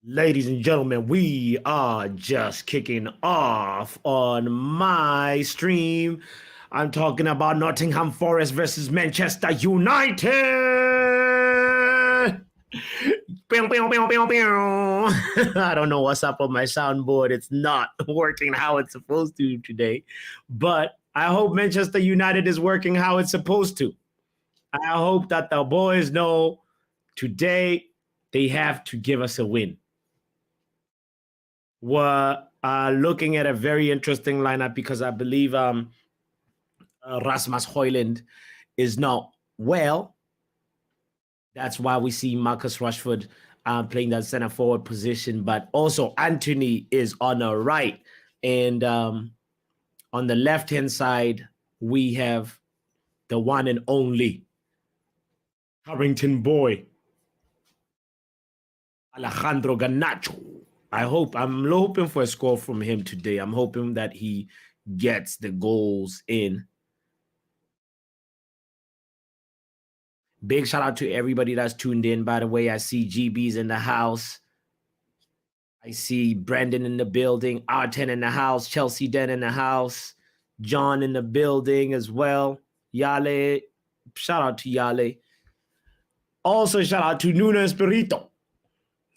Ladies and gentlemen, we are just kicking off on my stream. I'm talking about Nottingham Forest versus Manchester United. Pew, pew, pew, pew, pew. I don't know what's up on my soundboard. It's not working how it's supposed to today. But I hope Manchester United is working how it's supposed to. I hope that the boys know today they have to give us a win. We're looking at a very interesting lineup because I believe Rasmus Højlund is not well. That's why we see Marcus Rashford playing that center forward position, but also Anthony is on the right. And on the left-hand side, we have the one and only Harrington boy, Alejandro Garnacho. I'm hoping for a score from him today. I'm hoping that he gets the goals in. Big shout out to everybody that's tuned in. By the way, I see GB's in the house. I see Brandon in the building, R10 in the house, Chelsea Den in the house, John in the building as well. Yale, shout out to Yale. Also, shout out to Nuno Espirito.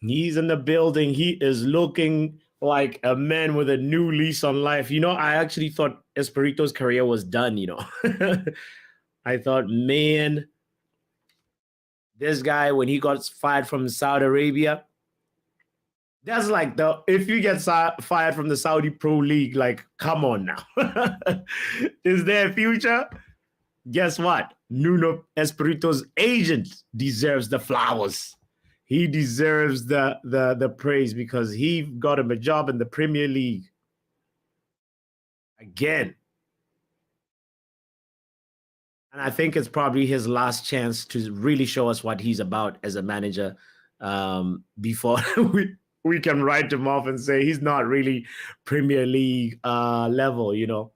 He's in the building. He is looking like a man with a new lease on life. You know, I actually thought Espirito's career was done, you know. I thought, man, this guy, when he got fired from Saudi Arabia, that's like if you get fired from the Saudi Pro League, like, come on now. Is there a future? Guess what? Nuno Espirito's agent deserves the flowers. He deserves the praise because he got him a job in the Premier League. Again. And I think it's probably his last chance to really show us what he's about as a manager before we can write him off and say he's not really Premier League level, you know.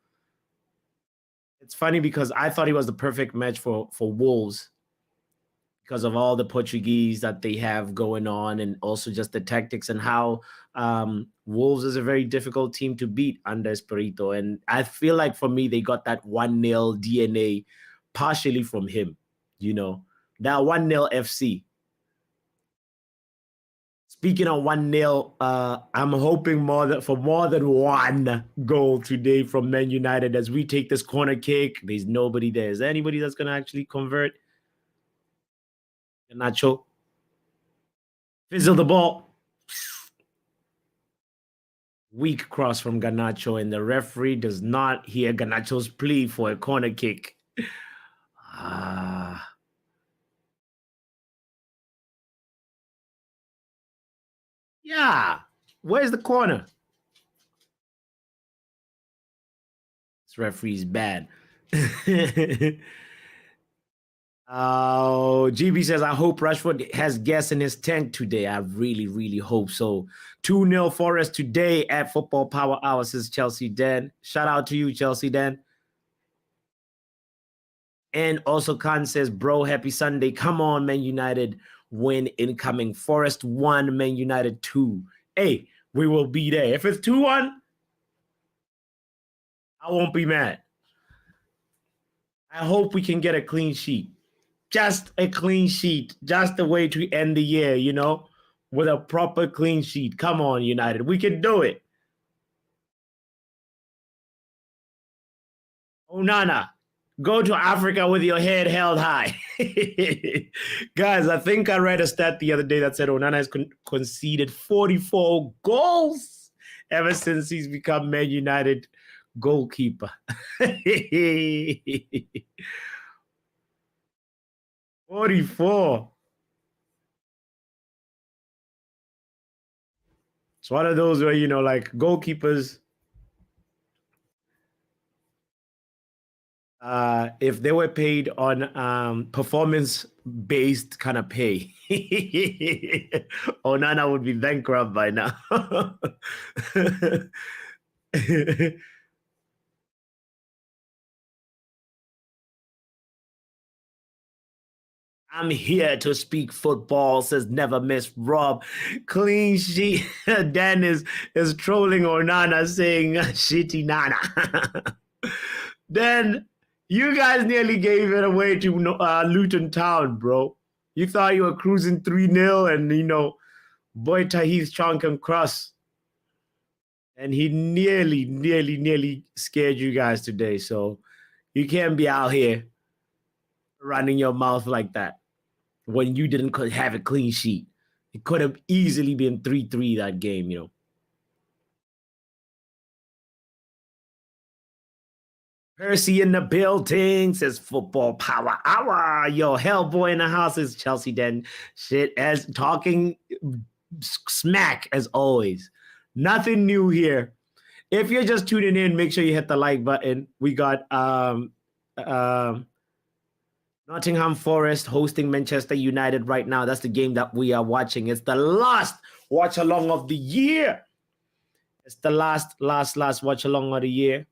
It's funny because I thought he was the perfect match for Wolves because of all the Portuguese that they have going on and also just the tactics and how Wolves is a very difficult team to beat under Espirito. And I feel like for me, they got that 1-0 DNA partially from him, you know, that 1-0 FC. Speaking of 1-0, I'm hoping for more than one goal today from Man United as we take this corner kick. There's nobody there. Is there anybody that's going to actually convert? Garnacho. Fizzle the ball. Weak cross from Garnacho, and the referee does not hear Garnacho's plea for a corner kick. Yeah. Where's the corner? This referee's bad. GB says, I hope Rashford has gas in his tank today. I really, really hope so. 2-0 Forest today at Football Power Hour, says Chelsea Den. Shout out to you, Chelsea Den. And also Khan says, bro, happy Sunday. Come on, Man United win incoming. Forest 1, Man United 2. Hey, we will be there. If it's 2-1, I won't be mad. I hope we can get a clean sheet. Just a clean sheet. Just a way to end the year, you know, with a proper clean sheet. Come on, United. We can do it. Onana, go to Africa with your head held high. Guys, I think I read a stat the other day that said Onana has conceded 44 goals ever since he's become Man United goalkeeper. 44. It's one of those where, you know, like goalkeepers, if they were paid on performance-based kind of pay, Onana would be bankrupt by now. I'm here to speak football, says Never Miss Rob. Clean sheet. Dan is trolling Onana saying shitty Nana. Then you guys nearly gave it away to Luton Town, bro. You thought you were cruising 3-0 and, boy Tahith Chunk and Cross. And he nearly scared you guys today. So you can't be out here running your mouth like that when you didn't have a clean sheet. It could have easily been 3-3 that game. Percy in the building says football power hour. Yo, Hellboy in the house is Chelsea Den. Shit, as talking smack as always. Nothing new here. If you're just tuning in, make sure you hit the like button. We got Nottingham Forest hosting Manchester United right now. That's the game that we are watching. It's the last watch along of the year. It's the last watch along of the year.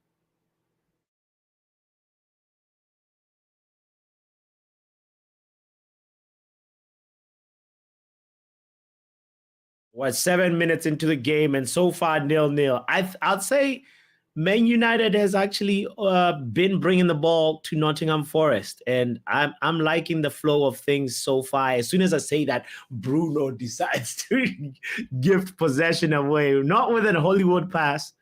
What, 7 minutes into the game, and so far 0-0. I'd say Man United has actually been bringing the ball to Nottingham Forest, and I'm liking the flow of things so far. As soon as I say that, Bruno decides to gift possession away, not with a Hollywood pass.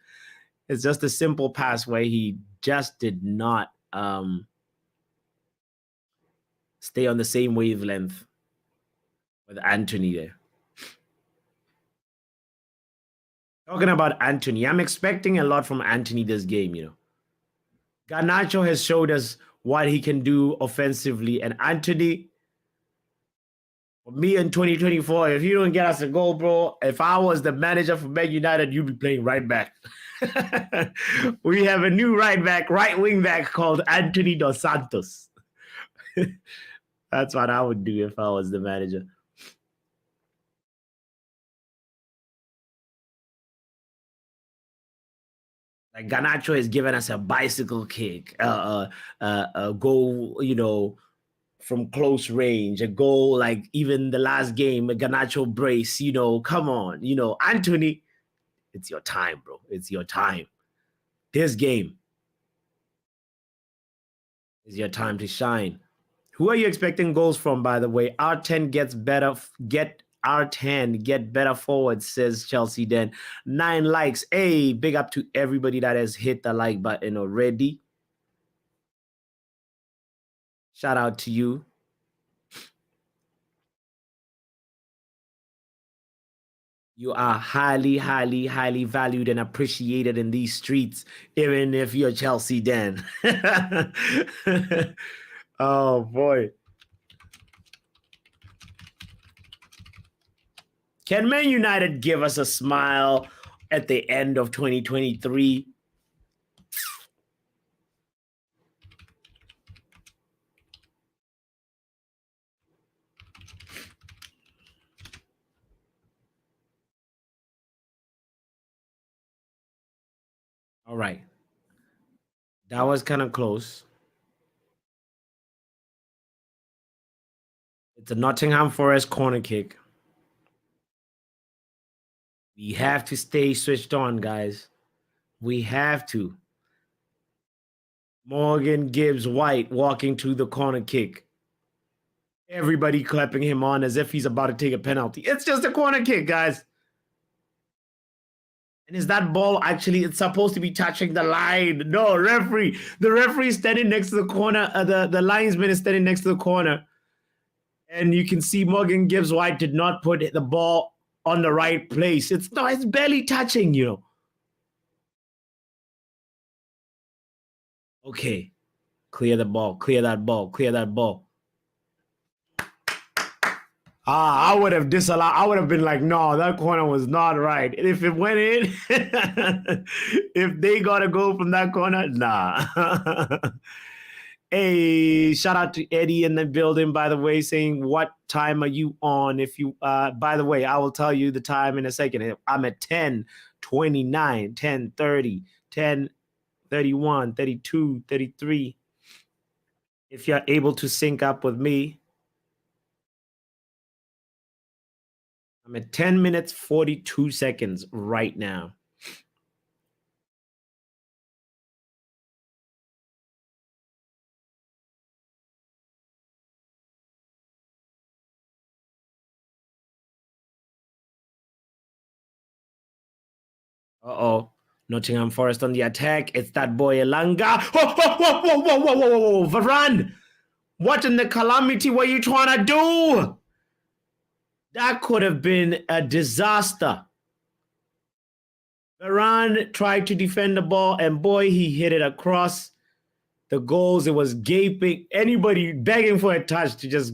It's just a simple pass where he just did not stay on the same wavelength with Anthony there. Talking about Anthony, I'm expecting a lot from Anthony this game, Garnacho has showed us what he can do offensively. And Anthony, for me in 2024, if you don't get us a goal, bro, if I was the manager for Man United, you'd be playing right back. We have a new right wing back called Anthony Dos Santos. That's what I would do if I was the manager. Like Garnacho has given us a bicycle kick, a goal, from close range, a goal like even the last game, a Garnacho brace, come on, Anthony, it's your time, bro. It's your time. This game is your time to shine. Who are you expecting goals from, by the way? R10 gets better, get better forward, says Chelsea Den. 9 likes. Hey, big up to everybody that has hit the like button already. Shout out to you. You are highly valued and appreciated in these streets, even if you're Chelsea Den. Oh, boy. Can Man United give us a smile at the end of 2023? All right. That was kind of close. It's a Nottingham Forest corner kick. We have to stay switched on, guys. We have to. Morgan Gibbs White walking to the corner kick. Everybody clapping him on as if he's about to take a penalty. It's just a corner kick, guys. And is that ball actually, it's supposed to be touching the line? No, referee. The referee is standing next to the corner. The linesman is standing next to the corner. And you can see Morgan Gibbs White did not put the ball on the right place. It's barely touching, Okay. Clear the ball. Clear that ball. Clear that ball. I would have disallowed. I would have been like, no, that corner was not right. If it went in, if they got to go from that corner, nah. Hey, shout out to Eddie in the building, by the way, saying, what time are you on? If you, by the way, I will tell you the time in a second. I'm at 10:29, 10:30, 10:31, 32, 33. If you're able to sync up with me, I'm at 10 minutes, 42 seconds right now. Uh-oh. Nottingham Forest on the attack. It's that boy Elanga. Whoa, whoa, whoa, whoa, whoa, whoa, whoa, whoa, whoa. Varane! What in the calamity were you trying to do? That could have been a disaster. Varane tried to defend the ball, and boy, he hit it across the goals. It was gaping. Anybody begging for a touch to just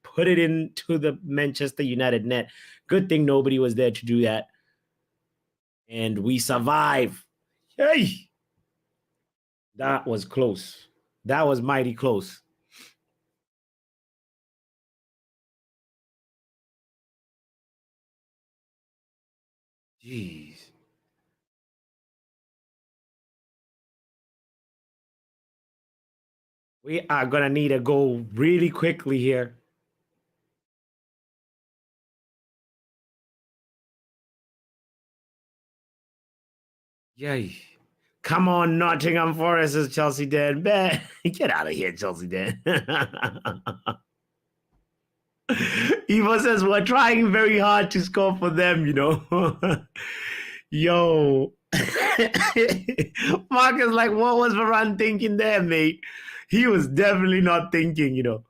put it into the Manchester United net. Good thing nobody was there to do that. And we survive. Hey! That was close. That was mighty close. Jeez. We are going to need a goal really quickly here. Yay. Come on, Nottingham Forest is Chelsea dead. Man, get out of here, Chelsea dead. Eva says we're trying very hard to score for them, you know. Yo. Mark is like, what was Varane thinking there, mate? He was definitely not thinking, you know.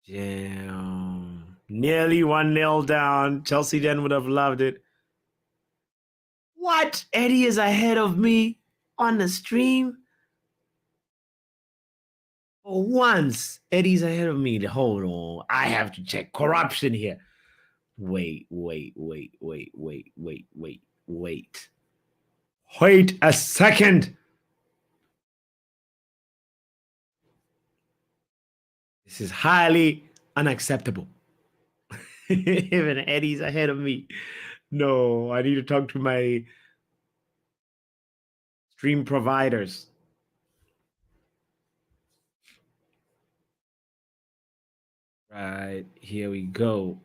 Damn. Nearly 1-0 down. Chelsea then would have loved it. What? Eddie is ahead of me on the stream? For once, Eddie's ahead of me. Hold on. I have to check corruption here. Wait. Wait a second. This is highly unacceptable. Even Eddie's ahead of me. No, I need to talk to my stream providers. Right, here we go.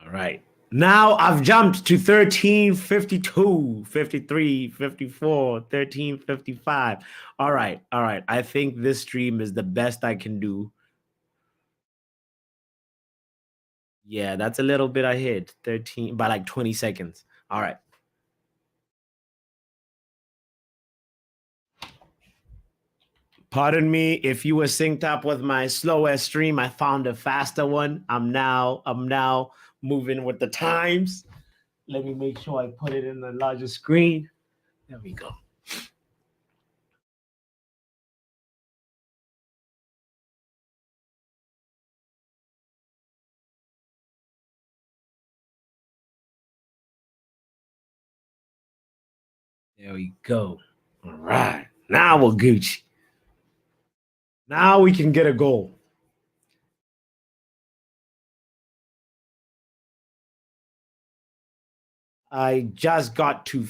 All right. Now I've jumped to 13:52, 53, 54, 13:55. All right. I think this stream is the best I can do. Yeah, that's a little bit ahead. 13 by like 20 seconds. All right. Pardon me if you were synced up with my slowest stream. I found a faster one. I'm now moving with the times. Let me make sure I put it in the larger screen. There we go. There we go. All right. Now we're Gucci. Now we can get a goal. I just got to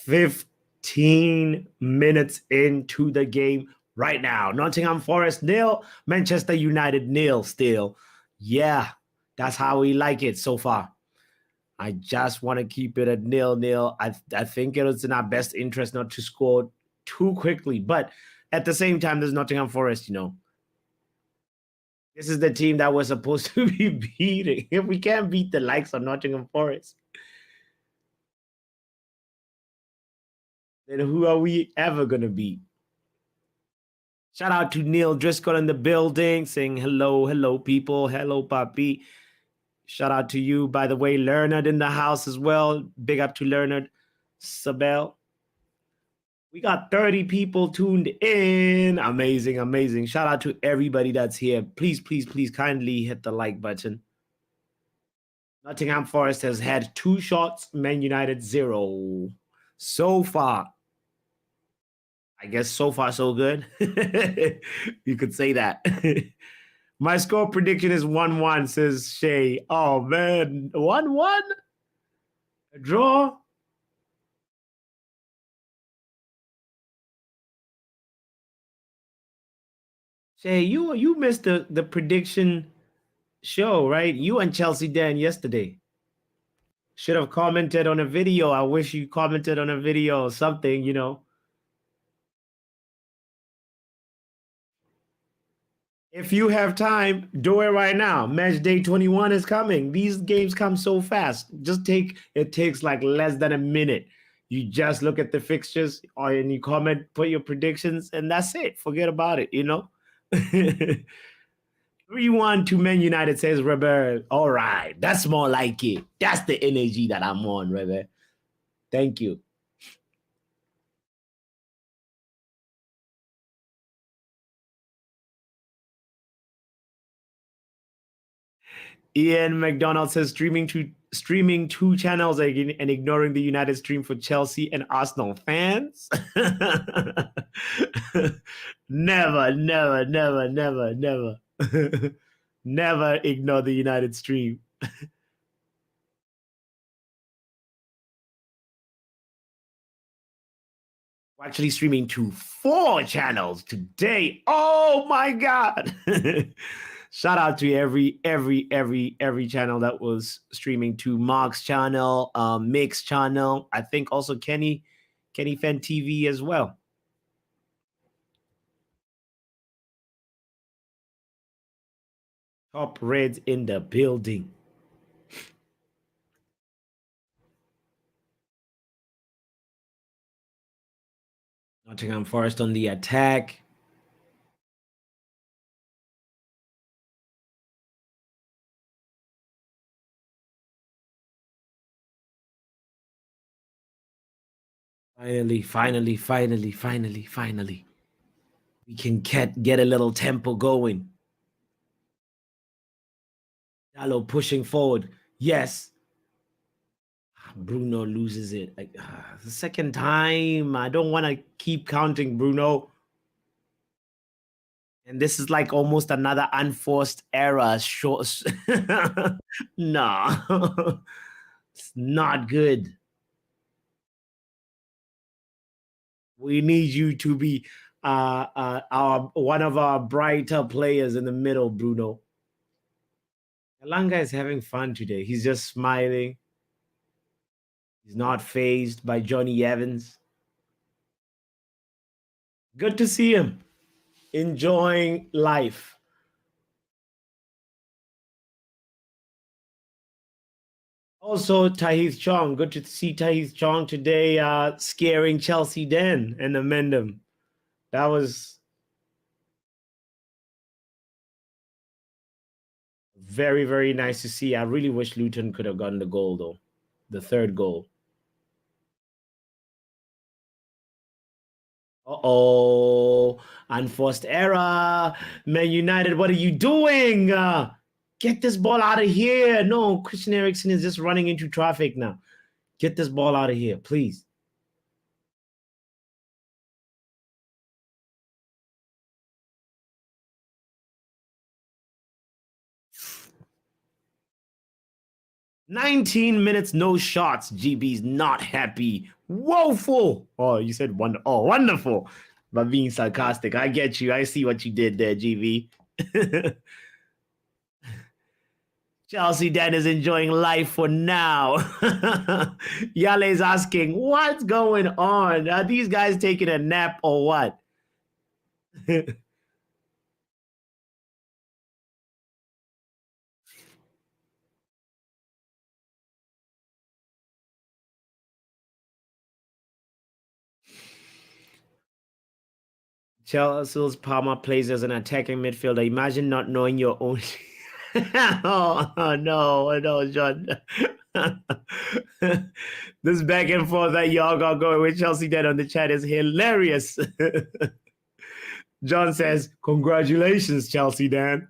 15 minutes into the game right now. Nottingham Forest 0, Manchester United 0 still. Yeah, that's how we like it so far. I just want to keep it at 0-0. I think it was in our best interest not to score too quickly. But at the same time, there's Nottingham Forest, you know. This is the team that we're supposed to be beating. If we can't beat the likes of Nottingham Forest, then who are we ever going to beat? Shout out to Neil Driscoll in the building saying hello, people. Hello, Papi. Shout out to you. By the way, Leonard in the house as well. Big up to Leonard. Sabel. We got 30 people tuned in. Amazing. Shout out to everybody that's here. Please kindly hit the like button. Nottingham Forest has had 2 shots, Man United 0. So far. I guess so far so good. You could say that. My score prediction is 1-1, says Shay. Oh man, 1-1? A draw? Shay, you missed the prediction show, right? You and Chelsea Dan yesterday. Should have commented on a video. I wish you commented on a video or something, you know. If you have time, do it right now. Match day 21 is coming. These games come so fast. It takes like less than a minute. You just look at the fixtures or and you comment, put your predictions, and that's it. Forget about it, you know? 3-1 to Man United, says Robert. All right. That's more like it. That's the energy that I'm on, Robert. Thank you. Ian McDonald says streaming two channels and ignoring the United stream for Chelsea and Arsenal fans. Never, never, never, never, never. Never ignore the United stream. We're actually streaming to 4 channels today. Oh my God. Shout out to every channel that was streaming, to Mark's channel, Mick's channel. I think also Kenny Fan TV as well. Top Reds in the building. Nottingham Forest on the attack. Finally. We can get a little tempo going. Dallo pushing forward. Yes. Bruno loses it. The second time. I don't want to keep counting, Bruno. And this is like almost another unforced error. Short. No. It's not good. We need you to be our one of our brighter players in the middle, Bruno. Elanga is having fun today. He's just smiling. He's not fazed by Johnny Evans. Good to see him enjoying life. Also, Tahith Chong. Good to see Tahith Chong today scaring Chelsea Den and Amendum. That was very, very nice to see. I really wish Luton could have gotten the goal, though. The third goal. Uh-oh. Unforced error. Man United, what are you doing? Get this ball out of here. No, Christian Eriksen is just running into traffic now. Get this ball out of here, please. "19 minutes, no shots. GB's not happy. Woeful." Oh, you said wonderful. Oh, wonderful. But being sarcastic. I get you. I see what you did there, GB. Chelsea Dan is enjoying life for now. Yale is asking, what's going on? Are these guys taking a nap or what? Chelsea's Palmer plays as an attacking midfielder. Imagine not knowing your own. No, John. This back and forth that y'all got going with Chelsea Dan on the chat is hilarious. John says, "Congratulations, Chelsea Dan."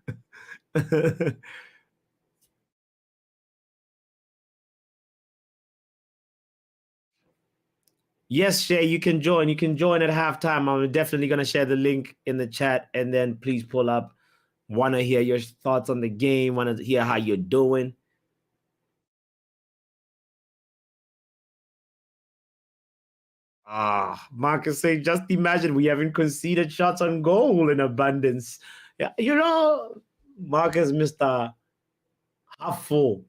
Yes, Shay, you can join. You can join at halftime. I'm definitely going to share the link in the chat, and then please pull up. Want to hear your thoughts on the game. Want to hear how you're doing. Marcus say, just imagine we haven't conceded shots on goal in abundance. Yeah, Marcus, Mr. Half full.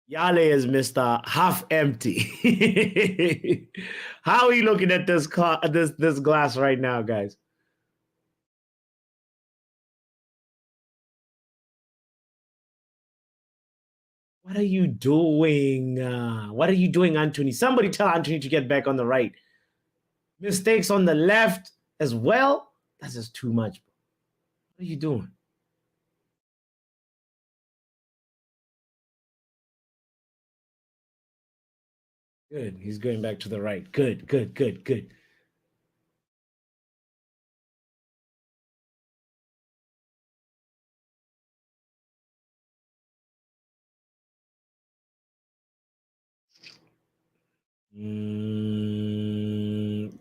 Yale is Mr. Half empty. How are you looking at this glass right now, guys? What are you doing? What are you doing, Anthony? Somebody tell Anthony to get back on the right. Mistakes on the left as well. That's just too much. What are you doing? Good. He's going back to the right. Good, good, good, good.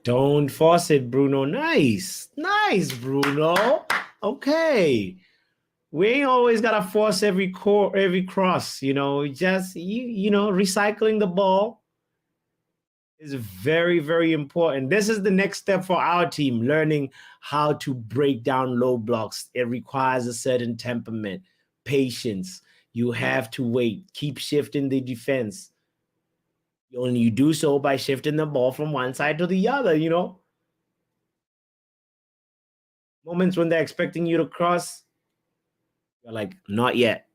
Don't force it, Bruno. Nice. Nice, Bruno. Okay. We ain't always gotta force every cross, just recycling the ball is very, very important. This is the next step for our team, learning how to break down low blocks. It requires a certain temperament, patience. You have to wait, keep shifting the defense. You do so by shifting the ball from one side to the other, Moments when they're expecting you to cross, you're like, not yet.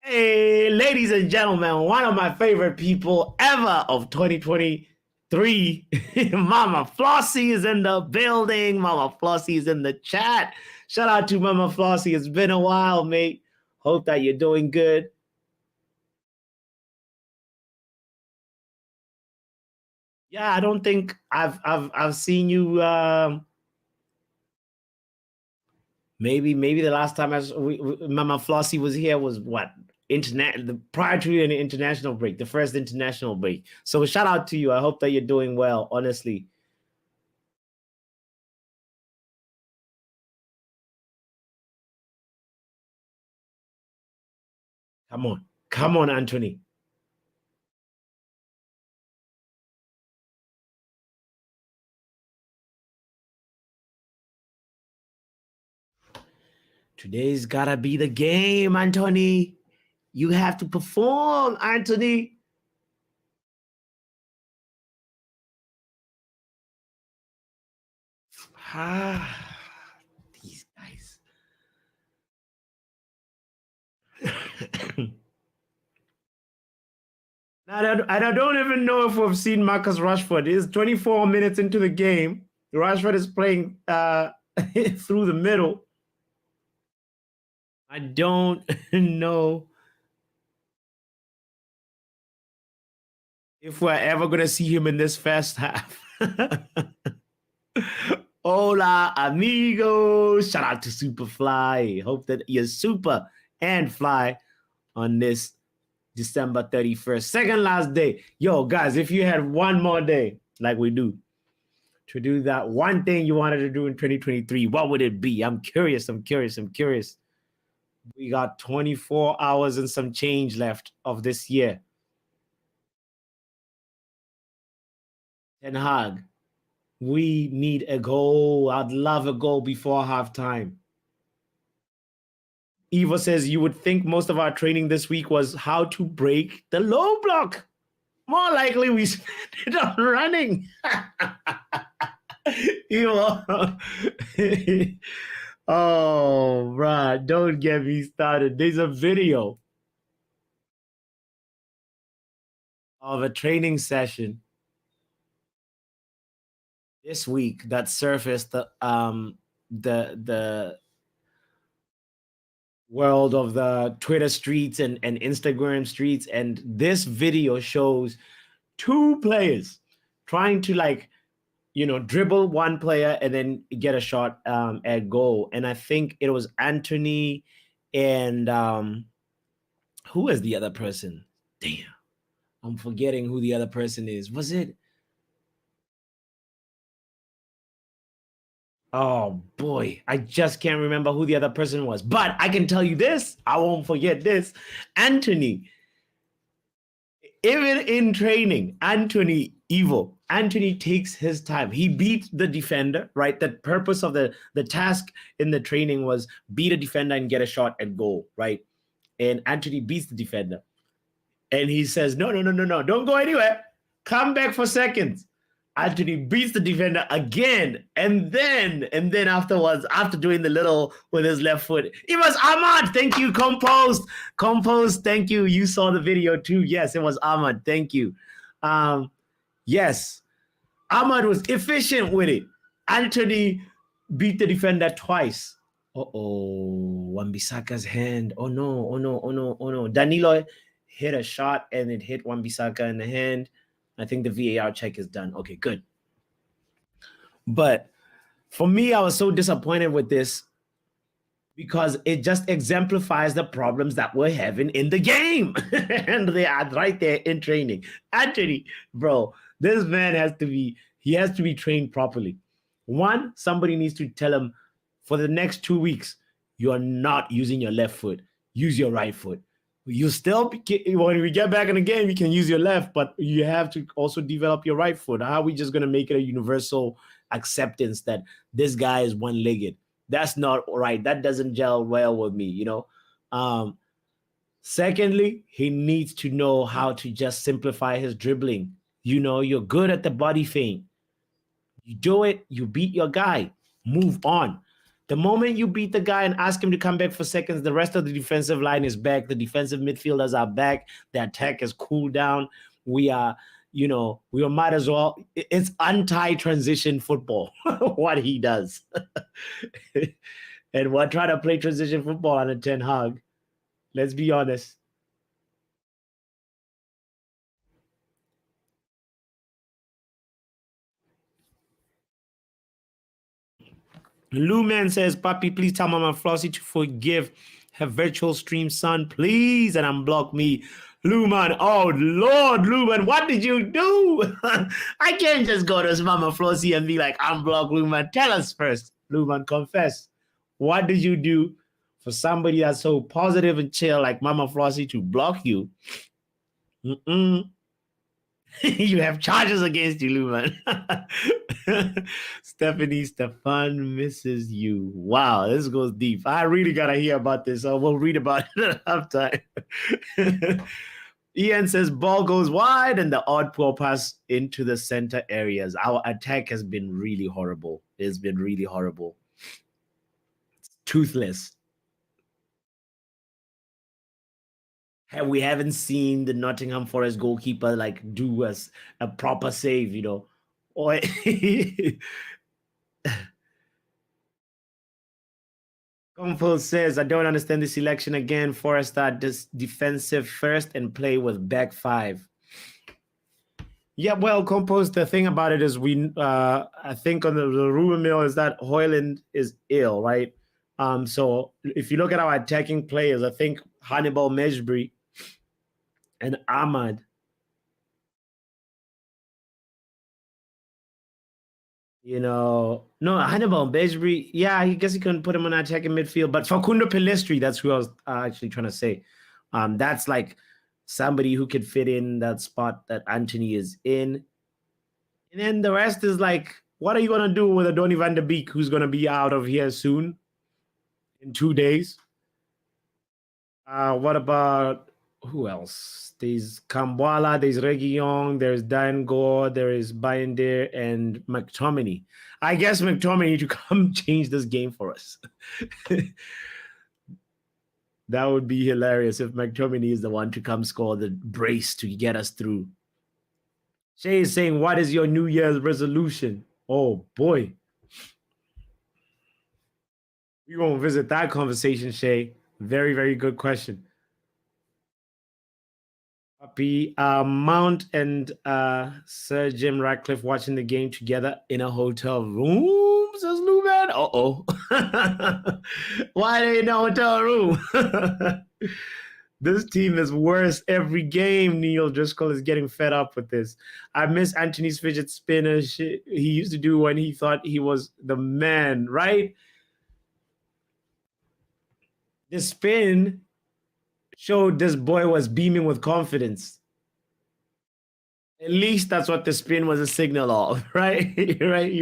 Hey, ladies and gentlemen, one of my favorite people ever of 2023, Mama Flossie is in the building. Mama Flossie is in the chat. Shout out to Mama Flossie. It's been a while, mate. Hope that you're doing good. Yeah, I don't think I've seen you. Maybe the last time Mama Flossie was here was what? Prior to an international break, the first international break. So shout out to you. I hope that you're doing well, honestly. Come on, Anthony. Today's gotta be the game, Anthony. You have to perform, Anthony. These guys. I don't even know if we've seen Marcus Rashford. It's 24 minutes into the game. Rashford is playing through the middle. I don't know if we're ever going to see him in this first half. Hola, amigos. Shout out to Superfly. Hope that you're super and fly on this December 31st, second last day. Yo, guys, if you had one more day, like we do, to do that one thing you wanted to do in 2023, what would it be? I'm curious. We got 24 hours and some change left of this year. Ten Hag, we need a goal. I'd love a goal before halftime. Eva says, you would think most of our training this week was how to break the low block. More likely we spent it on running. Oh, bruh, don't get me started. There's a video of a training session this week that surfaced the world of the Twitter streets and Instagram streets, and this video shows two players trying to dribble one player and then get a shot at goal. And I think it was Anthony and who is the other person? Damn, I'm forgetting who the other person is. Was it? Oh boy, I just can't remember who the other person was. But I can tell you this, I won't forget this. Anthony Even in training, Anthony takes his time. He beat the defender, right? The purpose of the task in the training was beat a defender and get a shot at goal, right? And Anthony beats the defender. And he says, no, no, no, no, no, don't go anywhere. Come back for seconds. Anthony beats the defender again. And then afterwards, after doing the little with his left foot, it was Ahmad. Thank you, Composed. Composed, thank you. You saw the video too. Yes, it was Ahmad. Thank you. Yes, Ahmad was efficient with it. Anthony beat the defender twice. Uh-oh, Wan-Bissaka's hand. Oh no, oh no, oh no, oh no. Danilo hit a shot and it hit Wan-Bissaka in the hand. I think the VAR check is done. Okay, good. But for me, I was so disappointed with this because it just exemplifies the problems that we're having in the game. And they are right there in training. Anthony, bro, this man has to be trained properly. One, somebody needs to tell him for the next 2 weeks, you are not using your left foot. Use your right foot. You still, when we get back in the game, you can use your left, but you have to also develop your right foot. How are we just going to make it a universal acceptance that this guy is one-legged? That's not right. That doesn't gel well with me, you know. Secondly, he needs to know how to just simplify his dribbling. You know, you're good at the body feint. You do it, you beat your guy, move on. The moment you beat the guy and ask him to come back for seconds, the rest of the defensive line is back. The defensive midfielders are back. The attack has cooled down. We might as well. It's anti-transition football, what he does. And we're trying to play transition football on a Ten Hag. Let's be honest. Luman says, Papi, please tell Mama Flossie to forgive her virtual stream son, please, and unblock me. Luman, oh Lord, Luman, what did you do? I can't just go to Mama Flossie and be like, unblock Luman. Tell us first, Luman, confess. What did you do for somebody that's so positive and chill like Mama Flossie to block you? You have charges against you, Luman. Stephanie Stefan misses you. Wow, this goes deep. I really gotta hear about this. So we'll read about it at halftime. Ian says ball goes wide and the odd ball pass into the center areas. Our attack has been really horrible. It's been really horrible. It's toothless. We haven't seen the Nottingham Forest goalkeeper like do a proper save, you know. Or Comfort says, I don't understand this election again. Forest are defensive first and play with back five. Yeah, well, Compost, the thing about it is I think on the rumor mill is that Hoyland is ill, right? So if you look at our attacking players, I think Hannibal Mejbri and Ahmad. You know, no, Hannibal Mejbri, yeah, I guess you couldn't put him on attacking midfield, but Facundo Pelistri, that's who I was actually trying to say. That's like somebody who could fit in that spot that Anthony is in. And then the rest is like, what are you going to do with a Donny van de Beek who's going to be out of here soon in 2 days? What about who else? There's Kambwala, there's Reguilon, there's Dan Gore, there is Binder, and McTominay. I guess McTominay to come change this game for us. That would be hilarious if McTominay is the one to come score the brace to get us through. Shay is saying, what is your New Year's resolution? Oh, boy. We won't visit that conversation, Shay. Very, very good question. Mount and Sir Jim Ratcliffe watching the game together in a hotel room, says Luman. Uh-oh. Why are they in a hotel room? This team is worse every game. Neil Driscoll is getting fed up with this. I miss Anthony's fidget spinner shit he used to do when he thought he was the man, right? The spin showed this boy was beaming with confidence. At least that's what the spin was a signal of, right? Right.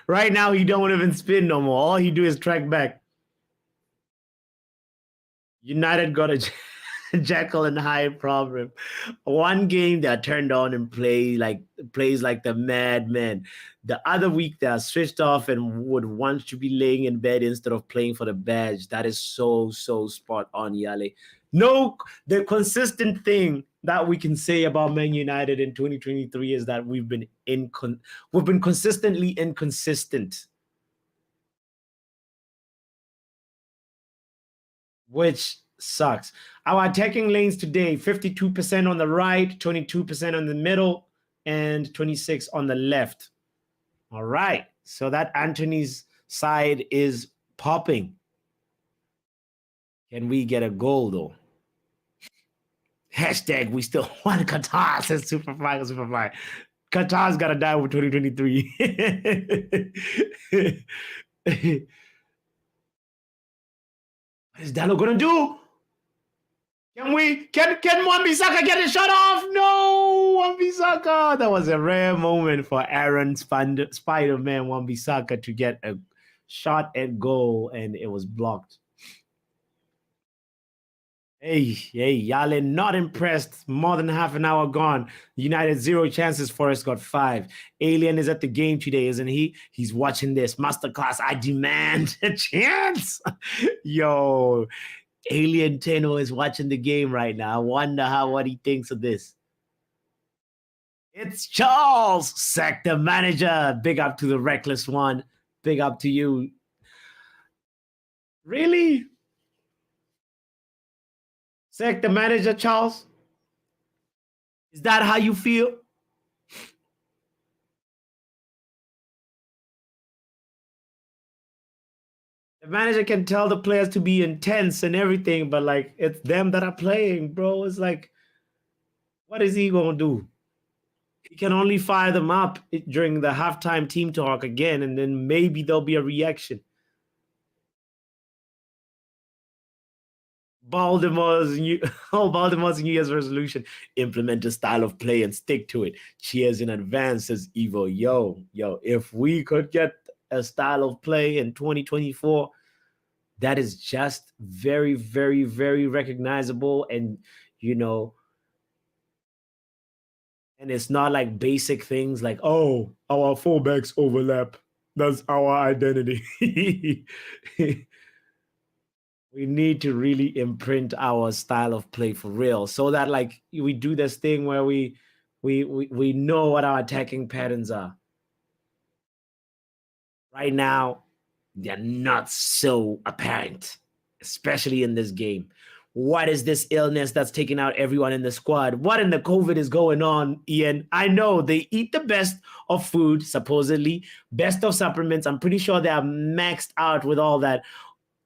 Right now he don't even spin no more. All he do is track back. United got a Jekyll and Hyde problem. One game they're turned on and plays like the madman. The other week they're switched off and would want to be laying in bed instead of playing for the badge. That is so spot on, Yale. No, the consistent thing that we can say about Man United in 2023 is that we've been consistently inconsistent, which sucks. Our attacking lanes today, 52% on the right, 22% on the middle, and 26 on the left. All right. So that Anthony's side is popping. Can we get a goal though? Hashtag we still want Qatar, says Superfly. Qatar's got to die with 2023. What is Dalo going to do? Can Wan-Bissaka get a shot off? No, Wan-Bissaka. That was a rare moment for Aaron Spider-Man Wan-Bissaka to get a shot at goal, and it was blocked. Hey, Yale, not impressed. More than half an hour gone. United 0 chances. Forest got 5. Alien is at the game today, isn't he? He's watching this masterclass. I demand a chance. Yo, Alien Tenno is watching the game right now. I wonder what he thinks of this. It's Charles, sack the manager. Big up to the reckless one. Big up to you. Really? Sack the manager, Charles? Is that how you feel? The manager can tell the players to be intense and everything, but like it's them that are playing, bro. It's like, what is he gonna do? He can only fire them up during the halftime team talk again, and then maybe there'll be a reaction. Baltimore's New Year's resolution: implement a style of play and stick to it. Cheers in advance, says Evo. Yo, if we could get a style of play in 2024 that is just very, very, very recognizable, and and it's not like basic things like, oh, our fullbacks overlap. That's our identity. We need to really imprint our style of play for real, so that like we do this thing where we know what our attacking patterns are. Right now, they're not so apparent, especially in this game. What is this illness that's taking out everyone in the squad? What in the COVID is going on, Ian? I know they eat the best of food, supposedly, best of supplements. I'm pretty sure they are maxed out with all that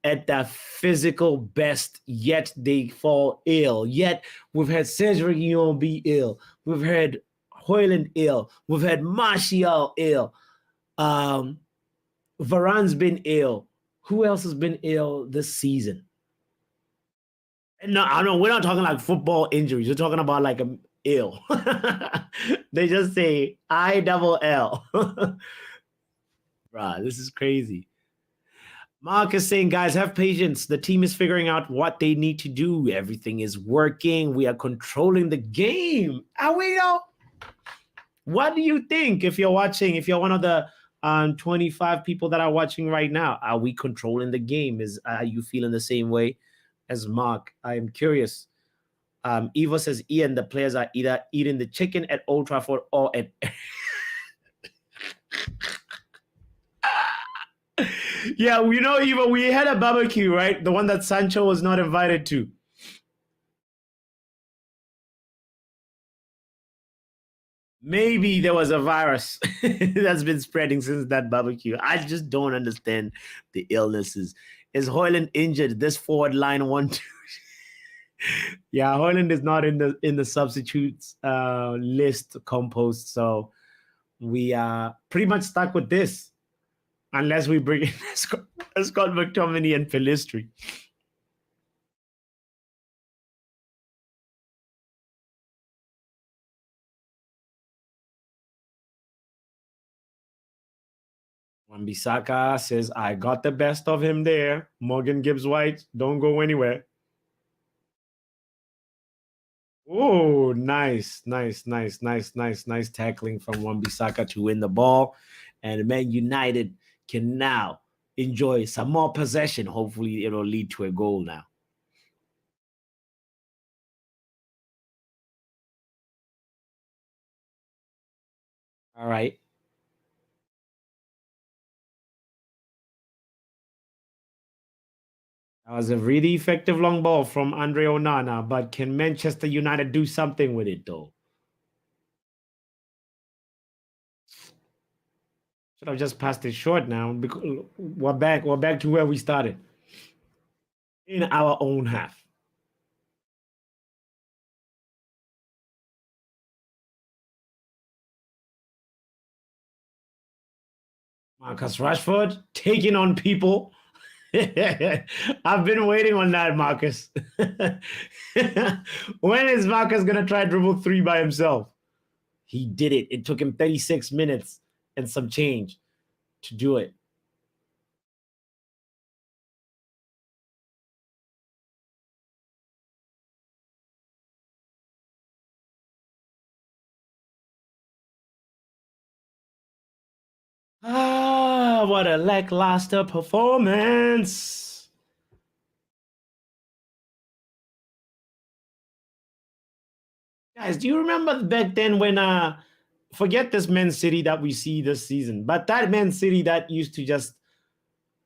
at their physical best, yet they fall ill. Yet we've had Cedric Yon be ill. We've had Hoyland ill. We've had Martial ill. Varane's been ill. Who else has been ill this season? And no, I know we're not talking like football injuries. We're talking about like ill. They just say ILL. Bruh, this is crazy. Mark is saying, guys, have patience. The team is figuring out what they need to do. Everything is working. We are controlling the game. Are we though? What do you think if you're watching? If you're one of the 25 people that are watching right now, are we controlling the game? Are you feeling the same way as Mark? I am curious. Eva says, Ian, the players are either eating the chicken at Old Trafford or at yeah, Eva, we had a barbecue, right? The one that Sancho was not invited to. Maybe there was a virus that's been spreading since that barbecue. I just don't understand the illnesses. Is Hoyland injured? This forward line one, two. Yeah, Hoyland is not in the substitutes list compost, so we are pretty much stuck with this, unless we bring in Scott McTominay and Pelistri. Wan-Bissaka says, I got the best of him there. Morgan Gibbs-White, don't go anywhere. Oh, nice tackling from Wan-Bissaka to win the ball. And Man United can now enjoy some more possession. Hopefully, it'll lead to a goal now. All right. That was a really effective long ball from Andre Onana, but can Manchester United do something with it, though? Should have just passed it short now because we're back to where we started in our own half. Marcus Rashford taking on people. I've been waiting on that, Marcus. When is Marcus gonna try dribble three by himself? He did it. It took him 36 minutes and some change to do it. Ah, what a lackluster performance. Guys, do you remember back then when forget this Man City that we see this season, but that Man City that used to just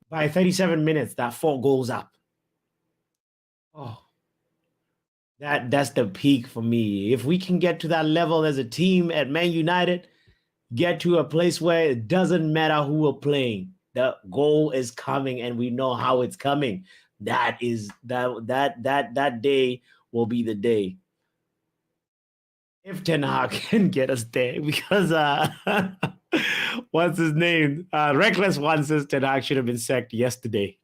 by 37 minutes, that 4 goals up. Oh, that's the peak for me. If we can get to that level as a team at Man United, get to a place where it doesn't matter who we're playing. The goal is coming and we know how it's coming. That day will be the day. If Ten Hag can get us there, because what's his name? Reckless One says Ten Hag should have been sacked yesterday.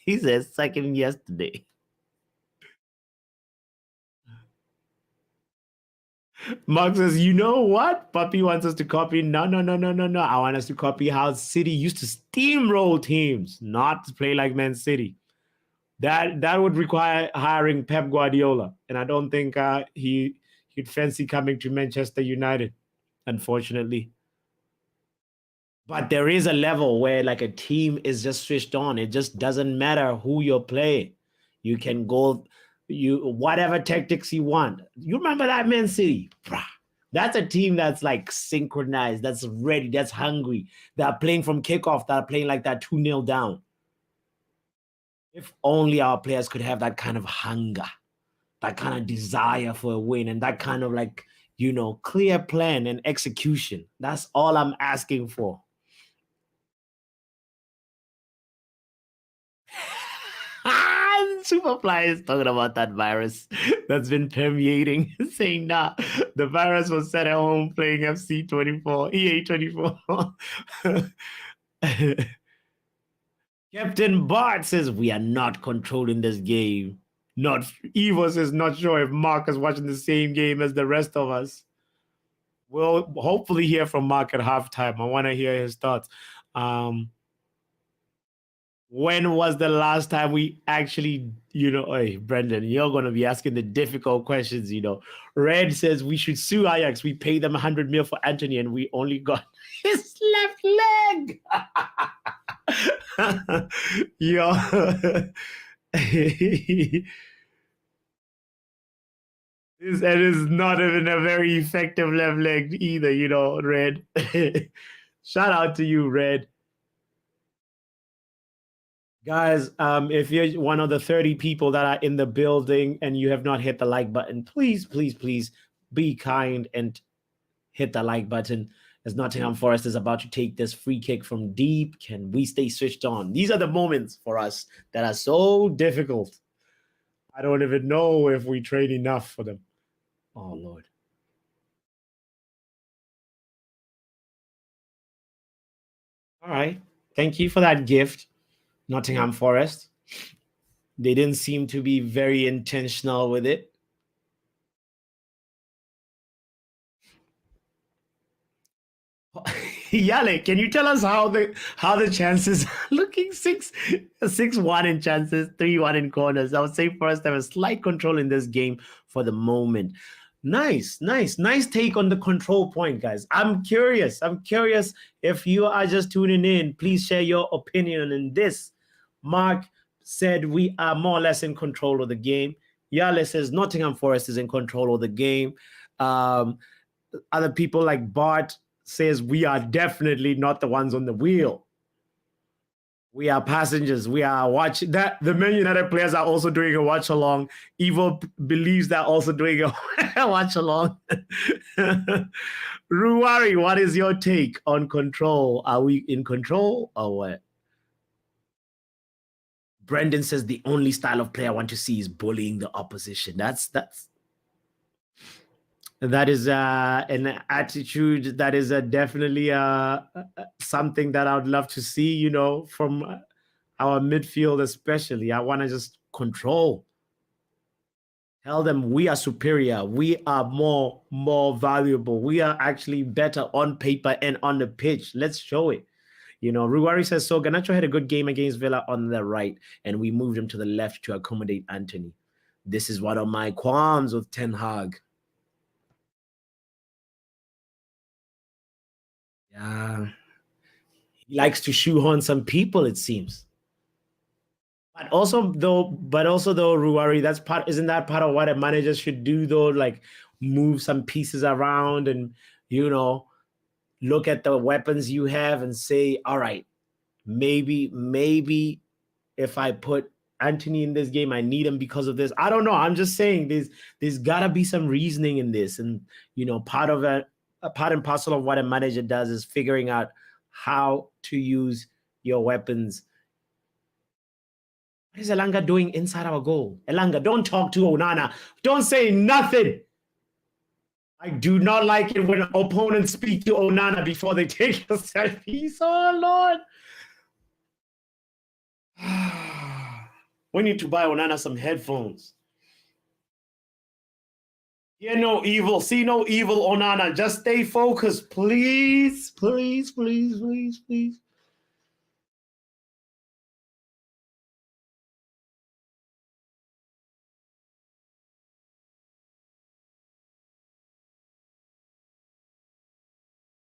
He says sack him yesterday. Mark says, you know what? Puppy wants us to copy. No. I want us to copy how City used to steamroll teams, not to play like Man City. That would require hiring Pep Guardiola, and I don't think he'd fancy coming to Manchester United, unfortunately. But there is a level where like a team is just switched on. It just doesn't matter who you're playing. You can go whatever tactics you want. You remember that Man City? That's a team that's like synchronized, that's ready, that's hungry. They're playing from kickoff, they're playing like that 2-0 down. If only our players could have that kind of hunger, that kind of desire for a win, and that kind of like, clear plan and execution. That's all I'm asking for. Superfly is talking about that virus that's been permeating, saying, nah, the virus was set at home playing FC24, EA24. Captain Bart says, we are not controlling this game. Not Evo says, not sure if Mark is watching the same game as the rest of us. We'll hopefully hear from Mark at halftime. I want to hear his thoughts. When was the last time we actually, hey, Brendan, you're going to be asking the difficult questions, Red says we should sue Ajax. We paid them 100 mil for Anthony and we only got his left leg. Yo. And is not even a very effective left leg either, Red. Shout out to you, Red. Guys, if you're one of the 30 people that are in the building and you have not hit the like button, please be kind and hit the like button, as Nottingham Forest is about to take this free kick from deep. Can we stay switched on? These are the moments for us that are so difficult. I don't even know if we train enough for them. Oh, Lord. All right. Thank you for that gift, Nottingham Forest. They didn't seem to be very intentional with it. Yale, can you tell us how the chances looking 6-1 in chances, 3-1 in corners? I would say Forest have a slight control in this game for the moment. Nice take on the control point, guys. I'm curious. If you are just tuning in, please share your opinion on this. Mark said we are more or less in control of the game. Yale says Nottingham Forest is in control of the game. Other people like Bart says we are definitely not the ones on the wheel. We are passengers. We are watching that. The Man United players are also doing a watch along. Evil believes they're also doing a watch along. Ruwari, what is your take on control? Are we in control or what? Brendan says the only style of play I want to see is bullying the opposition. That is an attitude that is definitely something that I would love to see, from our midfield especially. I want to just control. Tell them we are superior. We are more valuable. We are actually better on paper and on the pitch. Let's show it. Ruwari says, so Garnacho had a good game against Villa on the right, and we moved him to the left to accommodate Anthony. This is one of my qualms with Ten Hag. Yeah. He likes to shoehorn some people, it seems. But also though, Ruwari, isn't that part of what a manager should do though? Like move some pieces around and, look at the weapons you have and say, all right, maybe if I put Anthony in this game, I need him because of this. I don't know. I'm just saying there's gotta be some reasoning in this. And, part and parcel of what a manager does is figuring out how to use your weapons. What is Elanga doing inside our goal? Elanga, don't talk to Onana. Don't say nothing. I do not like it when opponents speak to Onana before they take a selfie. Oh, Lord. We need to buy Onana some headphones. Hear no evil, see no evil, Onana. Just stay focused, please. Please.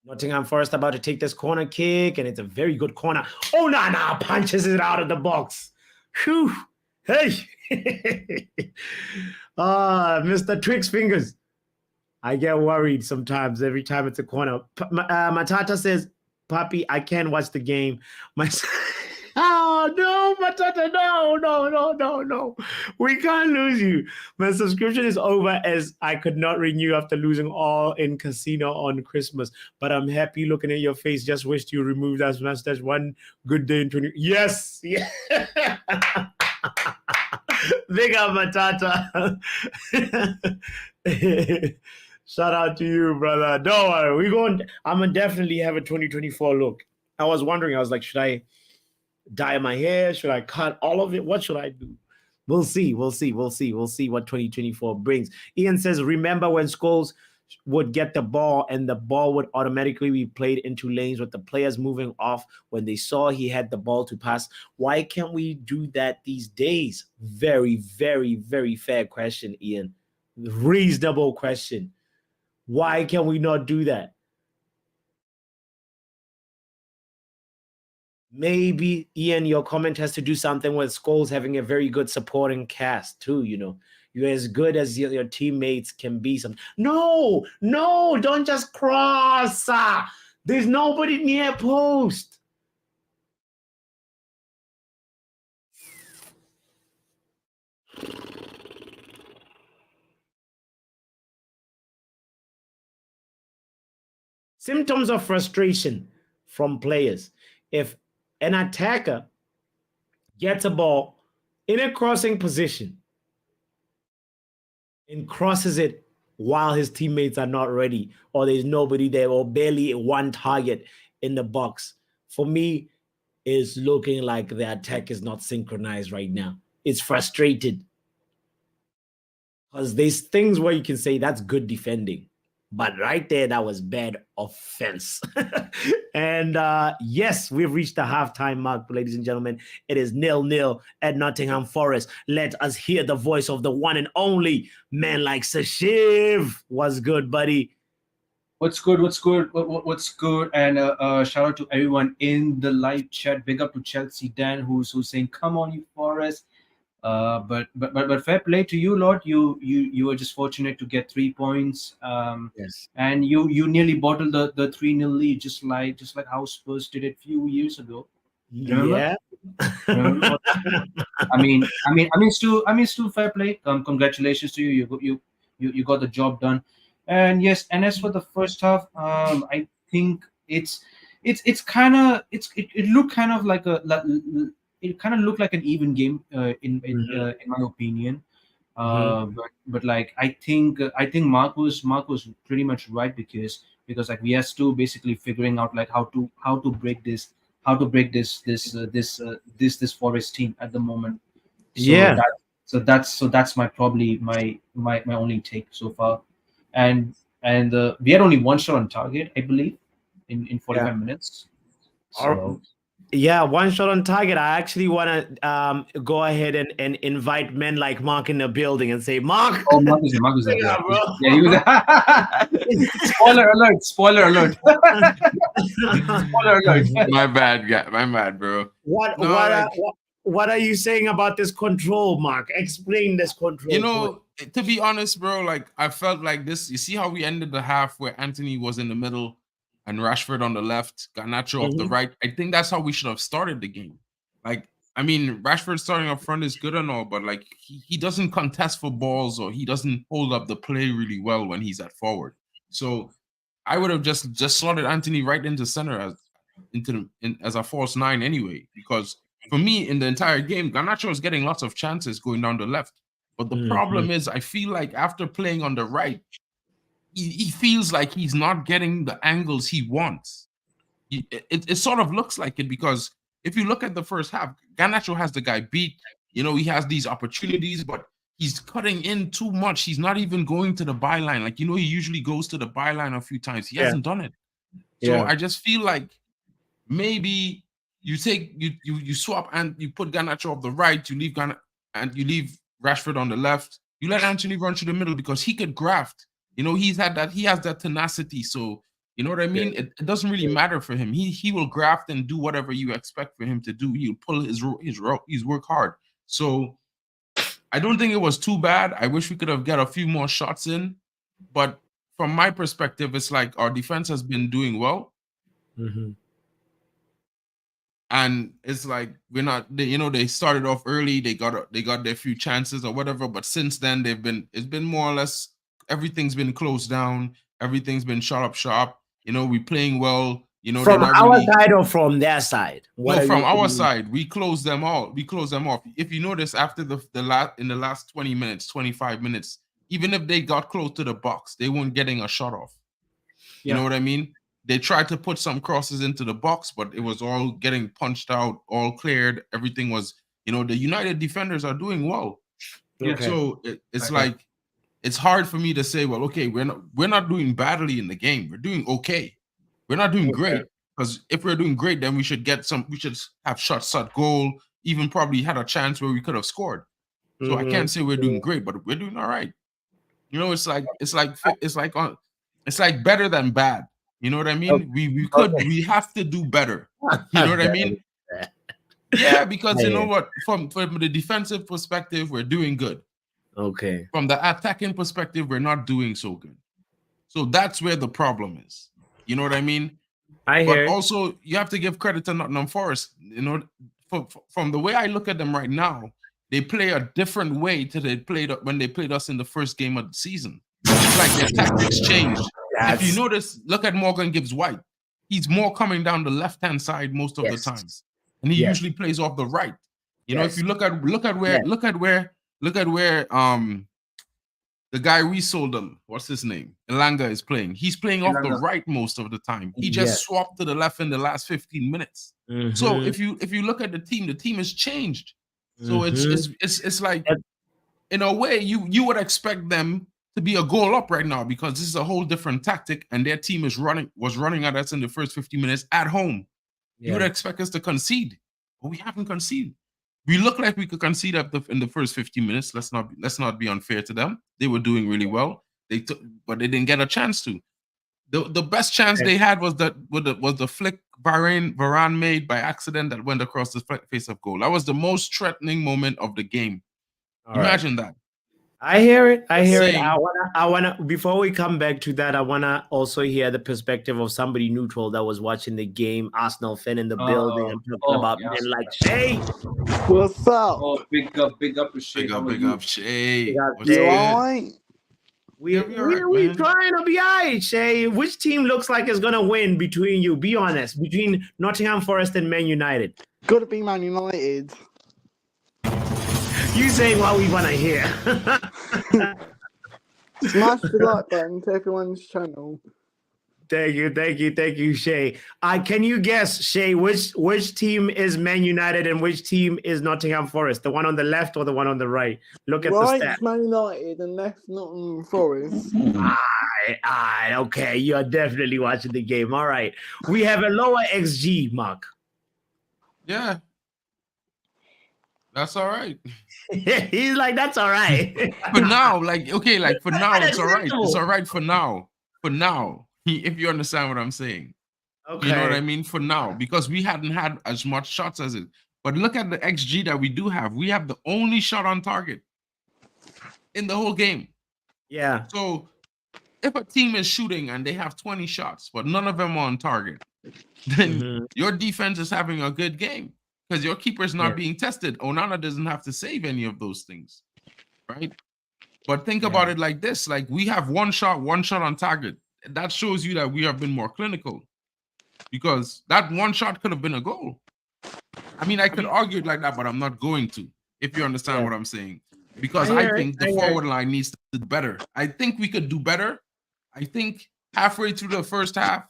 Nottingham Forest about to take this corner kick, and it's a very good corner. Onana punches it out of the box. Whew. Hey. Mr. Twix Fingers. I get worried sometimes every time it's a corner. Matata says, Papi, I can't watch the game. Oh, no, Matata, no. We can't lose you. My subscription is over as I could not renew after losing all in casino on Christmas. But I'm happy looking at your face. Just wished you removed that mustache. One good day in 20. Yes. Yeah. Big up, Matata. Shout out to you, brother. Don't worry. I'm going to definitely have a 2024 look. I was wondering, I was like, should I dye my hair? Should I cut all of it? What should I do? We'll see what 2024 brings. Ian says, remember when Scholes would get the ball and the ball would automatically be played into lanes with the players moving off when they saw he had the ball to pass? Why can't we do that these days? Very, very, very fair question, Ian. Reasonable question. Why can we not do that? Maybe, Ian, your comment has to do something with Scholes having a very good supporting cast too, You're as good as your teammates can be. No, don't just cross. There's nobody near post. Symptoms of frustration from players. If an attacker gets a ball in a crossing position and crosses it while his teammates are not ready, or there's nobody there, or barely one target in the box, for me, is looking like the attack is not synchronized right now. It's frustrated. Because there's things where you can say that's good defending. But right there, that was bad offense. And yes, we've reached the halftime mark, ladies and gentlemen. It is 0-0 at Nottingham Forest. Let us hear the voice of the one and only man like Sashiv. What's good, buddy? What's good? What's good? What's good? And shout out to everyone in the live chat. Big up to Chelsea Dan, who's saying, "Come on, you Forest." But fair play to you, Lord. You were just fortunate to get 3 points. Yes. And you nearly bottled the 3-0 lead, just like how Spurs did it few years ago. Remember? Yeah. Remember? Still fair play. Congratulations to you. You got the job done. And yes, and as for the first half, I think it's kind of it looked kind of it kind of looked like an even game in my opinion. Mhm. But like I think Mark was pretty much right because like we are still basically figuring out like how to break this Forest team at the moment. So Yeah. that's my only take so far. And we had only one shot on target, I believe, in Yeah. 45 minutes. Or So yeah, one shot on target. I actually want to go ahead and invite men like Mark in the building and say, Mark, oh, Mark was there. yeah, Yeah, he was spoiler alert, spoiler alert. Spoiler alert. My bad, guy. My bad, bro. what No, what, uh, like what what are you saying about this control, Mark? Explain this you control to us. know, to be honest, bro. Like I felt like this. You see how we ended the half where Anthony was in the middle and Rashford on the left, Garnacho off the Mhm. right. I think that's how we should have started the game. Like, I mean, Rashford starting up front is good and all, but like he doesn't contest for balls or he doesn't hold up the play really well when he's at forward. So I would have just slotted Anthony right into center as a false nine anyway. Because for me, in the entire game, Garnacho is getting lots of chances going down the left. But the Mhm. problem is, I feel like after playing on the right, he feels like he's not getting the angles he wants. It sort of looks like it because if you look at the first half, Garnacho has the guy beat. You know, he has these opportunities, but he's cutting in too much. He's not even going to the byline. Like, you know, he usually goes to the byline a few times. He Yeah. hasn't done it. So Yeah. I just feel like maybe you swap and you put Garnacho off the right, you leave and you leave Rashford on the left. You let Anthony run through the middle because he could graft. You know, he has that tenacity. So you know what I Yeah. mean? It doesn't really matter for him. He will graft and do whatever you expect for him to do. He'll pull his work hard. So I don't think it was too bad. I wish we could have got a few more shots in, but from my perspective, it's like our defense has been doing well. Mhm. And it's like we're not you know, they started off early, they got their few chances or whatever, but since then it's been more or less everything's been closed down, everything's been shot up sharp. You know, we playing well, you know, they're From not our really. side or from their side? What No, are from you? our side, we closed them all. We closed them off. If you notice, after the last in the last 20 minutes, 25 minutes, even if they got close to the box, they weren't getting a shot off. You know Yeah. what I mean? They tried to put some crosses into the box, but it was all getting punched out, all cleared. Everything was, you know, the United defenders are doing well. Yeah, Okay. So it's right. like it's hard for me to say, well, okay, we're not doing badly in the game. We're doing okay. We're not doing Okay. great. Because if we're doing great, then we should have shots at goal, even probably had a chance where we could have scored. So I Mhm. can't say we're doing great, but we're doing all right. You know, it's like better than bad. You know what I Okay. mean? Okay. We have to do better. You know what I Better mean? than that. Yeah, because you know Yeah. what? From the defensive perspective, we're doing good. Okay. From the attacking perspective, we're not doing so good. So that's where the problem is. You know what I mean? I But hear it. also, you have to give credit to Nottingham Forest. You know, from the way I look at them right now, they play a different way to they played when they played us in the first game of the season. It's like their tactics changed. If you That's notice, look at Morgan Gibbs White. He's more coming down the left hand side most of the time, yes. and he Yes. usually plays off the right. You know, if Yes. you Yes. look at where the guy we sold them, what's his name? Elanga is playing. He's playing off the Elanga. right most of the time. He Yes. just swapped to the left in the last 15 minutes. So Mhm. if you look at the team has changed. So Mhm. it's like in a way you would expect them to be a goal up right now because this is a whole different tactic, and their team was running at us in the first 50 minutes at home. You would expect us to concede, but we haven't conceded. We look like we could concede in the first 50 minutes. Let's not be unfair to them. They were doing really well. But they didn't get a chance to. The best chance they had was the flick Varane made by accident that went across the face of goal. That was the most threatening moment of the game. Imagine that. I hear it. I hear it. Saying- I wanna. Before we come back to that, I wanna also hear the perspective of somebody neutral that was watching the game. Arsenal fan in the building. I'm talking about yes. men like Shay. What's up? Oh, big up to Shay. Big How up, are big you? up, Shay. Big up, What's Shay. You good? alright? We Yeah, we alright, man. trying to be alright, Shay. Which team looks like it's gonna win between you? Be honest. Between Nottingham Forest and Man United. Gotta be Man United. You saying what we wanna hear. Smash the like button to everyone's channel. Thank you, Shay. Can you guess, Shay, which team is Man United and which team is Nottingham Forest? The one on the left or the one on the right? Look at the stats. Right's Man United and left Nottingham Forest. Alright, okay. You're definitely watching the game. All right. We have a lower XG, Mark. Yeah. That's all right. He's like, that's all right. For now, for now, it's all right. Unacceptable. It's all right for now. For now, if you understand what I'm saying. Okay. You know what I mean? For now, because we hadn't had as much shots as it. But look at the XG that we do have. We have the only shot on target in the whole game. Yeah. So if a team is shooting and they have 20 shots, but none of them are on target, then your defense is having a good game because your keeper's not being tested. Onana doesn't have to save any of those things, right? But think about it like this: like we have one shot on target. That shows you that we have been more clinical because that one shot could have been a goal. I mean, I could argue it like that, but I'm not going to, if you understand what I'm saying. Because I think the forward line needs to do better. I think we could do better. I think halfway through the first half,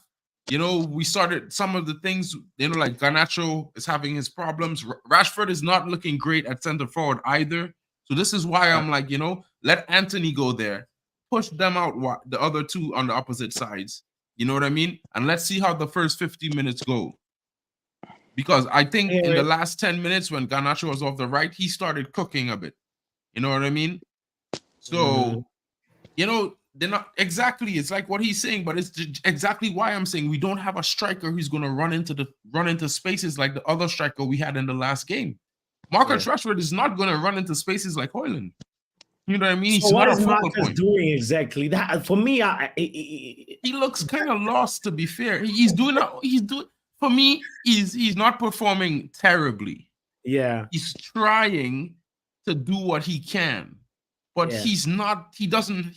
we started some of the things, like Garnacho is having his problems. Rashford is not looking great at center forward either. So this is why I'm like, let Anthony go there, push them out, the other two on the opposite sides. You know what I mean? And let's see how the first 50 minutes go. Because I think in the last 10 minutes when Garnacho was off the right, he started cooking a bit. You know what I mean? So, they're not exactly, it's like what he's saying, but it's exactly why I'm saying we don't have a striker who's going to run into spaces like the other striker we had in the last game. Marcus Rashford is not going to run into spaces like Højlund. You know what I mean? He's what not is a focal Marcus point. doing exactly? That for me, he looks kind of lost. To be fair, he's doing. For me, he's not performing terribly. Yeah, he's trying to do what he can, but he's not. He doesn't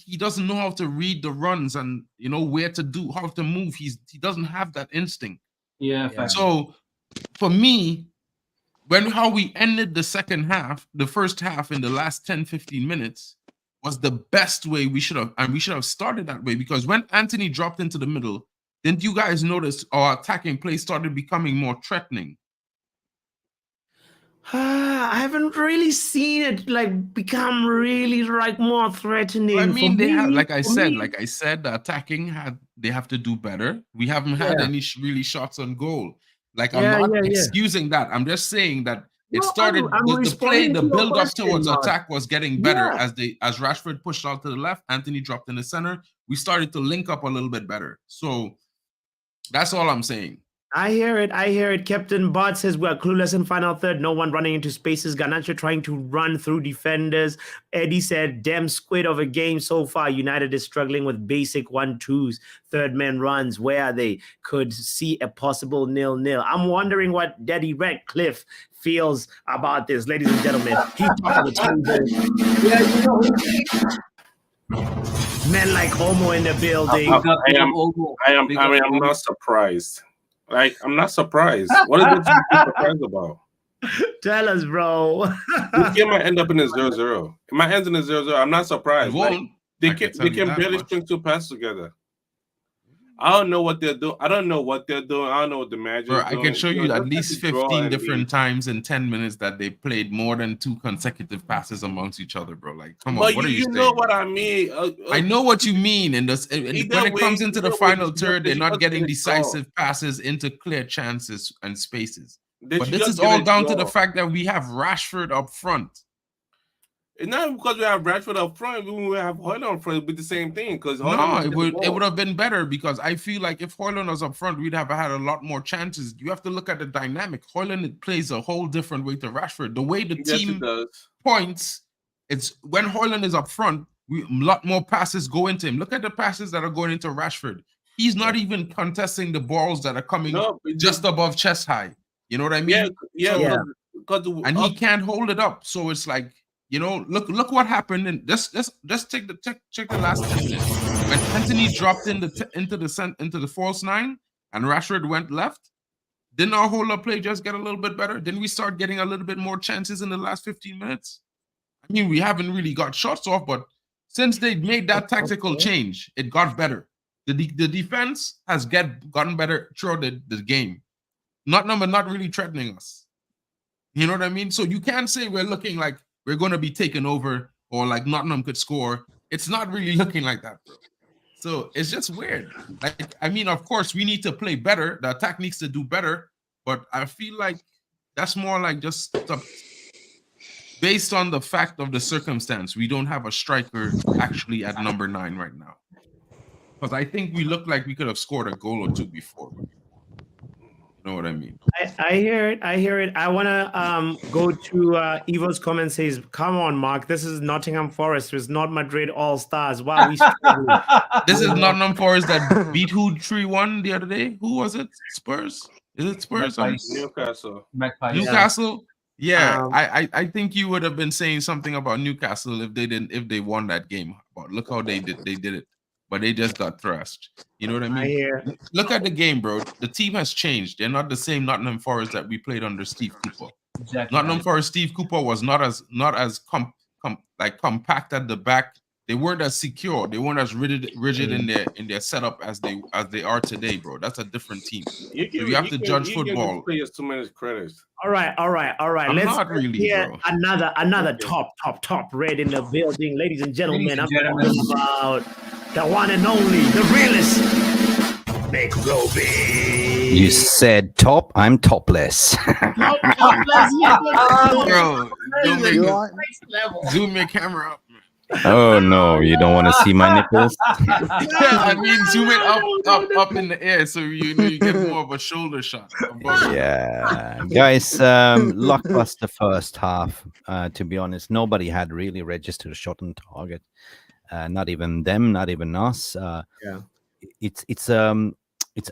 know how to read the runs and where to do, how to move. He doesn't have that instinct. Yeah. So for me, how we ended the second half, the first half in the last 10-15 minutes was the best way we should have started that way, because when Anthony dropped into the middle, didn't you guys notice our attacking play started becoming more threatening? I haven't really seen it become really more threatening. I mean, like I said, the attacking they have to do better. We haven't had any really shots on goal. I'm not excusing that. I'm just saying that it started. The play, the build up towards attack was getting better as Rashford pushed out to the left. Anthony dropped in the center. We started to link up a little bit better. So that's all I'm saying. I hear it. Captain Bart says we're clueless in final third. No one running into spaces. Garnacho trying to run through defenders. Eddie said, damn squid of a game so far. United is struggling with basic 1-2s. Third man runs. Where are they? Could see a possible 0-0. I'm wondering what Daddy Radcliffe feels about this, ladies and gentlemen. He's talking to men like Homo in the building. I'm not surprised. I'm not surprised. What is it to be surprised about? Tell us, bro. This game might end up in a 0-0. It might end in a 0-0. I'm not surprised. They can barely string two passes together. I don't know what they're doing. I don't know what they're doing. I don't know what the manager Bro, is I doing. can show you Just at let least the draw 15 and different leave. times in 10 minutes that they played more than 2 consecutive passes amongst each other, bro. Like, come on, But what are you you saying? know what I mean. I know what you mean. And when it comes into the final third, they're not getting decisive passes into clear chances and spaces. But this is all down to the fact that we have Rashford up front. It's not because we have Rashford up front. We have Højlund up front. It'd be the same thing. Because no, it would have been better, because I feel like if Højlund was up front, we'd have had a lot more chances. You have to look at the dynamic. Højlund plays a whole different way to Rashford. The way the team points, it's when Højlund is up front, a lot more passes go into him. Look at the passes that are going into Rashford. He's not even contesting the balls that are coming just above chest high. You know what I mean? Yeah. And he can't hold it up. So it's like, you know, look what happened. And just check the last 10 minutes. When Anthony dropped into the false 9 and Rashford went left, didn't our whole up play just get a little bit better? Didn't we start getting a little bit more chances in the last 15 minutes? I mean, we haven't really got shots off, but since they made that tactical change, it got better. The defense has gotten better throughout the game. Nottingham not really threatening us. You know what I mean? So you can't say we're looking like we're going to be taken over or like Nottingham could score. It's not really looking like that, bro. So it's just weird. Like, I mean, of course, we need to play better. The attack needs to do better. But I feel like that's more like just based on the fact of the circumstance. We don't have a striker actually at number 9 right now. Because I think we look like we could have scored a goal or 2 before. You know what I mean? I hear it. I want to go to Evo's comment. Says, "Come on, Mark. This is Nottingham Forest. It's not Madrid All Stars. Wow, we struggle." This is Nottingham Forest that beat who 3-1 the other day? Who was it? Spurs? Is it Spurs? Newcastle. Newcastle. Yeah, I think you would have been saying something about Newcastle if they won that game. But look how they did it. But they just got thrashed. You know what I mean? Look at the game, bro. The team has changed. They're not the same Nottingham Forest that we played under Steve Cooper. Exactly. Nottingham Forest Steve Cooper was not as compact at the back. They weren't as secure. They weren't as rigid in their setup as they are today, bro. That's a different team. You have to judge football. Players too many credits. All right. I'm Let's not really, hear bro. another top red in the building, ladies and gentlemen. I'm talking about the one and only, the realest, McRoby. You said top. I'm topless. Topless, bro. Zoom your camera up. Oh no, you don't want to see my nipples? I mean, zoom it up in the air so you get more of a shoulder shot. Yeah, guys, blockbuster first half. To be honest, nobody had really registered a shot on target. Not even them, not even us. It's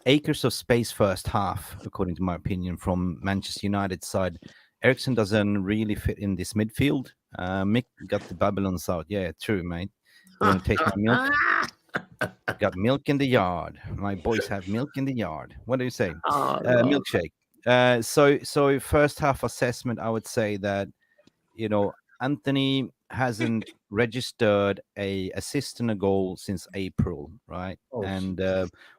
acres of space first half, according to my opinion, from Manchester United side. Eriksen doesn't really fit in this midfield. Mick got the Babylons out. Yeah, true, mate. You want to taste my milk? Got milk in the yard. My boys have milk in the yard. What do you say? Milkshake. So first half assessment, I would say that, you know, Anthony hasn't registered a assist and a goal since April, right? And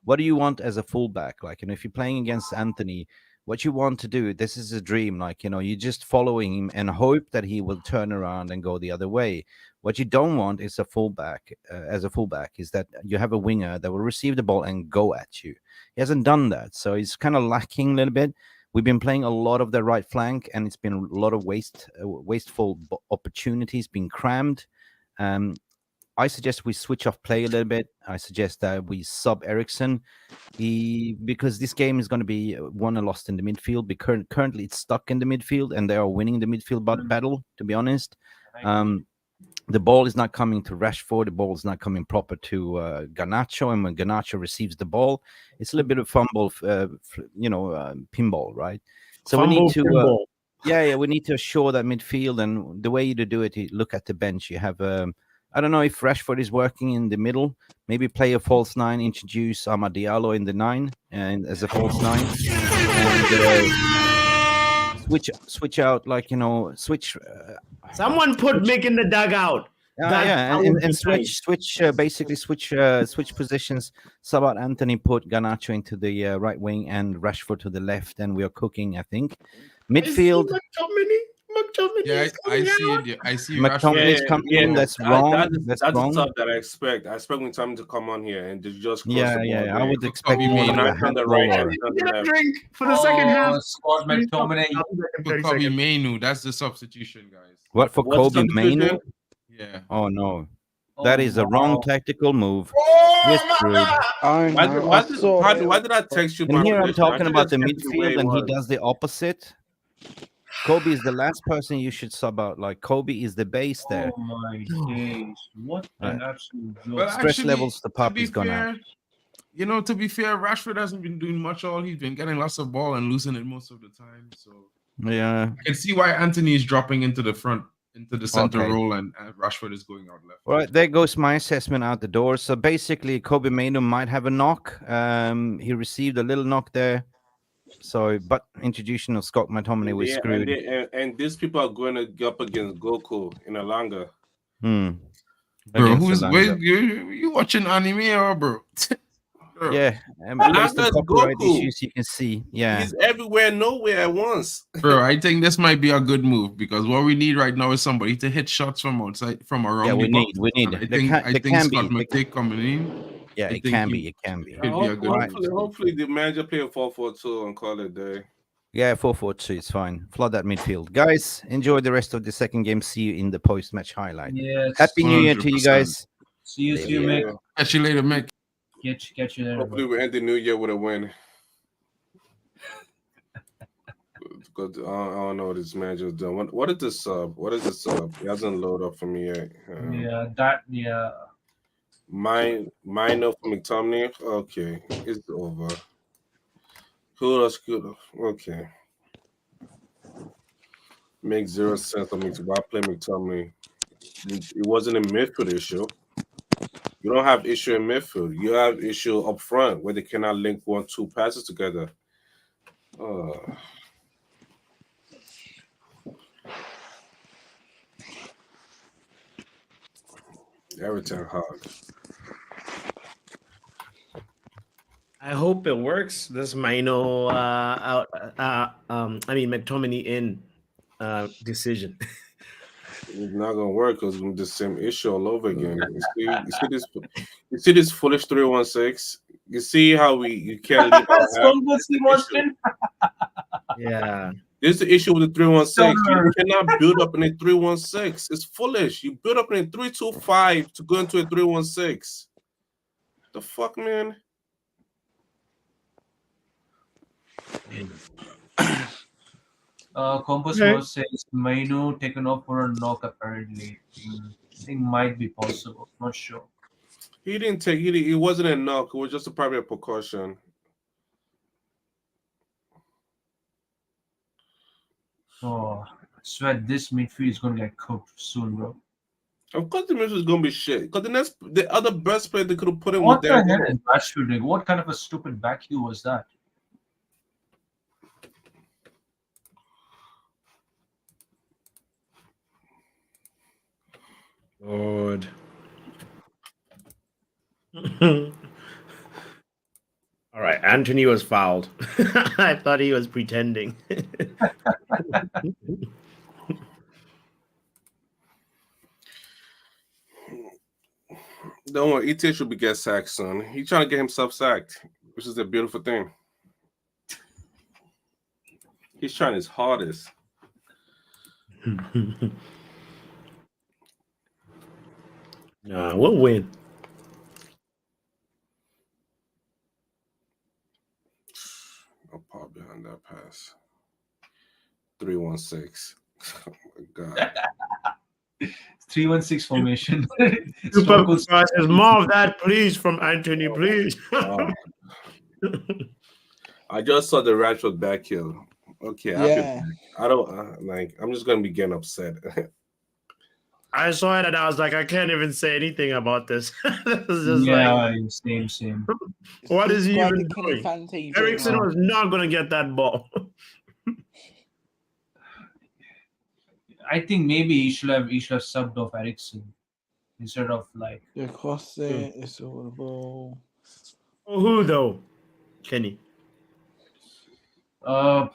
what do you want as a fullback? Like, you know, if you're playing against Anthony, what you want to do, this is a dream, like, you know, you're just following him and hope that he will turn around and go the other way. What you don't want is a fullback, as a fullback, is that you have a winger that will receive the ball and go at you. He hasn't done that, so he's kind of lacking a little bit. We've been playing a lot of the right flank, and it's been a lot of wasteful opportunities being crammed. I suggest we switch off play a little bit. I suggest that we sub Eriksen, because this game is going to be won and lost in the midfield. Because currently it's stuck in the midfield, and they are winning the midfield battle, to be honest. The ball is not coming to Rashford. The ball is not coming proper to Garnacho. And when Garnacho receives the ball, it's a little bit of fumble, pinball, right? So we need to, we need to assure that midfield. And the way you do it, you look at the bench. You have, I don't know if Rashford is working in the middle. Maybe play a false 9, introduce Amad Diallo in the 9 and as a false 9. And, switch out, like, you know, switch. Someone put Mick in the dugout. Yeah, would be and nice. switch positions. Sub out Anthony, put Garnacho into the right wing and Rashford to the left, and we are cooking. I think midfield. McTominay Yeah, is I coming see out. it. I see McTominay Rashford. is coming yeah. in. That's wrong. That's That's the wrong. stuff that I expect. I expect McTominay to come on here and just cross the ball. Yeah. I would Could expect Kobe more of Mainoo. a Garnacho on hand the right, blower. and on the Get a left. drink for the second half. Scott McTominay. I'll be back in For 30 Kobe seconds. Mainoo. That's the substitution, guys. What for What's the Kobe Mainoo? substitution? Yeah. Oh no, that is a wow. wrong tactical move. Oh, We're screwed. I know. I saw it. Why did I text you? And my here I'm prediction? I talking should about have the kept it the way midfield, it and he was. does the opposite. Kobe is the last person you should sub out. Like Kobe is the base there. Oh my days! What an Right. absolute Well, joke! Stress actually, levels, the to pop be is gone out. fair, to be fair, Rashford hasn't been doing much all. He's been getting lots of ball and losing it most of the time. So Yeah. I can see why Anthony is dropping into the front, into the center Okay. role, and Rashford is going out left. All right, there goes my assessment out the door. So basically, Kobe Mainoo might have a knock. He received a little knock there. So, but introduction of Scott McTominay was screwed. And these people are going to go up against Goku in Alanga. Hmm. Bro, Against Alanga. you watching anime or bro? Bro. Yeah, and based on Alanga's copyright Goku. issues, you can see. Yeah, He's everywhere, nowhere at once. Bro, I think this might be a good move because what we need right now is somebody to hit shots from outside, from around. yeah, the box. we need. And I There think can- I there think can Scott be- McTominay coming in. Yeah, I it think can he- be. It can be. Could be a good Hopefully, the manager play a 4-4-2 and call it a day. Yeah, 4-4-2 is fine. Flood that midfield, guys. Enjoy the rest of the second game. See you in the post-match highlight. Yes. Happy New Year to you 100%. guys. See you, Mick. Catch you later, Mick. Catch you there. Hopefully, we end the new year with a win. Because I don't know what this manager's doing. What is this sub? What is this sub? It hasn't loaded up for me yet. Mine up for McTominay. Okay, it's over. Who else could? Okay, makes 0 sense for me to why play McTominay. It wasn't a midfield issue. You don't have issue in midfield. You have issue up front where they cannot link 1-2 passes together. Everything hard. I hope it works. This Mainoo out. McTominay in decision. It's not gonna work because it's the same issue all over again. You see this foolish 3-1-6. You see how you can't leave out Yeah. This is the issue with the 3-1-6. You cannot build up in a 3-1-6. It's foolish. You build up in a 3-2-5 to go into a 3-1-6. The fuck, man? Compass Rose says Mainoo taken off for a knock apparently. I think might be possible. Not sure. He didn't take it wasn't a knock, it was just probably a precaution. Oh, I swear this midfield is gonna get cooked soon, bro. Of course the midfield is gonna be shit. Because the other best player they could have put in What with the their hell is Rashford doing? What kind of a stupid back heel was that? Lord. All right, Anthony was fouled. I thought he was pretending. Don't worry, ETA should be get sacked soon. He's trying to get himself sacked, which is a beautiful thing. He's trying his hardest. Nah, we'll win. No power behind that pass. 3-1-6. Oh my god. 3-1-6 formation. Super There's more of that, please, from Anthony, please. I just saw the Rashford back heel. Okay, Yeah. I don't I'm just gonna be getting upset. I saw it and I was like, I can't even say anything about this. This is just Same. what is he Subscribe even to King doing? Fan TV. Ericsson was not going to get that ball. I think maybe he should have subbed off Ericsson. instead of like. You cross it, it's all the ball. Who though, Kenny? I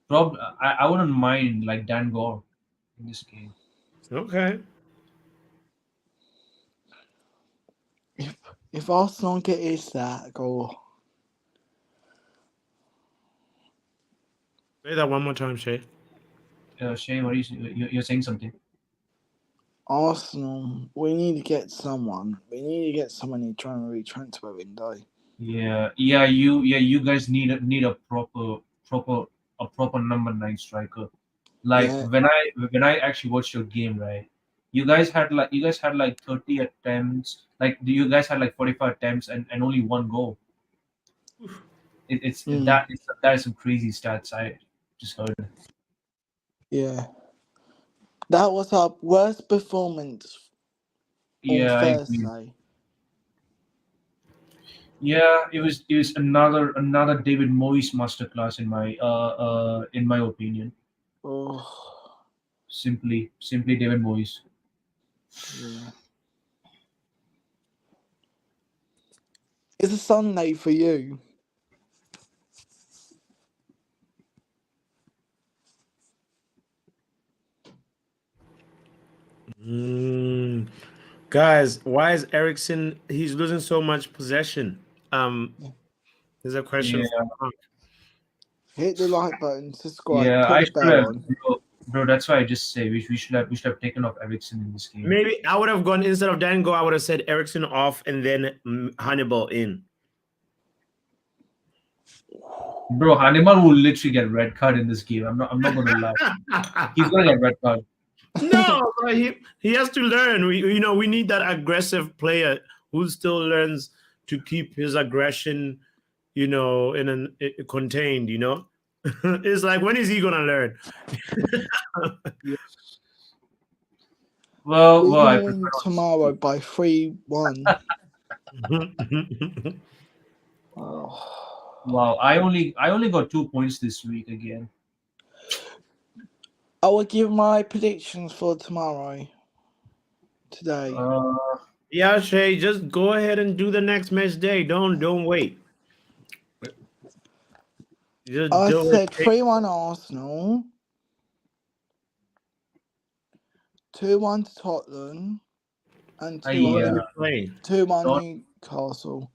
wouldn't mind like Dan Gore in this game. Okay. If Arsenal get his that goal, Say that one more time, Shay. Shay, what are you're saying something? Arsenal, we need to get someone. We need to get someone in January transfer window. Yeah, you guys need a proper number 9 striker. Like Yeah. when I actually watched your game, right? You guys had like 30 attempts. Like you guys had like 45 attempts and only one goal. That is some crazy stats I just heard. Yeah. That was our worst performance Yeah, on I agree. Thursday. Yeah, it was another David Moyes masterclass in my opinion. Oh, Simply David Moyes. yeah. It's a Sunday for you. Guys, why is Ericsson? He's losing so much possession. There's a question. Yeah. Hit the like button, subscribe, Yeah, put I the should bell have, on. bro. That's why I just say we should have taken off Ericsson in this game. Maybe I would have gone instead of Dango. I would have said Ericsson off and then Hannibal in. Bro, Hannibal will literally get red card in this game. I'm not gonna lie. He's gonna get red card. No, but he has to learn. We need that aggressive player who still learns to keep his aggression, contained. It's like, when is he gonna learn? Well, We're I going tomorrow by 3-1. Oh. Wow, I only got 2 points this week again. I will give my predictions for tomorrow. Today. Yeah, Shay, just go ahead and do the next match day. Don't wait. Just I do said it. 3-1 Arsenal. 2-1 to Tottenham. And 2-1 Newcastle.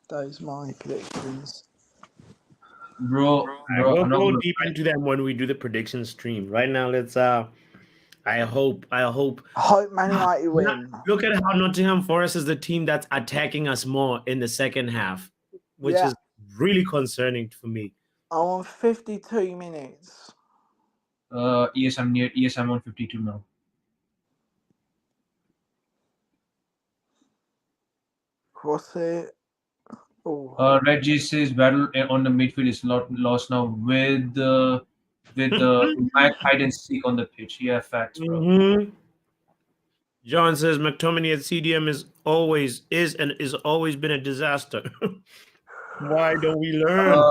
Those are my predictions. Bro, We'll go deep into them when we do the prediction stream. Right now, let's I hope Man United win. Look at how Nottingham Forest is the team that's attacking us more in the second half, which is really concerning for me. I'm on 52 minutes. Yes, I'm on 52 now. Cross it. Oh. Reggie says battle on the midfield is lost now with the hide and seek on the pitch. Yeah, facts, bro. Mm-hmm. John says McTominay at CDM is always been a disaster. Why don't we learn?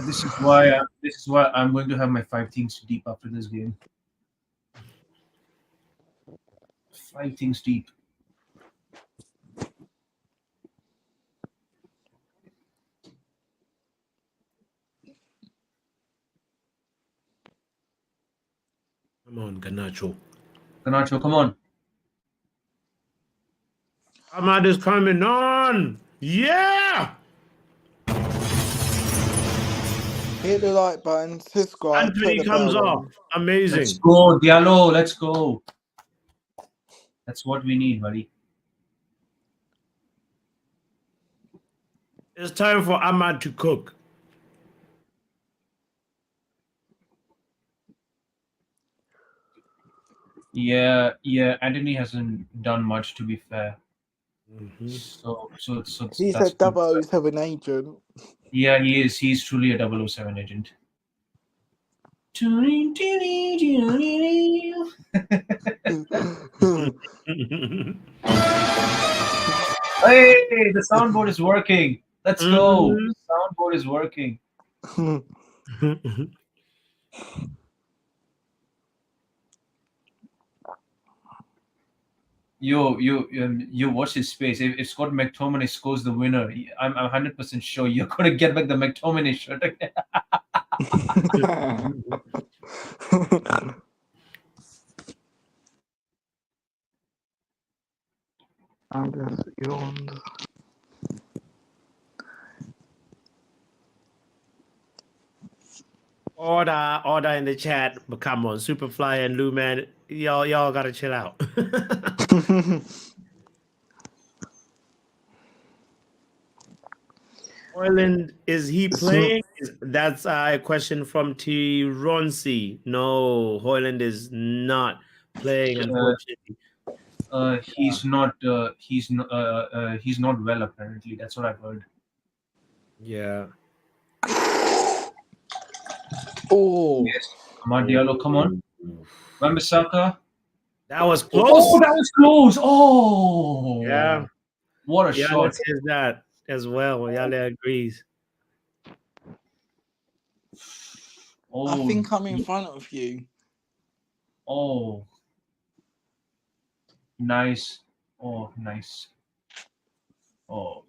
This is why I'm going to have my 5 things deep after this game. 5 things deep. Come on, Garnacho. Garnacho, come on. Ahmad is coming on. Yeah. Hit the like button, subscribe. Anthony comes off. Amazing. Let's go, Diallo. Let's go. That's what we need, buddy. It's time for Ahmad to cook. Yeah. Anthony hasn't done much, to be fair. Mm-hmm. So he's a 007 agent. Yeah, he is. He's truly a 007 agent. Hey, the soundboard is working. Let's go. The soundboard is working. You watch his space. If Scott McTominay scores the winner, I'm 100% sure you're gonna get back the McTominay shirt again. Anders yawned. Order in the chat. But come on, Superfly and Luman, y'all gotta chill out. Hoyland, is he playing? That's a question from T. Ronsi. No, Hoyland is not playing, unfortunately. He's not. He's not well. Apparently, that's what I've heard. Yeah. Oh, Yes. Amad Diallo, come on. Wan-Bissaka. That was close. Oh, that was close. Oh, Yeah. What a Yale shot. says that as well. Yale agrees. Oh, I think I'm in front of you. Oh, nice. Oh, nice. Oh,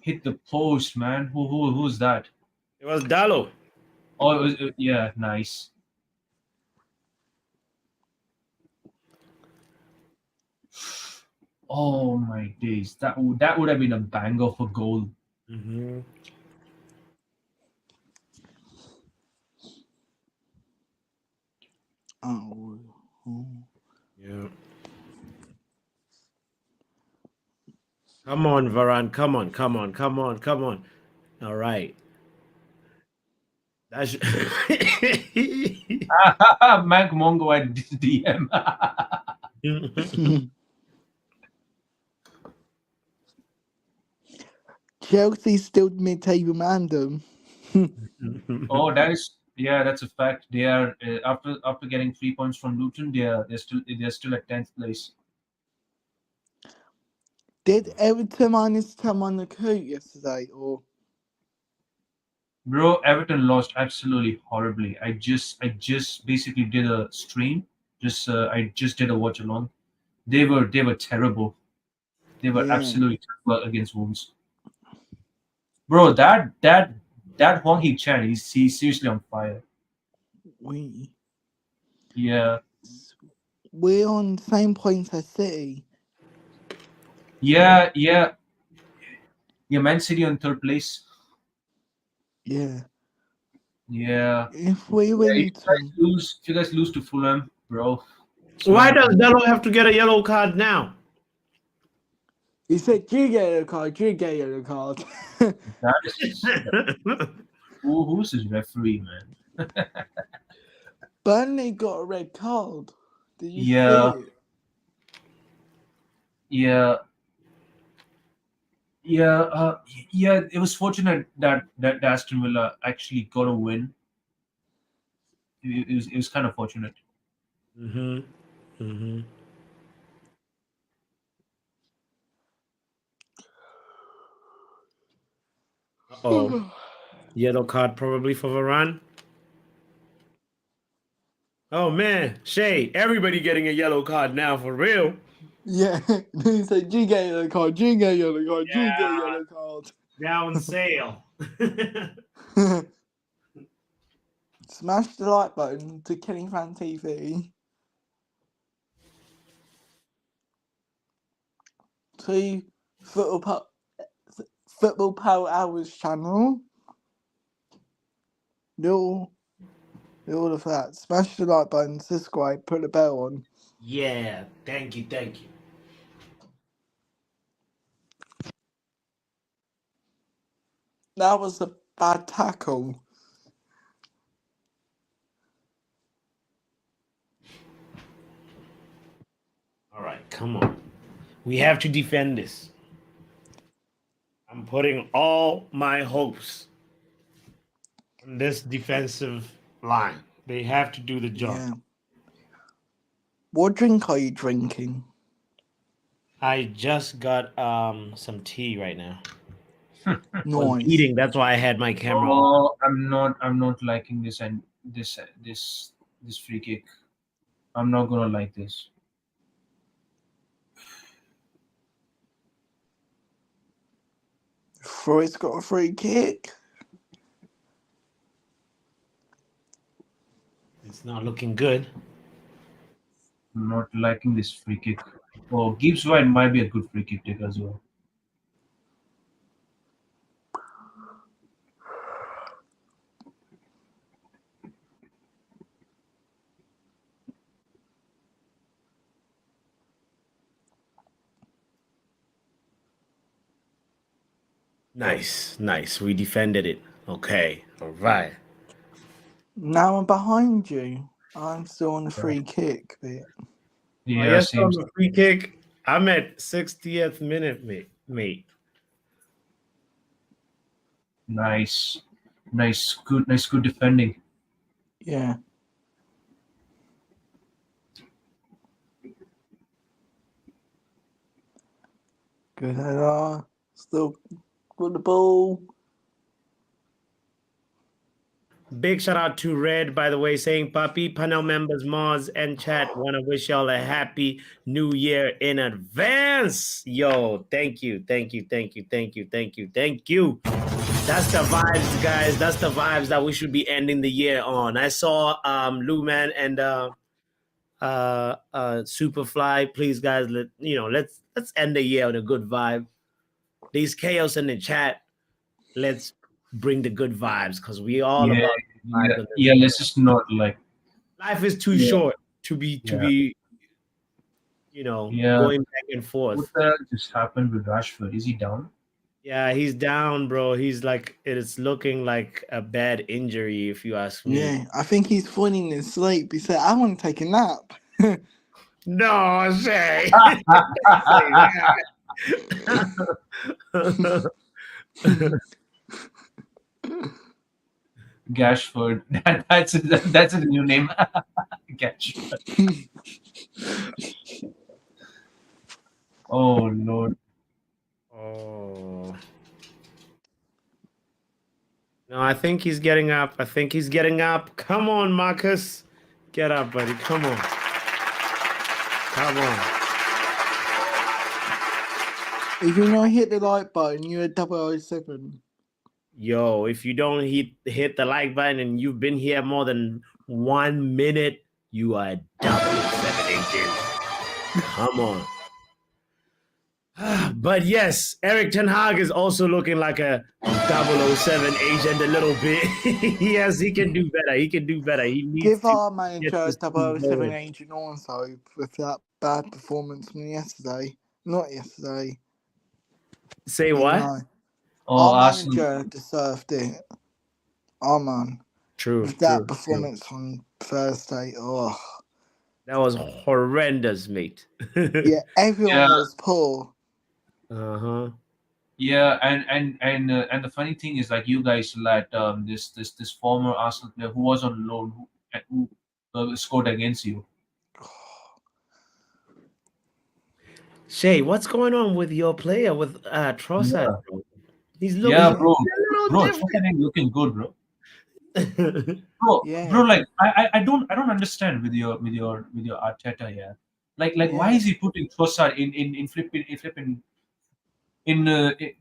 hit the post, man. Who's that? It was Dallo. Oh, it was, yeah, nice. Oh my days, that would have been a banger for goal. Mm-hmm. Oh. Yeah. Come on, Varane. Come on. All right. That's Mac Mongo at DM. Chelsea still mid-table random. Oh, that's a fact. They are after getting 3 points from Luton, they're still at 10th place. Did Everton minus 10 on the coup yesterday, or? Bro, Everton lost absolutely horribly. I just basically did a stream. I just did a watch along. They were terrible. They were Yeah. absolutely terrible against Wolves. Bro, that Hwang Hee-chan, he's seriously on fire. Yeah. We're on the same points as City. Yeah. Man City on 3rd place. Yeah. Yeah. If we win If you guys lose to Fulham, bro. Why does Dallo have to get a yellow card now? He said, "You get a card. You get a yellow card." That is who's his referee, man? Burnley got a red card. Did you Yeah. see it? Yeah. It was fortunate that Aston Villa actually got a win. It was kind of fortunate. Oh, yellow card probably for Varane. Oh man, Shay, everybody getting a yellow card now for real. Yeah. He said, "You get a yellow card. You get a yellow card. You get a yellow card." Down sale. Smash the like button to Killing Fan TV. To Football Power Hours channel. Do all of that. Smash the like button, subscribe, put the bell on. Yeah, thank you. That was a bad tackle. All right, come on. We have to defend this. I'm putting all my hopes on this defensive line. They have to do the job. Yeah. What drink are you drinking? I just got some tea right now. Nice. Eating. That's why I had my camera on. Oh, I'm not liking this and this free kick. I'm not gonna like this. Forest got a free kick. It's not looking good. I'm not liking this free kick. Oh, Gibbs White might be a good free kick taker as well. Nice, nice. We defended it. Okay, all right. Now I'm behind you. I'm still on the free kick bit. Yeah, Oh, yes, on seems the free kick. I'm at 60th minute, mate. nice, nice, good defending. Yeah. Good header. Still got the ball. Big shout out to Red, by the way, saying, Papi, panel members, Mars, and chat want to wish y'all a happy new year in advance. Yo, thank you. That's the vibes, guys. That's the vibes that we should be ending the year on. I saw Lou Man and Superfly. Please, guys, let's end the year on a good vibe. These chaos in the chat. Let's bring the good vibes because we all Yeah, about vibes on this. yeah. Let's just not like. Life is too Yeah. short to be Yeah. going back and What forth. the hell just happened with Rashford? Is he down? Yeah, he's down, bro. He's like, it's looking like a bad injury, if you ask me. Yeah, I think he's falling asleep. He said, I want to take a nap. No, Shay. Gashford. That's a new name. Gashford. Oh Lord. Oh. No, I think he's getting up. Come on, Marcus. Get up, buddy. Come on. If you not hit the like button, you're a 007. Yo, if you don't hit the like button and you've been here more than 1 minute, you are a 007 agent. Come on. But yes, Eric Ten Hag is also looking like a 007 agent a little bit. Yes, he can do better. He needs Give to our manager a this team 007 going. agent also with that bad performance from yesterday. Not yesterday. Say what? No. Oh, Our Arsenal. manager deserved it. Our man. True. With that performance on Thursday. Oh. That was horrendous, mate. Yeah, everyone Yeah. was poor. Uh-huh. Yeah, and the funny thing is, like, you guys let this former Arsenal player who was on loan who scored against you. Shay, what's going on with your player with Trossard? Yeah. He's looking Yeah, bro. a little Bro, different. Trossard ain't looking good, bro. Yeah. Bro, like I don't understand with your Arteta, yeah. Like why Yeah. is he putting Trossard in flipping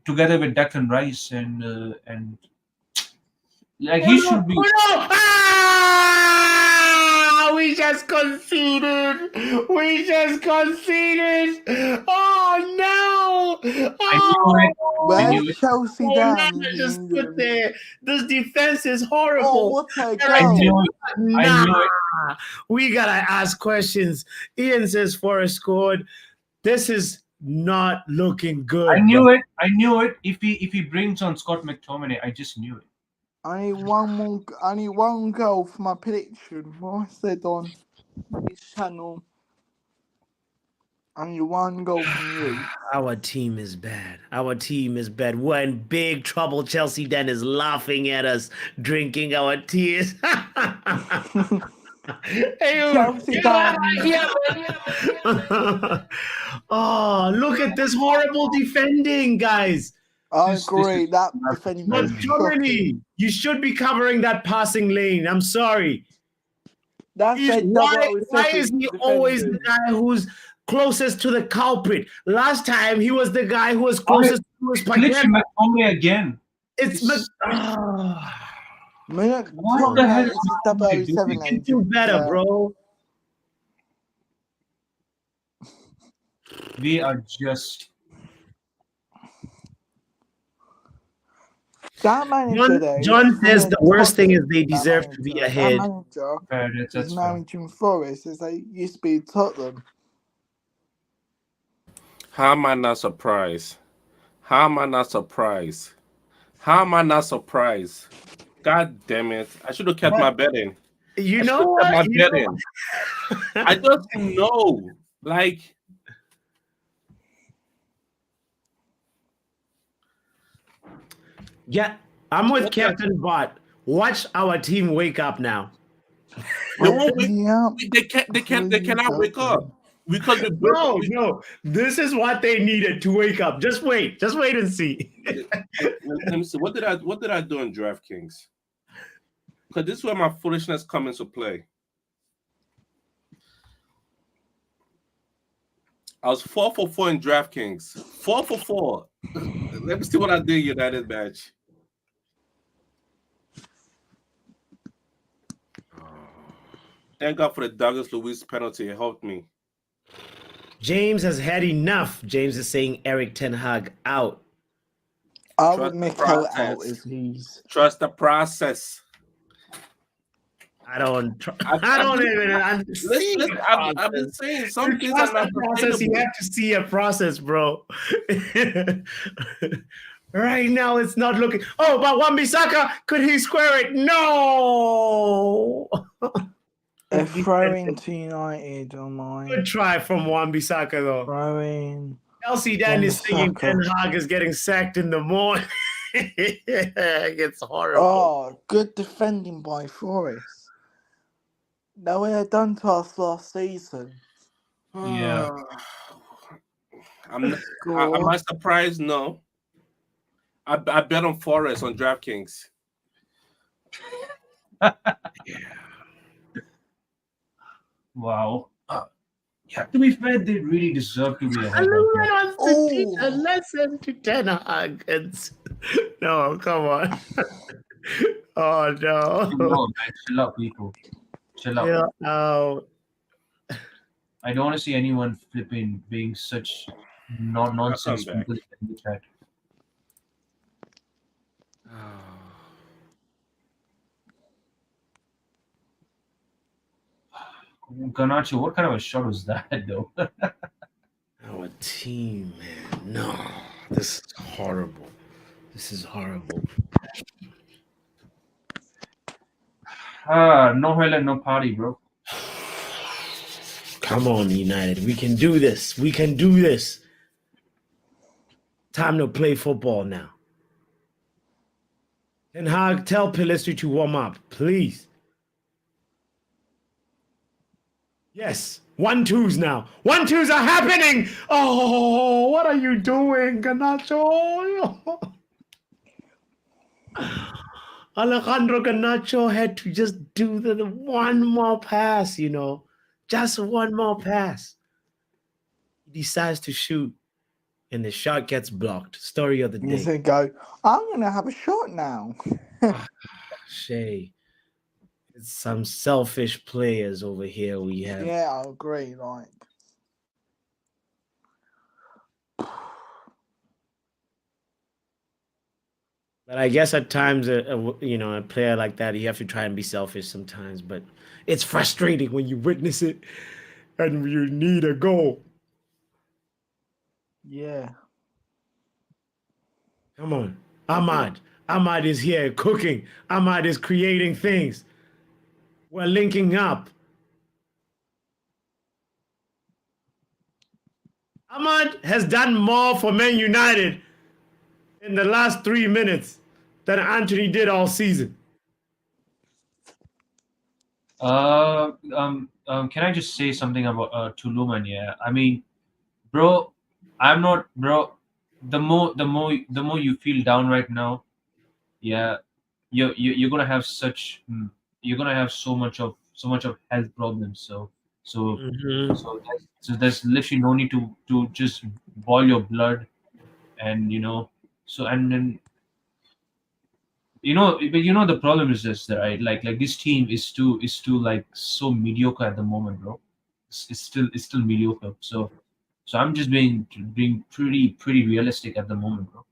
together with Declan Rice and like he should be. We just conceded. Oh no! I knew Where's it. Chelsea Oh, down no, in the just stood England? there. This defense is Oh, horrible. what a I goal. knew it. I knew it. We gotta ask questions. Ian says Forest scored. This is not looking good. I knew it. I knew it. If he brings on Scott McTominay, I just knew it. I need one goal for my prediction. What I said on this channel. I need one goal from you. Our team is bad. We're in big trouble. Chelsea Den is laughing at us, drinking our tears. Chelsea down. Oh, look at this horrible defending, guys. I This agree. is- That defending was shocking. McTominay, you should be covering that passing lane. I'm sorry. That's a double Why is he always the guy who's closest to the culprit? Last time he was the guy who was closest to his Literally, McTominay again. It's What What the hell is is double McTominay doing? seven You can do better, bro. We are just. That manager, though. John says the worst thing is Tottenham, they that deserve to be manager. ahead. That manager That's is fair. managing Forest as they used to be Tottenham. How am I not surprised? How am I not surprised? How am I not surprised? God damn it. I should have kept my bet in. You I know should what? have kept my You bet know in. I just know. Like, yeah, I'm with Captain Bot. Watch our team wake up now. they won't wake, Yeah. they cannot wake up. Because we broke No. This is what they needed to wake up. Just wait and see. Let me see. What did I do in DraftKings? Because this is where my foolishness comes into play. I was 4 for 4 in DraftKings. 4 for 4. Let me see what I did in United match. Thank God for the Douglas Luiz penalty. It helped me. James has had enough. James is saying Eric Ten Hag out. I Trust would the make process. out as he's. Trust the process. I don't I've even see Listen, I've been saying some things are not process. You sustainable. have to see a process, bro. Right now, it's not looking. Oh, but Wan-Bissaka, could he square it? No. A throw-in to United on my Good try from Wan-Bissaka, though. throw-in. Chelsea Dan is saying Ten Wan-Bissaka. Hag is getting sacked in the morning. It's horrible. Oh, good defending by Forest. Now what they done to us last season. Yeah. Am I surprised? No. I bet on Forest on DraftKings. Wow. Yeah, to be fair, they really deserve to be ahead. A lesson to Ten Hag. No, come on. Oh, no. No, man, chill out, people. Chill out. Chill out. I don't want to see anyone flipping being such nonsense back. people in the chat. Garnacho, what kind of a shot was that, though? Our team, man. No, this is horrible. This is horrible. No hell and no party, bro. Come on, United. We can do this. We can do this. Time to play football now. Ten Hag, tell Pellistri to warm up, please. Yes. 1-2s now. 1-2s are happening. Oh, what are you doing, Garnacho? Alejandro Garnacho had to just do the one more pass, just one more pass. He decides to shoot, and the shot gets blocked. Story of the day. He's gonna go, I'm gonna have a shot now. Shay. It's some selfish players over here we have. Yeah, I agree. Like, But I guess at times, a player like that, you have to try and be selfish sometimes. But it's frustrating when you witness it and you need a goal. yeah. Come on. Ahmad. Ahmad is here cooking. Ahmad is creating things. We're linking up. Ahmad has done more for Man United in the last 3 minutes than Anthony did all season. Can I just say something about Tuluman? Yeah, I mean, bro, I'm not, bro. The more you feel down right now, yeah, you're gonna have so much of much of health problems. So Mhm. so there's literally no need to just boil your blood, and so and then but the problem is this, right? Like this team is too like so mediocre at the moment, bro. It's still mediocre. So I'm just being pretty realistic at the moment, bro.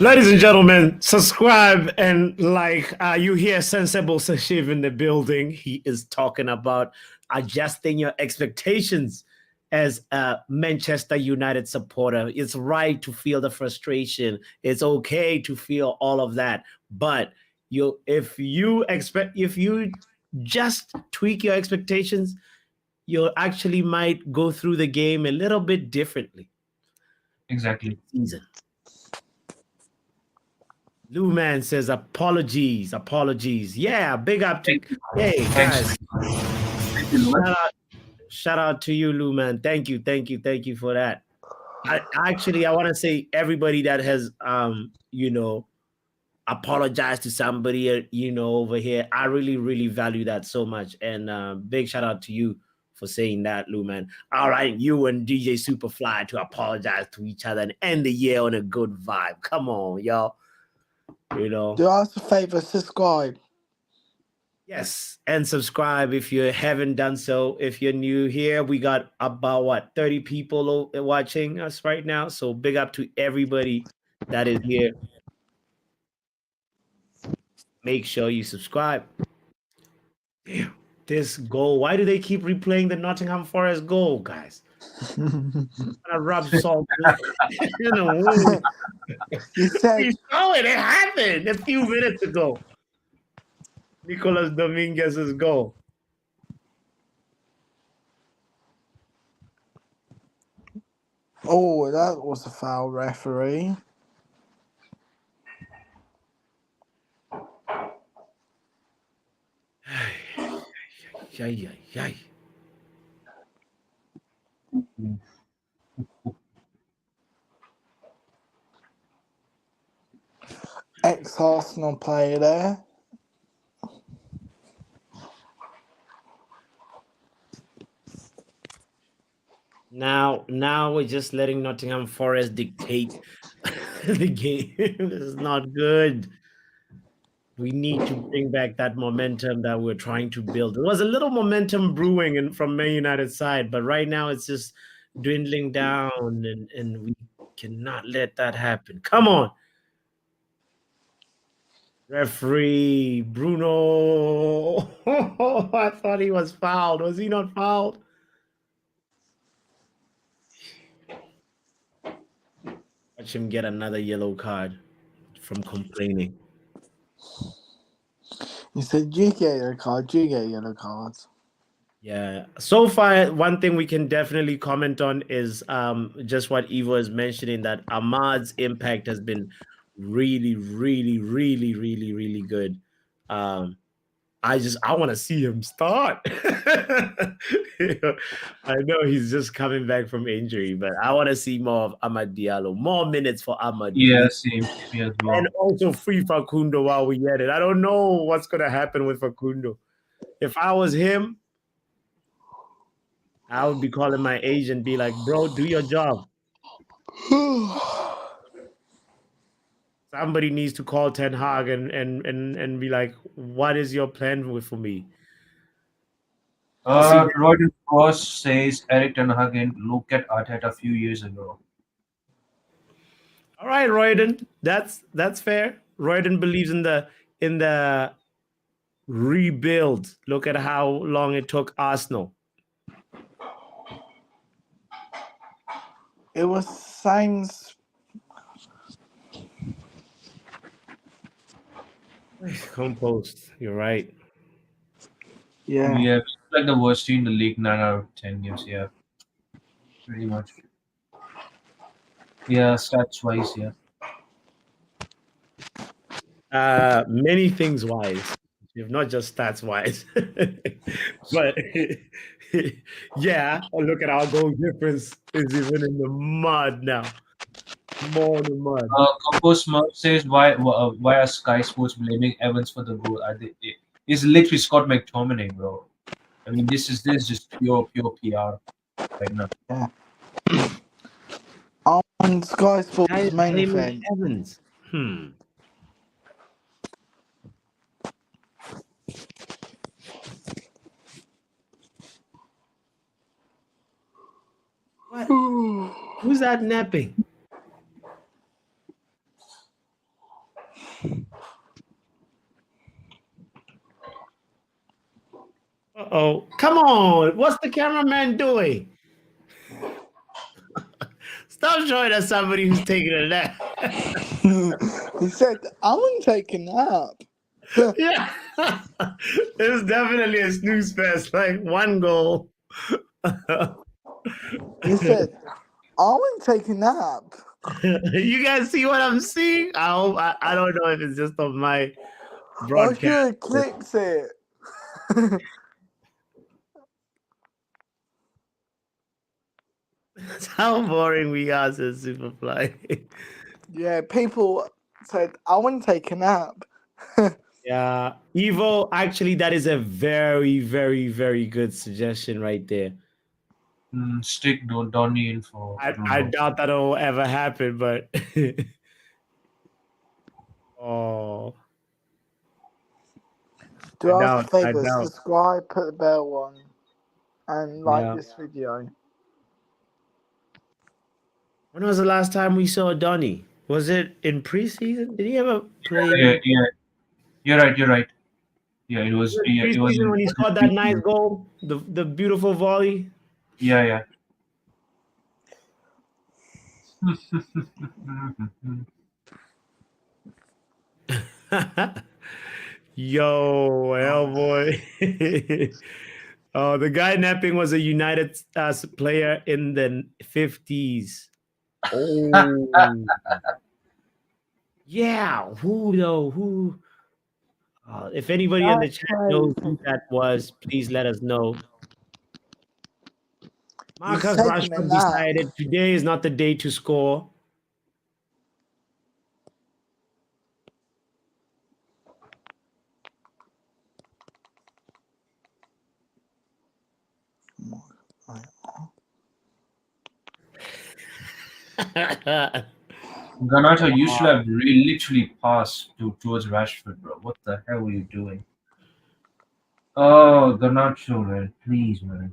Ladies and gentlemen, subscribe and like. You hear Sensible Sashiv in the building. He is talking about adjusting your expectations as a Manchester United supporter. It's right to feel the frustration. It's okay to feel all of that. But if you just tweak your expectations, you actually might go through the game a little bit differently. Exactly. Season. Lou Man says apologies. Yeah, big up to hey Thanks. guys. Shout out to you, Lou Man. Thank you for that. I want to say everybody that has apologized to somebody over here. I really value that so much, and big shout out to you for saying that, Lou Man. All right, you and DJ Superfly to apologize to each other and end the year on a good vibe. Come on, y'all. Do us a favor, subscribe. Yes, and subscribe if you haven't done so. If you're new here, we got about 30 people watching us right now. So big up to everybody that is here. Make sure you subscribe. Damn, this goal. Why do they keep replaying the Nottingham Forest goal, guys? I rub salt. You said it happened a few minutes ago. Nicolas Dominguez's goal. Oh, that was a foul, referee. Yay. Ex-Arsenal player there. Now we're just letting Nottingham Forest dictate the game. This is not good. We need to bring back that momentum that we're trying to build. There was a little momentum brewing from Man United side, but right now it's just dwindling down, and we cannot let that happen. Come on. Referee Bruno. I thought he was fouled. Was he not fouled? Watch him get another yellow card from complaining. You said you get yellow card. You get yellow cards. Yeah. So far, one thing we can definitely comment on is just what Ivo is mentioning, that Ahmad's impact has been really good. I want to see him start. I know he's just coming back from injury, but I want to see more of Ahmad Diallo, more minutes for Ahmad. Yeah, same here as well. And also free Facundo while we get it. I don't know what's going to happen with Facundo. If I was him, I would be calling my agent, be like, bro, do your job. Somebody needs to call Ten Hag and be like, what is your plan for me? Royden Cross says Eric Ten Hag looked at Arteta a few years ago. All right, Royden, that's fair. Royden believes in the rebuild. Look at how long it took Arsenal. It was Sainz. Compost. You're right. Yeah. Yeah, like the worst team in the league, 9 out of 10 games. Yeah, pretty much. Yeah, stats wise, yeah. Many things wise, if not just stats wise. But yeah, look at our goal difference is even in the mud now. More than mud. Compose Smurf says why are Sky Sports blaming Evans for the goal? It's literally Scott McTominay, bro. I mean, this is just pure PR right now. On Sky Sports Guys main blaming event. Evans. What? Who's that napping? Uh-oh. Come on. What's the cameraman doing? Stop showing us somebody who's taking a nap. He said, I want to take a nap. Yeah. It's definitely a snooze fest. Like one goal. He said, I want to take a nap. You guys see what I'm seeing? I don't know if it's just on my I broadcast. should have clicked it. That's how boring we are, says Superfly. Yeah, people said, I want to take a nap. Yeah. Evo, actually, that is a very, very, very good suggestion right there. Stick Donny in for. I doubt that'll ever happen, but oh. Do I us a favour, doubt. subscribe, put the bell on, and like this video. When was the last time we saw Donny? Was it in preseason? Did he ever play? Yeah. You're right. Yeah, it was. Yeah, it was Preseason when he scored that nice goal, the beautiful volley. Yeah. Yo, Hellboy. Oh, the guy napping was a United player in the 50s. Oh. Yeah. Who though? Who? If anybody in the chat knows who that was, please let us know. Marcus Rashford decided today is not the day to score. Garnacho, you should have literally passed towards Rashford, bro. What the hell were you doing? Oh, Garnacho, man. Please, man.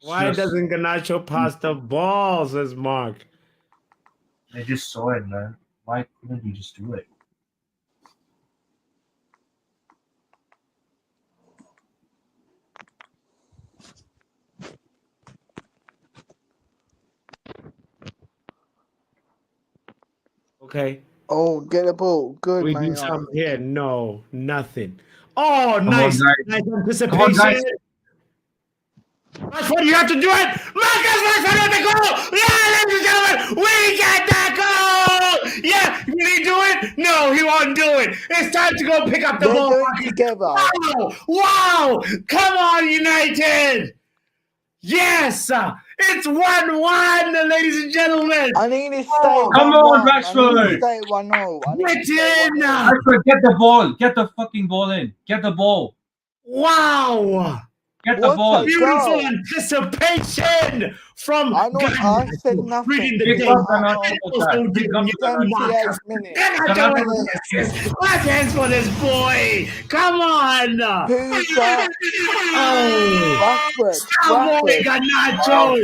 Why doesn't Garnacho pass the ball, says Mark? I just saw it, man. Why couldn't you just do it? Okay. Oh, get a ball. Good, We man. do something here. No, nothing. Oh, Come nice. on, Nice Come on, anticipation. guys. Rashford, you have to do it. Marcus Rashford at the goal. Yeah, ladies and gentlemen, we got that goal. Yeah, will he do it? No, he won't do it. It's time to go pick up the They're ball. doing it together. Wow. Come on, United. Yes. It's 1-1, ladies and gentlemen. I need to stay. Come on, Rashford. I need to stay 1-0. Rashford, get the ball. Get the fucking ball in. Get the ball. Wow. Get the ball. Beautiful anticipation from I said nothing. reading the Big day. up Garnacho. Big up Garnacho. 28 minutes. Last hands for this boy. Come on. Who's that? Oh. Rashford. Garnacho.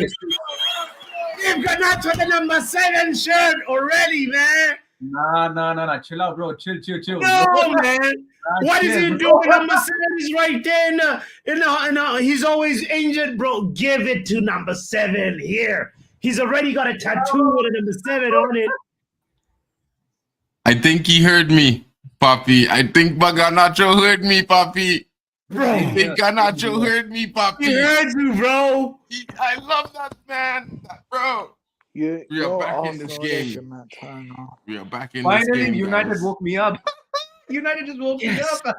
Give Garnacho the number 7 shirt already, man. Nah. Chill out, bro. Chill. No, man. What is he doing? Number 7 is right there. He's always injured, bro. Give it to number 7 here. He's already got a tattoo with a number 7 on it. I think he heard me, Papi. I think Garnacho heard me, Papi. Bro, I think Garnacho heard me, Papi. He heard you, bro. I love that man, bro. We are back in this game. We are back in this game. Finally, United guys. woke me up. United just woke me up.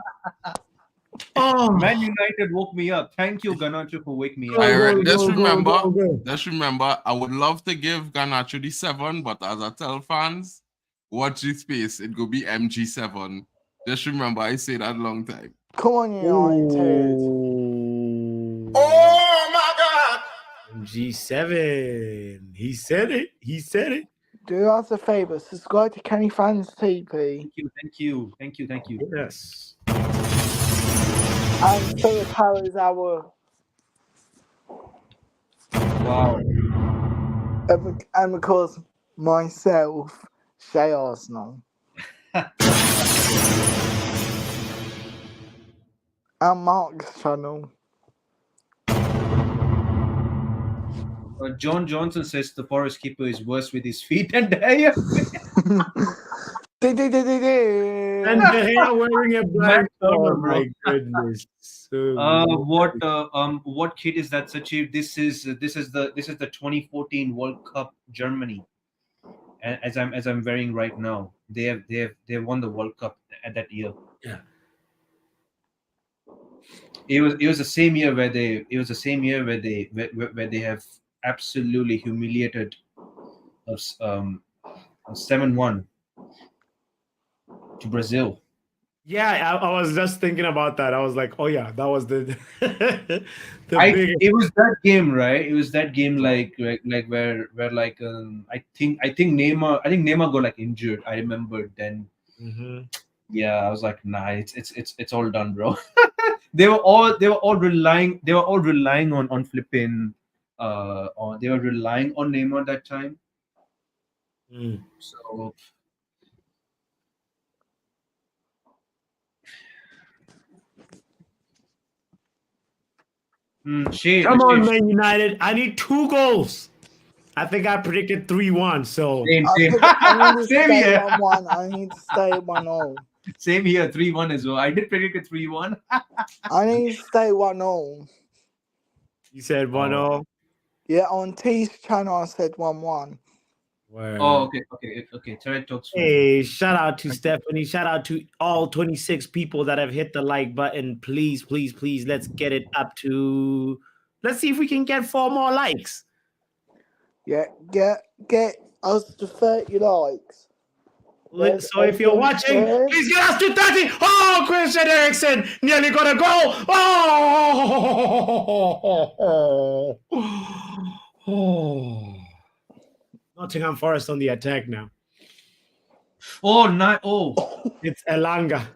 Oh, Man United woke me up. Thank you, Garnacho, for waking me Go, up. go, Just go, remember, go, go. just remember, I would love to give Garnacho the 7, but as I tell fans, watch this space. It could be MG7. Just remember, I say that long time. Come on, United. Oh my God. G7. He said it. He said it. Do us a favour, subscribe to Kenny Fans TV Thank you, thank you, thank you, thank you. Yes. and Philip Harris our Wow. and of course myself, Shay Arsenal. And Mark's channel. John Johnson says the Forest keeper is worse with his feet and hair. And they're wearing a black. Oh my goodness. What kit is that, Sachiv? This is the 2014 World Cup Germany. And as I'm wearing right now, they have won the World Cup at that year. Yeah. It was the same year where they have absolutely humiliated us 7-1 to Brazil. Yeah, I was just thinking about that. I was like, oh yeah, that was the It was that game, right? It was that game like where like I think Neymar got like injured. I remember then. Mhm. Yeah, I was like, nah, it's all done, bro. they were all relying on flipping they were relying on Neymar that time. Mm. So Come on, Man United. I need 2 goals. I think I predicted 3-1. So same I need to same stay here. 1-1. I need to stay 1-0. Same here, 3-1 as well. I did predict a 3-1. I need to stay 1-0. you said 1-0. Yeah, on T's channel I said 1-1. Oh, okay. Terry talks. Hey, shout out to Stephanie. Shout out to all 26 people that have hit the like button. Please, please, please, let's get it up to. Let's see if we can get 4 more likes. Yeah, get us to 30 likes. So if you're watching, please get us to 30. Oh, Christian Eriksen nearly got a goal. Oh. Nottingham Forest on the attack now. Oh, It's Elanga.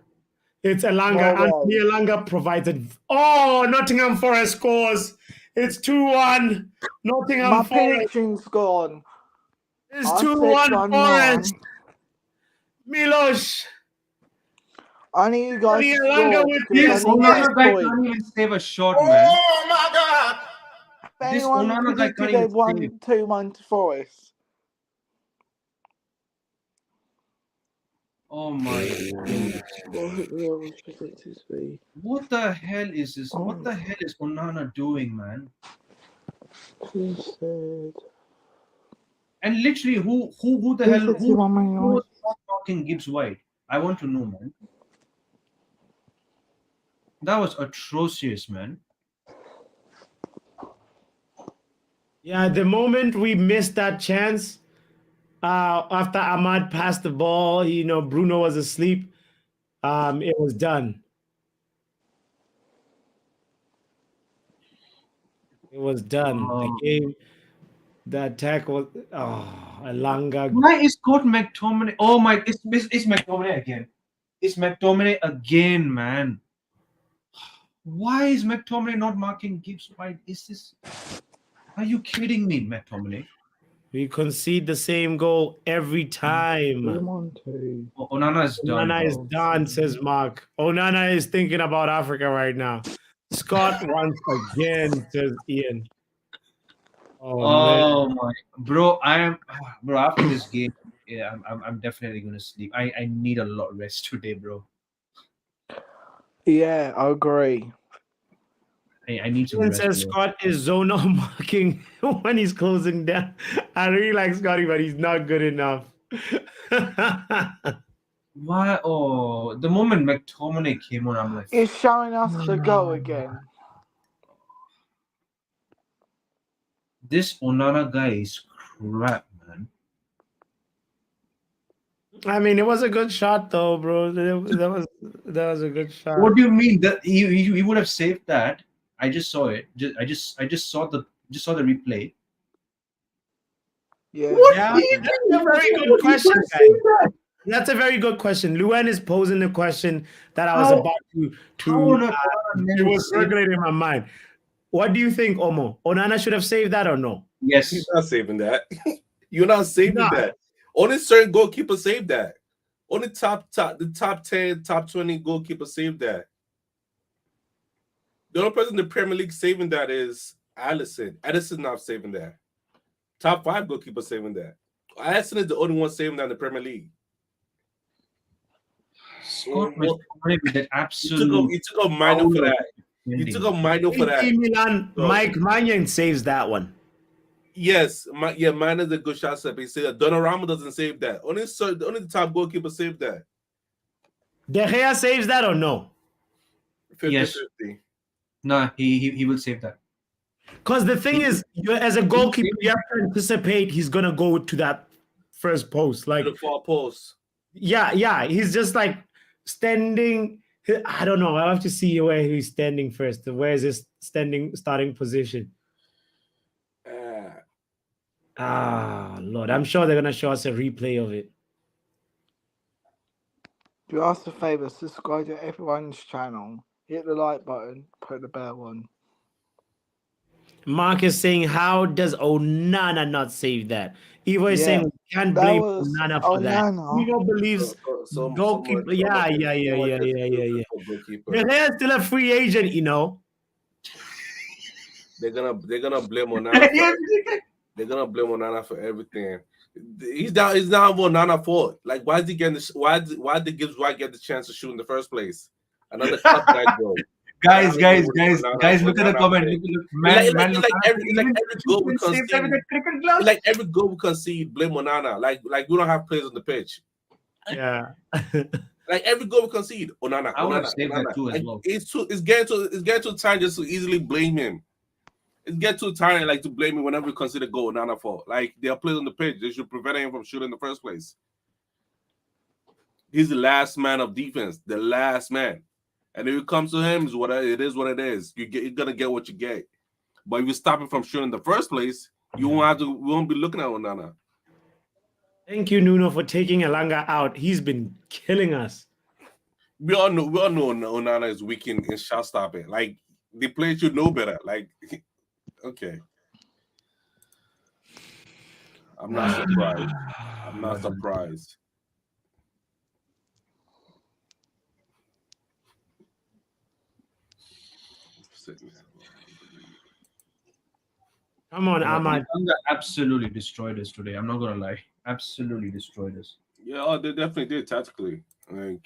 Anthony Elanga provided. Oh, Nottingham Forest scores. It's 2-1. Nottingham My Forest. prediction's gone. It's 2-1 Forest. Milos. I need you guys to Elanga with this. Onana guy can't even save a shot, man. Oh my God. If This anyone Onana guy predicted can't they even save. 1-2 to Forest. Oh my goodness. What the hell is this? What the hell is Onana doing, man? And literally, who the hell who was talking Gibbs White? I want to know, man. That was atrocious, man. Yeah, the moment we missed that chance, after Ahmad passed the ball, Bruno was asleep. It was done. It was done. The game, the attack was. Oh, Elanga. Why is Scott McTominay? Oh my! It's McTominay again. It's McTominay again, man. Why is McTominay not marking Gibbs White? Is this? Are you kidding me, McTominay? We concede the same goal every time. Onana is done. Onana is done, says Mark. Onana is thinking about Africa right now. Scott once again, says Ian. Oh my, bro! After this game, yeah, I'm definitely gonna sleep. I need a lot of rest today, bro. Yeah, I agree. I need to Ian rest. says Scott is zonal marking when he's closing down. I really like Scotty, but he's not good enough. Why? Oh, the moment McTominay came on, I'm like, It's showing us the goal again. this Onana guy is crap, man. I mean, it was a good shot though, bro. That was a good shot. What do you mean that he would have saved that? I just saw it. I just saw the replay. Yeah. Yeah, that's a very good question, guys. That's a very good question. Luan is posing the question that I was How- about to. how Onana It never was saved- circulating in my mind. What do you think, Omo? Onana should have saved that or no? Yes. He's not saving that. You're not saving Nah. that. Only certain goalkeepers save that. Only the top 10, top 20 goalkeepers save that. The only person in the Premier League saving that is Alisson. Edison not saving that. Top 5 goalkeepers saving that. Alisson is the only one saving that in the Premier League. Scott Well, McTominay with that You absolute. took a minor for that. You ending. took a minor for that. AC Milan, So- Mike Mannion saves that one. Yes, mine is a good shot. Step. He said Donnarumma doesn't save that. Only the top goalkeeper saved that. De Gea saves that or no? 50-50. Yes. No, he will save that. Because the thing is, as a goalkeeper, you have to anticipate he's gonna go to that first post. Like, To the far post. yeah, he's just like standing. I don't know. I have to see where he's standing first. Where is his starting position? Lord, I'm sure they're gonna show us a replay of it. Do us a favour, subscribe to everyone's channel, hit the like button, put the bell on. Mark is saying, how does Onana not save that? Evo is Yeah, saying, we can't that blame was Onana for that. Onana. Evo believes goalkeeper. Yeah. De Goalkeeper. Gea is still a free agent, you know. They're gonna blame Onana. They're gonna blame Onana for everything. He's not Onana's fault. Like, why is he getting? Why did Gibbs White get the chance to shoot in the first place? Another cut that goal. Guys, Onana- look at the Onana comment. played. Look, man, Like every goal we saved that with concede. a cricket glove. Like every goal we concede, blame Onana. Like we don't have players on the pitch. Yeah. Like every goal we concede, Onana. I would have Onana, saved that Onana. too as Like, well. it's getting too tired just to easily blame him. It's getting too tired like to blame him whenever we consider goal Onana for. Like, they are players on the pitch. They should prevent him from shooting in the first place. He's the last man of defense, the last man. And if it comes to him, it is what it is. You're gonna get what you get. But if you stop him from shooting in the first place, we won't be looking at Onana. Thank you, Nuno, for taking Elanga out. He's been killing us. We all know Onana is weak in shot stopping. Like, the players should know better. Like, okay. I'm not surprised. I'm not surprised. Come on, Ahmad. Elanga absolutely destroyed us today. I'm not gonna lie. Absolutely destroyed us. Yeah, they definitely did tactically. Like,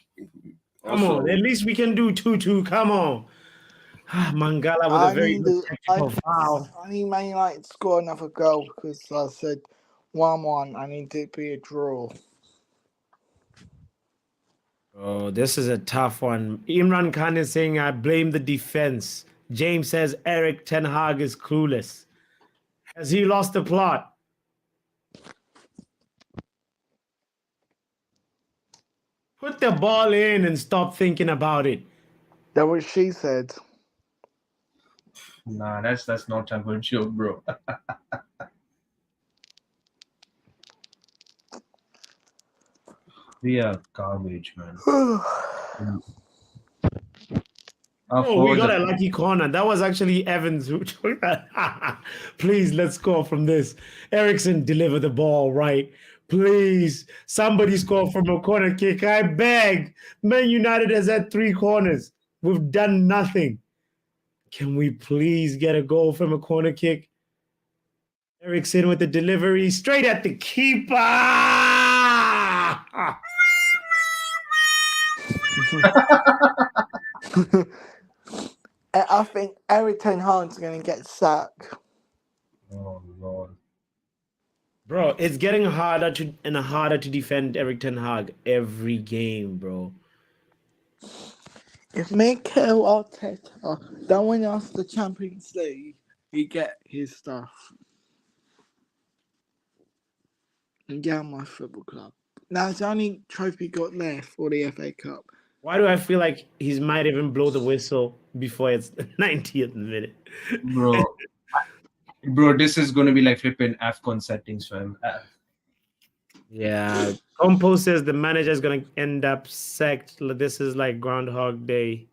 Come also, on. At least we can do 2-2. Come on. Mangala with a very good technical foul. I need Man United to score another goal because I said 1-1. I need it to be a draw. Oh, this is a tough one. Imran Khan is saying, I blame the defense. James says Eric Ten Hag is clueless. Has he lost the plot? Put the ball in and stop thinking about it. That's what she said. Nah, that's not a good joke, bro. We are garbage, man. Oh, we got a lucky corner. That was actually Evans who took that. Please, let's score from this. Ericsson deliver the ball right. Please, somebody score from a corner kick. I beg. Man United has had 3 corners. We've done nothing. Can we please get a goal from a corner kick? Ericsson with the delivery straight at the keeper. I think Eric Ten Hag's going to get sacked. Oh Lord, Bro, it's getting harder to defend Eric Ten Hag every game, bro. If Mikel Arteta don't win us the Champions League, he get his stuff and get on my football club. Now it's the only trophy got left for the FA Cup. Why do I feel like he might even blow the whistle before it's the 90th minute? Bro, this is going to be like flipping AFCON settings for him. Yeah. Compo says the manager is going to end up sacked. This is like Groundhog Day.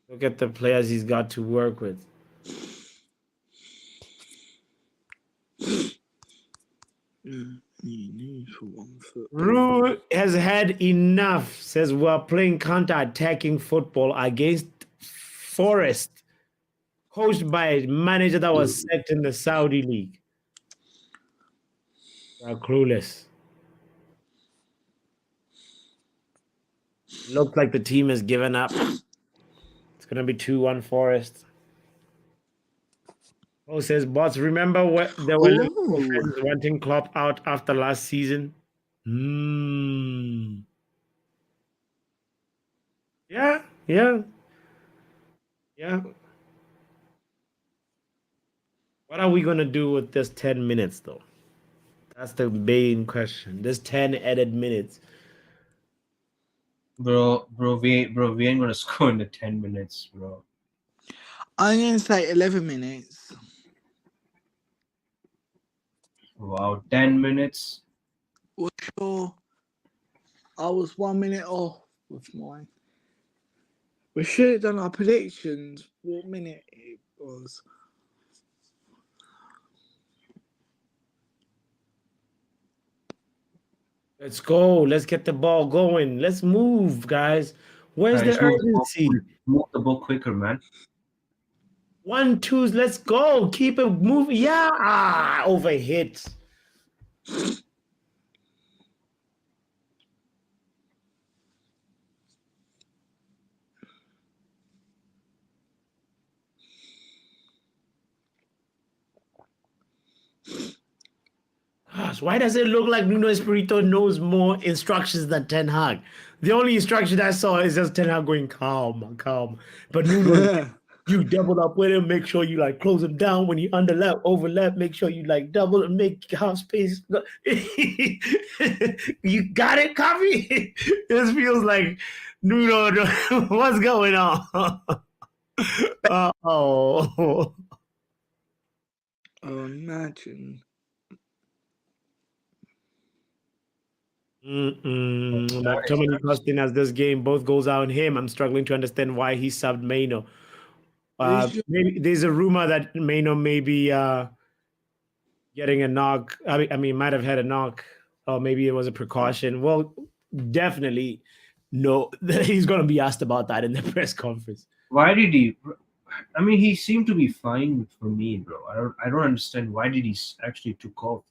Look at the players he's got to work with. Rue has had enough, says we're playing counter-attacking football against Forest, coached by a manager that was sacked in the Saudi League. We're clueless. Looks like the team has given up. It's going to be 2-1 Forest. Oh, says, boss, remember what there were fans wanting Klopp out after last season? Yeah. What are we going to do with this 10 minutes, though? That's the main question. This 10 added minutes. Bro, we ain't going to score in the 10 minutes, bro. I'm going to say 11 minutes. Wow, 10 minutes? Well, sure. I was 1 minute off with mine. We should have done our predictions. What minute it was? Let's go. Let's get the ball going. Let's move, guys. Where's the urgency? Move the ball quicker, man. 1-2s. Let's go. Keep it moving. Yeah. Overhit. Gosh, why does it look like Nuno Espirito knows more instructions than Ten Hag? The only instruction I saw is just Ten Hag going calm. But Nuno, you double up with him, make sure you like close him down when you overlap, make sure you like double and make half space. You got it, copy? This feels like Nuno, what's going on? Oh, imagine. McTominay costing us this game. Both goals out on him. I'm struggling to understand why he subbed Maino. Maybe there's a rumor that Maino may be getting a knock. I mean, might have had a knock, or maybe it was a precaution. Well, definitely, no. He's going to be asked about that in the press conference. Why did he? I mean, he seemed to be fine for me, bro. I don't understand why did he actually took off.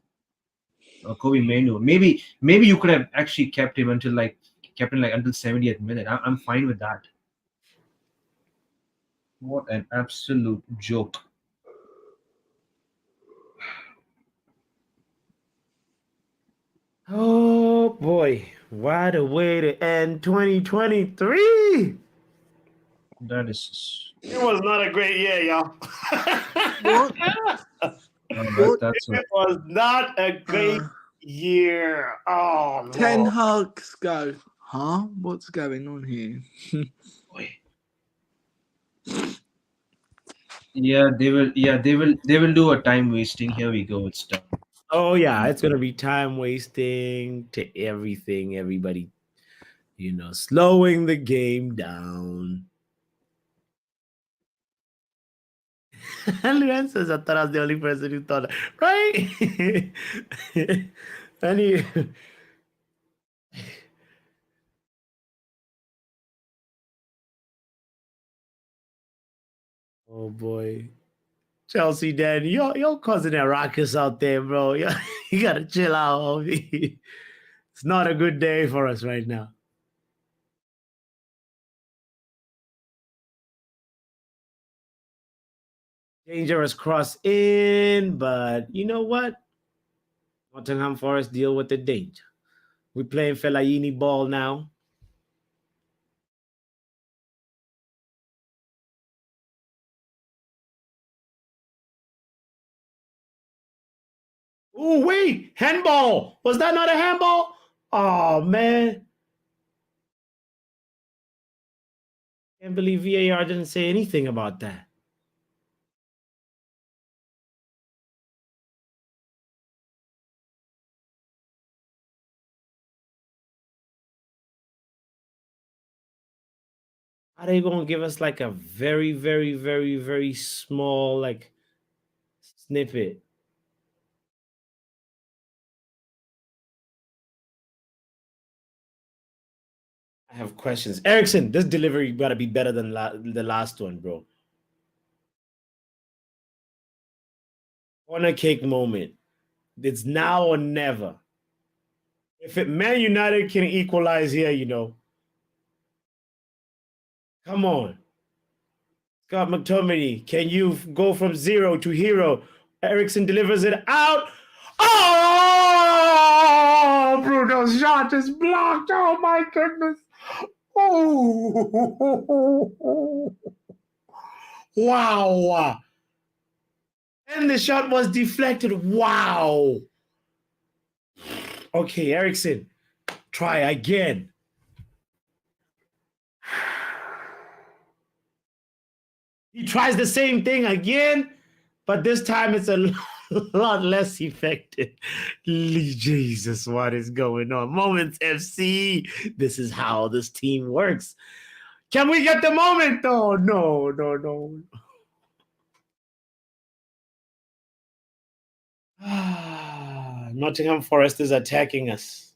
Kobe Mainu. Maybe you could have actually kept him until until 70th minute. I'm fine with that. What an absolute joke. Oh boy, what a way to end 2023. That is. It was not a great year, y'all. What? It was not a great year. Oh, 10 hugs go. Huh? What's going on here? Yeah, they will do a time wasting. Here we go. It's done. Oh yeah, it's gonna be time wasting to everything. Everybody, slowing the game down. Luan says, I thought I was the only person who thought that. Right? Oh boy. Chelsea Dan, you're causing a ruckus out there, bro. You gotta chill out, homie. It's not a good day for us right now. Dangerous cross in, but you know what? Nottingham Forest deal with the danger. We're playing Fellaini ball now. Oh, wait, handball. Was that not a handball? Oh, man. Can't believe VAR didn't say anything about that. Are they going to give us like a very, very, very, very small like snippet? I have questions. Ericsson, this delivery got to be better than the last one, bro. Corner kick moment. It's now or never. If Man United can equalize here, you know. Come on. Scott McTominay, can you go from 0 to hero? Ericsson delivers it out. Oh, Bruno's shot is blocked. Oh, my goodness. Oh, wow. And the shot was deflected. Wow. Okay, Ericsson, try again. He tries the same thing again, but this time it's a lot less effective. Jesus, what is going on? Moments FC. This is how this team works. Can we get the moment though? No. Nottingham Forest is attacking us.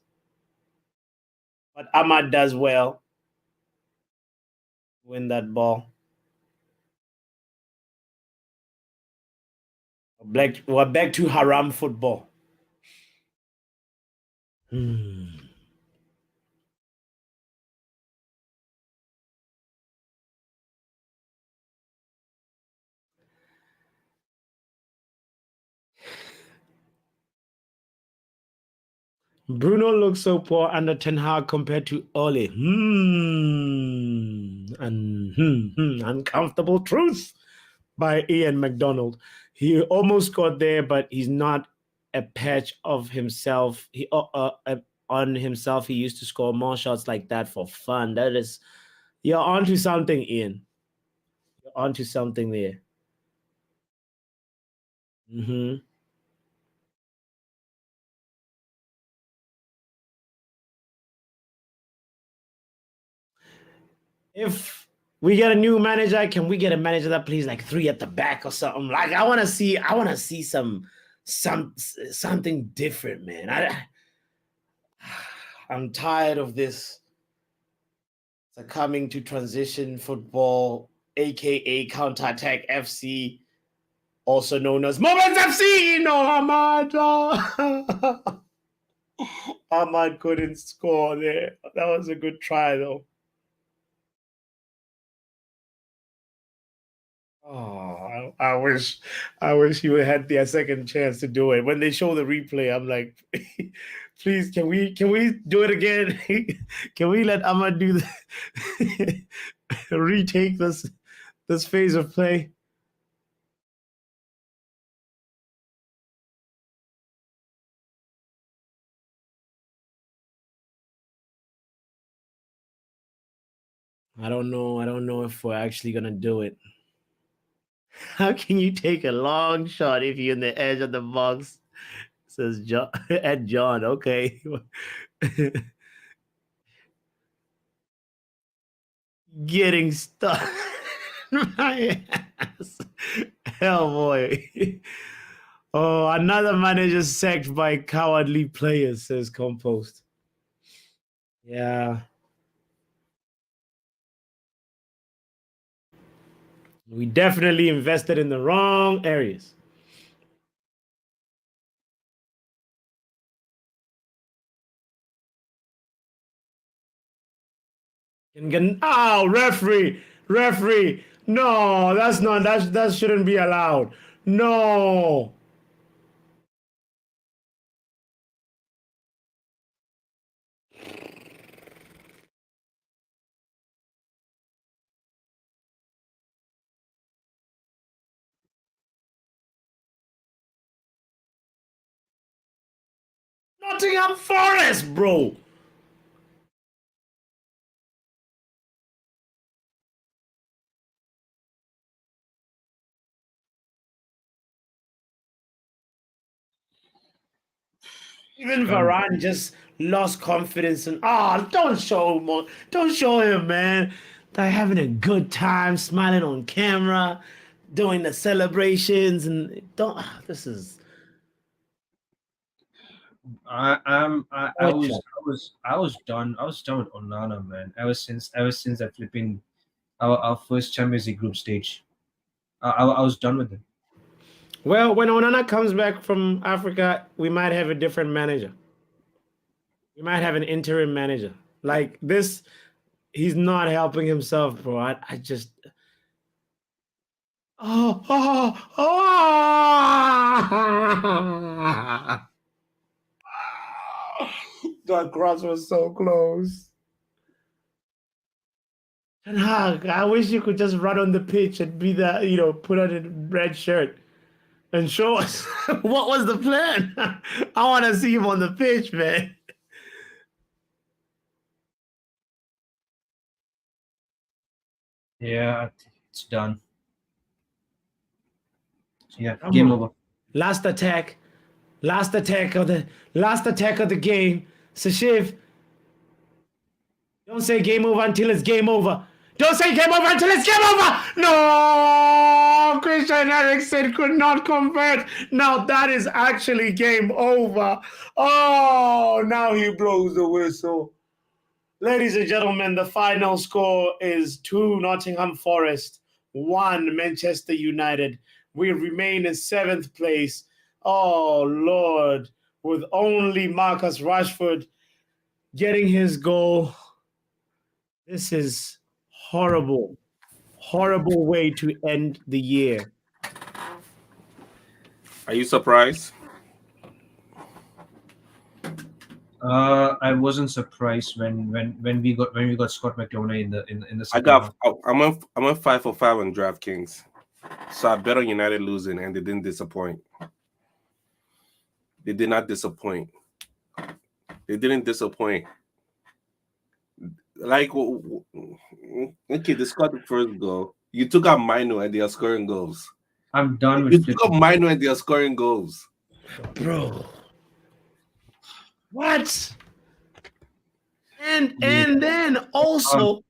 But Ahmad does well. Win that ball. We're back to haram football. Bruno looks so poor under Ten Hag compared to Ole. Uncomfortable truth by Ian McDonald. He almost scored there, but he's not a patch of himself. On himself, he used to score more shots like that for fun. You're onto something, Ian. You're onto something there. If we get a new manager, can we get a manager that plays like 3 at the back or something? Like I want to see something different, man. I'm tired of this succumbing to transition football, aka counter-attack FC, also known as Moments FC. No, Ahmad. Ahmad couldn't score there. That was a good try, though. Oh, I wish you had the second chance to do it. When they show the replay, I'm like, please, can we do it again? Can we let Ahmad do the retake this phase of play? I don't know if we're actually gonna do it. How can you take a long shot if you're in the edge of the box? Says John at John. Okay. Getting stuck. My ass. Hell boy. Oh, another manager sacked by cowardly players, says Compost. Yeah. We definitely invested in the wrong areas. Oh, referee. No, that's not that shouldn't be allowed. No. Nottingham Forest, bro. Even Varane just lost confidence and don't show him, don't show him, man. They're having a good time, smiling on camera, doing the celebrations, and don't. This is I was done. I was done with Onana, man. Ever since that flipping our first Champions League group stage. I was done with him. well. When Onana comes back from Africa, we might have a different manager. We might have an interim manager. Like this, he's not helping himself, bro. I just. Oh, oh, oh! That cross was so close. Ten Hag, I wish you could just run on the pitch and be the, put on a red shirt and show us what was the plan. I want to see him on the pitch, man. Yeah, it's done. Yeah, Come game on. over. Last attack of the game. Sashiv, don't say game over until it's game over. Don't say game over until it's game over. No, Christian Eriksen could not convert. Now that is actually game over. Oh, now he blows the whistle. Ladies and gentlemen, the final score is 2 Nottingham Forest, 1 Manchester United. We remain in 7th place. Oh, Lord, with only Marcus Rashford getting his goal. This is horrible, horrible way to end the year. Are you surprised? I wasn't surprised when we got Scott McTominay in the second half. I'm on 5 for 5 on DraftKings, so I bet on United losing, and they didn't disappoint. They did not disappoint. They didn't disappoint. Like, okay, they scored the first goal. You took out Mino and they are scoring goals. I'm done with You took out Mino and they are scoring goals. Bro. What? And then also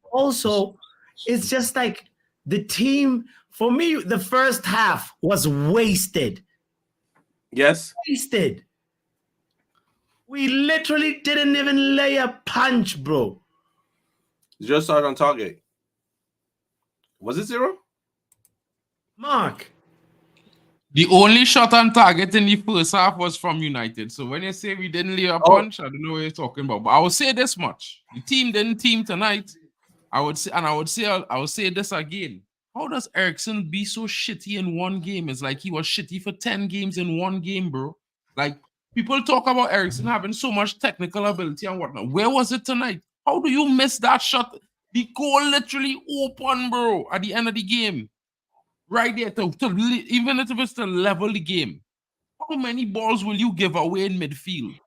it's just like the team, for me, the first half was wasted. Yes. Wasted. We literally didn't even lay a punch, bro. Just started on target. Was it 0? Mark. The only shot on target in the first half was from United. So when you say we didn't lay a punch, I don't know what you're talking about. But I will say this much: the team didn't team tonight. I would say this again. How does Eriksen be so shitty in one game? It's like he was shitty for 10 games in one game, bro. Like, people talk about Eriksen having so much technical ability and whatnot. Where was it tonight? How do you miss that shot? The goal literally open, bro, at the end of the game. Right there, even if it's to level the game. How many balls will you give away in midfield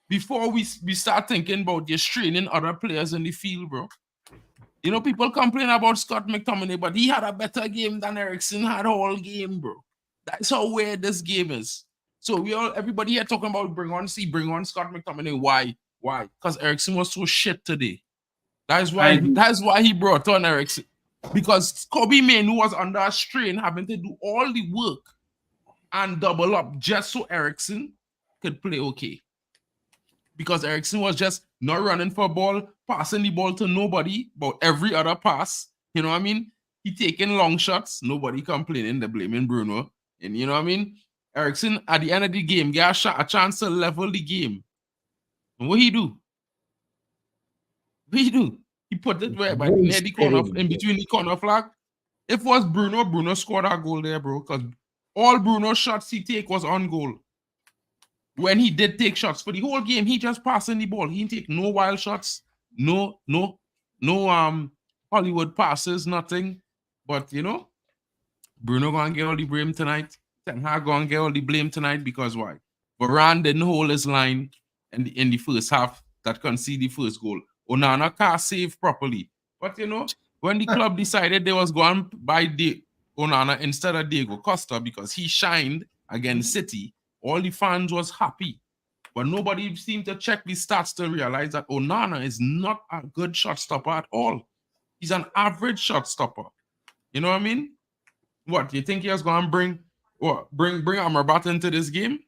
before we start thinking about just straining other players in the field, bro? You know, people complain about Scott McTominay, but he had a better game than Eriksen had all game, bro. That's how weird this game is. So everybody here talking about bring on Scott McTominay. Why? Because Eriksen was so shit today. That's why he brought on Eriksen. Because Kobe Mainoo was under a strain, having to do all the work and double up just so Eriksen could play okay. Because Eriksen was just not running for a ball, passing the ball to nobody, but every other pass, you know what I mean? He taking long shots, nobody complaining, they're blaming Bruno. And you know what I mean? Eriksen, at the end of the game, got a chance to level the game. And what he do? He put it where, but near the corner, in between the corner flag. If it was Bruno scored that goal there, bro. Because all Bruno's shots he take was on goal. When he did take shots for the whole game, he just passing the ball. He didn't take no wild shots, no Hollywood passes, nothing. But you know, Bruno gonna get all the blame tonight. Ten Hag gonna get all the blame tonight because why? Varane didn't hold his line in the first half that conceded the first goal. Onana can't save properly. But you know, when the club decided they was going to buy Onana instead of Diego Costa because he shined against City, all the fans was happy. But nobody seemed to check the stats to realize that Onana is not a good shot stopper at all. He's an average shot stopper. You know what I mean? What, you think he was going to bring Amrabat into this game?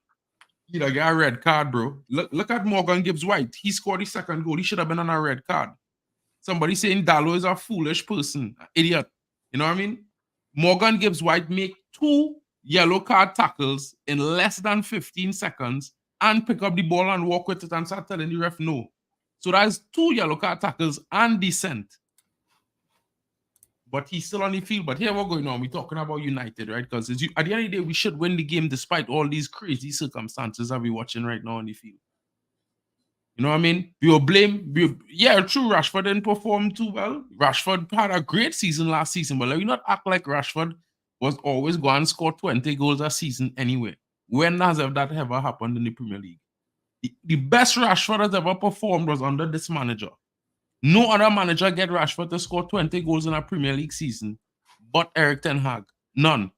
He'd have got a red card, bro. Look at Morgan Gibbs-White. He scored the second goal. He should have been on a red card. Somebody saying Dallo is a foolish person, an idiot. You know what I mean? Morgan Gibbs-White make 2 yellow card tackles in less than 15 seconds and pick up the ball and walk with it and start telling the ref no. So that's 2 yellow card tackles and descent. But he's still on the field. But here we're going on. We're talking about United, right? Because at the end of the day, we should win the game despite all these crazy circumstances that we're watching right now on the field. You know what I mean? True, Rashford didn't perform too well. Rashford had a great season last season, but let me not act like Rashford was always going to score 20 goals a season anyway. When has that ever happened in the Premier League? The best Rashford has ever performed was under this manager. No other manager get Rashford to score 20 goals in a Premier League season but Erik ten Hag. None.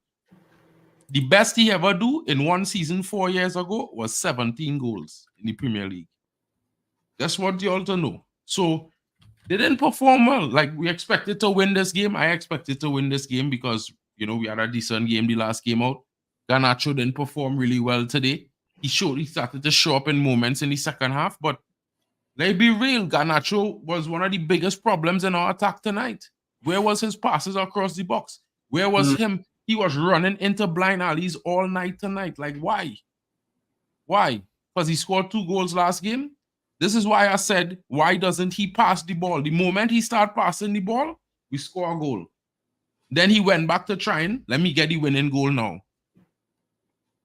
The best he ever do in one season 4 years ago was 17 goals in the Premier League. That's what you all to know. So they didn't perform well. Like we expected to win this game. I expected to win this game because, you know, we had a decent game the last game out. Garnacho didn't perform really well today. He started to show up in moments in the second half, but let's be real, Garnacho was one of the biggest problems in our attack tonight. Where was his passes across the box? Where was him? He was running into blind alleys all night tonight. Like, why? Why? Because he scored 2 goals last game? This is why I said, why doesn't he pass the ball? The moment he start passing the ball, we score a goal. Then he went back to trying, let me get the winning goal now.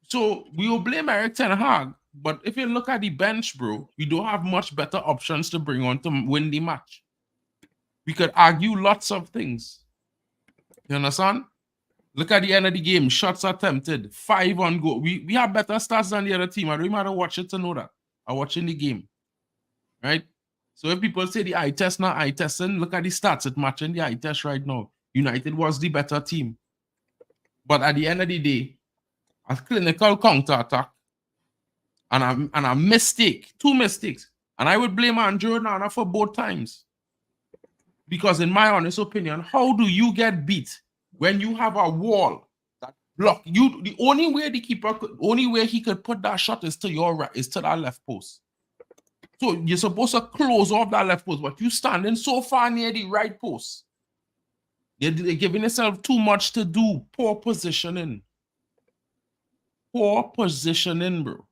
So we will blame Erik ten Hag, but if you look at the bench, bro, we don't have much better options to bring on to win the match. We could argue lots of things. You understand? Look at the end of the game. Shots attempted. 5 on goal. We have better stats than the other team. I don't even have to watch it to know that. I'm watching the game. Right? So if people say the eye test, not eye testing, look at the stats. It's matching the eye test right now. United was the better team. But at the end of the day, a clinical counter-attack and a mistake, 2 mistakes. And I would blame Andrew Onana for both times. Because in my honest opinion, how do you get beat when you have a wall that block you? The only way the keeper only way he could put that shot is to your right, is to that left post. So you're supposed to close off that left post, but you standing so far near the right post. They're giving yourself too much to do. Poor positioning. Poor positioning, bro.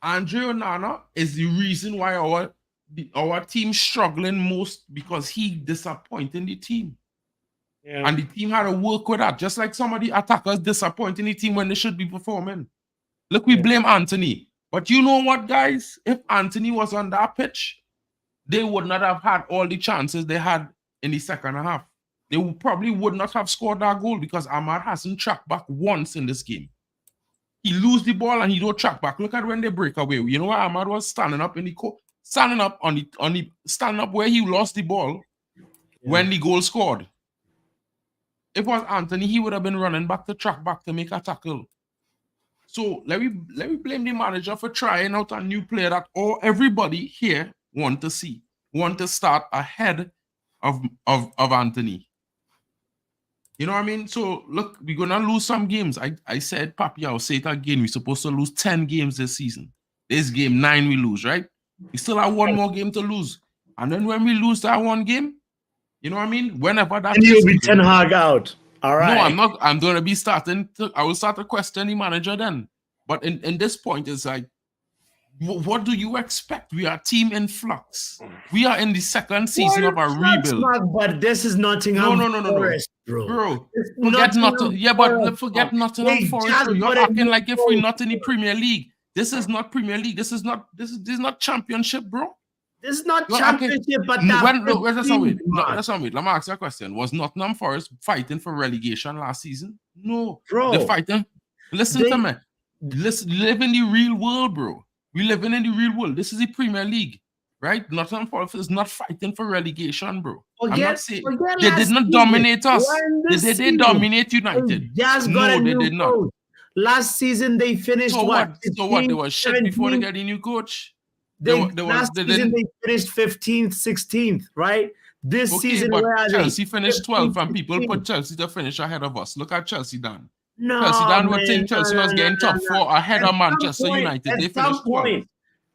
Andre Onana is the reason why our team struggling most, because he disappointing the team. Yeah. And the team had to work with that. Just like some of the attackers disappointing the team when they should be performing. Look, we blame Anthony. But you know what, guys? If Anthony was on that pitch, they would not have had all the chances they had in the second half. They probably would not have scored that goal because Ahmad hasn't tracked back once in this game. He lose the ball and he don't track back. Look at when they break away. You know what? Ahmad was standing up in the standing up where he lost the ball when the goal scored. If it was Anthony, he would have been running back to track back to make a tackle. So let me blame the manager for trying out a new player that everybody here want to see, want to start ahead of Anthony. You know what I mean? So, look, we're going to lose some games. I said, Papi, I'll say it again. We're supposed to lose 10 games this season. This game, 9 we lose, right? We still have 1 more game to lose. And then when we lose that 1 game, you know what I mean? Whenever that... And you'll be ten Hag out. All right. No, I'm not. I'm going to be I will start to question the manager then. But in this point, it's like, What do you expect? We are a team in flux. We are in the second season of our Flux, rebuild. Mark, but this is Nottingham No. Forest, bro. Bro, It's forget Nottingham Yeah, Forest, but forget Mark. Nottingham They Forest, bro. just You're got a acting new like if we're coach, not in the bro. Premier League. This is not Premier League. This is not championship, bro. This is not You're acting. championship, but that No, wait, that's not 15, wait. No, Mark. that's not wait. Let me ask you a question. Was Nottingham Forest fighting for relegation last season? No. Bro, They're fighting. Listen they- to me. Live in the real world, bro. We living in the real world. This is the Premier League, right? Nottingham Forest is not fighting for relegation, bro. I'm not saying they did not dominate us. They dominate United. They just got a No, they new did not. coach. Last season they finished So what? 15th, They were shit before they 17th. got a new coach. Last season they finished 15th, 16th, right? This Okay, season, but where are Chelsea they? finished 12th, and people 16th. put Chelsea to finish ahead of us. Look at Chelsea, Dan. No, Chelsea, Dan would man, think Chelsea was getting top 4 ahead of Manchester United. They finished 12th.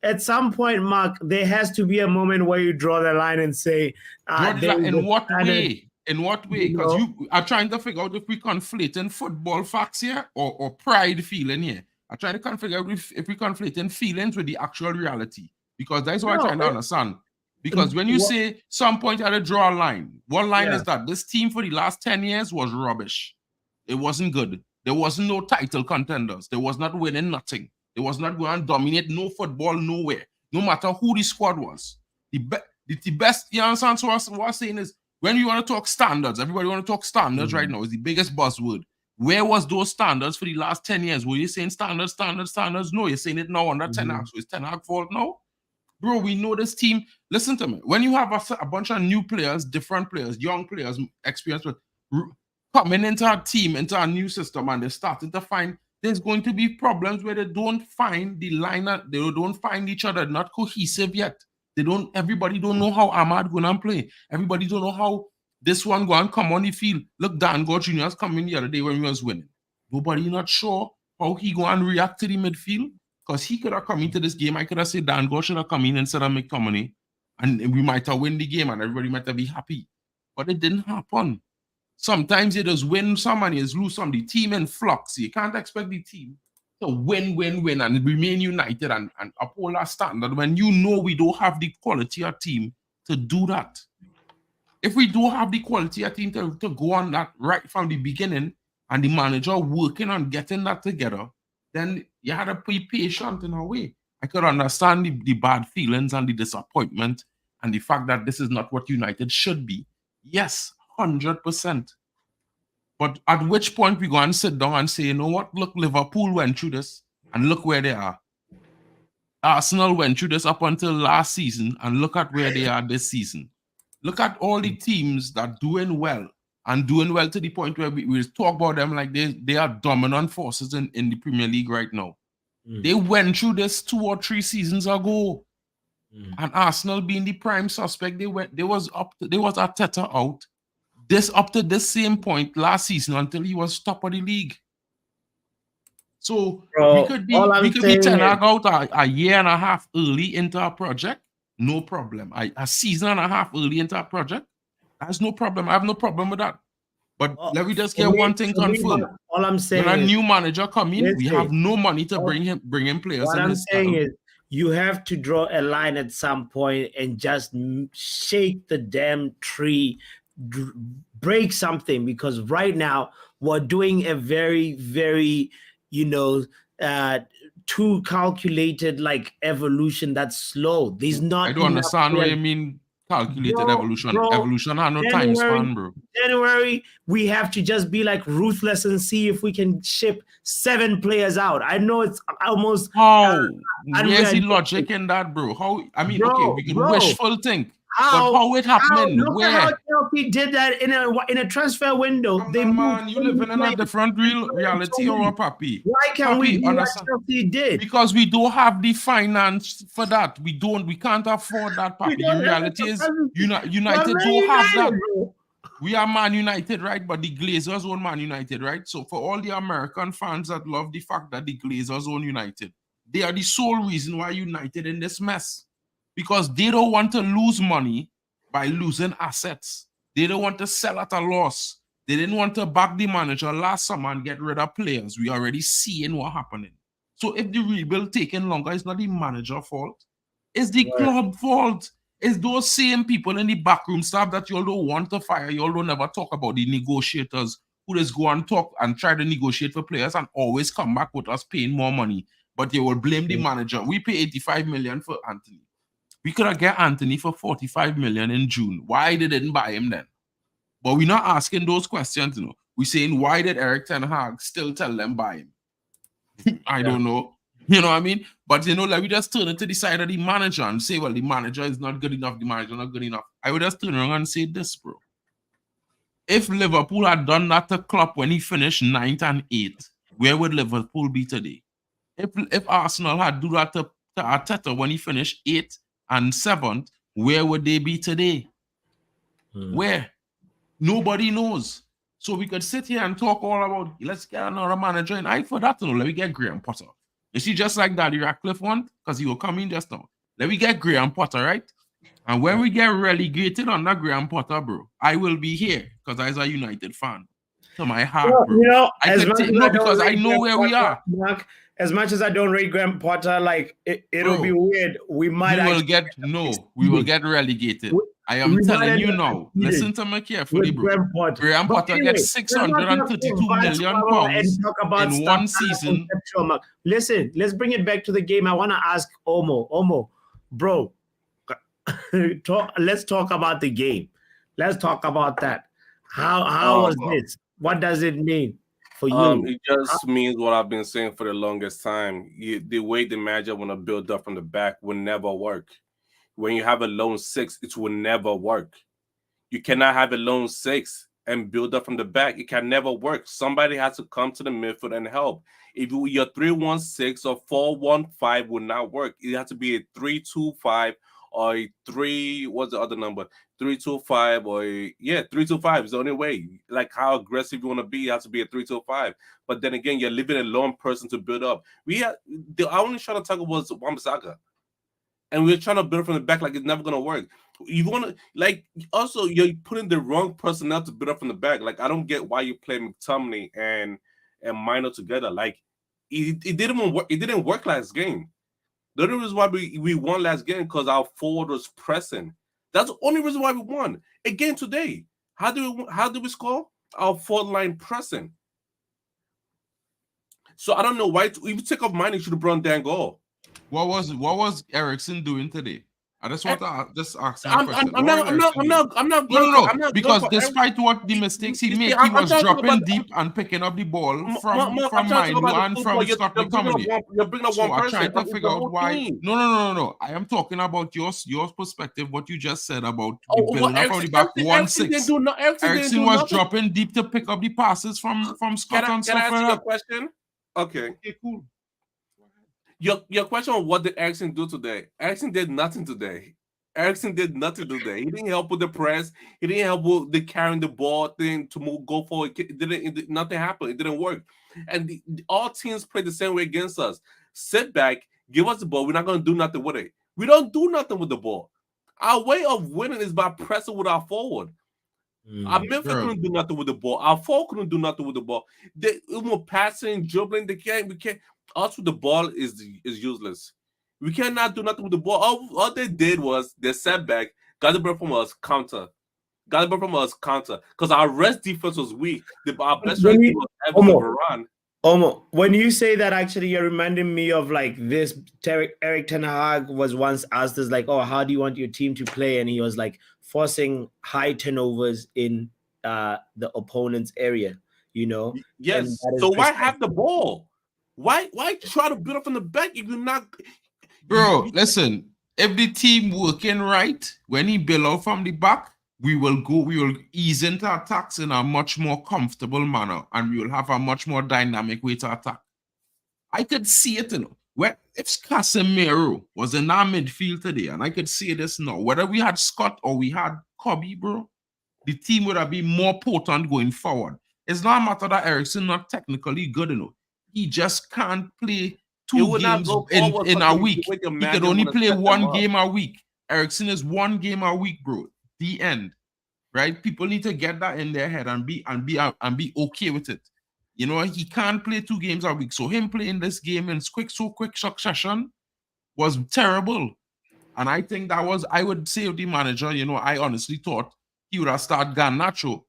At some point, Mark, there has to be a moment where you draw the line and say, in what way? In what way? You Because know? you are trying to figure out if we conflating football facts here or pride feeling here. I'm trying to figure out if we conflating feelings with the actual reality. Because that's what I'm trying to understand. Because when you say some point you had to draw a line, what line is that? This team for the last 10 years was rubbish. It wasn't good. There wasn't no title contenders. There was not winning nothing. There was not going to dominate no football nowhere, no matter who the squad was. The best, you understand? So what I'm saying is, when you want to talk standards, everybody want to talk standards right now. Is the biggest buzzword. Where was those standards for the last 10 years? Were you saying standards? No, you're saying it now under Ten Hag. So is Ten Hag fault now? Bro, we know this team. Listen to me. When you have a bunch of new players, different players, young players, experienced coming into a team, into a new system, and they're starting to find there's going to be problems where they don't find the lineup, they don't find each other, not cohesive yet. Everybody don't know how Ahmad gonna play. Everybody don't know how this one going to come on the field. Look, Dan God Jr. has come in the other day when we was winning. Nobody not sure how he going to react to the midfield. Because he could have come into this game. I could have said Dan God should have come in instead of McTominay. And we might have win the game and everybody might have been happy. But it didn't happen. Sometimes you just win some and you just lose some. The team in flux. You can't expect the team to win and remain united and uphold our standard when you know we don't have the quality of team to do that. If we do have the quality of team to go on that right from the beginning and the manager working on getting that together, then you had to be patient in a way. I could understand the bad feelings and the disappointment and the fact that this is not what United should be. Yes, 100%. But at which point we go and sit down and say, you know what? Look, Liverpool went through this and look where they are. Arsenal went through this up until last season and look at where they are this season. Look at all the teams that are doing well and doing well to the point where we talk about them like they are dominant forces in the Premier League right now. They went through this 2 or 3 seasons ago. And Arsenal being the prime suspect, they was Arteta out. Up to this same point last season until he was top of the league. So we could be Ten Hag out a year and a half early into our project. No problem. A season and a half early into our project. That's no problem. I have no problem with that. But let me just get one thing confirmed. All I'm saying when a is, new manager come in, we have no money to bring in players. What I'm saying is, you have to draw a line at some point and just shake the damn tree, break something, because right now we're doing a very, very, too calculated like evolution that's slow. There's not. I don't understand what you mean. Calculated evolution. Evolution has no time span, bro. January, we have to just be like ruthless and see if we can ship 7 players out. I know it's almost where's the logic in that, bro? How? I mean, okay, we can wishful think, but how it happening? Look at how Chelsea did that in a transfer window. You living in a different reality, or papi? Why can't we do what Chelsea did? Because we don't have the finance for that. We can't afford that, papi. The reality is, United don't have that. Bro. We are Man United, right? But the Glazers own Man United, right? So for all the American fans that love the fact that the Glazers own United, they are the sole reason why United in this mess. Because they don't want to lose money by losing assets. They don't want to sell at a loss. They didn't want to back the manager last summer and get rid of players. We already seeing what happening. So if the rebuild taking longer, it's not the manager fault. It's the Right. club fault. It's those same people in the backroom staff that you all don't want to fire. You all don't never talk about the negotiators who just go and talk and try to negotiate for players and always come back with us paying more money. But they will blame the manager. We pay 85 million for Anthony. We could have got Anthony for 45 million in June. Why they didn't buy him then? But we're not asking those questions, you know. We're saying, why did Eric Ten Hag still tell them buy him? I don't know. You know what I mean? But, you know, like we just turn it to the side of the manager and say, well, the manager is not good enough. The manager is not good enough. I would just turn around and say this, bro. If Liverpool had done that to Klopp when he finished 9th and 8th, where would Liverpool be today? If Arsenal had do that to Arteta when he finished 8th and 7th, where would they be today? Where? Nobody knows. So we could sit here and talk all about, let's get another manager. And I for that to know, let me get Graham Potter. Is she just like Daddy Ratcliffe want? Because he will come in just now. Let me get Graham Potter, right? And when we get relegated under Graham Potter, bro, I will be here because I was a United fan. To my heart, bro. You know, I as could much take, as no, I don't because I rate know Graham where we Potter, are. Mark, as much as I don't rate Graham Potter, like it'll Bro, be weird. We might we will actually get we will get relegated. I am we might telling end you up now. succeeding Listen to me carefully, with bro. Graham Potter. Graham But Potter anyway, gets let's not have to 632 million and pounds talk about in stuff one that are season. conceptual, Mark. Listen, let's bring it back to the game. I want to ask Omo, bro. Let's talk about the game. Let's talk about that. How was this? What does it mean for you? It just means what I've been saying for the longest time. The way the manager want to build up from the back will never work. When you have a lone six, it will never work. You cannot have a lone six and build up from the back. It can never work. Somebody has to come to the midfield and help. If your 3-1-6 or 4-1-5 will not work, it has to be a 3-2-5 or a 3. What's the other number? 3-2-5 or 3-2-5 is the only way. Like how aggressive you want to be, it has to be a 3-2-5. But then again, you're leaving a lone person to build up. The only shot on target was Wan-Bissaka. And we're trying to build from the back like it's never gonna work. You want to also you're putting the wrong personnel to build up from the back. Like I don't get why you play McTominay and Minor together. Like it didn't even work. It didn't work last game. The only reason why we won last game because our forward was pressing. That's the only reason why we won. Again today, how do we score? Our forward line pressing. So I don't know why. If you take off Minor, you should have brought Dan goal. What was Ericsson doing today? I just want to just ask him a question. I'm not. No. Because despite what the mistakes he made, he was dropping deep and picking up the ball from Manu and from Scott McTominay. You're bringing up So one I'm person. trying to figure out why. No. I am talking about your perspective. What you just said about building up from the back 1-6. Ericsson was dropping deep to pick up the passes from Scott and stuff. Can I ask you a question? Okay, cool. Your question on what did Ericsson do today? Ericsson did nothing today. He didn't help with the press. He didn't help with the carrying the ball thing to go forward. Nothing happened. It didn't work. And all teams play the same way against us. Sit back, give us the ball. We're not going to do nothing with it. We don't do nothing with the ball. Our way of winning is by pressing with our forward. Our midfield couldn't do nothing with the ball. Our forward couldn't do nothing with the ball. They were passing, dribbling. We can't. Us with the ball is useless. We cannot do nothing with the ball. All they did was they sat back, got the ball from us, counter. Because our rest defense was weak. Our best rest defense was Everton Varane. Omo, when you say that, actually, you're reminding me of like this. Eric Ten Hag was once asked this, like, "Oh, how do you want your team to play?" And he was like forcing high turnovers in the opponent's area. You know. Yes. So why have the ball? Why try to build up from the back if you're not? Bro, listen. If the team working right, when he build out from the back, we will ease into attacks in a much more comfortable manner, and we will have a much more dynamic way to attack. I could see it, you know. If Casemiro was in our midfield today, and I could see this now, whether we had Scott or we had Kobe, bro, the team would have been more potent going forward. It's not a matter that Ericsson not technically good, you know. He just can't play two games in a week. He could only play one game a week. Ericsson is one game a week, bro. The end. Right? People need to get that in their head and be okay with it. You know, he can't play 2 games a week. So him playing this game in quick succession was terrible. And I think that was, I would say, the manager, you know, I honestly thought he would have started Garnacho.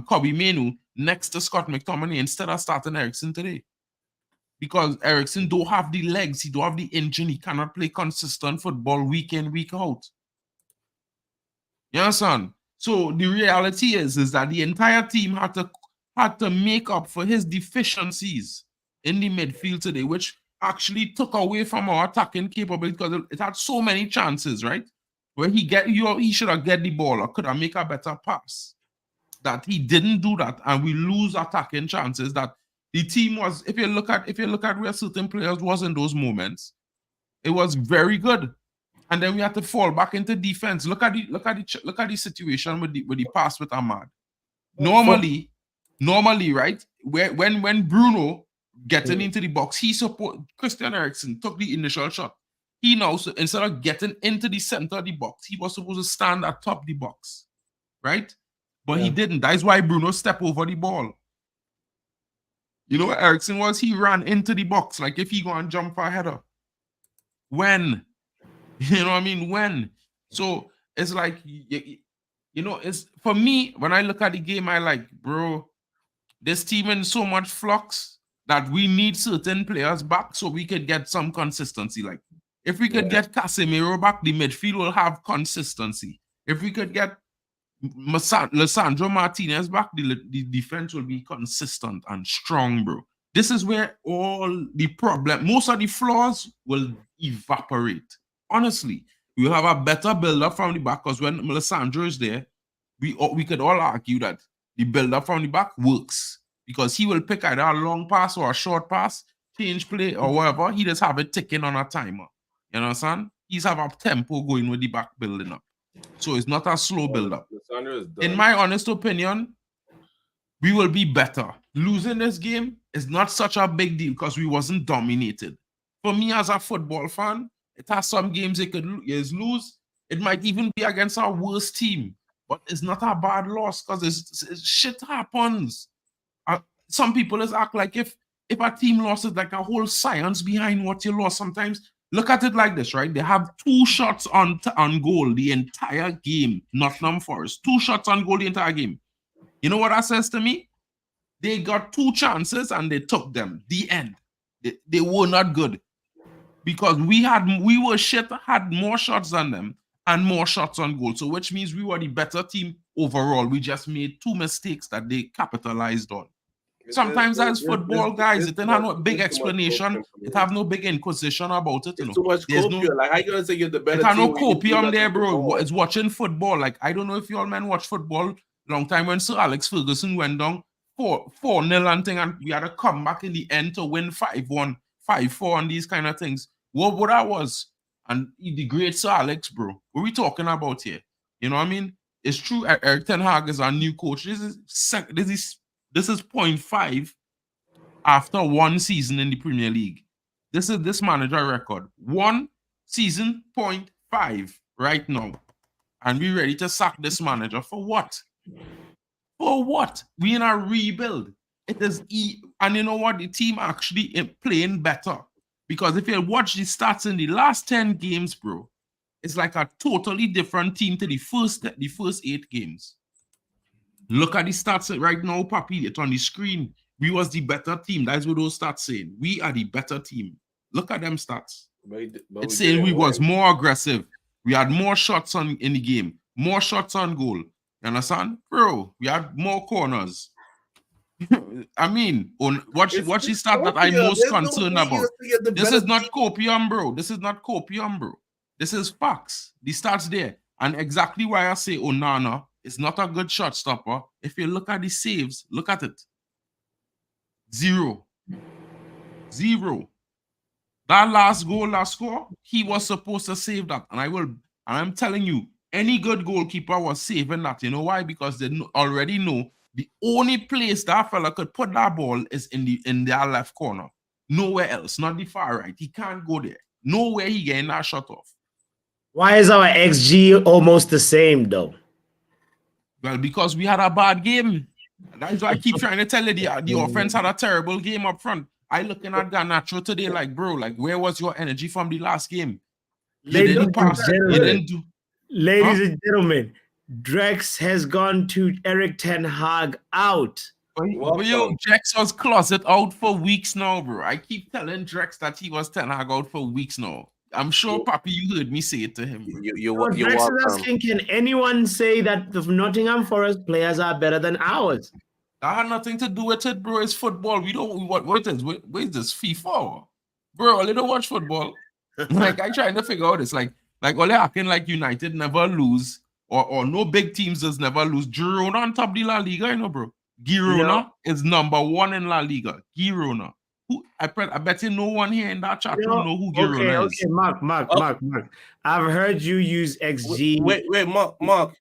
Kobe Menu next to Scott McTominay instead of starting Eriksen today. Because Eriksen don't have the legs, he don't have the engine, he cannot play consistent football week in, week out. You understand? So the reality is that the entire team had to make up for his deficiencies in the midfield today, which actually took away from our attacking capability because it had so many chances, right? Where he should have get the ball or could have make a better pass. That he didn't do that, and we lose attacking chances. That the team was, if you look at where certain players was in those moments, it was very good. And then we had to fall back into defense. Look at the situation with the pass with Ahmad. Normally, right? When Bruno getting into the box, Christian Eriksen took the initial shot. He now, so instead of getting into the center of the box, he was supposed to stand atop the box, right? But he didn't. That's why Bruno stepped over the ball. You know what Eriksen was? He ran into the box like if he go and jump for a header. When? You know what I mean? When? So it's like, you know, it's for me, when I look at the game, I like, bro, this team in so much flux that we need certain players back so we could get some consistency. Like, if we could get Casemiro back, the midfield will have consistency. If we could get Lisandro Martinez back, the defense will be consistent and strong, bro. This is where all the problem, most of the flaws will evaporate. Honestly, we will have a better build-up from the back because when Lisandro is there, we could all argue that the build-up from the back works because he will pick either a long pass or a short pass, change play or whatever. He just have it ticking on a timer. You understand? He's have a tempo going with the back building up. So it's not a slow build-up. In my honest opinion, we will be better. Losing this game is not such a big deal because we wasn't dominated. For me as a football fan, it has some games it could lose. It might even be against our worst team, but it's not a bad loss because shit happens. Some people just act like if a team lost, it's like a whole science behind what you lost. Sometimes look at it like this, right? They have 2 shots on goal the entire game. Nottingham Forest, 2 shots on goal the entire game. You know what that says to me? They got 2 chances and they took them. The end. They were not good because we were shit, had more shots than them and more shots on goal. So which means we were the better team overall. We just made 2 mistakes that they capitalized on. Sometimes as football guys, it didn't have no big explanation. It have no big inquisition about it. You know, too much copium. Like, how you gonna say you're the better team? It have no copium there, bro. It's watching football. Like, I don't know if you all men watch football long time when Sir Alex Ferguson went down 4-0 and thing, and we had to come back in the end to win 5-1, 5-4, and these kind of things. What that was? And the great Sir Alex, bro. What are we talking about here? You know what I mean? It's true. Erik ten Hag is our new coach. This is 0.5 after 1 season in the Premier League. This is this manager record. 1 season, 0.5 right now. And we ready to sack this manager for what? For what? We in a rebuild. It is and you know what? The team actually playing better. Because if you watch the stats in the last 10 games, bro, it's like a totally different team to the first 8 games. Look at the stats right now, Papi. It's on the screen. We was the better team. That's what those stats saying. We are the better team. Look at them stats. It's saying we was more aggressive. We had more shots in the game. More shots on goal. You understand? Bro, we had more corners. I mean, what's the stat that I'm most concerned about? This is not copium, bro. This is not copium, bro. This is facts. The stats there. And exactly why I say Onana is not a good shot stopper. If you look at the saves, look at it. 0. That last score, he was supposed to save that. And I'm telling you, any good goalkeeper was saving that. You know why? Because they already know the only place that fella could put that ball is in their left corner. Nowhere else, not the far right. He can't go there. Nowhere he getting that shot off. Why is our XG almost the same, though? Well, because we had a bad game. That's why I keep trying to tell you the offense had a terrible game up front. I looking at Garnacho today like, bro, like where was your energy from the last game? You Ladies didn't and pass. You gentlemen. didn't do. Ladies and gentlemen, Drex has gone to Eric Ten Hag out. But yo, Drex was closet out for weeks now, bro. I keep telling Drex that he was Ten Hag out for weeks now. I'm sure, Papi, you heard me say it to him. Bro. You're Drex is welcome. asking, can anyone say that the Nottingham Forest players are better than ours? That had nothing to do with it, bro. It's football. We don't what is this FIFA? Bro, I don't watch football. Like I trying to figure out this. Like all acting like United never lose, or no big teams does never lose. Girona on top of the La Liga, you know, bro. Girona is number 1 in La Liga. Girona. Who I bet you no one here in that chat room know who Girona is. Okay, Mark. I've heard you use XG. Wait, Mark.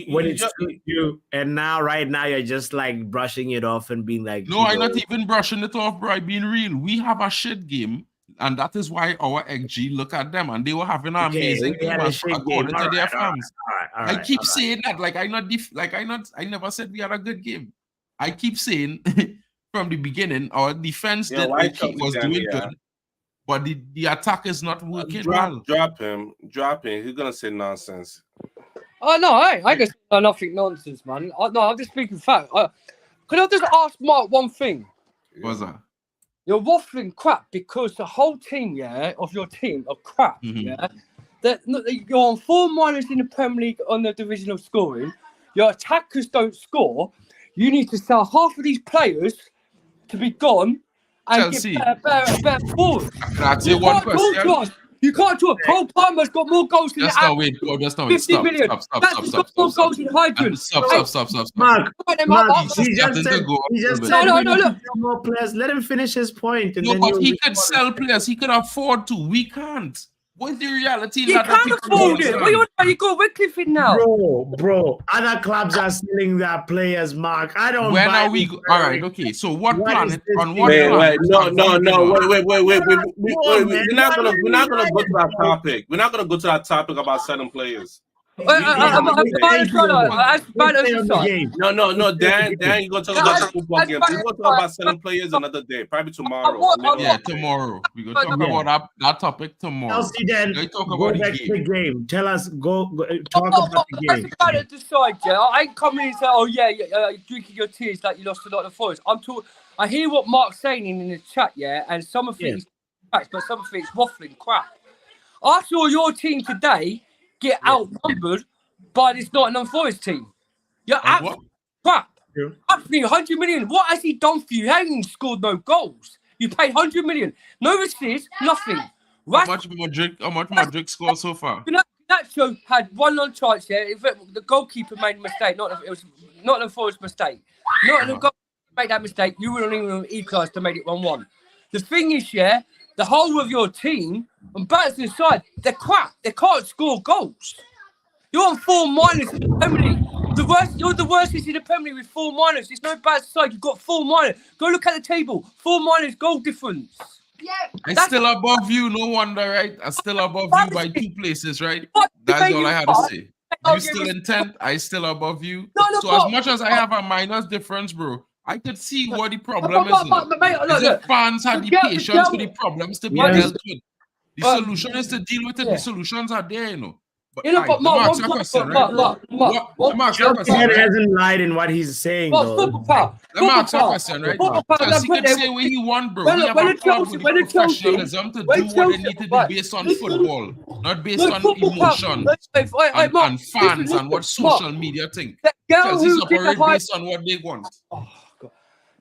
When it's you, and right now you're just like brushing it off and being like, no, I'm not even brushing it off, bro. I'm being real. We have a shit game, and that is why our XG look at them, and they were having an amazing game according to their fans. I keep saying that, like I never said we had a good game. I keep saying from the beginning our defense was doing good, but the attack is not working well. Drop him. He's gonna say nonsense. Oh no, I just nothing nonsense, man. I'm just speaking fact. Could I just ask Mark one thing? What's that? You're waffling crap because the whole team, of your team are crap, That you're on 4- in the Premier League on the divisional scoring. Your attackers don't score. You need to sell half of these players to be gone and Chelsea. get better forward. That's it. One question. You can't do it. Cole Palmer's got more goals than Stop. 50 million. Stop. More goals than Hydrogen. Stop. Mark, he just said look. More players. Let him finish his point. And then but he could sell players. He could afford to. We can't. What's the reality? You can't afford it. You got Wycliffe in now. Bro. Other clubs are selling their players, Mark. I don't. When are we? All right. Okay. So what planet? On what Wait. planet? No. Wait. We're not gonna go to that topic. We're not gonna go to that topic about selling players. No, Dan, you're gonna talk about the football game. We're gonna talk about selling players another day, probably tomorrow. Yeah, tomorrow. We're gonna talk about that topic tomorrow. Chelsea, then talk go about back to the game. Tell us, talk about the game. I decide, I ain't coming and say, oh yeah, drinking your tears like you lost to Nottingham Forest. I hear what Mark's saying in the chat, and some of it's facts, but some of it's waffling crap. I saw your team today get outnumbered by this Nottingham Forest team. You're absolute crap. Yeah. Absolutely 100 million. What has he done for you? He hasn't scored no goals. You paid 100 million. No assists, nothing. How much Modric scored so far? Nacho had one on chance the goalkeeper made a mistake. It was Nottingham Forest mistake. Nottingham goalkeeper made that mistake. You would have even equalised to make it 1-1. The thing is, the whole of your team, on balance aside, they're crap. They can't score goals. You're on 4- in the Premier League. You're the worst in the Premier League with 4-. There's no bad side. You've got 4-. Go look at the table. 4- goal difference. Yeah, I'm still above you. No wonder, right? I'm still above you by 2 places, right? That's all I had to say. You still in 10th. I still above you. So as much as I have a minus difference, bro, I could see what the problem is. If fans had the patience for the problems to be dealt with. The solution is to deal with it. The solutions are there, But Mark, hasn't lied in what he's saying, though. Let me ask you a question, right? Because he can say what he want, bro. We have a club with the professionalism to do what they need to do based on football, not based on emotion and fans and what social media think. Chelsea's operate based on what they want.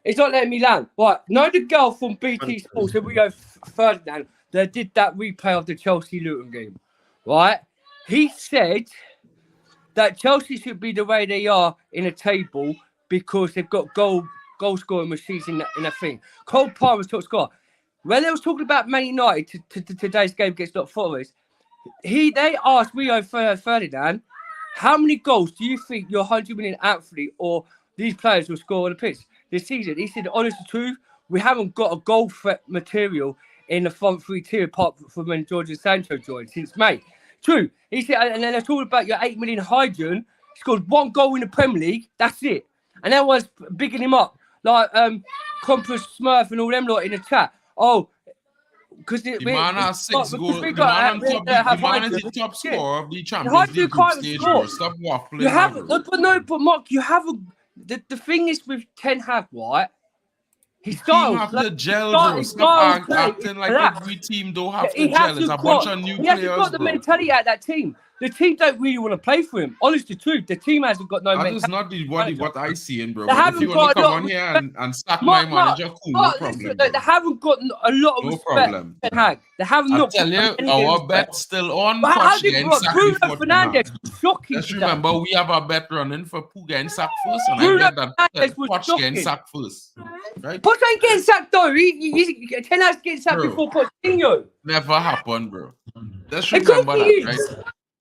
It's not letting me land. Right, know the girl from BT Sports, if we go further down, they did that replay of the Chelsea-Luton game, right? He said that Chelsea should be the way they are in a table because they've got goal scoring machines in a thing. Cole Palmer's top scorer. When they was talking about Man United to today's game against Nottingham Forest, they asked Rio Ferdinand, how many goals do you think your 100 million athlete or these players will score on the pitch this season? He said, honest truth, we haven't got a goal threat material in the front 3 tier apart from when Jorge Sancho joined since May. True. He said, and then they're talking about your 8 million Hydrogen, scored 1 goal in the Premier League. That's it. and everyone's bigging him up like Compass Smurf and all them lot in the chat. Oh, because The man has 6 goals. The man is the top scorer of the Champions League group stage, bro. Stop waffling. You haven't, but Mark, you haven't. The thing is with Ten Hag, right? His style have the gel, bro. Stop acting like every team don't have the gel. It's a bunch of new players, bro. He hasn't got the mentality out of that team. The team don't really want to play for him. Honest to truth, the team hasn't got no mentality. That is not what I see in, bro. But if you want to come on here and sack my manager, cool, no problem. They haven't got a lot of respect for Ten Hag. They haven't. I tell you, our bet's still on. But how did Bruno Fernandes was shocking? Let's remember, we have a bet running for Pooh getting sacked first, and I bet that Poch getting sacked first. Right? Poch ain't getting sacked though. Ten Hag's getting sacked before Pochettino. Never happened, bro. Let's remember that, right?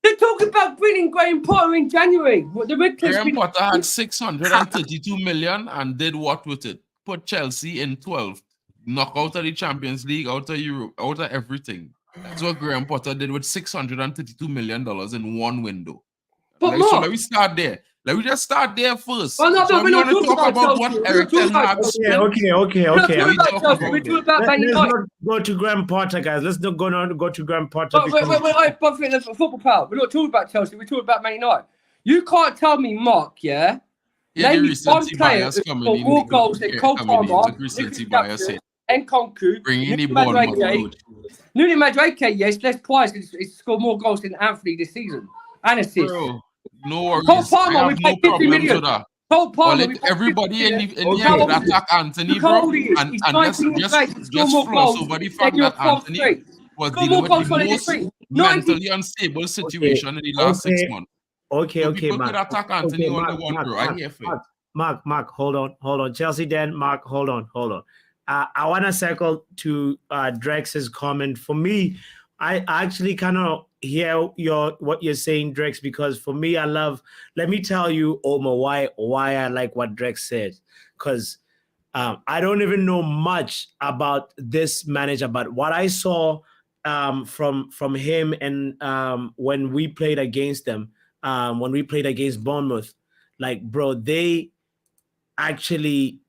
They're talking about bringing Graham Potter in January. Graham Potter had 632 million and did what with it? Put Chelsea in 12th. Knock out of the Champions League, out of Europe, out of everything. That's what Graham Potter did with $632 million in one window. So let me start there. Let me just start there first. Oh, no, so we're not talking about what Eric Ten Hag spent. Okay. We're talking about Man United. Let's not go to Graham Potter, guys. Let's not go to Graham Potter. Wait, football power. We're not talking about Chelsea. We're talking about Man United. You can't tell me, Mark, yeah? Name me one player who scored more goals than Cole Palmer, and Konku. Nuno Madueke, yes, less twice. He's scored more goals than Anthony this season. And assists. Bro, no worries. Cole Palmer, we paid 50 million. Cole Palmer, let everybody in the attack Anthony, bro. And just floss over the fact that Anthony was dealing with the most mentally unstable situation in the last 6 months. Okay, Mark. Attack Anthony on the one, bro. I hear it. Mark, hold on. Chelsea, then Mark, hold on. I want to circle to Drex's comment. For me, I actually kind of hear what you're saying, Drex, because for me, let me tell you, Omar, why I like what Drex said. Because I don't even know much about this manager, but what I saw from him and when we played against them, when we played against Bournemouth, like, bro, they actually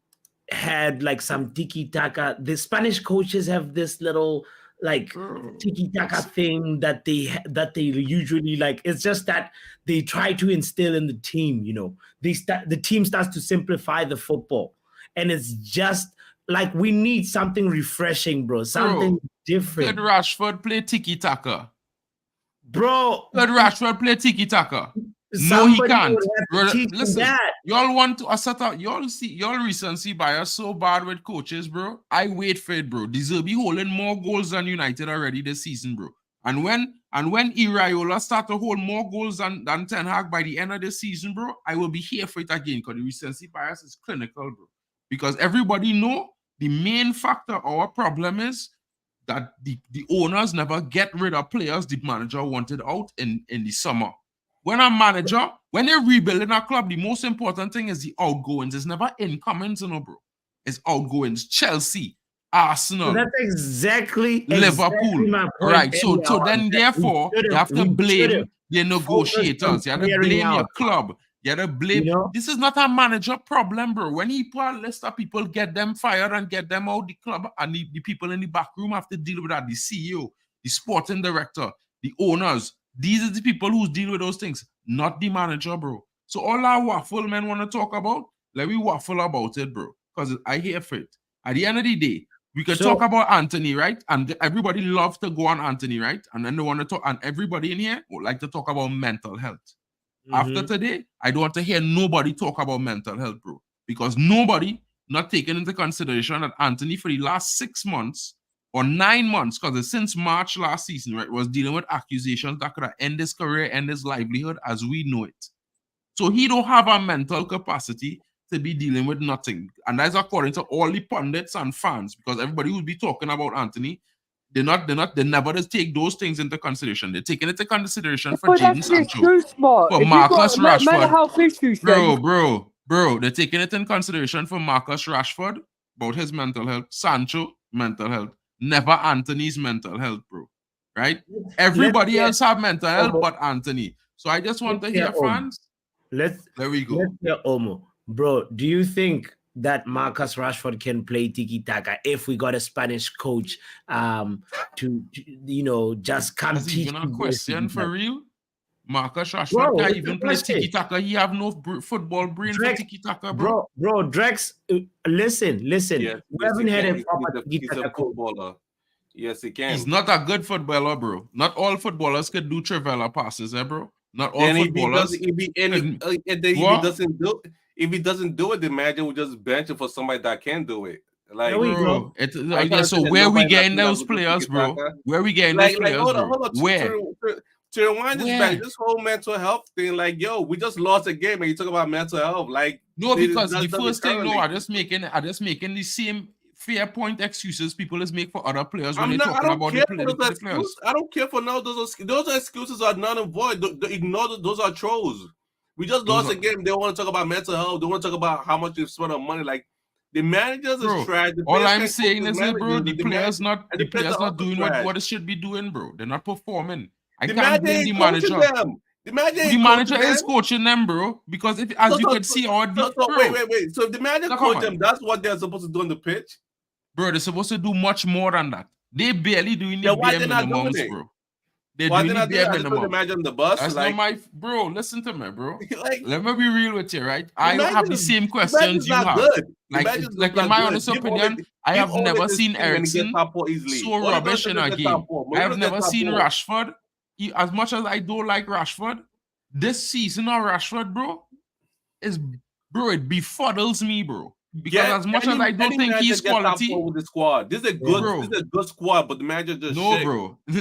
had like some tiki-taka. The Spanish coaches have this little like tiki-taka thing that they usually like. It's just that they try to instill in the team, you know. The team starts to simplify the football, and it's just like we need something refreshing, bro. Something different. Did Rashford play tiki-taka? Bro, did Rashford play tiki-taka? No, he can't. Listen, y'all want to set up. Y'all recency bias so bad with coaches, bro. I wait for it, bro. They will be holding more goals than United already this season, bro. And when Iraola start to hold more goals than Ten Hag by the end of the season, bro, I will be here for it again because the recency bias is clinical, bro. Because everybody know the main factor, our problem is that the owners never get rid of players the manager wanted out in the summer. When they're rebuilding a club, the most important thing is the outgoings. It's never incomings, bro. It's outgoings. Chelsea, Arsenal. So that's exactly Liverpool. My point. Right. So then therefore you have to blame the negotiators. You have to blame your club. You have to blame. You know? This is not a manager problem, bro. When he put a list of people, get them fired and get them out the club, and the people in the back room have to deal with that. The CEO, the sporting director, the owners. These are the people who deal with those things, not the manager, bro. So all our waffle men want to talk about, let me waffle about it, bro. Because I hear for it. At the end of the day, we can talk about Anthony, right? And everybody loves to go on Anthony, right? And then they want to talk, and everybody in here would like to talk about mental health. After today, I don't want to hear nobody talk about mental health, bro. Because nobody not taking into consideration that Anthony for the last 6 months or 9 months, because since March last season, right, was dealing with accusations that could have ended his career, end his livelihood as we know it. So he don't have a mental capacity to be dealing with nothing. And that's according to all the pundits and fans, because everybody will be talking about Anthony. They never just take those things into consideration. They're taking it into consideration for Jadon Sancho, for Marcus Rashford. Bro, they're taking it in consideration for Marcus Rashford about his mental health, Sancho, mental health. Never Anthony's mental health, bro. Right? Everybody else have mental health but Anthony. So I just want to hear fans. There we go. Let's hear Omo. Bro, do you think that Marcus Rashford can play tiki-taka if we got a Spanish coach to just come That's teach even a you guys question for tiki-taka? real. Marcus Rashford Bro, can't it's even a play question. tiki taka. He have no football brain for Drex, tiki taka, bro. bro, Drex, listen. Yes, We yes, haven't he had can. a proper He's a tiki-taka coach. footballer. Yes, he can. He's not a good footballer, bro. Not all footballers can do Trivela passes, bro. Not all Then if he footballers. doesn't, and then What? if he doesn't do it, the manager will just bench it for somebody that can do it. Like, There we Bro, go. I so where we getting those good players, bro? tiki-taka. Where we getting those players, hold bro? on. Where? To rewind this back, this whole mental health thing, like, yo, we just lost a game and you talk about mental health. Like, No, because the does it first thing, no, currently. I just making the same fair point excuses people is make for other players when I they're talking don't about care the for those players. excuses. I don't care for no those excuses are none and void. Ignore those are trolls. We just lost a game. They want to talk about mental health. They want to talk about how much they've spent on money. Like, the managers is trash. The All players I'm can't saying coach is, the bro, the players not also doing trash. what it should be doing, bro. They're not performing. I The can't manager blame ain't the coaching manager. them. The manager The ain't manager coaching is them. coaching them, bro. Because if, as you could see, Wait. So if the manager So come coach on. them, that's what they're supposed to do on the pitch. Bro, they're supposed to do much more than that. They barely doing the Then why bare they not doing minimums, it? bro. They're Why doing they the not doing bare it? I just put the minimum. manager on the bus. That's Like, not my bro. Listen to me, bro. like, Let me be real with you, right? I manager have the is- same the questions manager's you not have. good. The Like, manager's like not in my good. honest Give opinion, Ole- I give have Ole never this seen team and he get Eriksen top four easily. so Ole rubbish doesn't in a get game. top four. I have Mourinho never get top seen four. Rashford. As much as I don't like Rashford, this season of Rashford, bro, it befuddles me, bro. Because as much as I don't think he's quality, with the squad. This is a good squad, but the manager just shit.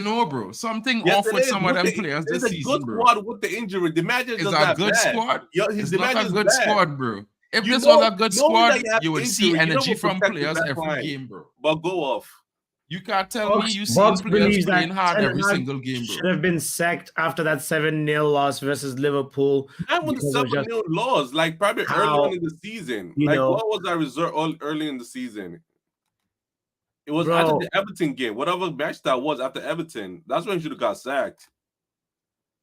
No, bro. Something Yes, off it with is. some of them players this It's a season, good bro. squad with the injury. The manager It's does a that good bad. squad. It's The not a manager's good bad. squad, bro. If You this know- was a good knowing squad, that you have you would see injury, you energy don't from protect the players back every line. game, bro. But go off. You can't tell me you seen Box players believes playing that hard Ten every Hag single game, should bro. have been sacked after that 7-0 loss versus Liverpool. That was because the of just 7-0 loss, like probably early how, on in the season. you Like, know- what was our result early in the season? It was Bro. after the Everton game, whatever match that was after Everton. That's when he should have got sacked.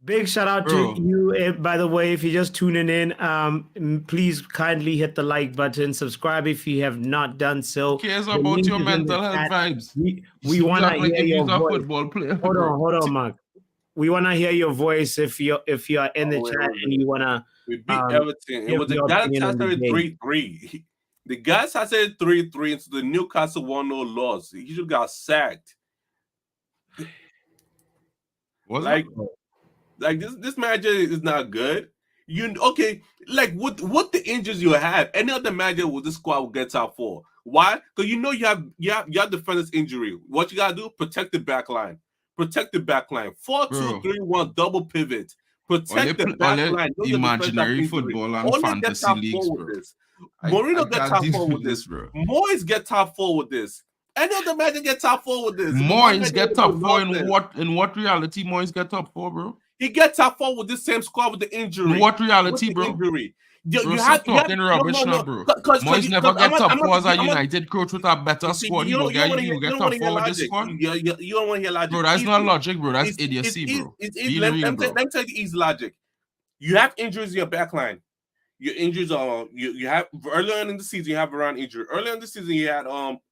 Big shout out Bro. to you, by the way. If you're just tuning in, please kindly hit the like button, subscribe if you have not done so. Who cares The about link your is in the mental health chat. vibes? We You want to act like hear if your you're a voice. football player, Hold bro. on, Mark. We want to hear your voice if you're in the chat and you want to. We beat Everton. It was the your opinion on the Galatasaray game. 3-3. The Galatasaray 3-3 into the Newcastle 1-0 loss. He should have got sacked. Like this manager is not good. Like what the injuries you have, any other manager with this squad will get top four. Why? Because you have defenders injury. What you gotta do? Protect the back line. Protect the back line. 4-2-3-1 double pivot. Protect the back line. Those are Imaginary defensive football injury. and Ole fantasy get top leagues, four bro. with this. Mourinho get can't top deal four with this, bro. Moyes get top four with this. Any other manager get top four with this. Moyes get top four in what reality? Moyes get top four, bro. He gets top four with this same squad with the injury. In what reality, bro? Injury. You have talking rubbish now, bro. Moyes never get top four as a United coach with a better squad. You get top four with this squad. You don't want to hear logic, bro. That's not logic, bro. That's idiocy, bro. Let me tell you the easy logic. You have injuries in your back line. Your injuries are you have earlier in the season you have Varane injury. Earlier in the season you had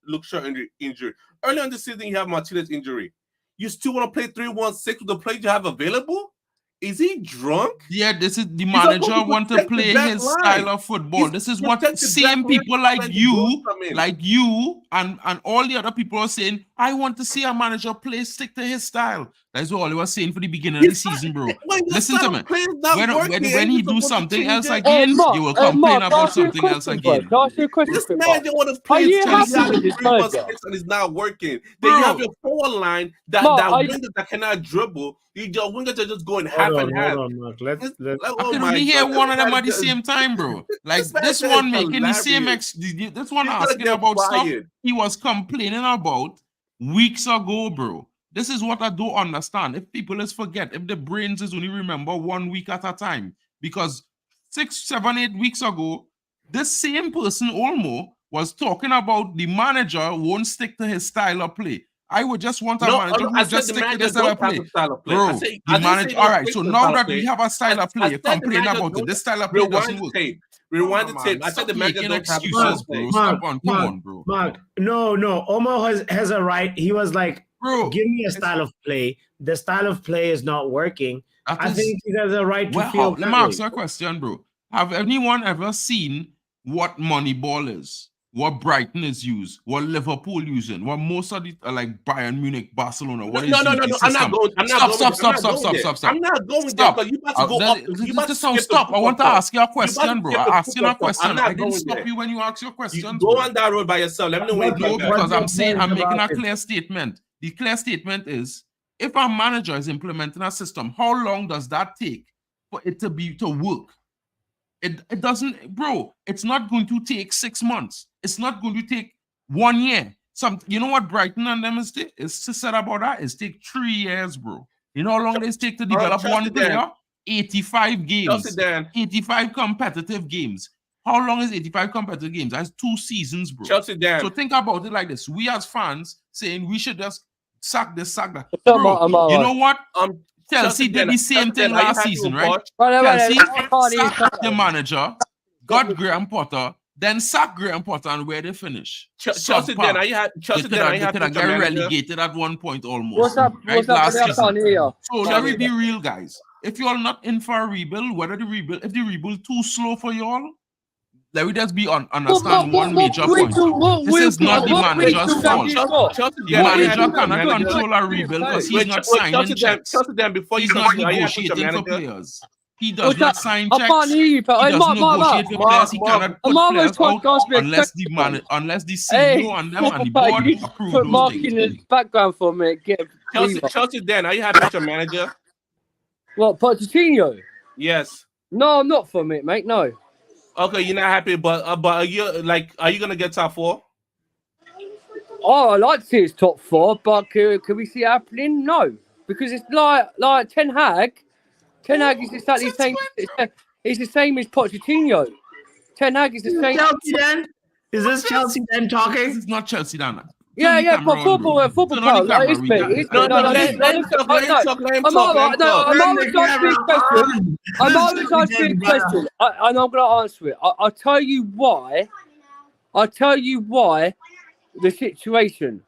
Luke Shaw injury. Earlier in the season you have Martinez injury. You still want to play 3-1-6 with the players you have available? Is he drunk? Yeah, this is the manager want to play his style of football. This is what same people like you and all the other people are saying. I want to see a manager stick to his style. That's what he was saying for the beginning of the season, bro. Listen to me. When he do something else again, you will complain about something else again. This manager want to play and it's not working. Then you have your forward line that cannot dribble. Your wingers are just going half and half. Hold on, Mark. Let's I can only hear one of them at the same time, bro. Like this one making the same this one asking about stuff he was complaining about weeks ago, bro. This is what I don't understand. If people is forget, if the brains is only remember 1 week at a time, because 6, 7, 8 weeks ago, this same person Olmo was talking about the manager won't stick to his style of play. I would just want a manager who just stick to the style of play. Bro, the manager. All right, so now that we have a style of play, you're complaining about it. This style of play doesn't work. Rewind Come the on, tape. man. I said Stop the manager making don't have excuses, the bro. place. Stop on, come on, bro. Mark, no. Omar has a right. He was like, Bro, give me a it's- style of play. The style of play is not working. that I is- think he has a right to Well, feel let that me ask way. you a question, bro. Have anyone ever seen what Moneyball is? What Brighton is used? What Liverpool using? What most of the like Bayern Munich, Barcelona? What is No. the I'm not system? going. I'm not Stop, going. stop, I'm stop, not stop, going stop, there. stop, stop. I'm not going there Stop. because you about to go up. You about to skip the Stop. I want to football ask you a stuff. You about question, to bro. skip I the asked you a football stuff. I'm question. not I didn't going stop there. you when you asked your You questions, go bro. on that road by yourself. Let me know where you No, get back. because I'm your saying point I'm making about a it? clear statement. The clear statement is if a manager is implementing a system, how long does that take for it to work? It doesn't, bro. It's not going to take 6 months. It's not going to take 1 year. You know what Brighton and them is to set about that? It's take 3 years, bro. You know how long it take to develop Chelsea one Dan. player? 85 games. Chelsea Dan. 85 competitive games. How long is 85 competitive games? That's 2 seasons, bro. Chelsea Dan. So think about it like this. We as fans saying we should just sack this, sack that. What's up, Bro, Amara? you know what? Chelsea Chelsea did Dan, the same Chelsea thing Dan, are you last happy season, with right? Poch? Wait, Chelsea I can't hear sacked the you. manager, got Graham Potter, then sacked Graham Potter, and where they finish? Chelsea Dan, are you happy? Chelsea Dan, are you They happy could have with your got manager? relegated at one point almost. What's up? Right, What's up, last buddy? I season. can't hear you. So let me be real, guys. If you're not in for a rebuild, if the rebuild too slow for y'all, let me just be understand one major point. This is not the manager's fault. The manager cannot control a rebuild because he's not signing checks. Chelsea Dan, before you He's not continue, are you happy with your negotiating for manager? players. He does not sign I can't checks. hear you, He but doesn't negotiate for players. He cannot put Amara players trying out to ask me a unless question. unless the Hey, CEO and them and the Papa, board you need to approve put those Mark things. in the background for a minute. Chelsea Dan, are you happy with your manager? What, Pochettino? Yes. No, I'm not for a minute, mate. No. Okay, you're not happy, but are you gonna get top 4? Oh, I like to see it's top 4, but can we see it happening? No, because it's like Ten Hag. Ten Hag is exactly the same. It's the same as Pochettino. Ten Hag is the same. Chelsea then? Is this Chelsea then This talking? is not Chelsea, Dan. Yeah, but football pal. Like, it's me. It's No, no, let him talk. Let him talk. Let him talk. Let him talk. I'm always asking a question. I'm always asking a question, and I'm going to answer it. I'll tell you why. I'll tell you why the situation.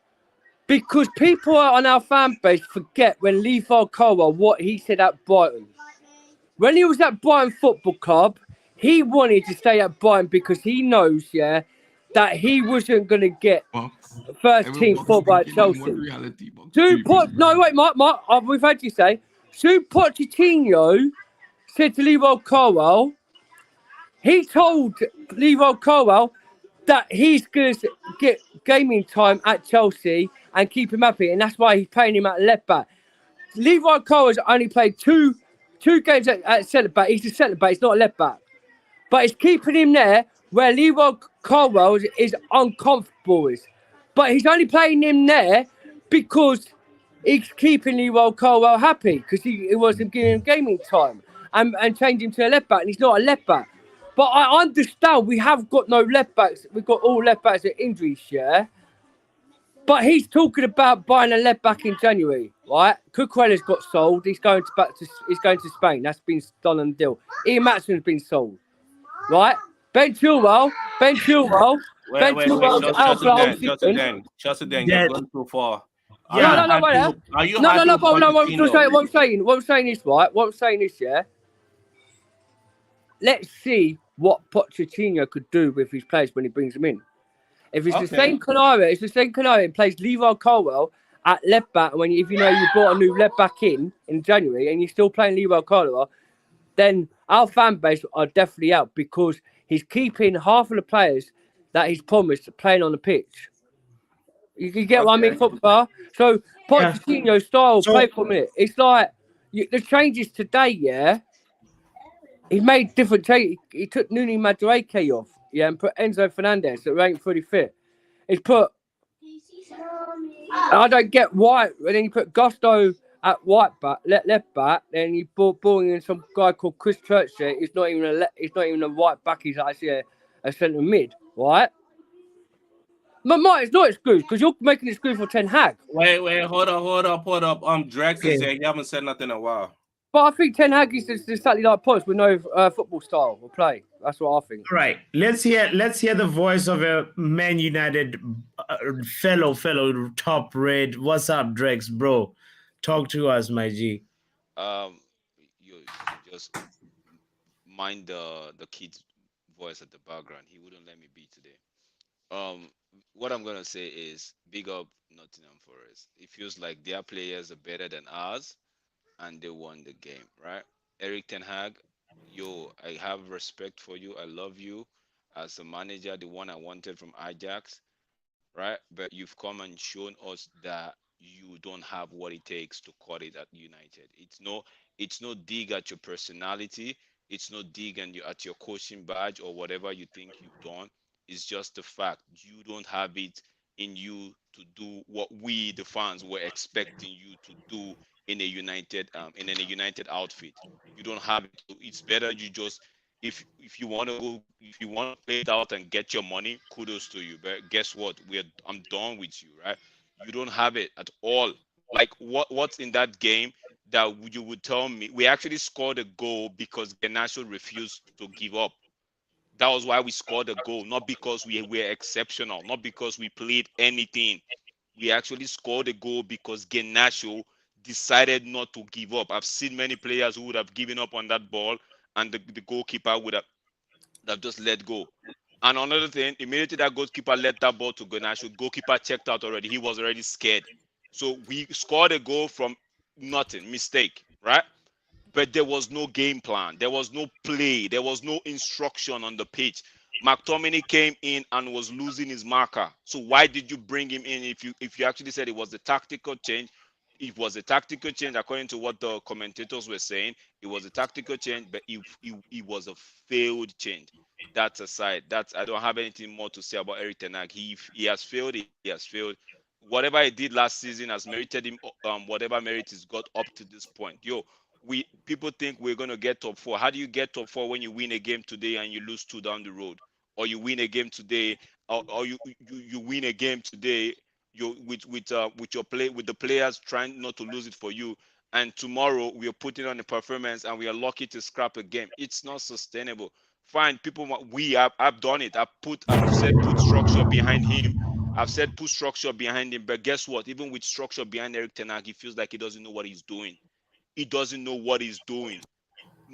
Because people on our fan base forget when Levi Colwell, what he said at Brighton. When he was at Brighton Football Club, he wanted to stay at Brighton because he knows, that he wasn't going to get first team football at Chelsea. Mark, we've had you say. Sue Pochettino said to Levi Colwell, he told Levi Colwell that he's going to get gaming time at Chelsea and keep him happy, and that's why he's playing him at left back. Levi Colwell's only played two games at centre back. He's a centre back, he's not a left back. But it's keeping him there where Levi Colwell is uncomfortable with. But he's only playing him there because he's keeping Levi Colwell happy because he wasn't giving him gaming time and changing him to a left back, and he's not a left back. But I understand we have got no left backs. We've got all left backs with injuries, But he's talking about buying a left back in January, right? Cucurella's got sold. He's going to Spain. That's been done on the deal. Ian Matson's been sold, right? Ben Chilwell. Wait, Chilwell, Chelsea Dan, you're going too far. No, Are you No, happy with Pochettino? What I'm saying is, right? What I'm saying is, let's see what Pochettino could do with his players when he brings them in. If it's the same scenario, and plays Levi Colwell at left back, if you brought a new left back in January and you're still playing Levi Colwell, then our fan base are definitely out because he's keeping half of the players that he's promised playing on the pitch. You get what I mean, football? So Pochettino's style, play for a minute. It's like the changes today, he made different changes. He took Nuno Madueke off, and put Enzo Fernandez that ain't fully fit. He's put. I don't get why. And then you put Gusto at left back. Then you brought in some guy called Chris Churchill. He's not even a right back. He's actually a centre mid, right? But Mike, it's not excuse because you're making excuse for Ten Hag. Wait, hold up. Drax is here. He haven't said nothing in a while. But I think Ten Hag is just exactly like Post with no football style or play. That's what I think. All right, let's hear the voice of a Man United fellow top red. What's up, Drex, bro? Talk to us, my G. You just mind the kid's voice at the background. He wouldn't let me be today. Um, what I'm gonna say is big up Nottingham Forest. It feels like their players are better than ours, and they won the game, right? Eric Ten Hag, yo, I have respect for you. I love you as a manager, the one I wanted from Ajax, right? But you've come and shown us that you don't have what it takes to cut it at United. It's no dig at your personality. It's no dig at your coaching badge or whatever you think you've done. It's just the fact you don't have it in you to do what we, the fans, were expecting you to do in a United outfit. You don't have it. So it's better you just if you want to play it out and get your money, kudos to you. But guess what? I'm done with you, right? You don't have it at all. Like what's in that game that you would tell me? We actually scored a goal because Garnacho refused to give up. That was why we scored a goal, not because we were exceptional, not because we played anything. We actually scored a goal because Garnacho decided not to give up. I've seen many players who would have given up on that ball, and the goalkeeper would have just let go. And another thing, immediately that goalkeeper let that ball to Garnacho, goalkeeper checked out already. He was already scared. So we scored a goal from nothing, mistake, right? But there was no game plan. There was no play. There was no instruction on the pitch. McTominay came in and was losing his marker. So why did you bring him in if you actually said it was a tactical change? It was a tactical change according to what the commentators were saying. It was a tactical change, but it was a failed change. That's aside. I don't have anything more to say about Eric Ten Hag. He has failed. He has failed. Whatever he did last season has merited him whatever merit he's got up to this point. Yo, we people think we're gonna get top four. How do you get top four when you win a game today and you lose two down the road, or you win a game today, or you win a game today, you with your play with the players trying not to lose it for you, and tomorrow we are putting on a performance and we are lucky to scrap a game. It's not sustainable. Fine, people, I've done it. I've said put structure behind him. I've said put structure behind him, but guess what? Even with structure behind Eric Ten Hag, he feels like he doesn't know what he's doing. He doesn't know what he's doing.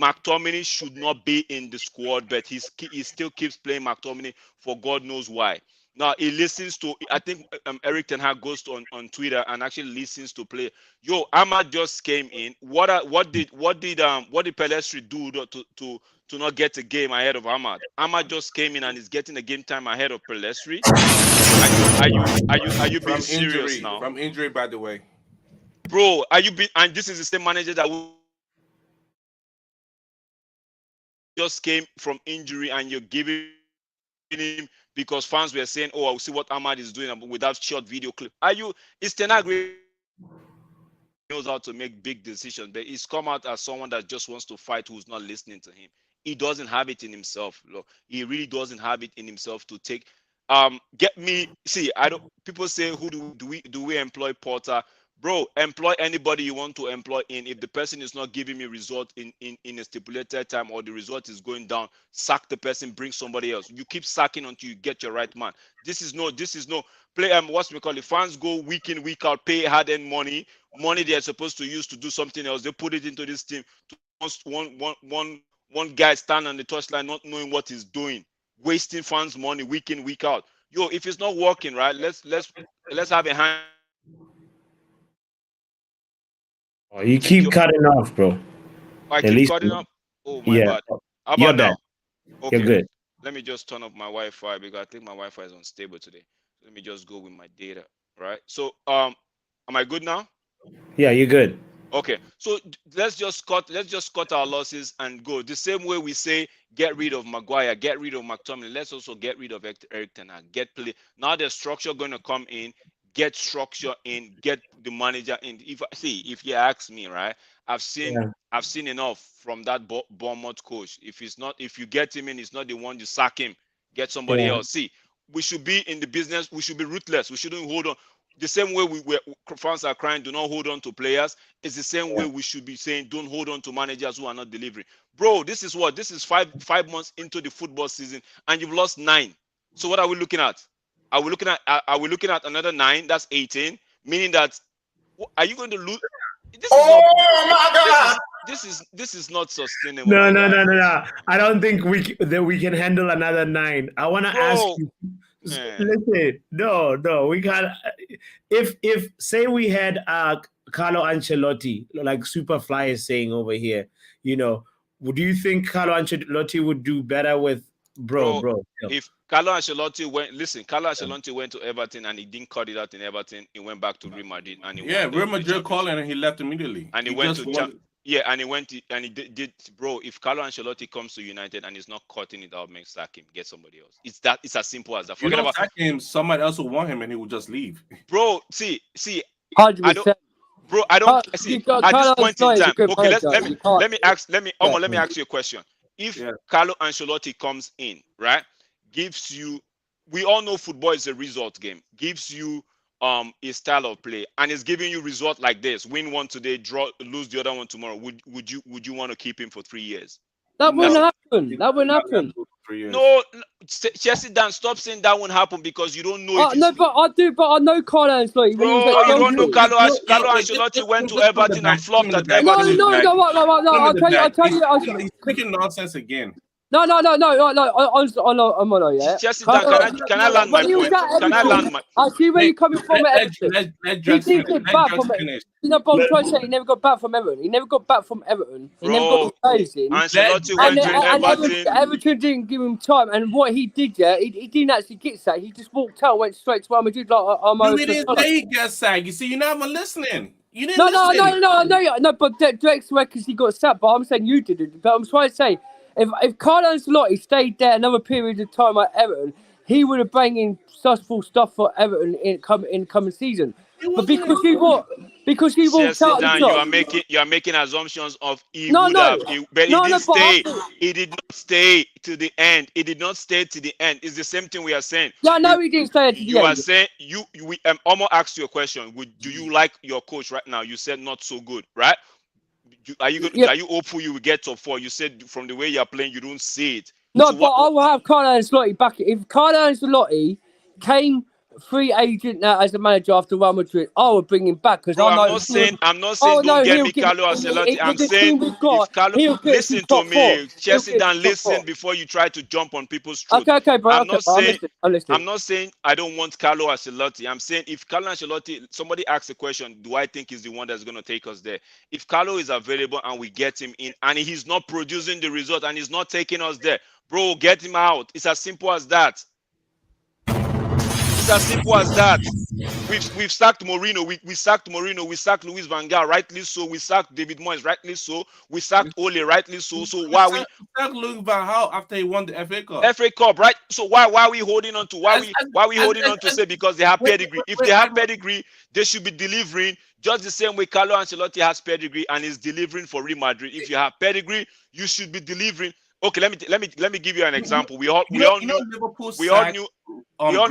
McTominay should not be in the squad, but he still keeps playing McTominay for God knows why. Now he listens to. I think Eric Ten Hag goes on Twitter and actually listens to play. Yo, Ahmad just came in. What did Pelestri do to not get a game ahead of Ahmad? Ahmad just came in and is getting a game time ahead of Pelestri. Are you being serious now? From injury, by the way. Bro, are you being? And this is the same manager that just came from injury, and you're giving him because fans were saying, "Oh, I'll see what Ahmad is doing," without short video clip. Are you? Is Ten Hag knows how to make big decisions, but he's come out as someone that just wants to fight who's not listening to him. He doesn't have it in himself. Look, he really doesn't have it in himself to take. Get me. See, I don't. People say, who do we employ Porter? Bro, employ anybody you want to employ in. If the person is not giving me result in a stipulated time, or the result is going down, sack the person, bring somebody else. You keep sacking until you get your right man. This is no play. What's we call it? Fans go week in, week out, pay hard-earned money they are supposed to use to do something else. They put it into this team. One guy stand on the touchline not knowing what he's doing, wasting fans' money week in, week out. Yo, if it's not working, right, let's have a hand. Oh, you Take keep your. cutting off, bro. I At keep least, cutting up. Oh my yeah, bad. How you're about back. now? You're Okay. good. Let me just turn off my Wi-Fi because I think my Wi-Fi is unstable today. Let me just go with my data. Right. So am I good now? Yeah, you're good. Okay, so let's just cut our losses and go. The same way we say get rid of Maguire, get rid of McTominay. Let's also get rid of Eric Ten Hag. Get play. Now there's structure going to come in. Get structure in. Get the manager in. If you ask me, right, I've seen Yeah, I've seen enough from that Bournemouth coach. If you get him in, he's not the one, you sack him. Get somebody yeah, else. See, we should be in the business. We should be ruthless. We shouldn't hold on. The same way fans are crying, do not hold on to players. It's the same way we should be saying, don't hold on to managers who are not delivering. Bro, this is what? This is five months into the football season, and you've lost 9. So what are we looking at? Are we looking at another 9? That's 18. Meaning that, are you going to lose? This is not. my God! This is not sustainable. No, my no, guy. no, no, no. I don't think we can handle another 9. I want to ask Bro, you. man. Listen, no, we can't. If say we had Carlo Ancelotti, like Superfly is saying over here, do you think Carlo Ancelotti would do better with bro? If Carlo Ancelotti went to Everton and he didn't cut it out in Everton, he went back to Real Madrid and he won Real the Madrid called championship. and he left immediately. And he went to and he did bro. If Carlo Ancelotti comes to United and he's not cutting it out, make sack him, get somebody else. It's as simple as that. Forget about sack him. Somebody else will want him, and he will just leave. bro. See, 100%. Bro, I don't see at this point in time. Okay, let me ask you a question. If Carlo Ancelotti comes in, right, gives you, we all know football is a result game, gives you a style of play, and is giving you result like this: win one today, draw, lose the other one tomorrow. Would you want to keep him for 3 years? That wouldn't happen. That wouldn't happen. No, Chelsea, Dan, stop saying that won't happen because you don't know. No, but I do. But I know Carlo Ancelotti. Bro, you don't know Carlo Ancelotti went to Everton and flopped at Everton. No. I'll tell you. He's speaking nonsense again. No. I'm on, yeah. Chelsea, Dan, can I land my point? Can I land my? I see where you're coming from. He didn't get back from it. But I'm trying to say he never got back from Everton. He never got back from Everton. He never got players in. Ancelotti went to Everton. Everton didn't give him time. And what he did, he didn't actually get sacked. He just walked out, went straight to Real Madrid like You didn't say he got sacked. You see, you're not even listening. You didn't No, but Drake's because he got sacked. But I'm saying you didn't. But I'm trying to say, if Carlo Ancelotti stayed there another period of time at Everton, he would have brought in successful stuff for Everton in coming season. But because he walked out the top. You are making assumptions of he would have, but he didn't stay. He did not stay to the end. He did not stay to the end. It's the same thing we are saying. Yeah, no, he didn't stay to the end. You are saying we almost asked you a question. Do you like your coach right now? You said not so good, right? Are you hopeful you will get top 4? You said from the way you are playing, you don't see it. No, so but I will have Carlo Ancelotti back. If Carlo Ancelotti came free agent now as a manager after Real Madrid, I would bring him back because I know. I'm not saying don't get me Carlo Ancelotti. I'm saying if Carlo, listen to me, Chelsea, Dan, listen before you try to jump on people's truth. Okay, bro. I'm not saying I don't want Carlo Ancelotti. I'm saying if Carlo Ancelotti, somebody asks a question, do I think he's the one that's going to take us there? If Carlo is available and we get him in and he's not producing the result and he's not taking us there, bro, get him out. It's as simple as that. It's as simple as that. We've sacked Mourinho. We sacked Mourinho. We sacked Luis Van Gaal, rightly so. We sacked David Moyes, rightly so. We sacked Ole, rightly so. So why we sacked Luis Van Gaal after he won the FA Cup? FA Cup, right? So why are we holding on to say because they have pedigree? If they have pedigree, they should be delivering just the same way Carlo Ancelotti has pedigree and is delivering for Real Madrid. If you have pedigree, you should be delivering. Okay, let me give you an example. We all knew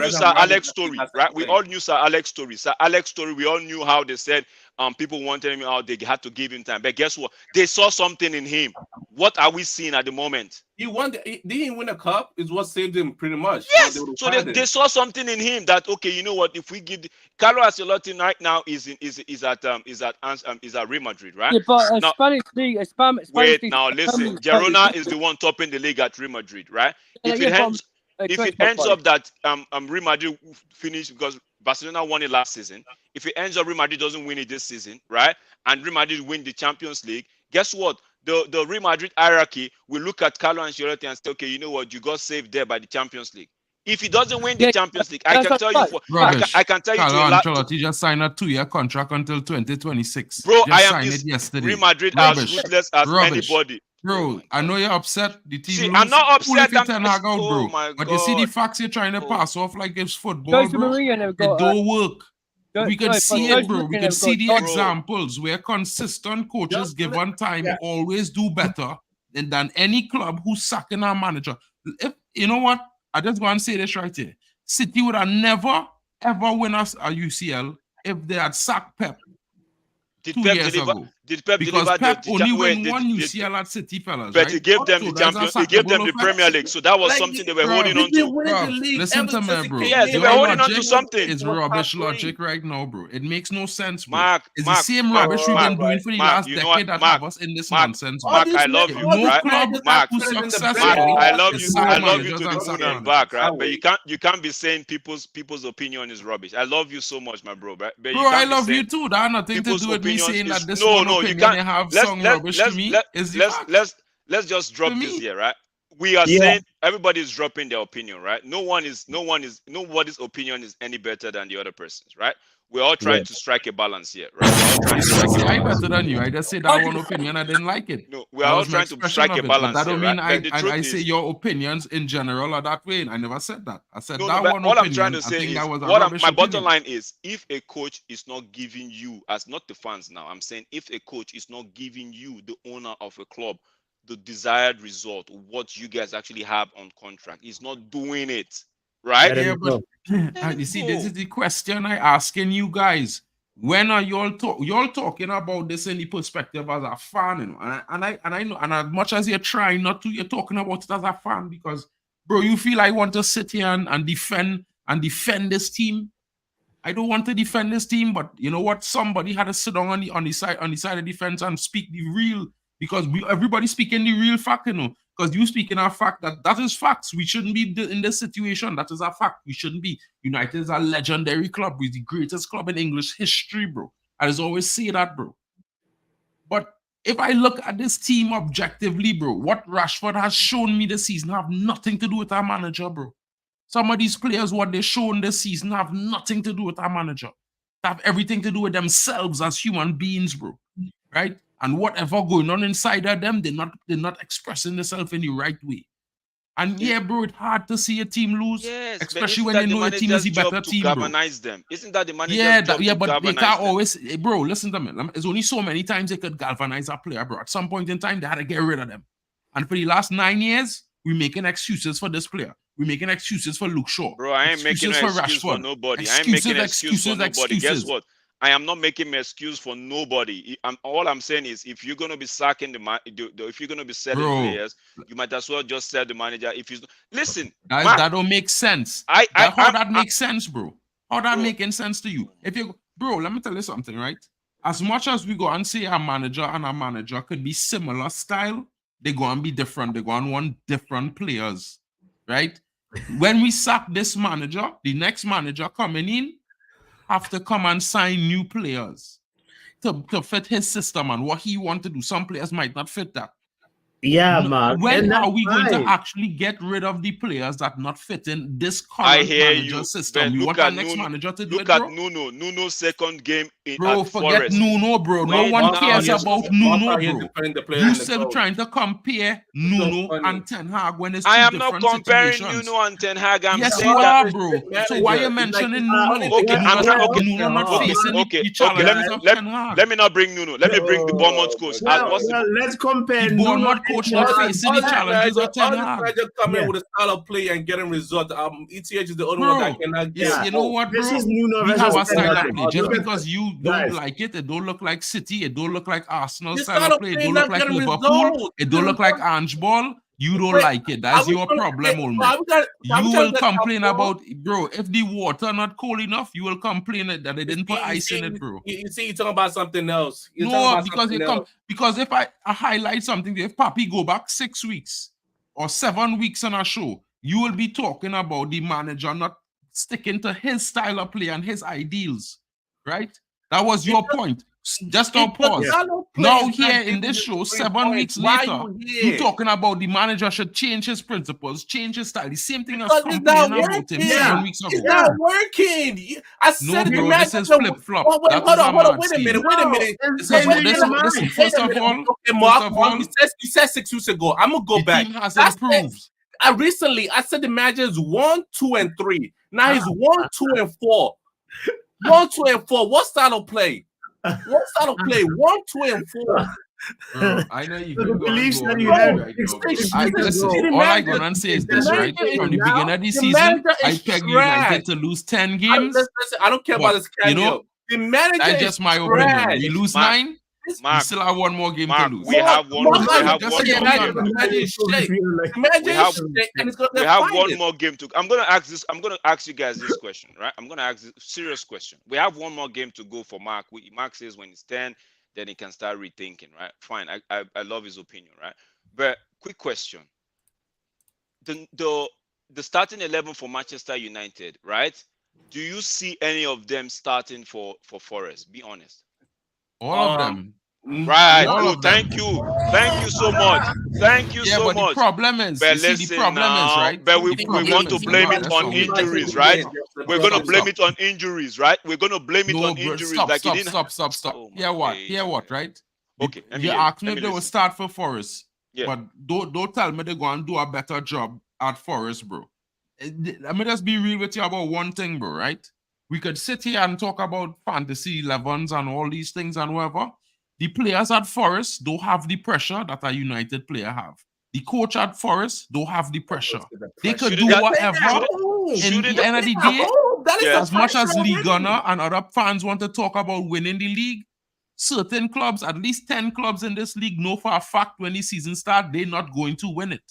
Sir Alex story, right? We all knew Sir Alex story. Sir Alex story. We all knew how they said people wanted him out. They had to give him time. But guess what? They saw something in him. What are we seeing at the moment? He didn't win a cup. Is what saved him pretty much. Yes. So they saw something in him that okay, you know what? If we give Carlo Ancelotti right now is at Real Madrid, right? Yeah, but Spanish league. Wait, now listen. Girona is the one topping the league at Real Madrid, right? If it ends up that Real Madrid finish because Barcelona won it last season. If it ends up Real Madrid doesn't win it this season, right? And Real Madrid win the Champions League, guess what? The Real Madrid hierarchy will look at Carlo Ancelotti and say, okay, you know what? You got saved there by the Champions League. If he doesn't win the Champions League, I can tell you. I can tell you. Carlo Ancelotti just signed a 2-year contract until 2026. Bro, I am it yesterday. Real Madrid as ruthless as anybody. Bro, I know you're upset. The TV see, I'm not upset. Bro. But you see the facts you're trying to pass off like it's football, bro. It don't work. We could see it, bro. We could see the examples where consistent coaches given time always do better than any club who's sacking our manager. If you know what, I just want to say this right here. City would have never ever win us a UCL if they had sacked Pep Did 2 Pep years deliver? ago. Did Pep Because deliver Pep the only wait, win did- one did- UCL at City, fellas, But right? he gave them So the that's a champion. He gave them the sackable offense. Premier League, so that was Like, something they were Bro, holding he's on been to. winning the Bro, league listen ever to me, since he bro. came Yes, they in. were Your holding on to logic something. is Top rubbish three. logic right now, bro. It makes no sense, bro. Mark, It's Mark, the same Mark, rubbish we've been doing for the Mark, last you know what, decade that Mark, have us in this Mark, nonsense, bro. Mark, I love you, No right? club Mark, who's better than the successful Mark, best. I love is you. sack I love you managers to the and sack moon and managers. back, right? I'll But wait. you can't be saying people's opinion is rubbish. I love you so much, my bro. But you Bro, I can't be love you saying too. That had nothing to people's do with me opinion saying is that this no, one no. You opinion can't. they have Let's sung let rubbish let's to me let is the let's fact. let's just drop To this me. here, right? We are Yeah. saying everybody's dropping their opinion, right? Nobody's opinion is any better than the other person's, right? We're all trying to strike a balance here, right? We're all trying I to didn't strike a say I balance. better than you. I just said that one opinion. I didn't like it. No, we're That all was my trying to expression strike a of it. But balance that here, don't right? mean But the truth I say is, your opinions in general are that way. I never said that. I said no, that but one all I'm trying opinion. to I say think is that was a what rubbish my bottom opinion. line is, if a coach is not giving you, as not the fans now, I'm saying if a coach is not giving you, the owner of a club, the desired result, what you guys actually have on contract, he's not doing it, right? Let Yeah, him but go. Let him you see, this go. is the question I asking you guys. When are y'all talking about this in the perspective as a fan, you know? And I know, and as much as you're trying not to, you're talking about it as a fan because, bro, you feel I want to sit here and defend this team. I don't want to defend this team, but you know what? Somebody had to sit down on the side of defense and speak the real, because everybody speaking the real fact, you know. Because you speaking a fact that is facts. We shouldn't be in this situation. That is a fact. We shouldn't be. United is a legendary club. We're the greatest club in English history, bro. I just always say that, bro. But if I look at this team objectively, bro, what Rashford has shown me this season have nothing to do with our manager, bro. Some of these players, what they've shown this season, have nothing to do with our manager. They have everything to do with themselves as human beings, bro. Right? And whatever going on inside of them, they're not expressing themselves in the right way. And yeah, bro, it's hard to see a team lose, Yes, but especially isn't when that you the know your team is manager's the job better to team, bro. galvanize them? Isn't that the manager's Yeah, job to but they galvanize can't them? always, bro. Listen to me. There's only so many times they could galvanize a player, bro. At some point in time, they had to get rid of them. And for the last 9 years, we're making excuses for this player. We're making excuses for Luke Shaw. Bro, I ain't making excuses no for excuse for Rashford. nobody. I ain't making excuse for nobody. Guess Excuses. what? I am not making an excuse for nobody. All I'm saying is, if you're gonna be sacking if you're gonna be selling Bro, players, you might as well just sell the manager. If you listen, that don't make sense. How that makes sense, bro? How that Bro. making sense to you? If you, bro, let me tell you something, right? As much as we go and say a manager could be similar style, they go and be different. They go and want different players, right? When we sack this manager, the next manager coming in have to come and sign new players to fit his system and what he want to do. Some players might not fit that. Yeah, man. When are we going to actually get rid of the players that not fit in this I current hear manager you. system? But We look want at our next Nuno. manager to do Look it, bro. at Nuno's second game Bro, at forget Forest. Nuno, bro. No Wait, one now cares he's- about Nuno, He's bro. defending the player You and the still coach. trying to compare Nuno funny. and Ten Hag when it's two I am not different comparing situations. Nuno and Ten Hag. I'm Yes, saying you that. are, bro. So why you mentioning Nuno? Okay, I'm not okay. Nuno not facing Okay, the okay. challenges of Ten Hag. Let me not bring Nuno. Let me bring the Bournemouth coach. Well, let's compare The Nuno Bournemouth coach not facing the challenges of Ten Hag. Manager coming Yeah. with a style of play and getting results. ETH is the only Bro, one that cannot get. you know what, bro? This is Nuno We versus have a Ten style Hag. of play. Just Look at- because you don't guys. like it, it don't look like City, it don't look like Arsenal This style of play, it don't not look like getting Liverpool, results. it don't look like Ange Ball. You don't Wait, like it. That's are we your trying to problem, get- Olmo. are we trying- are we You trying will to get complain Apple? about, bro, if the water not cold enough, you will complain that they didn't put ice in it, bro. You see, you're talking about something else. You're talking No, about because something else. because if I highlight something, if Papi go back 6 weeks or 7 weeks on a show, you will be talking about the manager not sticking to his style of play and his ideals, right? That was your point. Just on pause. Now here in this show, 7 weeks later, you talking about the manager should change his principles, change his style. The same thing as Because it's complaining not about him working. 7 weeks ago. It's not working. I said No, the bro, manager. this is flip-flop. Wait, That hold is a on. mad Wait a minute. scheme. Wait a minute. This is what this. Wait a Listen, minute. first of all, Okay, Mark, you said 6 weeks ago. I'm gonna go the back. team has That's improved. Recently, I said the manager is 1, 2, and 3. Now he's 1, 2, and 4. 1, 2, and 4. What style of play? What style of play? 1, 2, and 4. Bro, I know you So the can go and beliefs go that on you with had it right now, bro. 6 I years listen. ago. All I gonna say is The this, right? manager is From the now- beginning of the the season, manager I is pegged trash. United to lose 10 I, games. listen, I don't care But, about this you cameo. know, The manager that's is just my trash. opinion. We lose Mark, 9. We Mark, still have one more game Mark, to lose. we have one. Mark, We have just one hear more me game. out The now. manager is shit. The manager We is have- shit, and it's gonna We have one fired. more game to. I'm gonna ask this. I'm gonna ask you guys this question, right? I'm gonna ask this serious question. We have one more game to go for Mark. Mark says when it's 10, then he can start rethinking, right? Fine. I love his opinion, right? But quick question: the starting 11 for Manchester United, right? Do you see any of them starting for Forest? Be honest. All of them. Right. All Good. of them. Thank you. Thank you so much. Thank you Yeah, so but the much. problem is, But you see, the listen problem is, now, right? but The we problem want to is, blame it that's on not what we're injuries, doing. right? We're gonna Stop, blame stop. it on injuries, right? We're gonna blame it No, on bro, injuries. stop, Like stop, it didn't. stop, stop, stop. Oh my Hear what? days, Hear what, man. right? Okay, let me You hear. asked me Let if me they would listen. start for Forest, Yeah. but don't tell me they're going to do a better job at Forest, bro. Let me just be real with you about one thing, bro, right? We could sit here and talk about fantasy 11s and all these things and whatever. The players at Forest don't have the pressure that a United player have. The coach at Forest don't have the pressure. They could do Shouldn't whatever. In shouldn't- the end of the day, That is Yeah. the as much as pressure League already. Gunner and other fans want to talk about winning the league, certain clubs, at least 10 clubs in this league, know for a fact when the season starts, they're not going to win it.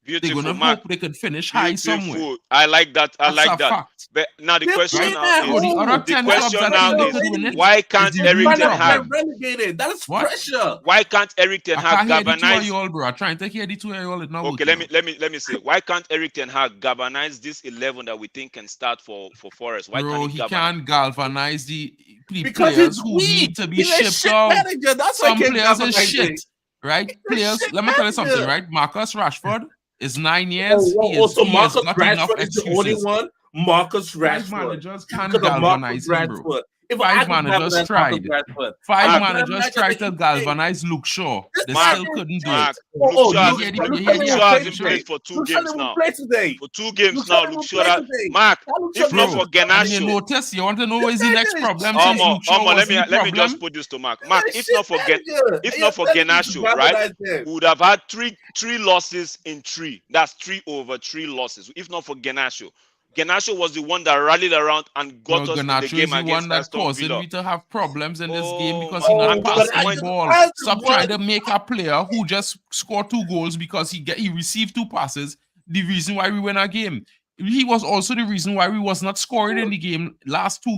They're Beautiful, going to Mark. hope they could finish high somewhere. Beautiful. I like that. I That's like a that. fact. But now the They're question playing now at So the is home. other 10 the clubs question that now think they is could win it, why can't is the Eric real Ten Get Hag? problem. relegated. That is What? pressure. Why can't Eric Ten I Hag can't hear the two of galvanize? you all, bro. I'm trying to hear the two of you all. It's not Okay, working let me say. Why can't Eric Ten Hag galvanize this 11 that we think can start for Forest? Why Bro, can't he galvanize? can't galvanize the Because players he's who weak. need to be He's a shipped shit out. manager. That's why Some he can't players is galvanize shit, it. right? He's a Players, shit let me tell you something, manager. right? Marcus Rashford is 9 years. So He has Marcus got enough Rashford is the only excuses. one. Marcus Five Rashford. managers can't Because of Marcus galvanize him, bro. Rashford. If I Five could managers galvanize tried. Marcus Rashford, Five I'm a managers manager tried that to he plays. galvanize Luke Shaw. This They Mark, still couldn't do Mark, it. Luke Oh, Shaw Luke hasn't Shaw played. didn't Luke play Shaw hasn't today. played for 2 Luke Shaw games didn't now. play today. For 2 games Luke Shaw now, didn't Luke Shaw play that today. Mark. Luke Shaw If not Bro, for and you Garnacho, notice, you want to know what is the next problem Shit. since Luke Shaw was let the me just problem? put this to Mark. Mark, He's a if shit not for manager. if And not for you're telling me to Garnacho, right, galvanize them. we would have had three losses in 3. That's 3 over 3 losses. If not for Garnacho. Garnacho was the one that rallied around and got No, us in the Garnacho game is the against one that Aston causing Villa. we to have problems in this game Oh because my! he not I'm just passing the point. ball. That's Stop what- trying to make a player who just scored 2 goals because he received 2 passes the reason why we win a game. He was also the reason why we was not scoring in the game last 3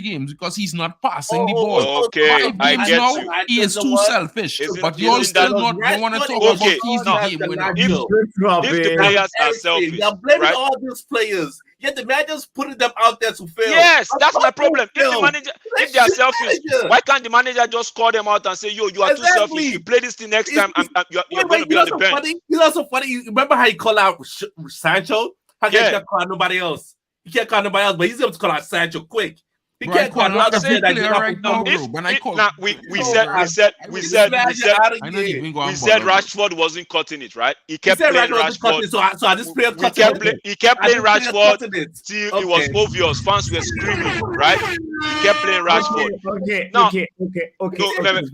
games because he's not passing the ball. Okay, 5 I games get now, you. he is too selfish. But you all Isn't still that- don't want to talk Okay, about he's the now, game winner. If the players are selfish, You're blaming right? all these players. Yet the manager's putting them out there to fail. Yes, that's my Fuck problem. If the them. manager, if they are selfish, why can't the manager just call them out and say, "Yo, you are too selfish. You play this thing next time, and you're going to be on the bench." Funny? You know, so funny. You remember how he called out Sancho? How Yeah. he can't call out nobody else? He can't call nobody else, but he's able to call out Sancho quick. He Bro, I can't call call out out every that player right now, bro. When I call, Now we said I know you been going we said bother, bro. Rashford wasn't cutting it, right? He He kept said playing Rashford was cutting Rashford. it, so this player We cutting kept it. play, he kept And playing this player Rashford cutting it. till it was obvious. Fans were screaming, right? He kept playing Rashford. Okay. Now, Okay. No,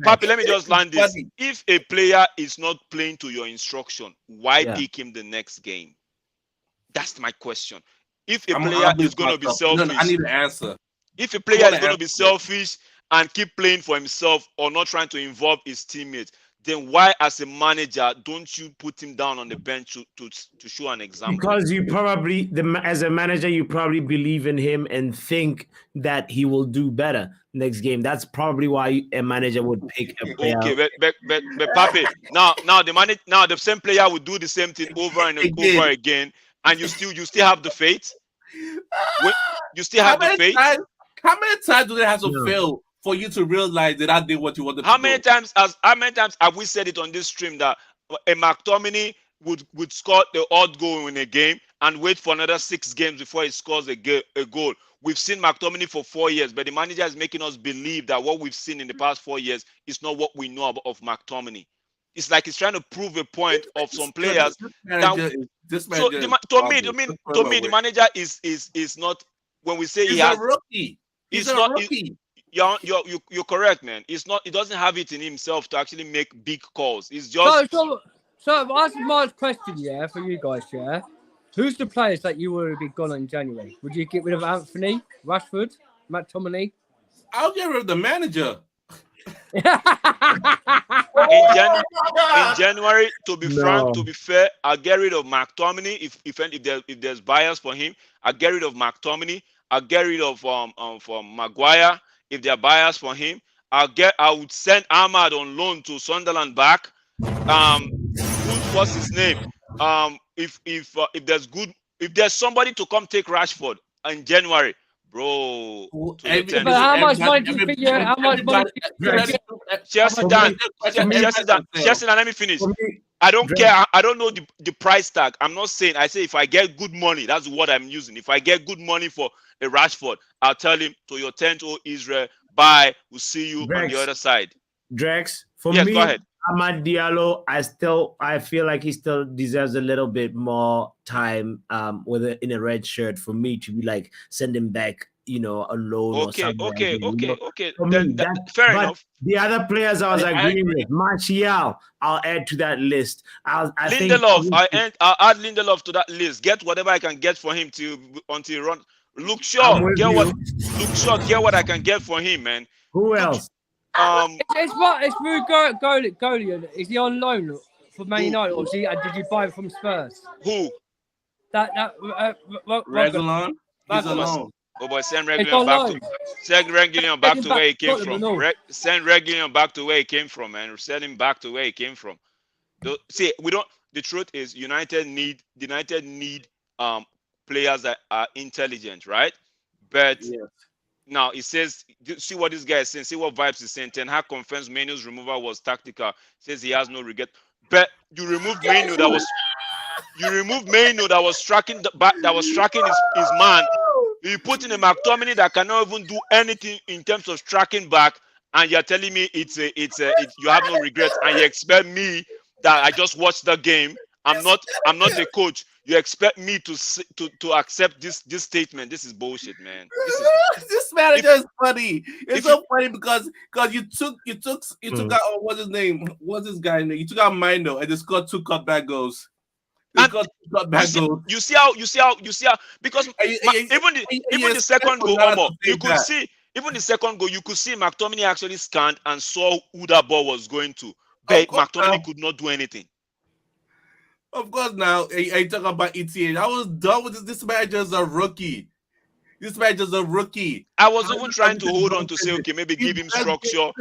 Papi, let me just land this. If a player is not playing to your instruction, why pick him the next game? That's my question. If a player is going to be selfish, I need an answer. if a player is going to be selfish and keep playing for himself or not trying to involve his teammates, then why, as a manager, don't you put him down on the bench to show an example? Because you probably, as a manager, you probably believe in him and think that he will do better next game. That's probably why a manager would pick a player. Okay, but Papi, now the same player would do the same thing over and over again, and you still have the faith. You still have the faith. How many times do they have to fail for you to realize that I did what you wanted to do? How many times have we said it on this stream that a McTominay would score the odd goal in a game and wait for another 6 games before he scores a goal? We've seen McTominay for 4 years, but the manager is making us believe that what we've seen in the past 4 years is not what we know of McTominay. It's like he's trying to prove a point of some players. To me, the manager is not. When we say he's a rookie. He's a rookie. You're correct, man. It's not. It doesn't have it in himself to actually make big calls. It's just So ask my question, yeah, for you guys, yeah. Who's the players that you would be gone in January? Would you get rid of Anthony, Rashford, McTominay? I'll get rid of the manager. in January. To be frank, to be fair, I'll get rid of McTominay if there's buyers for him. I'll get rid of McTominay. I'll get rid of from Maguire if there are buyers for him. I would send Ahmad on loan to Sunderland back. What's his name? If there's somebody to come take Rashford in January, bro. But how much money do you think how much money Chelsea Dan, let me finish. I don't care. I don't know the price tag. I'm not saying. I say if I get good money, that's what I'm using. If I get good money for a Rashford, I'll tell him to your tent, oh Israel, bye. We'll see you on the other side. Drex, for Yes, me, go ahead. Amad Diallo, I feel like he still deserves a little bit more time in a red shirt for me to be like send him back, on loan or something. Okay. Fair enough. The other players I was agreeing with, Martial, I'll add to that list. Lindelof, I'll add Lindelof to that list. Get whatever I can get for him until he runs. Look sure, get what I can get for him, man. Who else? It's Rue Golian. Is he on loan for Man United, or did you buy him from Spurs? Who? Reguilon. He's alone. Oh boy, send Reguilon back to where he came from. Send Reguilon back to where he came from, man. Send him back to where he came from. See, we don't. The truth is, United need players that are intelligent, right? But now it says, see what this guy is saying. See what vibes he's saying. Ten Hag confirms Menu's removal was tactical. Says he has no regret. But you removed Menu that was striking his man. You put in a McTominay that cannot even do anything in terms of striking back, and you're telling me you have no regrets, and you expect me that I just watched the game. I'm not a coach. You expect me to accept this statement? This is bullshit, man. This manager is funny. It's so funny because you took out what's his name? What's this guy name? You took out Mino and they scored 2 cutback goals. You see how because even the second goal, you could see even the second goal. You could see McTominay actually scanned and saw who that ball was going to, but McTominay could not do anything. Of course, now I talk about ETA. I was done with this. This manager's a rookie. I was even trying to hold on to say, okay, maybe give him structure.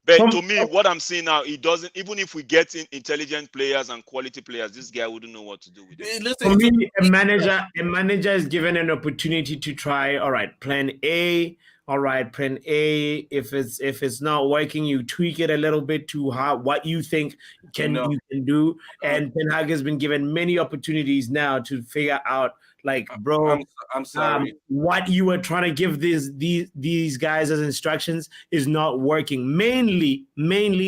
But to me, what I'm seeing now, it doesn't. Even if we get in intelligent players and quality players, this guy wouldn't know what to do with it. For me, a manager is given an opportunity to try. All right, plan A. All right, plan A. If it's not working, you tweak it a little bit to what you think you can do. And Ten Hag has been given many opportunities now to figure out, like, bro, I'm sorry. What you were trying to give these guys as instructions is not working. Mainly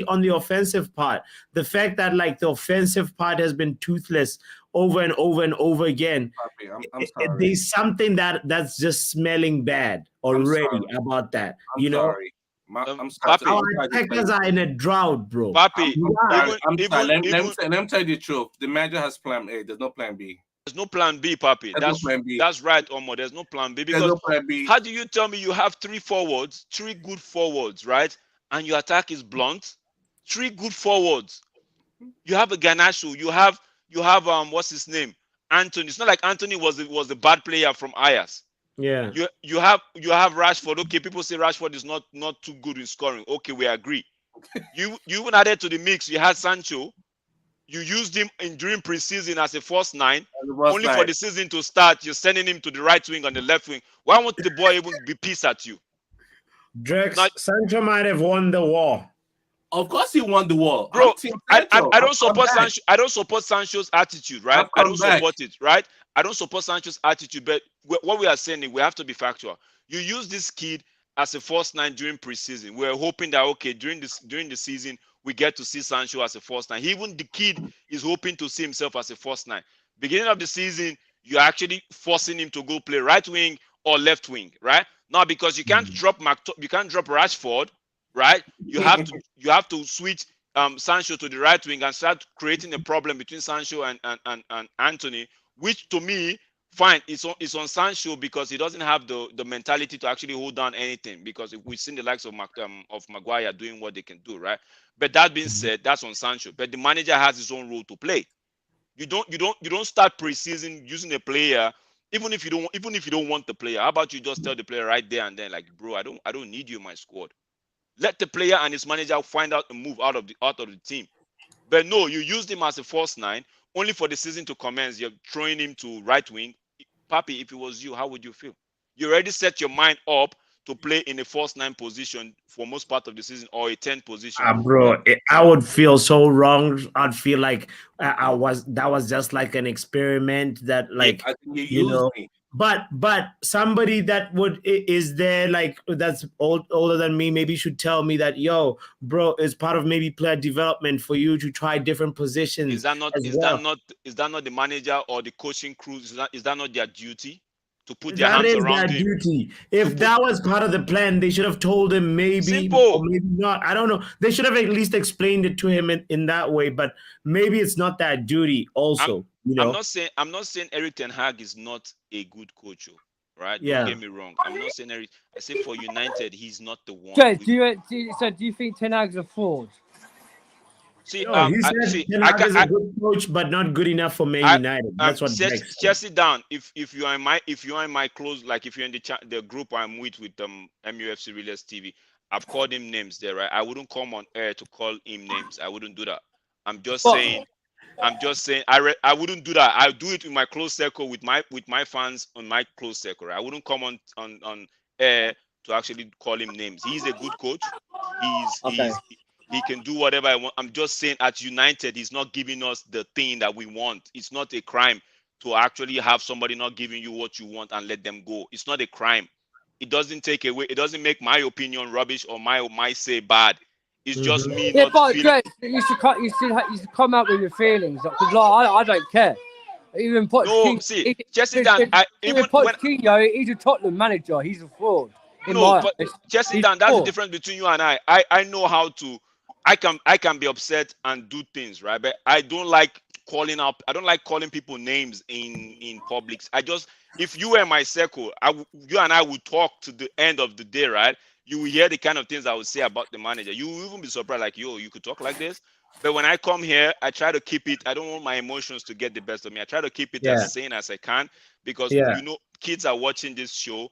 on the offensive part. The fact that like the offensive part has been toothless over and over and over again. I'm sorry. There's something that's just smelling bad already about that. Sorry. I'm sorry. Our attackers are in a drought, bro. Papi, I'm sorry. Let me tell you the truth. The manager has plan A. There's no plan B. There's no plan B, Papi. That's right, Omo. There's no plan B. Because how do you tell me you have 3 good forwards, right? And your attack is blunt? 3 good forwards. You have a Garnacho. You have what's his name? Anthony. It's not like Anthony was a bad player from Ajax. Yeah. You have Rashford. Okay, people say Rashford is not too good in scoring. Okay, we agree. You even added to the mix. You had Sancho. You used him during preseason as a first 9. Only for the season to start, you're sending him to the right wing and the left wing. Why won't the boy even be pissed at you? Drex, Sancho might have won the war. Of course, he won the war, bro. I don't support Sancho. I don't support Sancho's attitude, right? I don't support it, right? I don't support Sancho's attitude, but what we are saying is we have to be factual. You use this kid as a first 9 during preseason. We're hoping that during the season we get to see Sancho as a first 9. Even the kid is hoping to see himself as a first 9. Beginning of the season, you're actually forcing him to go play right wing or left wing, right? Now, because you can't drop you can't drop Rashford, right? You have to switch Sancho to the right wing and start creating a problem between Sancho and Anthony, which to me, fine, it's on Sancho because he doesn't have the mentality to actually hold down anything. Because if we've seen the likes of Maguire doing what they can do, right? But that being said, that's on Sancho. But the manager has his own role to play. You don't start preseason using a player even if you don't want the player. How about you just tell the player right there and then, like, bro, I don't need you in my squad. Let the player and his manager find out a move out of the team. But no, you used him as a false nine only for the season to commence. You're throwing him to right wing. Papi, if it was you, how would you feel? You already set your mind up to play in a false nine position for most part of the season or a 10 position. Bro, I would feel so wrong. I'd feel like that was just like an experiment that, like, I think you you used know. me. But somebody that is there, like, that's older than me, maybe should tell me that, yo, bro, it's part of maybe player development for you to try different positions. Is that not the manager or the coaching crew? Is that not their duty to put their That hands is around their him? duty. If that was part of the plan, they should have told him maybe or Simple. maybe not. I don't know. They should have at least explained it to him in that way. But maybe it's not that duty. Also, I'm not saying Eric Ten Hag is not a good coach, right? Yeah. Don't get me wrong. I'm not saying Eric. I say for United, he's not the one. Jay, do you think Ten Hag's a fraud? See, No, he said Ten Hag is a good coach, but not good enough for Man United. That's what Rex said. Chelsea down. If you are in my close, like if you're in the group I'm with MUFC Relays TV, I've called him names there, right? I wouldn't come on air to call him names. I wouldn't do that. I'm just saying I wouldn't do that. I do it in my close circle with my fans on my close circle. Right? I wouldn't come on air to actually call him names. He's a good coach. He can do whatever I want. I'm just saying at United, he's not giving us the thing that we want. It's not a crime to actually have somebody not giving you what you want and let them go. It's not a crime. It doesn't take away. It doesn't make my opinion rubbish or my say bad. It's just me not feeling. You should come out with your feelings because I don't care. Even Pochettino, even Pochettino, he's a Tottenham manager. He's a fraud. But Jesse Dan, that's the difference between you and I. I know how to. I can be upset and do things, right? But I don't like calling up. I don't like calling people names in public. If you were in my circle, you and I would talk to the end of the day, right? You will hear the kind of things I would say about the manager. You will even be surprised, like, yo, you could talk like this. But when I come here, I try to keep it. I don't want my emotions to get the best of me. I try to keep it as sane as I can because kids are watching this show.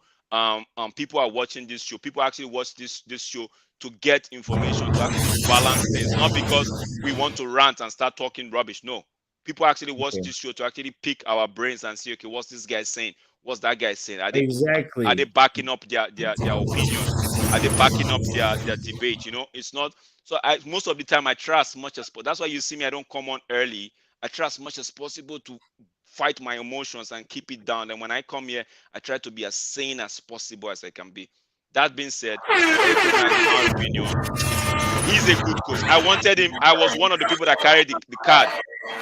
People are watching this show. People actually watch this show to get information, to actually balance things, not because we want to rant and start talking rubbish. No, people actually watch this show to actually pick our brains and see, okay, what's this guy saying? What's that guy saying? Are they backing up their opinions? Are they backing up their debate? It's not. So most of the time I try as much as possible. That's why you see me. I don't come on early. I try as much as possible to fight my emotions and keep it down. And when I come here, I try to be as sane as possible as I can be. That being said, Eric Ten Hag, in my opinion, he's a good coach. I wanted him. I was one of the people that carried the card.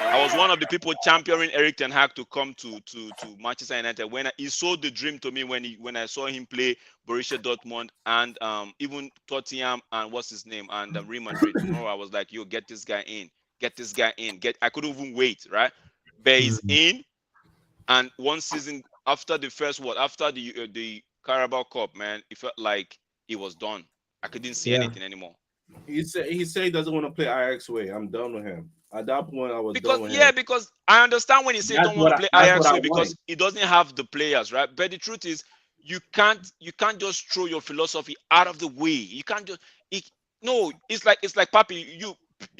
I was one of the people championing Eric Ten Hag to come to Manchester United. When he sold the dream to me when I saw him play Borussia Dortmund and even Tottenham and what's his name and Real Madrid. Tomorrow I was like, yo, get this guy in. I couldn't even wait, right? But he's in, and one season after the the Carabao Cup, man, it felt like it was done. I couldn't see anything anymore. He said he doesn't want to play Ajax way. I'm done with him. At that point, I was done with him. Because I understand when he says don't want to play Ajax way because he doesn't have the players, right? But the truth is, you can't just throw your philosophy out of the way. You can't just it's like Papi, you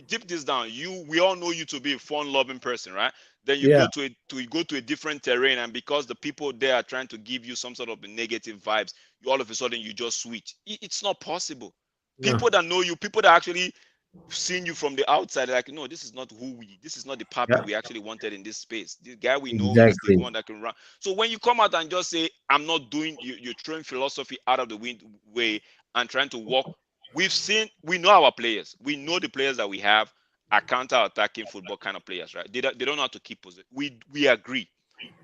deep this down. We all know you to be a fun-loving person, right? Then you go to a different terrain, and because the people there are trying to give you some sort of negative vibes, all of a sudden you just switch. It's not possible. People that know you, people that actually seen you from the outside, like, no, this is not the Papi we actually wanted in this space. This guy we know is the one that can run. So when you come out and just say, I'm not doing, you're throwing philosophy out of the way and trying to walk. We know our players. We know the players that we have are counter-attacking football kind of players, right? They don't know how to keep possession. We agree.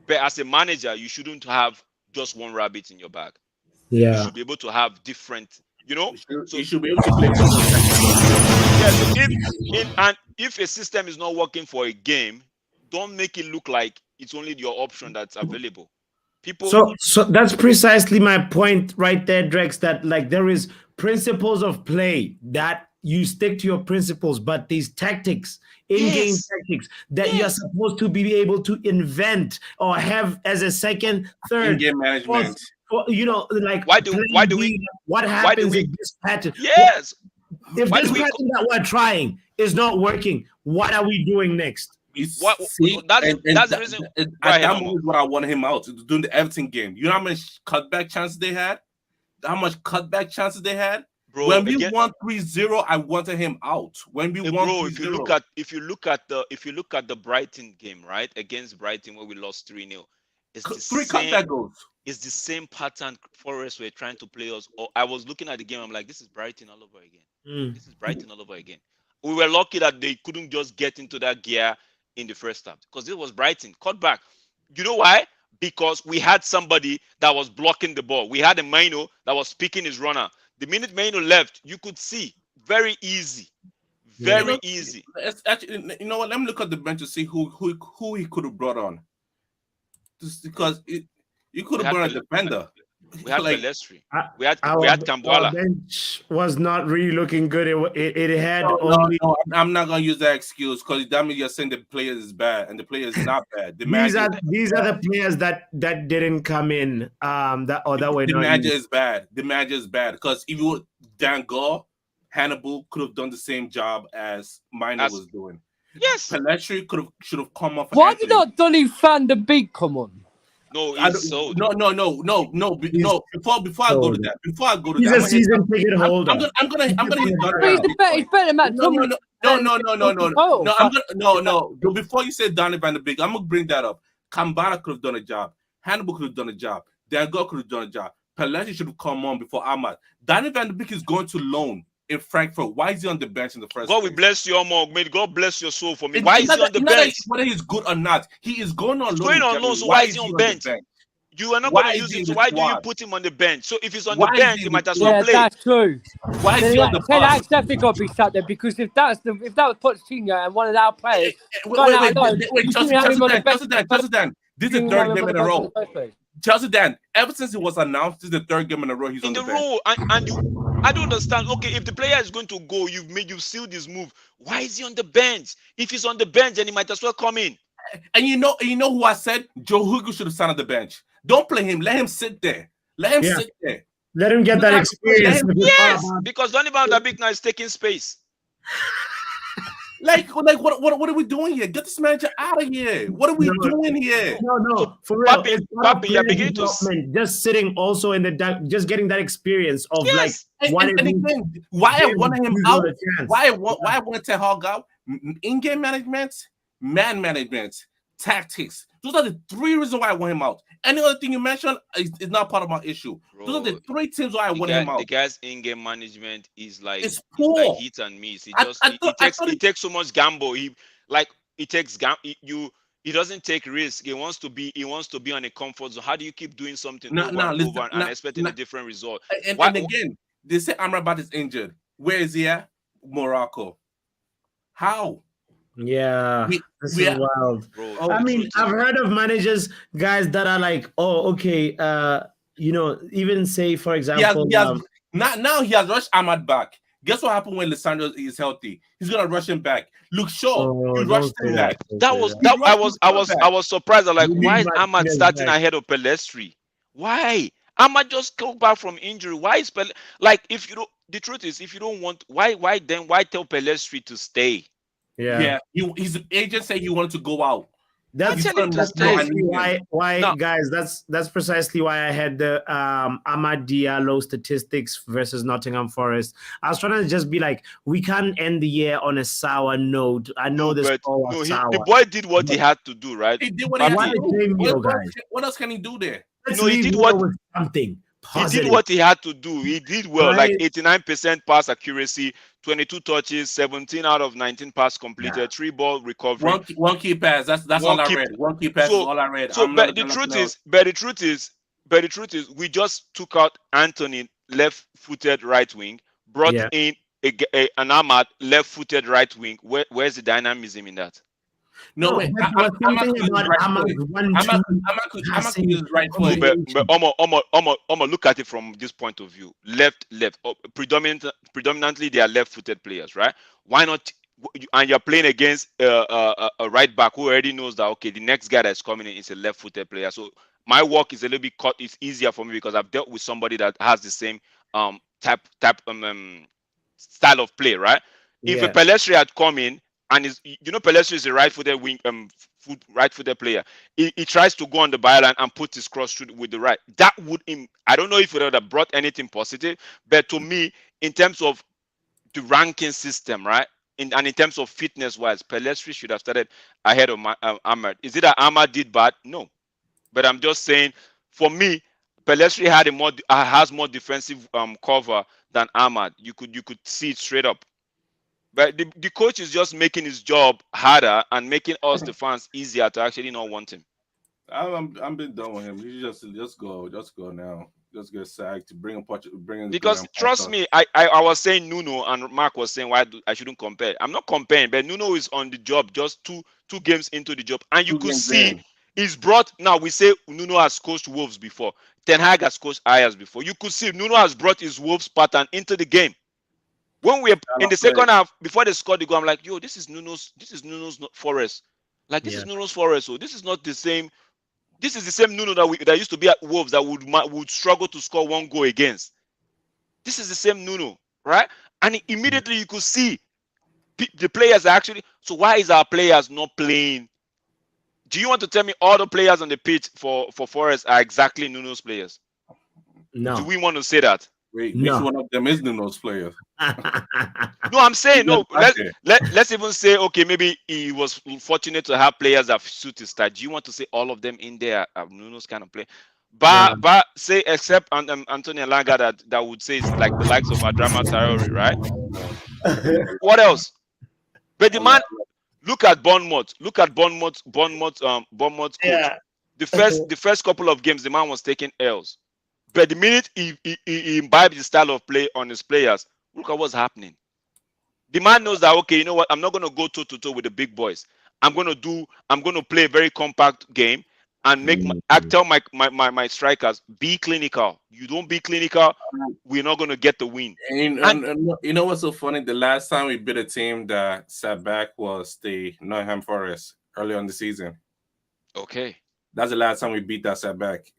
But as a manager, you shouldn't have just one rabbit in your bag. You Yeah. should be able to have different, So You should be able to play different tactics. yeah, so if a system is not working for a game, don't make it look like it's only your option that's available. People, So that's precisely my point right there, Drex, that like there is principles of play that you stick to your principles, but these tactics, in-game yes, tactics that you're yes. supposed to be able to invent or have as a second, third, In-game management. like Why do plan we B, what why do happens we if this pattern, yes? if Why this do we pattern that we're trying is not working, what are we doing next? You what see, that's and that's the reason. Go at ahead, that Omo. moment, what I wanted him out during the Everton game. You know how much cutback chances they had? How much cutback chances they had? Bro, When we again, won 3-0, I wanted him out. When we won bro, 3-0. if you look at the Brighton game, right, against Brighton where we lost 3-0, it's the Three same. cutback goals. It's the same pattern Forest were trying to play us. Or I was looking at the game, I'm like, this is Brighton all over again. This is Brighton all over again. We were lucky that they couldn't just get into that gear in the first half because it was Brighton cut back. You know why? Because we had somebody that was blocking the ball. We had a Maino that was picking his runner. The minute Maino left, you could see very easy, very easy. It's actually, you know what? Let me look at the bench to see who he could have brought on. Just because you could have brought a defender. We had Like, Pelestri. We had Kambuala. Our bench was not really looking good. It had no, only. no, I'm not gonna use that excuse because that means you're saying the player is bad and the player is not bad. The These are manager the players that didn't come in. That were the not manager used. is bad. The manager is bad because if you were Dan Gore, Hannibal could have done the same job as Miner was doing. Yes. Pelestri should have come off. Why did not Donny Van de Beek come on? No, he's sold. No. Before I go to that, He's a season ticket holder. I'm gonna hit He's better than Matt Tomlin. No. Before you say Donny Van de Beek, I'm gonna bring that up. Kambana could have done a job. Hannibal could have done a job. Dango could have done a job. Pelestri should have come on before Ahmad. Donny Van de Beek is going to loan in Frankfurt. Why is he on the bench in the first God place? will bless you, Omar. May God bless your soul for me. Why is he on the bench? Whether he's good or not, he is going on loan. Going on loan, so why is he on bench? You are not going to use him, so why do you put him on the bench? So if he's on the bench, he might as well play. That's true. Why is he on the bench? That's definitely got to be sat there because if that was Pochettino and one of our players, wait, Chelsea Dan. This is the third game in a row. Chelsea Dan, ever since it was announced, this is the third game in a row he's on the bench. I don't understand. Okay, if the player is going to go, you've sealed this move. Why is he on the bench? If he's on the bench, then he might as well come in. And you know who I said? Joe Hugo should have sat on the bench. Don't play him. Let him sit there. Let him sit there. Let him get that experience. Yes, because Donny Van de Beek now is taking space. Like what are we doing here? Get this manager out of here. What are we doing here? No, for real. Papi, you're beginning to just sitting also in the just getting that experience of and again, why I wanted him out? Why I want to Hog out? In-game management, man management, tactics. Those are the three reasons why I want him out. Any other thing you mentioned is not part of my issue. Bro, those are the three teams why I want him out. The guy's in-game management is like it's poor. Like hit and miss. He takes so much gamble. He doesn't take risk. He wants to be on a comfort zone. How do you keep doing something over and expecting a different result? And again, they say Amrabat is injured. Where is he at? Morocco. How? Yeah, this is wild. Bro, I mean, I've heard of managers, guys, that are like, oh, okay, even say, for example, now he has rushed Ahmad back. Guess what happened when Lisandro is healthy? He's gonna rush him back. Look, he rushed him back. I was surprised. I'm like, why is Ahmad starting ahead of Pelestri? Why? Ahmad just came back from injury. Why is if you don't? The truth is, if you don't want, why tell Pelestri to stay? Yeah. His agent said he wanted to go out. That's precisely why guys. That's precisely why I had the Amad Diallo statistics versus Nottingham Forest. I was trying to just be like, we can't end the year on a sour note. I know this. The boy did what he had to do, right? He did what he had to do. What else can he do there? He did what something. Positive. He did what he had to do. He did well, like 89% pass accuracy, 22 touches, 17 out of 19 pass completed, 3 ball recovery. One key pass. That's all I read. One key pass is all I read. So, but the truth is, but the truth is, we just took out Anthony, left-footed right wing, brought Yeah. in an Ahmad, left-footed right wing. Where's the dynamism in that? No, No, wait. but there was Ahmad something could use about right Ahmad's foot. 1-2 Ahmad could passing use right foot. But combination. look at it from this point of view. Left. Predominantly they are left-footed players, right? Why not? And you're playing against a right back who already knows that, okay, the next guy that's coming in is a left-footed player. So my work is a little bit cut. It's easier for me because I've dealt with somebody that has the same type style of play, right? If a Yeah. Pelestri had come in and Pelestri is a right-footed wing right-footed player. He tries to go on the byline and put his cross through with the right. That would I don't know if it would have brought anything positive, but to me, in terms of the ranking system, right? And in terms of fitness wise, Pelestri should have started ahead of Ahmad. Is it that Ahmad did bad? No. But I'm just saying, for me, Pelestri has more defensive cover than Ahmad. You could see it straight up. But the coach is just making his job harder and making us the fans easier to actually not want him. I'm been done with him. He just go now. Just get sacked. Bring in Because trust me, I was saying Nuno and Mark was saying why I shouldn't compare. I'm not comparing, but Nuno is on the job just two games into the job, and you could see he's brought. Now we say Nuno has coached Wolves before. Ten Hag has coached Ajax before. You could see Nuno has brought his Wolves pattern into the game. When we in the second half, before they scored the goal, I'm like, yo, this is Nuno's Forest. Like, this is Nuno's Forest. So this is not the same. This is the same Nuno that used to be at Wolves that would struggle to score one goal against. This is the same Nuno, right? And immediately you could see the players are actually. So why is our players not playing? Do you want to tell me all the players on the pitch for Forest are exactly Nuno's players? No. Do we want to say that? Wait, which one of them is Nuno's player? No, I'm saying no. Let's even say, okay, maybe he was fortunate to have players that suit his style. Do you want to say all of them in there are Nuno's kind of play? But say except Antonio Langa that would say it's like the likes of Adrama Traore, right? What else? But the man, look at Bournemouth. Look at Bournemouth's coach. Yeah. The first couple of games, the man was taking L's. But the minute he imbibed the style of play on his players, look at what's happening. The man knows that, okay, you know what? I'm not going to go toe-to-toe with the big boys. I'm going to play a very compact game and tell my strikers, be clinical. You don't be clinical, we're not going to get the win. And you know what's so funny? The last time we beat a team that sat back was the Nottingham Forest early on the season. Okay. That's the last time we beat that sat back.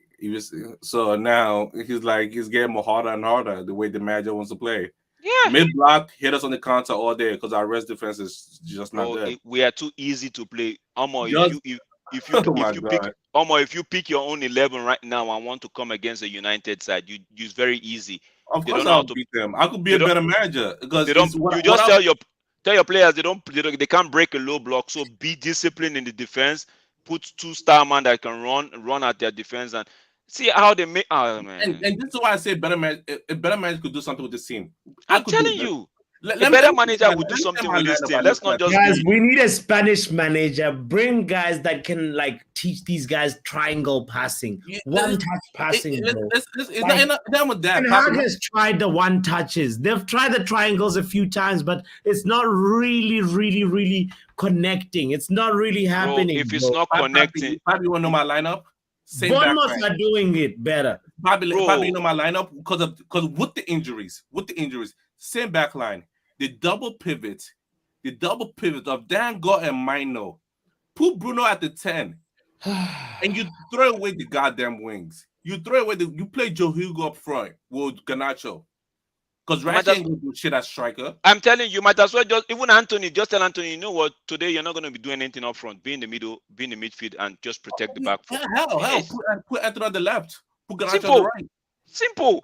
So now he's getting more harder and harder the way the manager wants to play. Yeah. Mid block, hit us on the counter all day because our rest defense is just not there. We are too easy to play. If you pick your own 11 right now and want to come against a United side, it's very easy. Of course, I'll beat them. I could be a better manager because tell your players they can't break a low block. So be disciplined in the defense. Put 2-star man that can run at their defense and see how they make. Oh, man. And this is why I say a better manager could do something with this team. I'm telling you. A better manager would do something with this team. Let's not just guys. We need a Spanish manager. Bring guys that can teach these guys triangle passing, one-touch passing. Not with that. And Hag has tried the one touches. They've tried the triangles a few times, but it's not really, really, really connecting. It's not really happening. If it's not connecting, probably want to know my lineup. Bournemouth are doing it better. Probably know my lineup because with the injuries, same back line. The double pivot of Dango and Mino. Put Bruno at the 10. And you throw away the goddamn wings. You play Joe Hugo up front with Garnacho. Because Rashi ain't gonna do shit as striker. I'm telling you, might as well just tell Anthony, you know what, today you're not gonna be doing anything up front. Be in the middle, be in the midfield, and just protect the back foot. Hell. Put Anthony on the left. Put Garnacho on the right. Simple.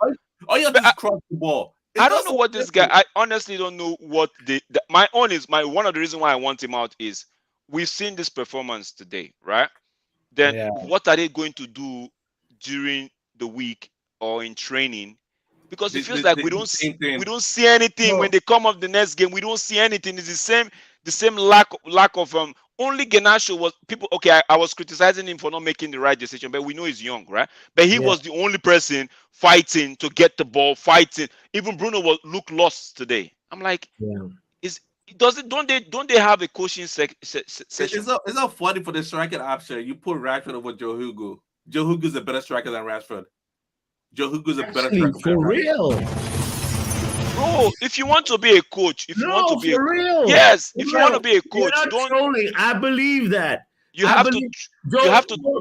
All you have to do is cross the ball. I don't know what this guy. I honestly don't know what one of the reasons why I want him out is we've seen this performance today, right? Then what are they going to do during the week or in training? Because it feels like we don't see anything when they come up the next game. We don't see anything. It's the same lack of Only Garnacho was people. Okay, I was criticizing him for not making the right decision, but we know he's young, right? But he was the only person fighting to get the ball, fighting. Even Bruno looked lost today. I'm like, don't they have a coaching session? It's not funny for the striking option. You put Rashford over Joe Hugo. Joe Hugo's a better striker than Rashford. Joe Hugo's a better striker for real. Bro, if you want to be a coach, if you want to be for real. Yes, if you want to be a coach, don't trolling. I believe that. You have to.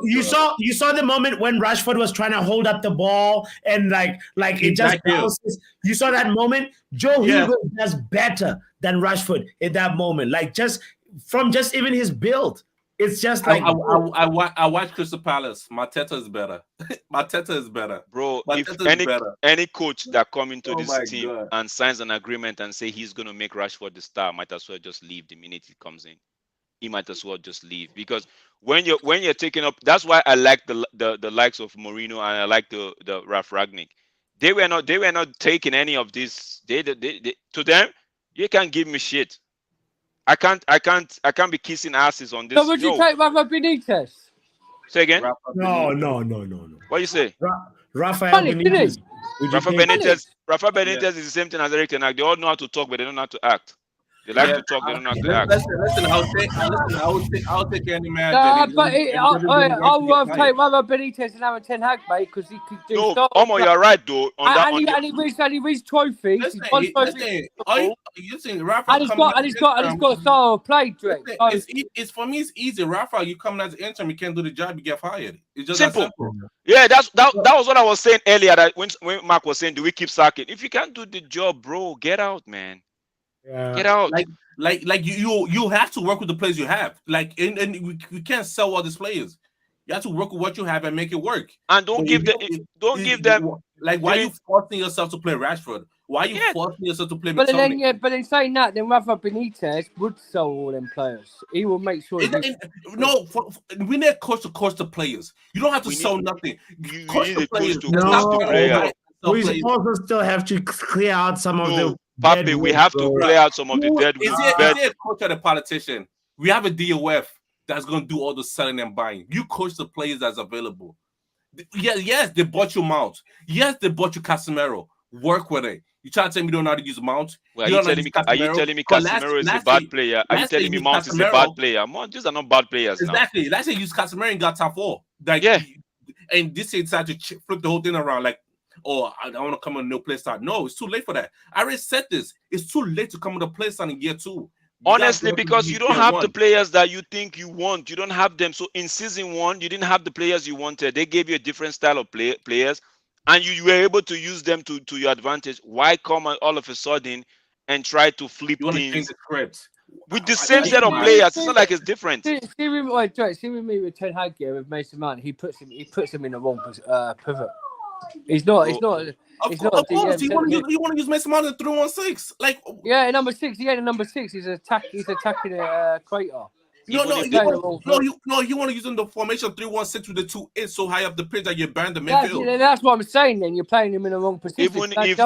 You saw the moment when Rashford was trying to hold up the ball and like it just bounces. You saw that moment. Joe Hugo does better than Rashford in that moment. Like just even his build. It's just like I watch Crystal Palace. Mateta is better. Mateta is better, bro. Mateta If any coach that come into this team God. and signs an agreement and say he's gonna make Rashford the star, might as well just leave the minute he comes in. He might as well just leave, because when you're taking up, that's why I like the likes of Mourinho, and I like the Ralf Ragnick. They were not taking any of this. They to them, you can't give me shit. I can't be kissing asses on this. So would you take Rafa Benitez? Say again? No. What you say? Rafael Benitez. Rafa Benitez is the same thing as Eric Ten Hag. They all know how to talk, but they don't know how to act. They like to talk, they don't know how to act. Listen, I'll take any man. But I'll take Rafa Benitez and Aaron Ten Hag, mate, because he could do. No, Omo, you're right though. And he wins trophies. Listen, you think Rafa? And he's got a style of play, Drake. It's for me. It's easy. Rafa, you come as an intern, you can't do the job, you get fired. It's just simple. That simple. Yeah, that was what I was saying earlier. That when Mark was saying, do we keep sacking? If you can't do the job, bro, get out, man. Yeah. Get out. Like you have to work with the players you have. Like and we can't sell all these players. You have to work with what you have and make it work. And don't give them. Like, why are you forcing yourself to play Rashford? Why are you forcing yourself to play? But then saying that, then Rafa Benitez would sell all them players. He will make sure. We need a coach to coach the players. You don't have to sell nothing. You coach need the a players. coach to coach the players. We also still have to clear out some of the. Papi, we have to clear out some of the dead. Is there a coach or a politician? We have a DOF that's going to do all the selling and buying. You coach the players that's available. Yes, they bought you Mount. Yes, they bought you Casemiro. Work with it. You try to tell me you don't know how to use Mount? Well, are you telling me Casemiro is a bad player? Are you telling me Mount is a bad player? These are not bad players now. Exactly. Let's say use Casemiro and got top 4. And this decided to flip the whole thing around like, oh, I want to come on a new play start. No, it's too late for that. I already said this. It's too late to come on a play start in year 2. Honestly, because you don't have the players that you think you want. You don't have them. So in season 1, you didn't have the players you wanted. They gave you a different style of players, and you were able to use them to your advantage. Why come all of a sudden and try to flip things with the same set of players? It's not like it's different. See with me with Ten Hag with Mason Mount, he puts him in the wrong pivot. He's not. Of course, you want to use Mason Mount in 3-1-6, like number 6. Yeah, number 6. He's attacking a Crater. No, you want to use in the formation 3-1-6 with the 2 ends so high up the pitch that you ban the midfield. That's what I'm saying. Then you're playing him in the wrong position. Even if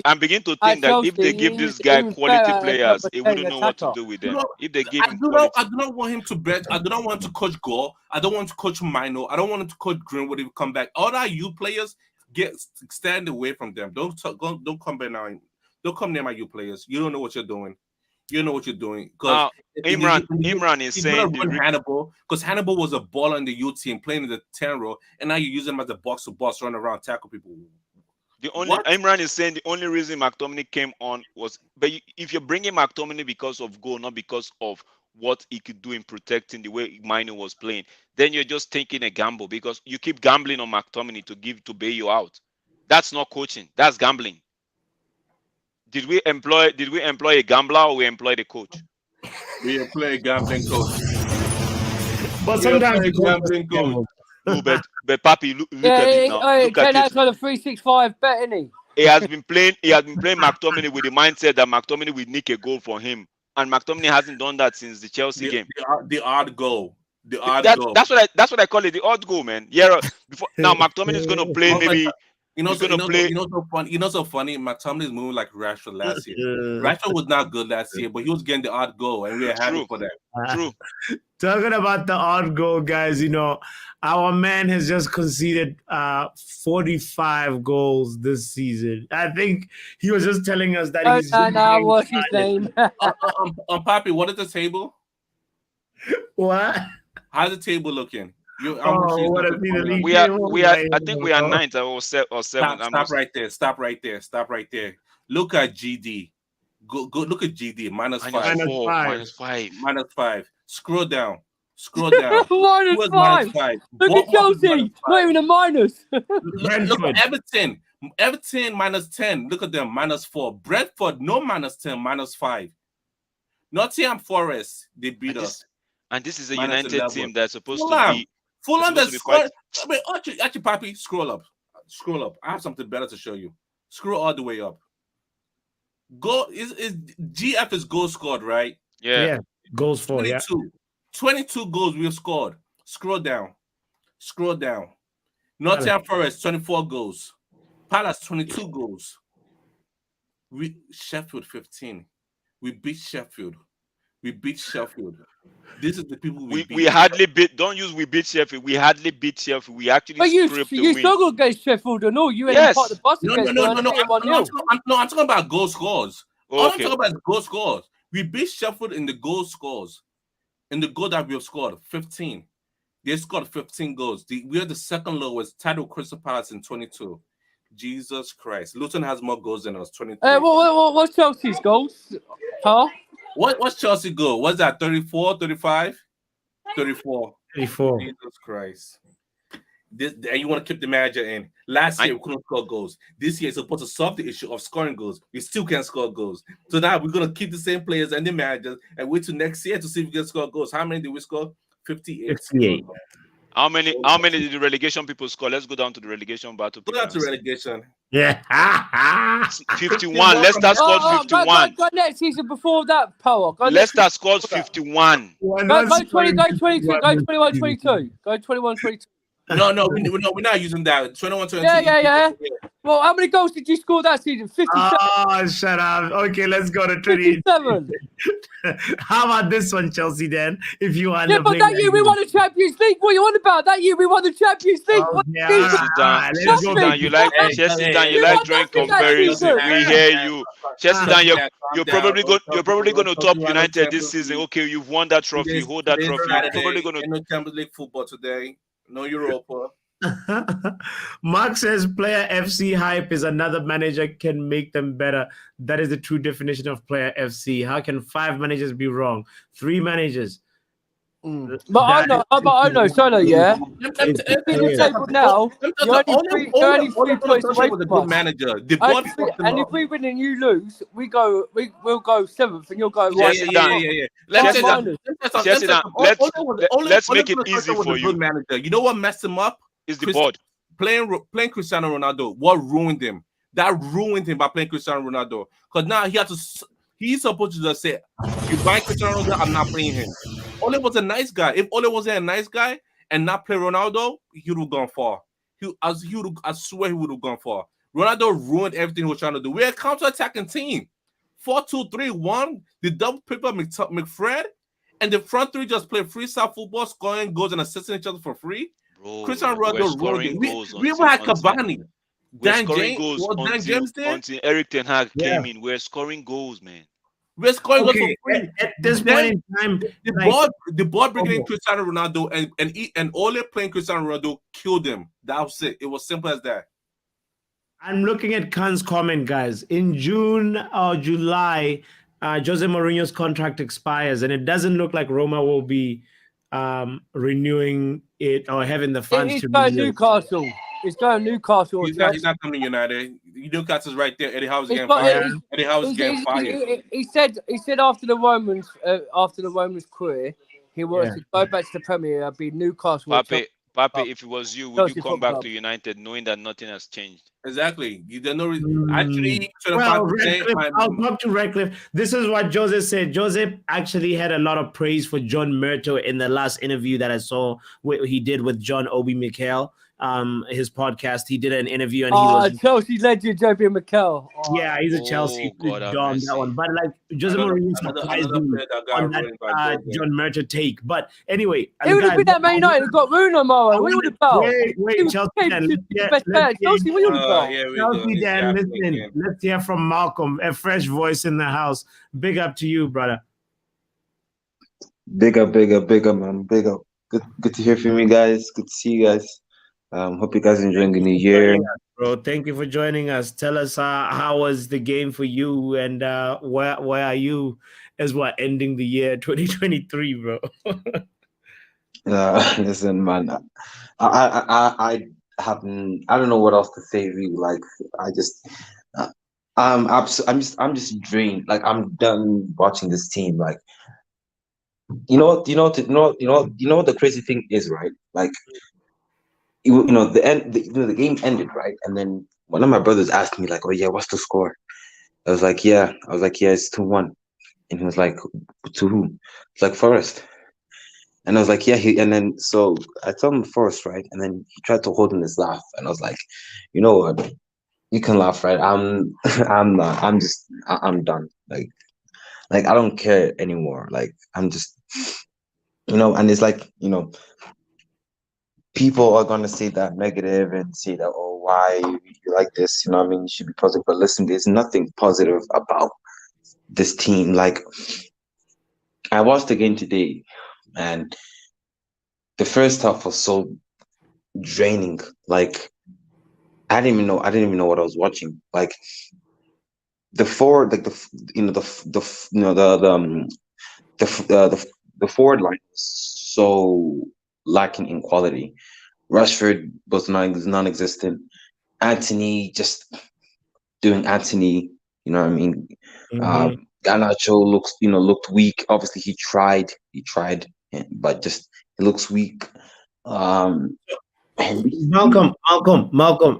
I'm beginning to think that if they give this guy quality players, he wouldn't know what to do with them. If they give him quality, I do not want him to bet. I do not want him to coach Gore. I don't want to coach Mino. I don't want him to coach Greenwood if he come back. All that you players stand away from them. Don't come back now. Don't come near my you players. You don't know what you're doing. You know what you're doing. Because Imran is saying Hannibal, because Hannibal was a baller in the U team playing in the 10 row, and now you use him as a box to box, run around, tackle people. Imran is saying the only reason McTominay came on was, but if you're bringing McTominay because of goal, not because of what he could do in protecting the way Mino was playing, then you're just taking a gamble because you keep gambling on McTominay to bail you out. That's not coaching. That's gambling. Did we employ a gambler or we employed a coach? We employ a gambling coach. But sometimes gambling coach. No, but Papi, look at it now. Look at that's got a 3-6-5 bet, isn't he? He has been playing McTominay with the mindset that McTominay will nick a goal for him. And McTominay hasn't done that since the Chelsea game. The odd goal. That's what I call it, the odd goal, man. Yeah. Now McTominay is going to play maybe You know, We're so, gonna play. so funny. You know, so funny. McTominay is moving like Rashford last year. Rashford was not good last year, but he was getting the odd goal, and we are happy True. for that. True. Talking about the odd goal, guys, you know, our man has just conceded 45 goals this season. I think he was just telling us that he's what's his name? Papi, what is the table? What? How's the table looking? What a We are. I think we are 9th or 7th. Stop right there. Stop right there. Stop right there. Look at GD. Go look at GD. -5. -5. -5. Scroll down. Scroll down. -5. -5? Look at Chelsea. Not even a minus. Look at Everton. Everton -10. Look at them -4. Brentford no -10, -5. Nottingham Forest, they beat us. And this is a -11. United team that's supposed to be. Fulham supposed to be quite- I mean, actually, Papi, scroll up. Scroll up. I have something better to show you. Scroll all the way up. Goal is GF is goal scored, right? Yeah. Goals for 22. 22 goals we have scored. Scroll down. Scroll down. Nottingham Forest, 24 goals. Palace, 22 goals. Sheffield, 15. We beat Sheffield. We beat Sheffield. This is the people we beat. We hardly beat. Don't use we beat Sheffield. We hardly beat Sheffield. We actually But you scraped the win. struggled against Sheffield and all. You ain't Yes. part of the bus No. against I'm talking about goal scores. All I'm Okay. talking about is goal scores. We beat Sheffield in the goal scores. In the goal that we have scored, 15. They scored 15 goals. We are the second lowest, tied with Crystal Palace in 22. Jesus Christ. Luton has more goals than us, 23. What's Chelsea's goals? Huh? What's Chelsea goal? What's that, 34, 35? 34. 34. Jesus Christ. And you want to keep the manager in. Last year, we couldn't score goals. This year, it's supposed to solve the issue of scoring goals. We still can't score goals. So now we're going to keep the same players and the managers and wait till next year to see if we can score goals. How many did we score? 58. 58. How many did the relegation people score? Let's go down to the relegation battle. Go down to relegation. Yeah. 51. Leicester scored 51. Go next season before that, Power. Leicester scored 51. Go 20, go 22, go 21, 22. Go 21, 22. No, we're not using that. 21, 22. Yeah. Well, how many goals did you score that season? 57. Oh, shut up. Okay, let's go to 20. 57. How about this one, Chelsea, then? If you want Yeah, but that year we won the Champions League. What are you on about? That year we won the Champions League. Oh, What yeah. season? Sit down. Let's Sit go. down. You like drawing comparison. We hear you. Sit down. You're probably going to top United this season. Okay, you've won that trophy. Hold that trophy. You're probably going to. No Champions League football today. No Europa. Mark says player FC hype is another manager can make them better. That is the true definition of player FC. How can 5 managers be wrong? 3 managers. But I know, Sono, yeah. In the table now, you're only 3 points away from us. Manager. And if we win and you lose, we'll go 7th, and you'll go Let's make it easy for you. Manager. You know what messed him up? Is the board. Playing Cristiano Ronaldo. What ruined him? That ruined him by playing Cristiano Ronaldo. Because now he's supposed to just say, you buy Cristiano Ronaldo, I'm not playing him. Ole was a nice guy. If Ole wasn't a nice guy and not play Ronaldo, he would have gone far. I swear he would have gone far. Ronaldo ruined everything he was trying to do. We're a counter-attacking team. 4-2-3-1. The double pivot McFred and the front three just play freestyle football, scoring goals and assisting each other for free. Bro, Cristiano Ronaldo ruined it. We had Cavani. Dan James until Eric Ten Hag came in. We're scoring goals, man. We're scoring goals for free. At this point in time, the board bringing in Cristiano Ronaldo and Ole playing Cristiano Ronaldo killed him. That was it. It was simple as that. I'm looking at Khan's comment, guys. In June or July, Jose Mourinho's contract expires, and it doesn't look like Roma will be renewing it or having the funds to go Newcastle. It's going Newcastle. He's not coming to United. Newcastle's right there. Eddie Howe's getting fired. Eddie Howe's getting fired. He said after the Romans career, he wanted to go back to the Premier, be Newcastle. Pape, if it was you, would you come back to United knowing that nothing has changed? Exactly. You don't know. Actually, I'll talk to Redcliffe. This is what Jose said. Jose actually had a lot of praise for John Murto in the last interview that I saw he did with John Obi Mikel. his podcast. He did an interview and he was Chelsea legend Joby Mikel. yeah, he's a Chelsea God have Dom, that mercy. one. But like Jose Mourinho surprised me player that got on that ruined by Jose. John Murta take. But anyway, It would have guys, been that Man United got Bruno Mara. What are you on about? wait, Chelsea Dan, Best player. Chelsea, what are you on about? Here we go. Chelsea It's Dan, happening listen, again. let's hear from Malcolm, a fresh voice in the house. Big up to you, brother. Big up, man. Big up. Good to hear from you guys. Good to see you guys. Hope you guys are enjoying the new year. Bro, thank you for joining us. Tell us how was the game for you, and where are you as we're ending the year 2023, bro? Listen, man. I haven't. I don't know what else to say. Really, like I just. I'm just drained. Like I'm done watching this team. Like you know what the crazy thing is, right? Like the game ended, right? And then one of my brothers asked me like, "Oh yeah, what's the score?" I was like, "Yeah." It's 2-1." And he was like, "To who?" It's like Forest. And I was like, "Yeah." And then so I told him Forest, right? And then he tried to hold in his laugh, and I was like, "You know what? You can laugh, right? I'm not. I'm done. Like I don't care anymore. Like I'm just, and it's like, people are gonna say that negative and say that, oh, why you like this? I mean, you should be positive. But listen, there's nothing positive about this team. Like I watched the game today, and the first half was so draining. Like I didn't even know what I was watching. Like the forward, like the forward line was so lacking in quality. Rashford was non-existent. Anthony just doing Anthony. You know what I mean? Garnacho looked weak. Obviously, he tried, but just he looks weak. Malcolm,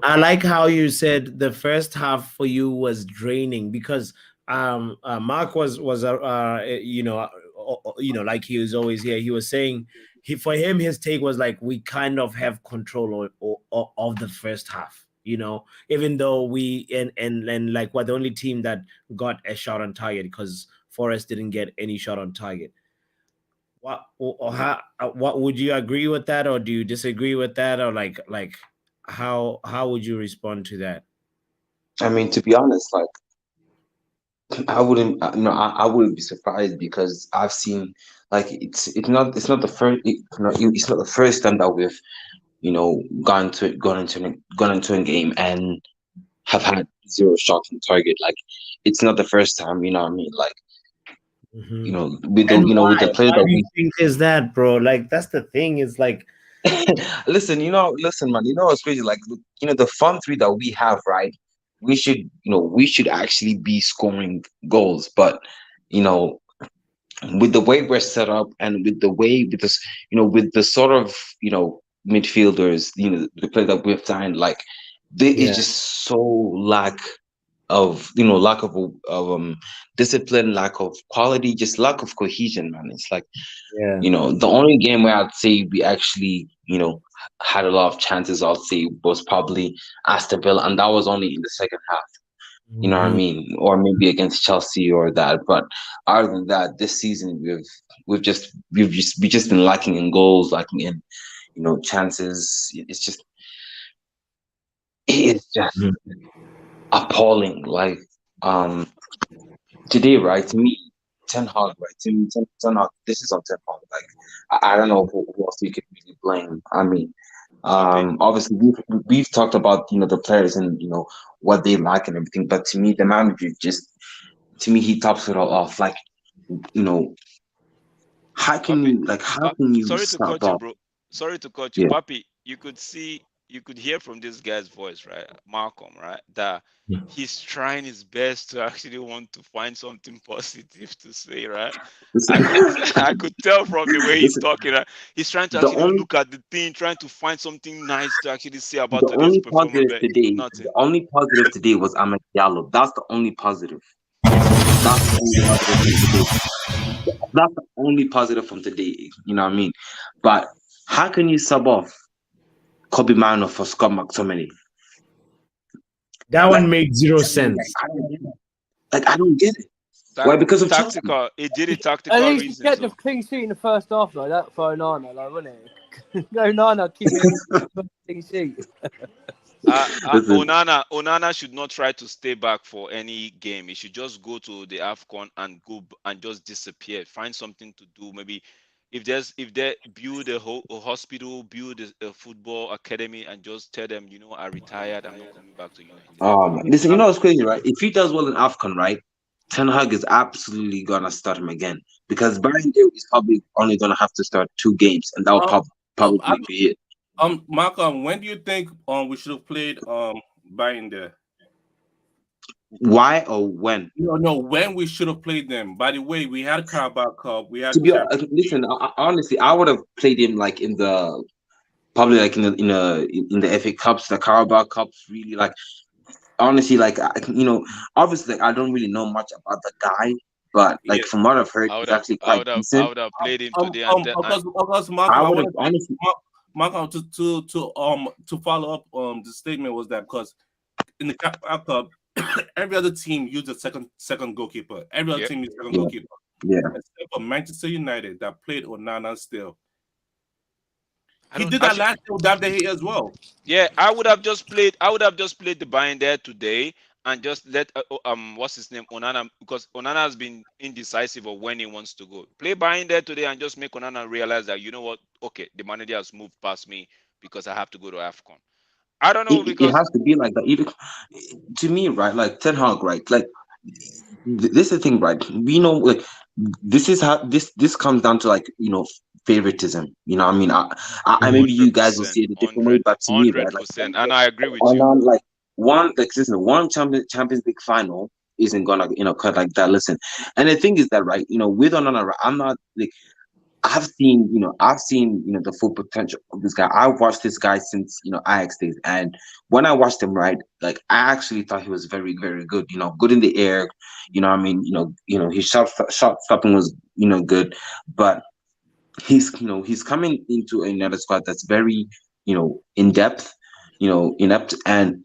I like how you said the first half for you was draining because Mark was like he was always here. He was saying for him his take was like we kind of have control of the first half. Even though we and like we're the only team that got a shot on target because Forest didn't get any shot on target. What would you agree with that, or do you disagree with that, or like how would you respond to that? I mean, to be honest, like I wouldn't be surprised because I've seen like it's not the first it's not the first time that we've gone into a game and have had 0 shots on target. Like it's not the first time, you know what I mean? Like with the players that we think is that, bro? Like that's the thing. Is like listen, man. What's crazy? Like the front three that we have, right? We should actually be scoring goals, but with the way we're set up and with the sort of midfielders, the player that we've signed, like there is just so lack of discipline, lack of quality, just lack of cohesion, man. It's like the only game where I'd say we actually had a lot of chances, I'll say, was probably Aston Villa, and that was only in the second half. You know what I mean? Or maybe against Chelsea or that. But other than that, this season we've just been lacking in goals, lacking in chances. It's just appalling. Like today, right? To me, Ten Hag, right? To me, Ten Hag. This is on Ten Hag. Like I don't know who else you could really blame. I mean, obviously we've talked about the players and what they lack and everything, but to me the manager he tops it all off. Like how can you sorry to stop cut you, off? bro. Sorry to cut you, Yeah. Papi. You could hear from this guy's voice, right? Malcolm, right? That he's trying his best to actually want to find something positive to say, right? I could tell from the way he's talking, right? He's trying to actually look at the thing, trying to find something nice to actually say about The today's only performance. positive But today, nothing. the only positive today was Ahmed Diallo. That's the only positive. That's the only positive from today. That's the only positive from today. You know what I mean? But how can you sub off Kobe Mano for Scott McTominay. That Like, one made zero sense. I don't get it. Why? Because of Chelsea. Tactical. It did it At tactical least you reasons. get the So. clean sheet in the first half, though. That for Onana, like, wasn't it? No, Nana keep it clean sheet. Listen, Onana should not try to stay back for any game. He should just go to the AFCON and go and just disappear. Find something to do. Maybe if they build a hospital, build a football academy, and just tell them, I retired. I'm not coming back to United. listen, you know what's crazy, right? If he does well in AFCON, right, Ten Hag is absolutely gonna start him again because Brian Hill is probably only gonna have to start 2 games, and that will probably be it. Malcolm, when do you think we should have played Bayern there? Why or when? No, when we should have played them. By the way, we had Carabao Cup. We had To be honest, listen, honestly, I would have played him like in the probably like in the FA Cups, the Carabao Cups. Really, like honestly, like obviously, like, I don't really know much about the guy, but like from what I've heard, he's actually quite decent. I would have played him today. Because I would have honestly. Malcolm, to follow up the statement was that because in the Carabao Cup, every other team used a second goalkeeper. Every other team used a second goalkeeper. Yeah. Except for Manchester United that played Onana still. He did that last year with David as well. Yeah, I would have just played the Bayern there today and just let what's his name, Onana, because Onana has been indecisive of when he wants to go. Play Bayern there today and just make Onana realize that, you know what, okay, the manager has moved past me because I have to go to AFCON. I don't know, because it has to be like that. Even to me, right? Like Ten Hag, right? Like this is the thing, right? We know, like this is how this comes down to, like, favoritism. You know what I mean? I maybe you guys will see it a different way, but to me, right? Like, 100%, and I agree with on you. like one Champions League final isn't gonna cut like that. Listen, and the thing is that, right? With Onana, I'm not like. I've seen the full potential of this guy. I've watched this guy since Ajax days, and when I watched him, right, like I actually thought he was very, very good. Good in the air. I mean, his shot stopping was good, but he's coming into another squad that's very in depth, inept, and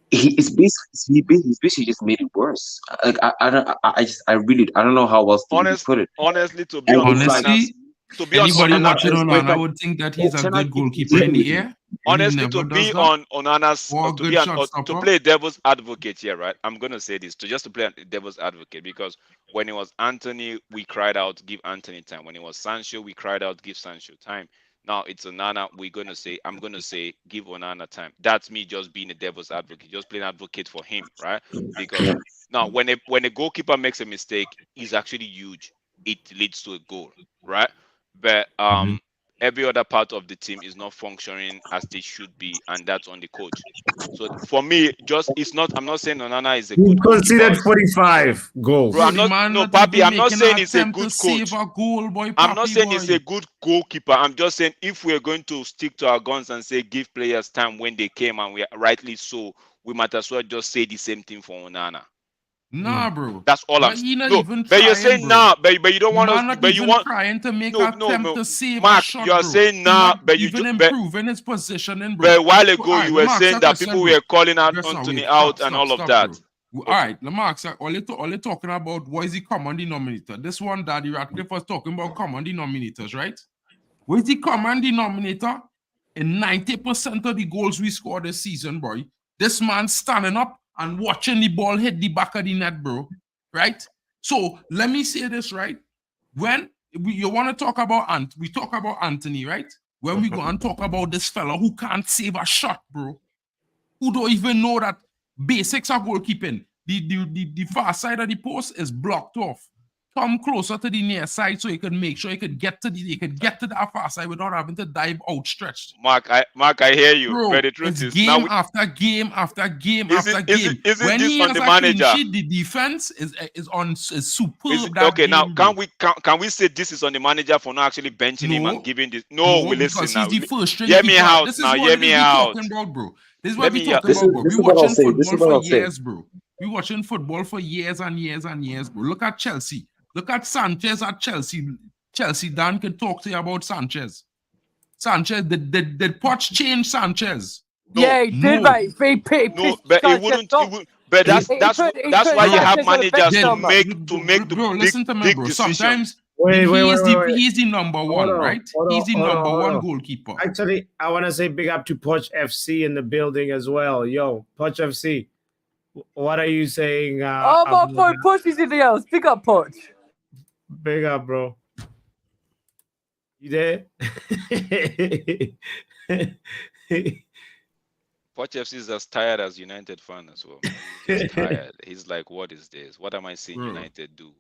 he's basically just made it worse. Like I don't know how else to put it. Honestly, to be honest, anybody watching Onana would think that he's a good goalkeeper in the air. Honestly, to be on Onana's to play devil's advocate here, right? I'm gonna say this to play devil's advocate, because when it was Anthony, we cried out, give Anthony time. When it was Sancho, we cried out, give Sancho time. Now it's Onana. I'm gonna say give Onana time. That's me just being a devil's advocate, just playing advocate for him, right? Because now when a goalkeeper makes a mistake, it's actually huge. It leads to a goal, right? But every other part of the team is not functioning as they should be, and that's on the coach. So for me, I'm not saying Onana is a good coach. He conceded 45 goals. Bro, I'm not saying he's a good coach. I'm not saying he's a good goalkeeper. I'm just saying if we're going to stick to our guns and say give players time when they came, and we rightly so, we might as well just say the same thing for Onana. Nah, bro. That's all I'm saying. No, but you're saying nah, but you don't want to. But you want trying to make attempt to save Mark, a shot, you're bro. saying nah, but you even just improving his positioning, bro. But a while ago, you were saying that people were calling out Anthony out and all of that. All right, Lamarck, all you talking about, what is the common denominator? This one, Daddy Ratcliffe was talking about common denominators, right? What is the common denominator? In 90% of the goals we scored this season, boy, this man standing up and watching the ball hit the back of the net, bro. Right? So let me say this, right? When you want to talk about we talk about Anthony, right? When we go and talk about this fella who can't save a shot, bro, who don't even know that basics of goalkeeping. The far side of the post is blocked off. Come closer to the near side so you can make sure you could get to that far side without having to dive outstretched. Mark, I hear you. Bro, but the truth is game after game after game after game. When this on the manager? The defense is superb. Okay, now can we say this is on the manager for not actually benching him and giving this? No, we listen because now. He's the first string. Hear me out this now. Is Hear me out. Talking about, bro. This is what we talking about, bro. We watching football for years, bro. We watching football for years and years and years, bro. Look at Chelsea. Look at Sanchez at Chelsea. Dan can talk to you about Sanchez. Sanchez, did Poch change Sanchez? No. Yeah, he did, No. mate. He No, pissed but it Sanchez wouldn't. off. But that's He that's put why you have Sanchez on the bench managers to number. make the bro, big listen to me, bro. decisions. Sometimes Wait. he's the number one, on, right? hold on, He's the hold on, number hold one on. goalkeeper. Actually, I want to say big up to Poch FC in the building as well. Yo, Poch FC, what are you saying? Oh, my about boy, that? Poch is in the house. Big up, Poch. Big up, bro. You there? Poch FC is as tired as United fan as well. He's just tired. He's like, what is this? What am I seeing Bro. United do?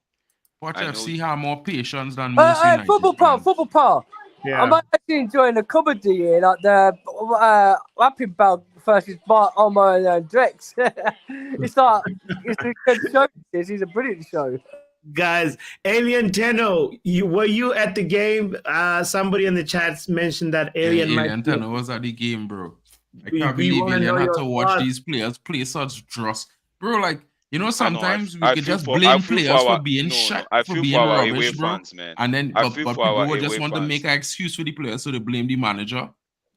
Poch I know FC have more patience than most United Football fans. power. Yeah. I'm actually enjoying the comedy here, like the rapping bell versus Omar and Drex. It's a good show. It's a brilliant show. Guys, Alien Tenno, were you at the game? Somebody in the chats mentioned that Alien might Alien Tenno was at the game, bro. I We can't believe wanna Alien know had your to watch thoughts. these players play such dross. Bro, like, you know, sometimes I we could feel just for- I blame feel for players for our- being no, shit, I for feel being for our rubbish, away bro. fans, man. And then, I but feel for people our would just away want to fans. make an excuse for the players, so they blame the manager.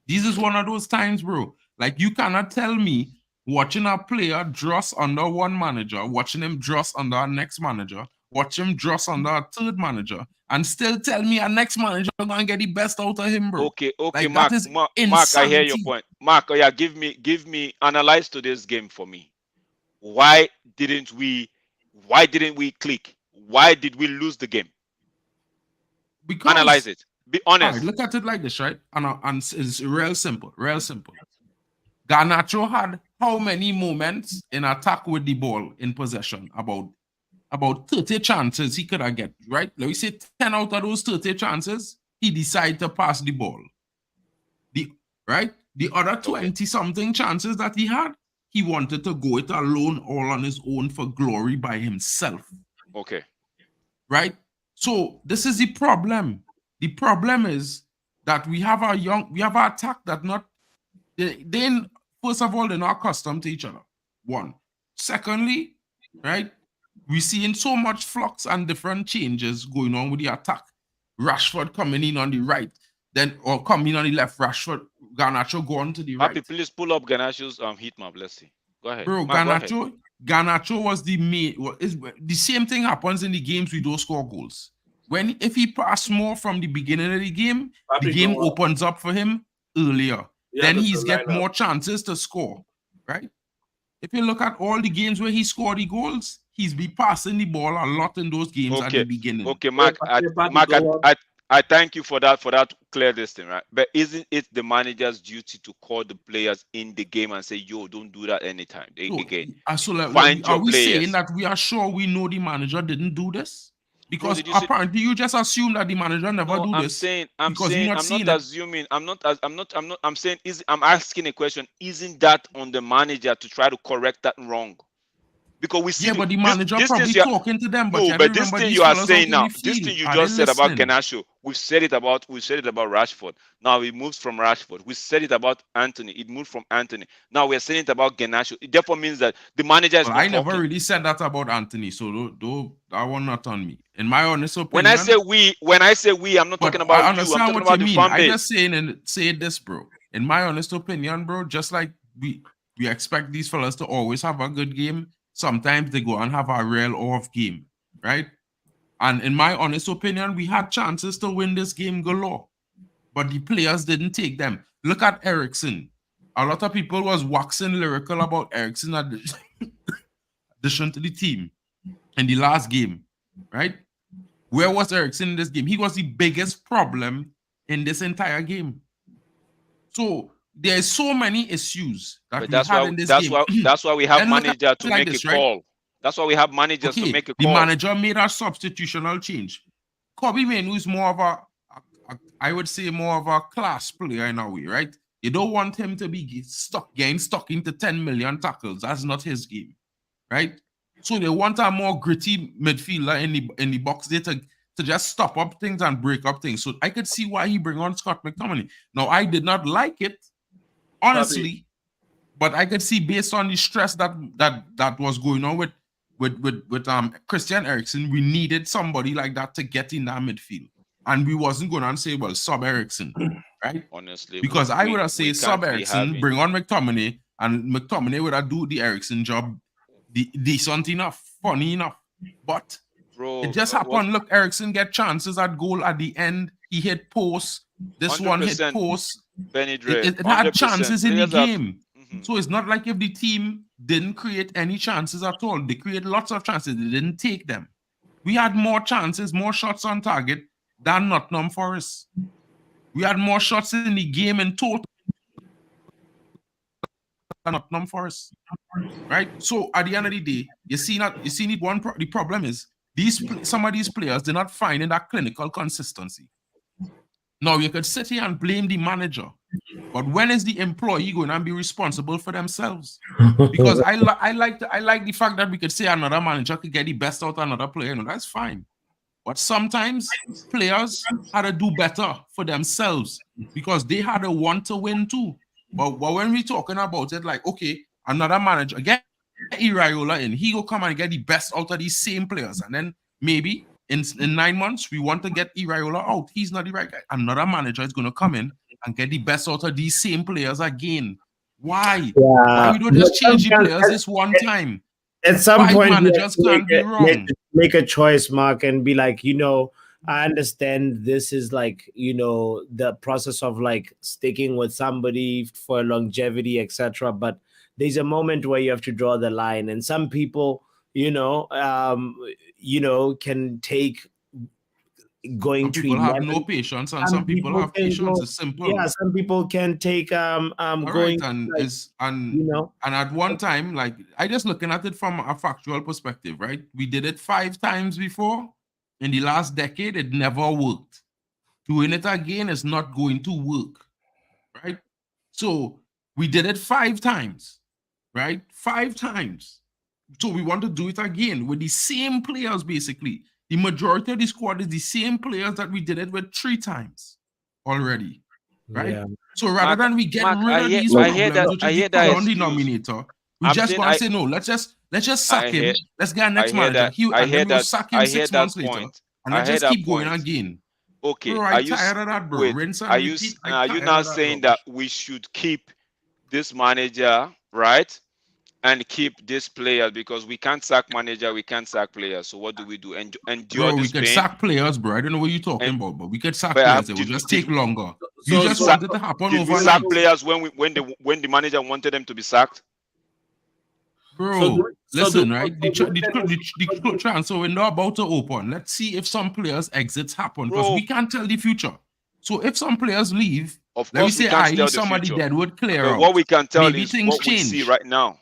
This is one of those times, bro. Like, you cannot tell me watching a player dross under one manager, watching him dross under our next manager, watch him dross under our third manager, and still tell me our next manager gonna get the best out of him, bro. Okay, Like, Mark, that is Mark, I hear your insanity. point. Mark, oh yeah, give me analyze today's game for me. Why didn't we click? Why did we lose the game? Because Analyze it. Be all honest. right, look at it like this, right? And it's real simple, real simple. Garnacho had how many moments in attack with the ball in possession? About 30 chances he could have get, right? Let me say 10 out of those 30 chances, he decided to pass the ball. The other 20-something chances that he had, he wanted to go it alone, all on his own for glory by himself. Okay. Right? So this is the problem. The problem is that we have our attack that not they first of all, they're not accustomed to each other. One. Secondly, right? We're seeing so much flux and different changes going on with the attack. Rashford coming in on the right, or coming on the left. Rashford, Garnacho going to the right. Happy, please pull up Ganacho's heat map. Let's see. Go ahead. Bro, Mark, go ahead. Garnacho was the main. The same thing happens in the games we don't score goals. If he pass more from the beginning of the game opens up for him earlier. Yeah, then but he's the get lineup. more chances to score, right? If you look at all the games where he scored the goals, he's be passing the ball a lot in those games at the beginning. Okay, Mark. I thank you for that clear this thing, right? But isn't it the manager's duty to call the players in the game and say, "Yo, don't do that anytime"? Are we saying that we are sure we know the manager didn't do this? Because apparently you just assume that the manager never do this. I'm asking a question. Isn't that on the manager to try to correct that wrong? Because we see. Yeah, but the manager probably talking to them. But this thing you are saying now, this thing you just said about Garnacho, we've said it about Rashford. Now it moves from Rashford. We said it about Anthony. It moved from Anthony. Now we're saying it about Garnacho. It therefore means that the manager is not talking. I never really said that about Anthony, so that one not on me. In my honest opinion, when I say we, I'm not talking about you. I'm talking about the fan base. I just say this, bro. In my honest opinion, bro, just like we expect these fellas to always have a good game. Sometimes they go and have a real off game, right? And in my honest opinion, we had chances to win this game galore, but the players didn't take them. Look at Eriksen. A lot of people was waxing lyrical about Eriksen addition to the team in the last game, right? Where was Eriksen in this game? He was the biggest problem in this entire game. So there's so many issues that we had in this game. That's why we have managers to make a call. That's why we have managers to make a call. The manager made a substitutional change. Kobe Mainoo is more of I would say more of a class player in a way, right? You don't want him to be getting stuck into 10 million tackles. That's not his game, right? So they want a more gritty midfielder in the box there to just stop up things and break up things. So I could see why he bring on Scott McTominay. Now, I did not like it, honestly, but I could see based on the stress that was going on with Christian Eriksen, we needed somebody like that to get in that midfield. And we wasn't going to say, well, sub Eriksen. right? Honestly, Because I would have we said sub can't be Ericsson, having. bring on McTominay, and McTominay would have do the Ericsson job decent enough, funny enough. But Bro, it just what happened. Look, Ericsson get chances at goal at the end. He hit post. This one hit 100% post. Benny Dre, It had 100%. chances in the Players have to. game. So it's not like if the team didn't create any chances at all. They created lots of chances. They didn't take them. We had more chances, more shots on target than Nottingham Forest. We had more shots in the game in total than Nottingham Forest. Right? So at the end of the day, the problem is some of these players, they're not finding that clinical consistency. Now you could sit here and blame the manager, but when is the employee going to be responsible for themselves? Because I like the fact that we could say another manager could get the best out of another player. No, that's fine. But sometimes players had to do better for themselves because they had a want to win too. But when we're talking about it, like, okay, another manager, get Iraola in, he will come and get the best out of these same players. And then maybe in 9 months, we want to get Iraola out. He's not the right guy. Another manager is going to come in and get the best out of these same players again. Why? Why we don't just change the players this one time? At some 5 point, managers can't be wrong. make a choice, Mark, and be like, I understand this is like, the process of like sticking with somebody for longevity, etc. But there's a moment where you have to draw the line, and some people, can take going some to people 11. have no patience, and some people have patience. It's simple. Yeah, some people can take All going right, and like, and at one time, like I just looking at it from a factual perspective, right? We did it 5 times before. In the last decade, it never worked. Doing it again is not going to work, right? So we did it 5 times, right? 5 times. So we want to do it again with the same players, basically. The majority of the squad is the same players that we did it with 3 times already, right? Yeah. So rather than we get Mark, rid of these I hear problems, which I is hear the that common excuse. denominator, we I'm just saying want to say no. Let's just sack him. Let's get a next manager. And then we'll sack him 6 months later, and let's just keep going again. Okay, Bro, I'm tired of that, bro. wait, Rinse and are you repeat. are you now saying that we should keep this manager, right, and keep this player, because we can't sack manager, we can't sack players? So what do we do? Endure Bro, we this could pain? sack players, bro. I don't know what you're talking about, but we could sack But players. It will just take longer. You just want it to happen Did we overnight. sack players when the manager wanted them to be sacked? Bro, listen, right? The transfer window about to open. Let's see if some players exits happen, because we can't tell the future. So if some players leave, Of let me course we say, can't tell the somebody future. dead would clear But out. what we can tell Maybe is things what we see change. right now.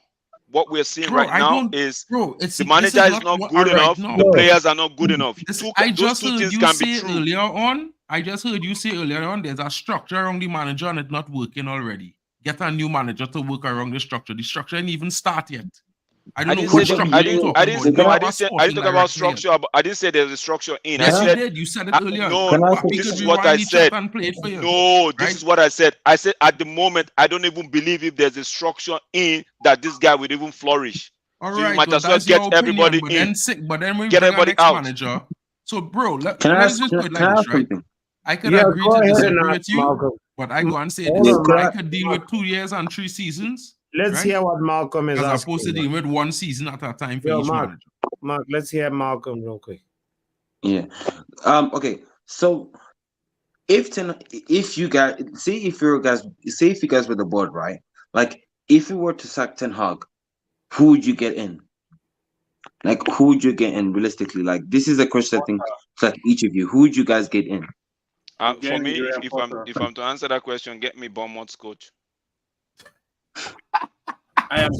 What we're seeing Bro, right now is the manager is not good enough. The players are not good enough. I Those just two heard things you can be say true. earlier on. I just heard you say earlier on. There's a structure around the manager, and it's not working already. Get a new manager to work around the structure. The structure didn't even start yet. I don't know what structure you're talking about. I didn't talk about structure. I didn't say there's a structure in. Yes, I you said, did. You said it earlier. No, Papi this could is what I rewind the said. chat and play it for you. No, this is what I said. I said at the moment, I don't even believe if there's a structure in that this guy would even flourish. All So right, you might as well that's your get opinion, everybody but in. then we Get bring our everybody next out. manager. So, bro, let's Can I just ask- put it can I like this, ask right? something? I could Yeah, agree go to ahead and disagree ask with you, Malcolm. but I go and say Hold this. on, I Mark. could deal with 2 years and 3 seasons. Let's right? hear what Malcolm is As asking. opposed to dealing with 1 season at a time for Yo, each Mark, manager. Mark, let's hear Malcolm real quick. Yeah. Okay. So if you guys say if you guys were the board, right? Like if you were to sack Ten Hag, who would you get in? Like who would you get in realistically? Like this is a question I think it's like each of you. Who would you guys get in? For me, if I'm to answer that question, get me Bournemouth's coach. I am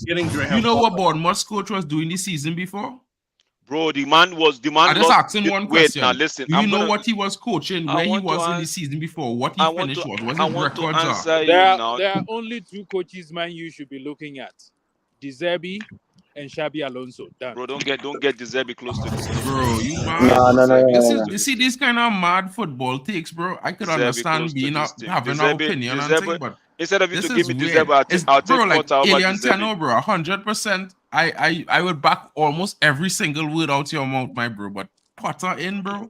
getting Graham. You know what Potter. Bournemouth's coach was doing this season before? Bro, the man I just lost. asking one question. Wait, now listen. Do you know what he was coaching, where he was in the season before, what he finished was? What his records are? There are only 2 coaches man you should be looking at: De Zerbi and Xabi Alonso. Done. Bro, don't get De Zerbi close to this. Bro, you mad? No. You see these kind of mad football takes, bro. I could understand being having an opinion and thing, but instead of you this to give me is De weird. Zerbi, I'll take bro, like Potter over Alien De Zerbi. Tenor, bro, 100%. I would back almost every single word out your mouth, my bro. But Potter in, bro.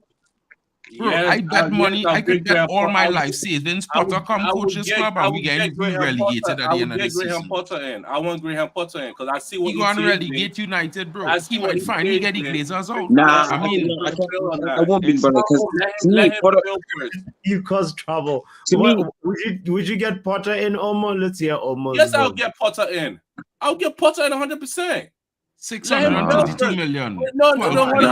Bro, Yes, I bet money. I'll I could get bet Graham all my Potter. life savings. Potter come coaches club, I and we would get get Graham relegated Potter. at I the end would of the get Graham season. Potter in. I want Graham Potter in because I see what He he go and changed. relegate United, bro. I see He what might he finally get the changed. Glazers out. Nah, I mean, no, I build on I that. won't be, It's brother. Because to Let me, him Potter, build first. You cause trouble. to me, What would you get Potter in, Omo? Let's hear Omo's Yes, I'll vote. get Potter in. I'll get Potter in 100%. Let him build 632 first. million. No, 12 nah, plays.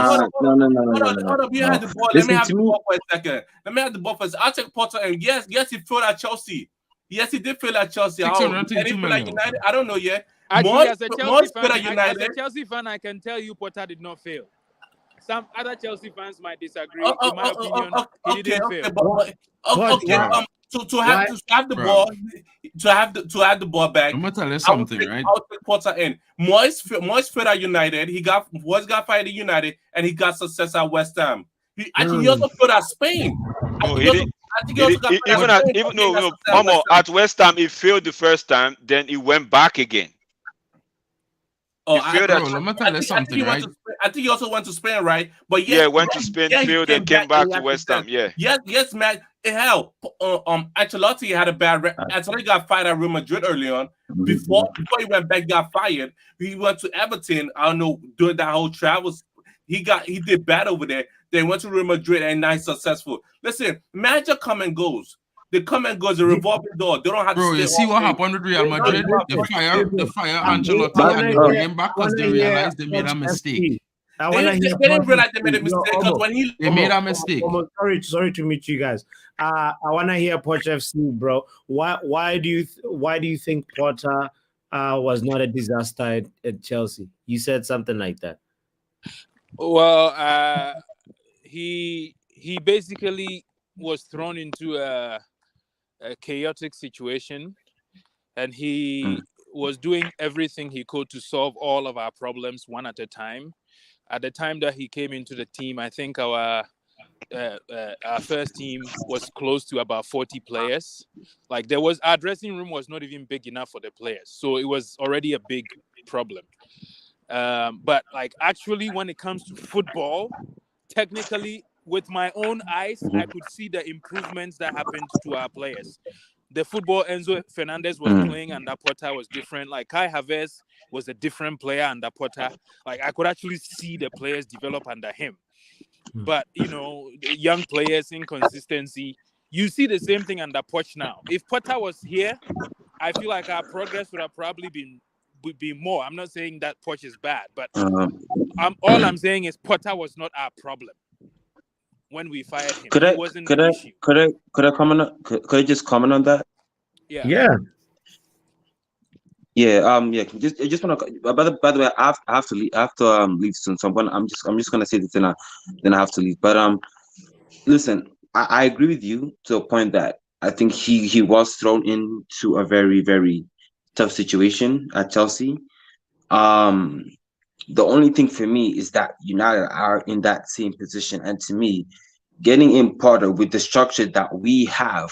hold up. You had the ball. Let me Listen have to the me. ball for a second. Let me have the ball first. I'll take Potter in. Yes, he failed at Chelsea. Yes, he did fail at Chelsea. Did 632 he fail at million. United? I don't know yet. Actually, as a Moyes Chelsea failed fan, at United. I can tell you Potter did not fail. Some other Chelsea fans might disagree. In my opinion, he didn't fail. To have the Bro. ball, to have the ball back. I'm gonna tell you something, right? I'll take Potter in. Moyes failed at United. Moyes got fired at United, and he got success at West Ham. I think he also failed at Spain. No, he did. Mamo, at West Ham, he failed the first time, then he went back again. Oh, he failed at. Let me tell you something, right? I think he also went to Spain, right? But went to Spain, failed, and came back to West Ham. Yeah. Yes, man. Hell, Ancelotti had a bad. Ancelotti got fired at Real Madrid early on. Before he went back, got fired. He went to Everton. I don't know, during that whole travel, he did bad over there. Then went to Real Madrid and now he's successful. Listen, manager come and goes. They come and goes a revolving door. They don't have to stay. You see what happened with Real Madrid? The fire Ancelotti and they bring him back because they realized they made a mistake. They didn't realize they made a mistake because when they made a mistake. Sorry to meet you guys. I want to hear Poch FC, bro. Why do you think Potter was not a disaster at Chelsea? You said something like that. Well, he basically was thrown into a chaotic situation, and he was doing everything he could to solve all of our problems one at a time. At the time that he came into the team, I think our first team was close to about 40 players. Like our dressing room was not even big enough for the players, so it was already a big problem. But like actually, when it comes to football, technically, with my own eyes, I could see the improvements that happened to our players. The football Enzo Fernandez was playing under Potter was different. Like Kai Havertz was a different player under Potter. Like I could actually see the players develop under him. But the young players, inconsistency. You see the same thing under Poch now. If Potter was here, I feel like our progress would have probably would be more. I'm not saying that Poch is bad, but all I'm saying is Potter was not our problem when we fired him. Could I comment? Could I just comment on that? Yeah. I just want to. By the way, I have to leave. I have to leave soon. So I'm just gonna say this, then I have to leave. But listen, I agree with you to a point that I think he was thrown into a very, very tough situation at Chelsea. The only thing for me is that United are in that same position, and to me, getting in Potter with the structure that we have,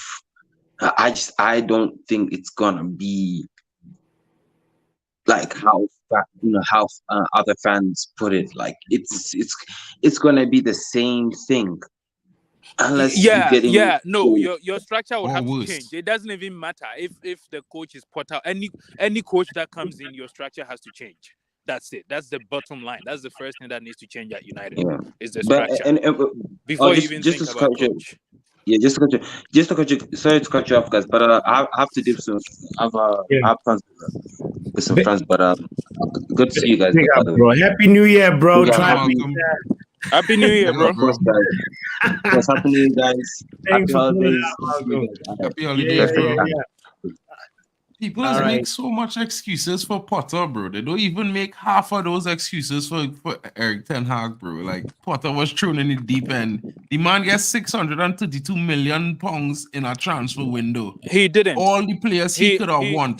I don't think it's gonna be like how other fans put it. Like it's gonna be the same thing unless your structure would have to change. It doesn't even matter if the coach is Potter. Any coach that comes in, your structure has to change. That's it. That's the bottom line. That's the first thing that needs to change at United. Is the structure. Before you even think about coach. Yeah, just to cut you. Sorry to cut you off, guys, but I have to do some. I have plans with some friends, but good to see you guys. Bro. Happy New Year, bro. Happy New Year, bro. Yes, happy New Year, guys. Happy holidays. Happy holidays, bro. People make so much excuses for Potter, bro. They don't even make half of those excuses for Eric Ten Hag, bro. Like Potter was thrown in the deep end. The man gets £632 million in a transfer window. He didn't. All the players he could have won.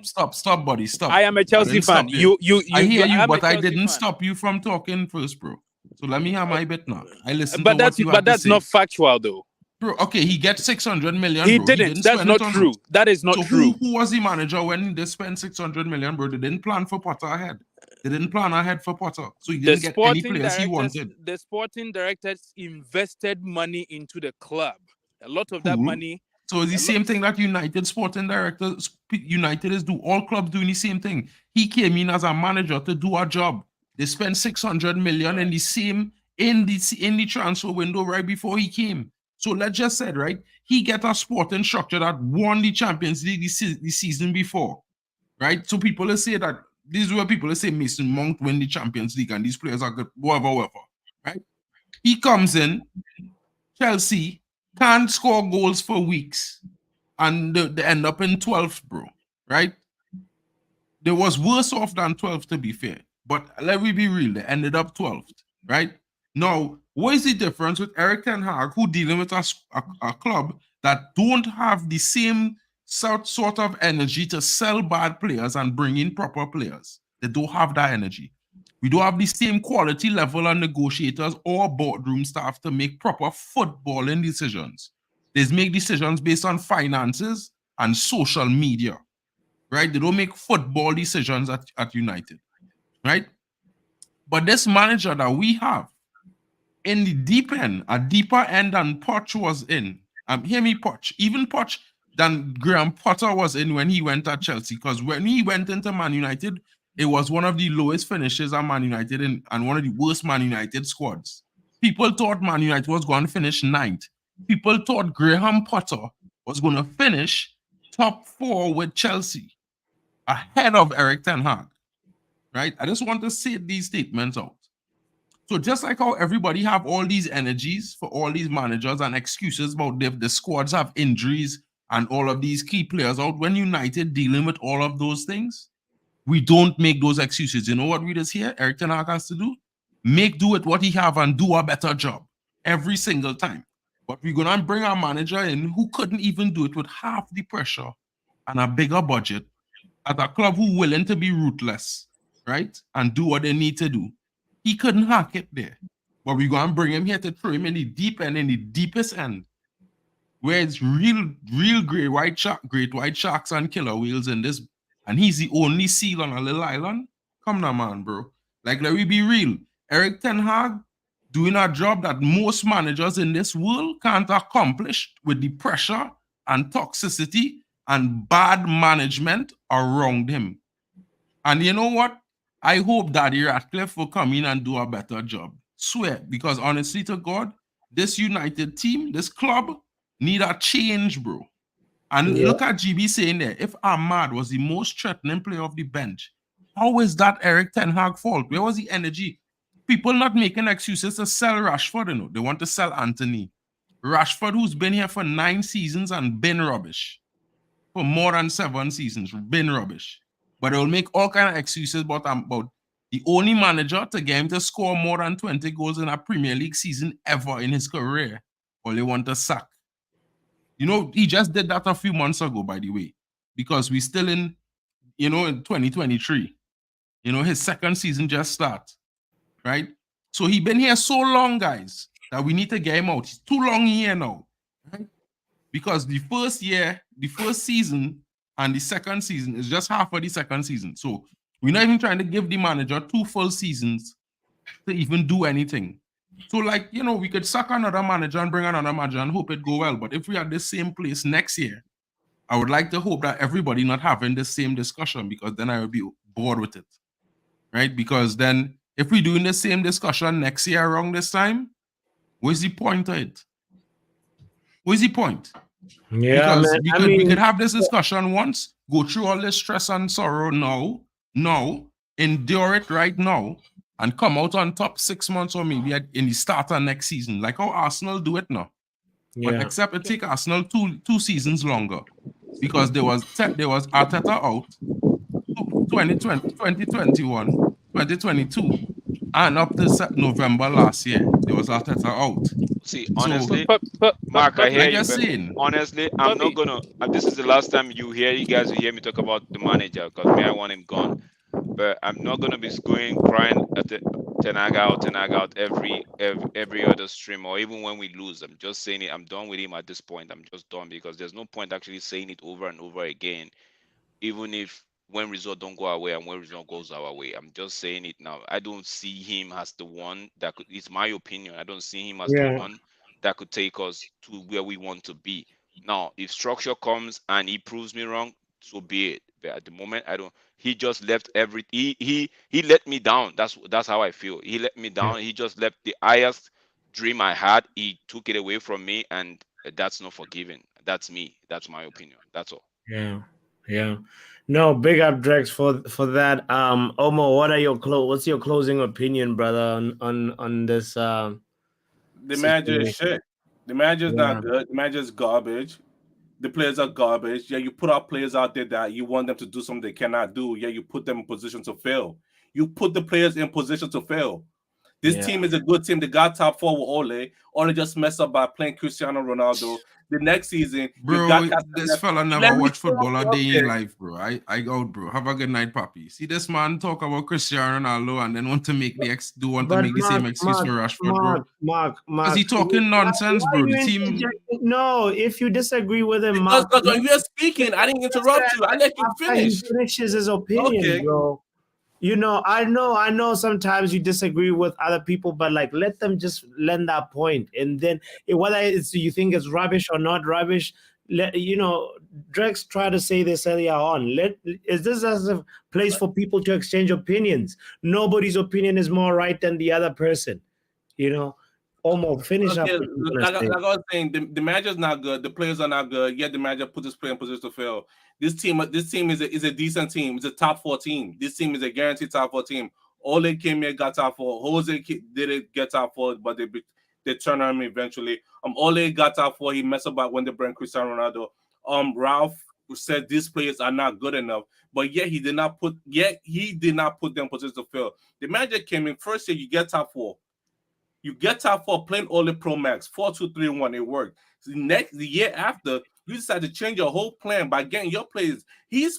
Stop, buddy. Stop. I am a Chelsea fan. I hear you, but I didn't stop you from talking first, bro. So let me have my bit now. I listen. But that's not factual, though. Bro, okay, he gets 600 million. He didn't. That's not true. That is not true. Who was the manager when they spent 600 million, bro? They didn't plan for Potter ahead. They didn't plan ahead for Potter, so he The didn't get any sporting players he directors, wanted. the sporting directors invested money into the club. A lot of that Cool. money. So it's the a lo- same thing that United sporting directors, United is do. All clubs doing the same thing. He came in as a manager to do a job. They spent 600 million in the same in the transfer window right before he came. So let's just say, right, he get a sporting structure that won the Champions League the season before, right? So people will say that this is where people will say Mason Mount win the Champions League and these players are good, whatever, right? He comes in, Chelsea can't score goals for weeks, and they end up in 12th, bro, right? They was worse off than 12th, to be fair. But let me be real, they ended up 12th, right? Now, what is the difference with Eric Ten Hag, who dealing with a club that don't have the same sort of energy to sell bad players and bring in proper players? They don't have that energy. We don't have the same quality level of negotiators or boardroom staff to make proper footballing decisions. They make decisions based on finances and social media, right? They don't make football decisions at United, right? But this manager that we have in the deep end, a deeper end than Poch was in. Hear me, Poch. Even Poch than Graham Potter was in when he went at Chelsea. Because when he went into Man United, it was one of the lowest finishes at Man United and one of the worst Man United squads. People thought Man United was going to finish ninth. People thought Graham Potter was going to finish top 4 with Chelsea ahead of Eric Ten Hag, right? I just want to say these statements out. So just like how everybody have all these energies for all these managers and excuses about the squads have injuries and all of these key players out, when United dealing with all of those things, we don't make those excuses. You know what we just hear Eric Ten Hag has to do? Make do with what he have and do a better job every single time. But we're going to bring our manager in who couldn't even do it with half the pressure and a bigger budget at a club who willing to be ruthless, right? And do what they need to do. He couldn't hack it there. But we're going to bring him here to throw him in the deep end, in the deepest end, where it's real great white sharks and killer whales in this. And he's the only seal on a little island. Come now, man, bro. Like, let me be real. Eric Ten Hag doing a job that most managers in this world can't accomplish with the pressure and toxicity and bad management around him. And you know what? I hope Daddy Ratcliffe will come in and do a better job. Swear, because honestly to God, this United team, this club, need a change, bro. And look at GB saying there, if Ahmad was the most threatening player of the bench, how is that Eric Ten Hag fault? Where was the energy? People not making excuses to sell Rashford, you know. They want to sell Anthony. Rashford, who's been here for 9 seasons and been rubbish. For more than 7 seasons, been rubbish. But they'll make all kind of excuses about the only manager to get him to score more than 20 goals in a Premier League season ever in his career. Or they want to sack. You know, he just did that a few months ago, by the way, because we're still in 2023. You know, his second season just starts, right? So he been here so long, guys, that we need to get him out. He's too long here now, right? Because the first season and the second season is just half of the second season. So we're not even trying to give the manager 2 full seasons to even do anything. So, like, we could suck another manager and bring another manager and hope it go well. But if we are the same place next year, I would like to hope that everybody not having the same discussion, because then I would be bored with it, right? Because then if we're doing the same discussion next year around this time, where's the point of it? Where's the point? Yeah, Because man. we could have this discussion once, go through all this stress and sorrow now, endure it right now, and come out on top 6 months or maybe in the start of next season, like how Arsenal do it now. Yeah. But except it take Arsenal two seasons longer, because there was Arteta out 2021, 2022, and up to November last year, there was Arteta out. See, So, honestly, But Mark, I hear like you, I but saying, honestly, I'm not Bobby, gonna. This is the last time you guys will hear me talk about the manager, because me, I want him gone. But I'm not gonna be going crying at the Tenaga out every other stream, or even when we lose. I'm just saying it. I'm done with him at this point. I'm just done, because there's no point actually saying it over and over again, even if when result don't go our way and when result goes our way. I'm just saying it now. I don't see him as the one that could. It's my opinion. I don't see him as the Yeah. one that could take us to where we want to be. Now, if structure comes and he proves me wrong, so be it. But at the moment, I don't. He just left every. He let me down. That's how I feel. He let me down. He just left the highest dream I had. He took it away from me, and that's not forgiving. That's me. That's my opinion. That's all. Yeah. Yeah. No, big up Drex for that. Omo, what's your closing opinion, brother, on this The manager is situation? shit. The manager is Yeah. not good. The manager is garbage. The players are garbage. Yeah, you put out players out there that you want them to do something they cannot do. Yeah, you put them in position to fail. You put the players in position to fail. This Yeah. team is a good team. They got top four with Ole. Ole just messed up by playing Cristiano Ronaldo. The next season, you got Bro, this Casemiro. fella never Let me watched talk football a up day in there. life, bro. I out, bro. Have a good night, papi. See this man talk about Cristiano Ronaldo and then want to make But the same excuse for Rashford, bro. Because he talking nonsense, why are bro. The you team, interjecting? No, if you disagree with him, Because Mark, when you were speaking, I didn't interrupt you. I let you after he finish. finishes his opinion, Okay. bro. I know sometimes you disagree with other people, but like let them just lend that point. And then whether it's you think it's rubbish or not rubbish, Drex tried to say this earlier on. Is this as a place for people to exchange opinions? Nobody's opinion is more right than the other person. Almost finish up Okay, what you're gonna like, say. like I was saying, the manager's not good. The players are not good. Yet the manager put this player in position to fail. This team is a decent team. It's a top four team. This team is a guaranteed top four team. Ole came here, got top four. Didn't get top four, but they turned on him eventually. Ole got top four. He messed up when they brought Cristiano Ronaldo. Ralph said these players are not good enough, but yet he did not put them in position to fail. The manager came in first year. You get top four. You get top four playing Ole Pro Max 4-2-3-1. It worked. So the year after, you decided to change your whole plan by getting your players. He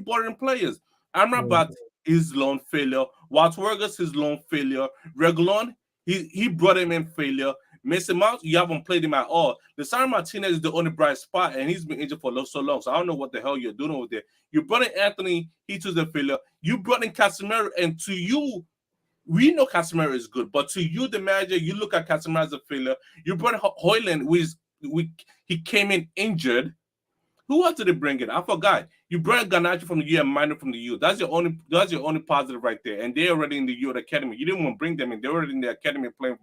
brought in players. Amrabat is lone failure. Watwergus his lone failure. Regulon, he brought him in failure. Mason Mount, you haven't played him at all. Lisandro Martinez is the only bright spot, and he's been injured for so long. So I don't know what the hell you're doing over there. You brought in Anthony, he was a failure. You brought in Casemiro, and to you, we know Casemiro is good, but to you, the manager, you look at Casemiro as a failure. You brought Hoyland, he came in injured. Who else did they bring in? I forgot. You brought Garnacho from the U and Minor from the U. That's your only positive right there. And they're already in the U academy. You didn't want to bring them in. They're already in the academy playing.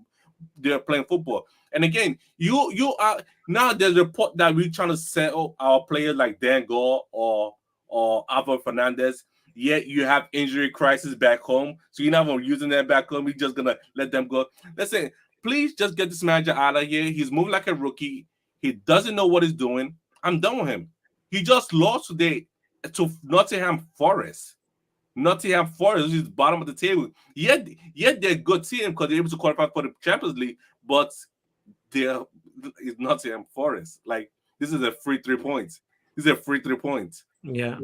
They're playing football. And again, you are now. There's a report that we're trying to settle our players like Dan Gore or Alvaro Fernandez. Yet you have injury crisis back home, so you're not even using them back home. We're just gonna let them go. Listen, please just get this manager out of here. He's moving like a rookie. He doesn't know what he's doing. I'm done with him. He just lost today to Nottingham Forest. Nottingham Forest is bottom of the table. Yet they're a good team because they're able to qualify for the Champions League, but it's Nottingham Forest. Like, this is a free 3 points. This is a free 3 points. Yeah.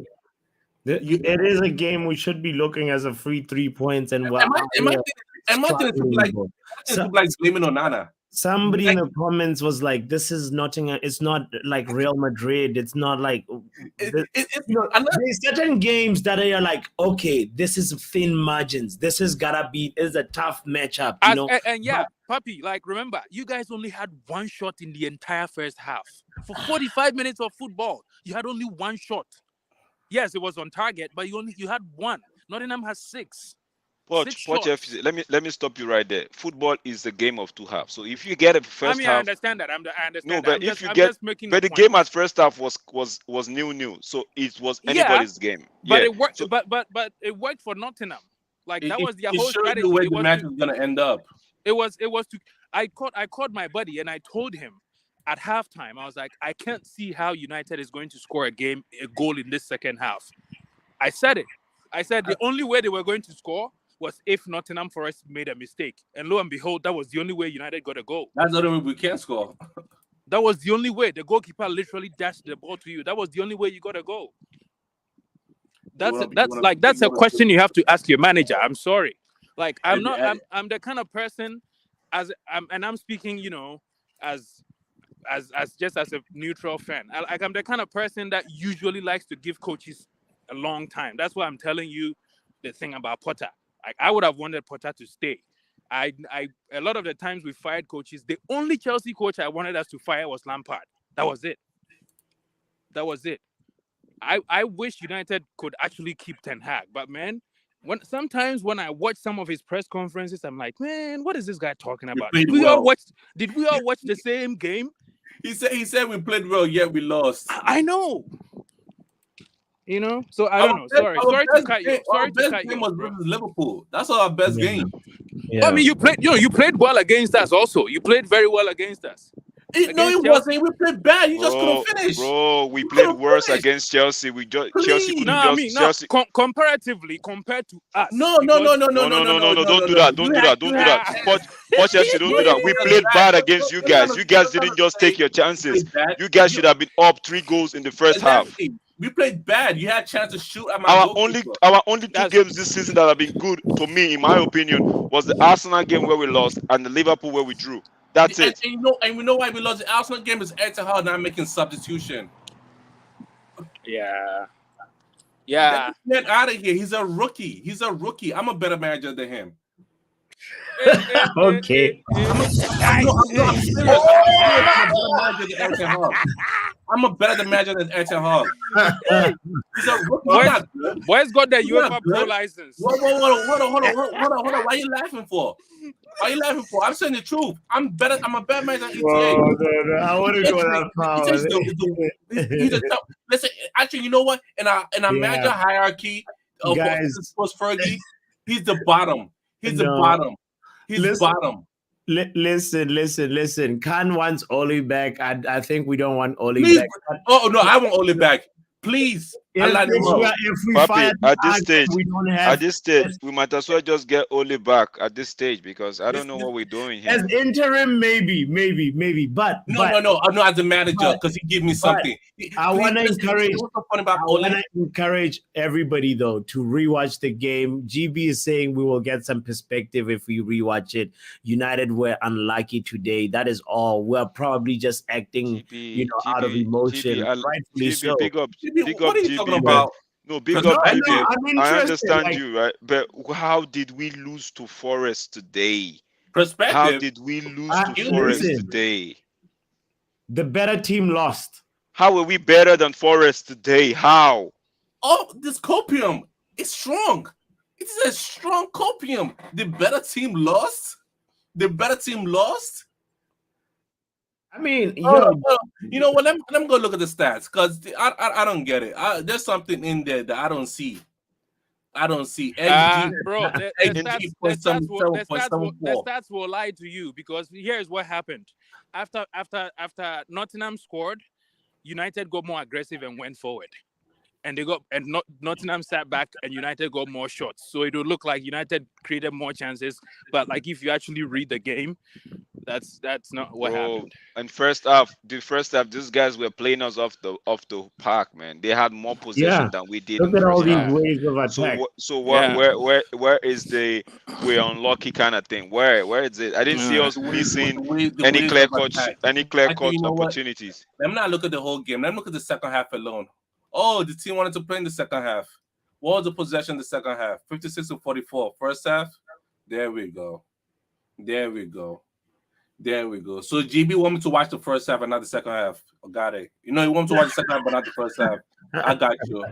It is a game we should be looking as a free 3 points, and Am I blaming Onana? Somebody in the comments was like, "This is Nottingham. It's not like Real Madrid. It's not like there's certain games that are like, okay, this is thin margins. This is gotta be is a tough matchup, Papi, like remember, you guys only had one shot in the entire first half. For 45 minutes of football, you had only one shot. Yes, it was on target, but you had one. Nottingham has 6. Poch FC, let me stop you right there. Football is a game of 2 halves. So if you get a first half, I understand that. I understand. No, but I'm if just making the point. game at first half was 0-0, so it was anybody's game. But it worked. So, but it worked for Nottingham. Like that was their whole strategy. The way the match was gonna end up. It was to. I called my buddy and I told him at halftime. I was like, I can't see how United is going to score a goal in this second half. I said it. I said the only way they were going to score was if Nottingham Forest made a mistake. And lo and behold, that was the only way United got a goal. That's the only way we can score. That was the only way. The goalkeeper literally dashed the ball to you. That was the only way you got a goal. That's a question you have to ask your manager. I'm sorry. Like I'm the kind of person I'm speaking, as just as a neutral fan. I'm the kind of person that usually likes to give coaches a long time. That's why I'm telling you the thing about Potter. Like, I would have wanted Potter to stay. I a lot of the times we fired coaches, the only Chelsea coach I wanted us to fire was Lampard. That was it. I wish United could actually keep Ten Hag, but man, sometimes when I watch some of his press conferences, I'm like, man, what is this guy talking about? Did we all watch the same game? He said we played well, yet we lost. I know. You know, so I don't know. Sorry to cut you. Our best game was versus Liverpool. That's our best game. Yeah. Well, I mean, you played well against us. Also, you played very well against us. No, it wasn't. We played bad. You just couldn't finish. Bro, we played worse against Chelsea. Chelsea couldn't Chelsea. Comparatively, compared to us. No. Don't do that. Watch Chelsea. Don't do that. We played bad against you guys. You guys didn't just take your chances. You guys should have been up 3 goals in the first half. We played bad. You had a chance to shoot at my Our only 2 games this season that have been good to me, in my opinion, was the Arsenal game where we lost and the Liverpool where we drew. That's it. And we know why we lost the Arsenal game is Erik ten Hag not making substitution. Yeah. Get out of here. He's a rookie. I'm a better manager than him. Okay. I'm a better manager than Erik ten Hag. He's a rookie. Boy's got the UEFA Pro license. Hold on. Why are you laughing for? I'm saying the truth. I'm a better manager than ETA. No. I want to go that far. He's a tough. Listen, actually, you know what? In our manager hierarchy of Fergie, he's the bottom. He's the bottom. Bottom. Listen. Khan wants Oli back. I think we don't want Oli Please. back. Oh no, I want Oli back. Please. If we fire at this stage, we might as well just get Oli back at this stage because I don't know what we're doing here. As interim, maybe. But no. I'm not as a manager because he gave me something. I want to encourage everybody though to rewatch the game. GB is saying we will get some perspective if we rewatch it. United were unlucky today. That is all. We're probably just acting, out of emotion. Rightfully so. Big up, what are you talking about? No, big up GB. I understand like, you, right? But how did we lose to Forest today? Perspective. How did we lose to Forest today? The better team lost. How are we better than Forest today? How? Oh, this copium is strong. It is a strong copium. The better team lost. I mean, you know what? Let me go look at the stats because I don't get it. There's something in there that I don't see. XG, bro, the stats will lie to you because here's what happened. After Nottingham scored, United got more aggressive and went forward. And Nottingham sat back and United got more shots. So it would look like United created more chances. But like if you actually read the game, that's not what happened. And the first half, these guys were playing us off the park, man. They had more possession than we did. Look at all these waves of attack. Where is the we're unlucky kind of thing? Where is it? I didn't see us missing any clear cut opportunities. Let me not look at the whole game. Let me look at the second half alone. Oh, the team wanted to play in the second half. What was the possession in the second half? 56 to 44. First half, there we go. So GB want me to watch the first half and not the second half. I got it. You know, you want me to watch the second half but not the first half. I got you.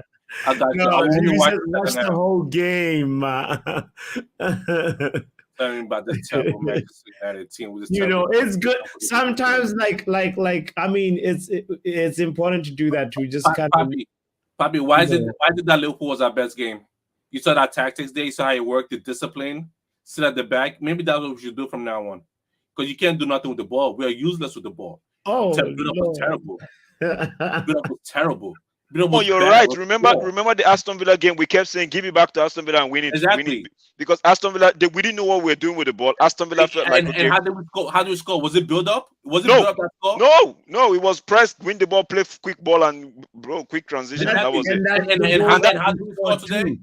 No, I want you to watch the whole game. Tell me about the terrible Manchester United team. It's good. Sometimes, like, I mean, it's important to do that too. Just kind of. Papi, why did that Liverpool was our best game? You saw that tactics there. You saw how it worked, the discipline, sit at the back. Maybe that's what we should do from now on. Because you can't do nothing with the ball. We are useless with the ball. Oh, build-up was terrible. Build-up was terrible. Oh, you're right. Remember the Aston Villa game? We kept saying, give it back to Aston Villa and win it. Exactly. Because Aston Villa, we didn't know what we were doing with the ball. Aston Villa felt like, okay. And how did we score? Was it build-up? Was it build-up that score? No. It was press, win the ball, play quick ball, and quick transition. That was it. And how did we score today?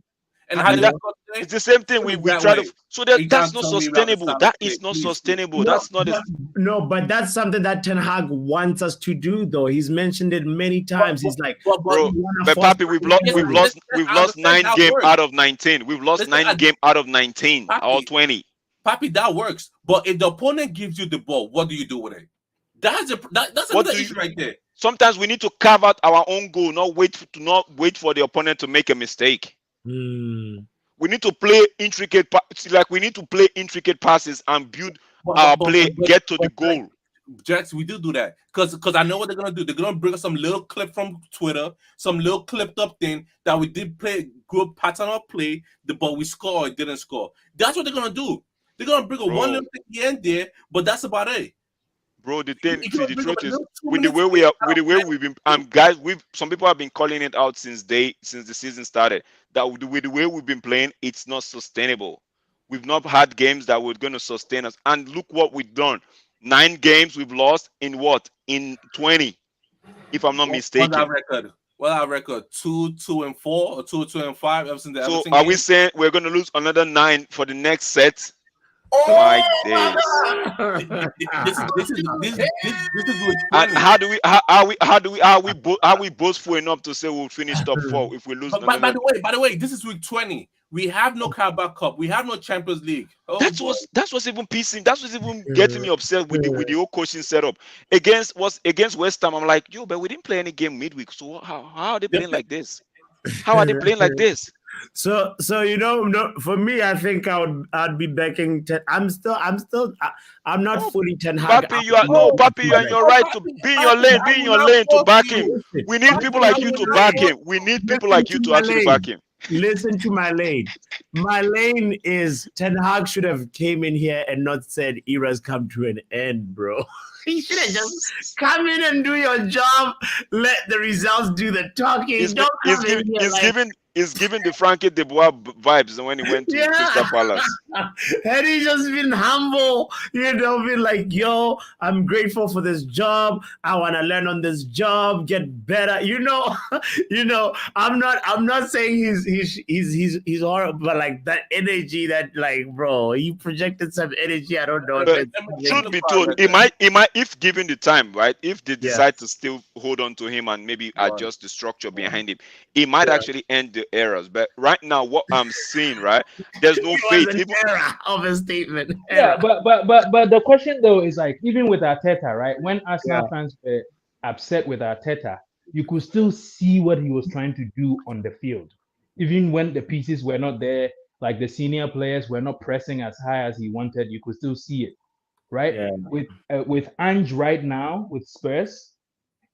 And how did we score play? It's the same thing. Put We it we that try way. to. So that You that's can't not tell me about the sustainable. style That of play, is not please. sustainable. No, That's not a. but that's something that Ten Hag wants us to do, though. He's mentioned it many times. He's like, But Bro, we want to but force Papi, we've my lost, we've hand. lost, I we've lost understand 9 that games works. out of 19. We've lost Listen, 9 games out of 19 or Papi, 20. Papi, that works. But if the opponent gives you the ball, what do you do with it? That's What another do you? issue right there. Sometimes we need to carve out our own goal, not wait for the opponent to make a mistake. Hmm. We need to play intricate, we need to play intricate passes and build our play, get to the goal. Jax, we do that because I know what they're gonna do. They're gonna bring us some little clip from Twitter, some little clipped up thing that we did play good pattern of play, but we score or didn't score. That's what they're gonna do. They're gonna bring a Bro. one little thing here and there, but that's about it. Bro, the thing, You're see, gonna the bring truth up a is, little 2 with the minutes way we thing are, with the way we've been, guys, some people have been calling it out since the season started. That with the way we've been playing, it's not sustainable. We've not had games that were going to sustain us. And look what we've done. 9 games we've lost in what? In 20, if I'm not What's mistaken. our record? What our record? 2-2-4 or 2-2-5 ever since the So Everton are game? we saying we're going to lose another 9 for the next set? My days. This is with And 20. are we boastful enough to say we'll finish top 4 if we lose But another? by the way, this is week 20. We have no Carabao Cup. We have no Champions League. Oh, That's boy. what's even pissing. That's what's even getting me upset with the whole coaching setup. Against West Ham, I'm like, yo, but we didn't play any game midweek. So how are they playing like this? How are they playing like this? So no, for me, I think I'd be backing. I'm not fully Ten Hag. Papi, you are in your right to be in your lane, to back him. We need people like you to back him. We need people like you to actually back him. Listen to my lane. My lane is Ten Hag should have came in here and not said era's come to an end, bro. He should have just come in and do your job. Let the results do the talking. He's giving the Frankie de Bois vibes when he went to Crystal Palace. Had he just been humble, been like, yo, I'm grateful for this job. I want to learn on this job, get better. I'm not saying he's horrible, but like that energy that like, bro, he projected some energy. I don't know. But truth be told, it might, if given the time, right? If they decide to still hold on to him and maybe adjust the structure behind him, it might actually end the errors. But right now, what I'm seeing, right, there's no faith. Error of a statement. Yeah, but the question though is like, even with Arteta, right? When Arsenal fans were upset with Arteta, you could still see what he was trying to do on the field, even when the pieces were not there. Like the senior players were not pressing as high as he wanted. You could still see it, right? Yeah. With Ange right now with Spurs,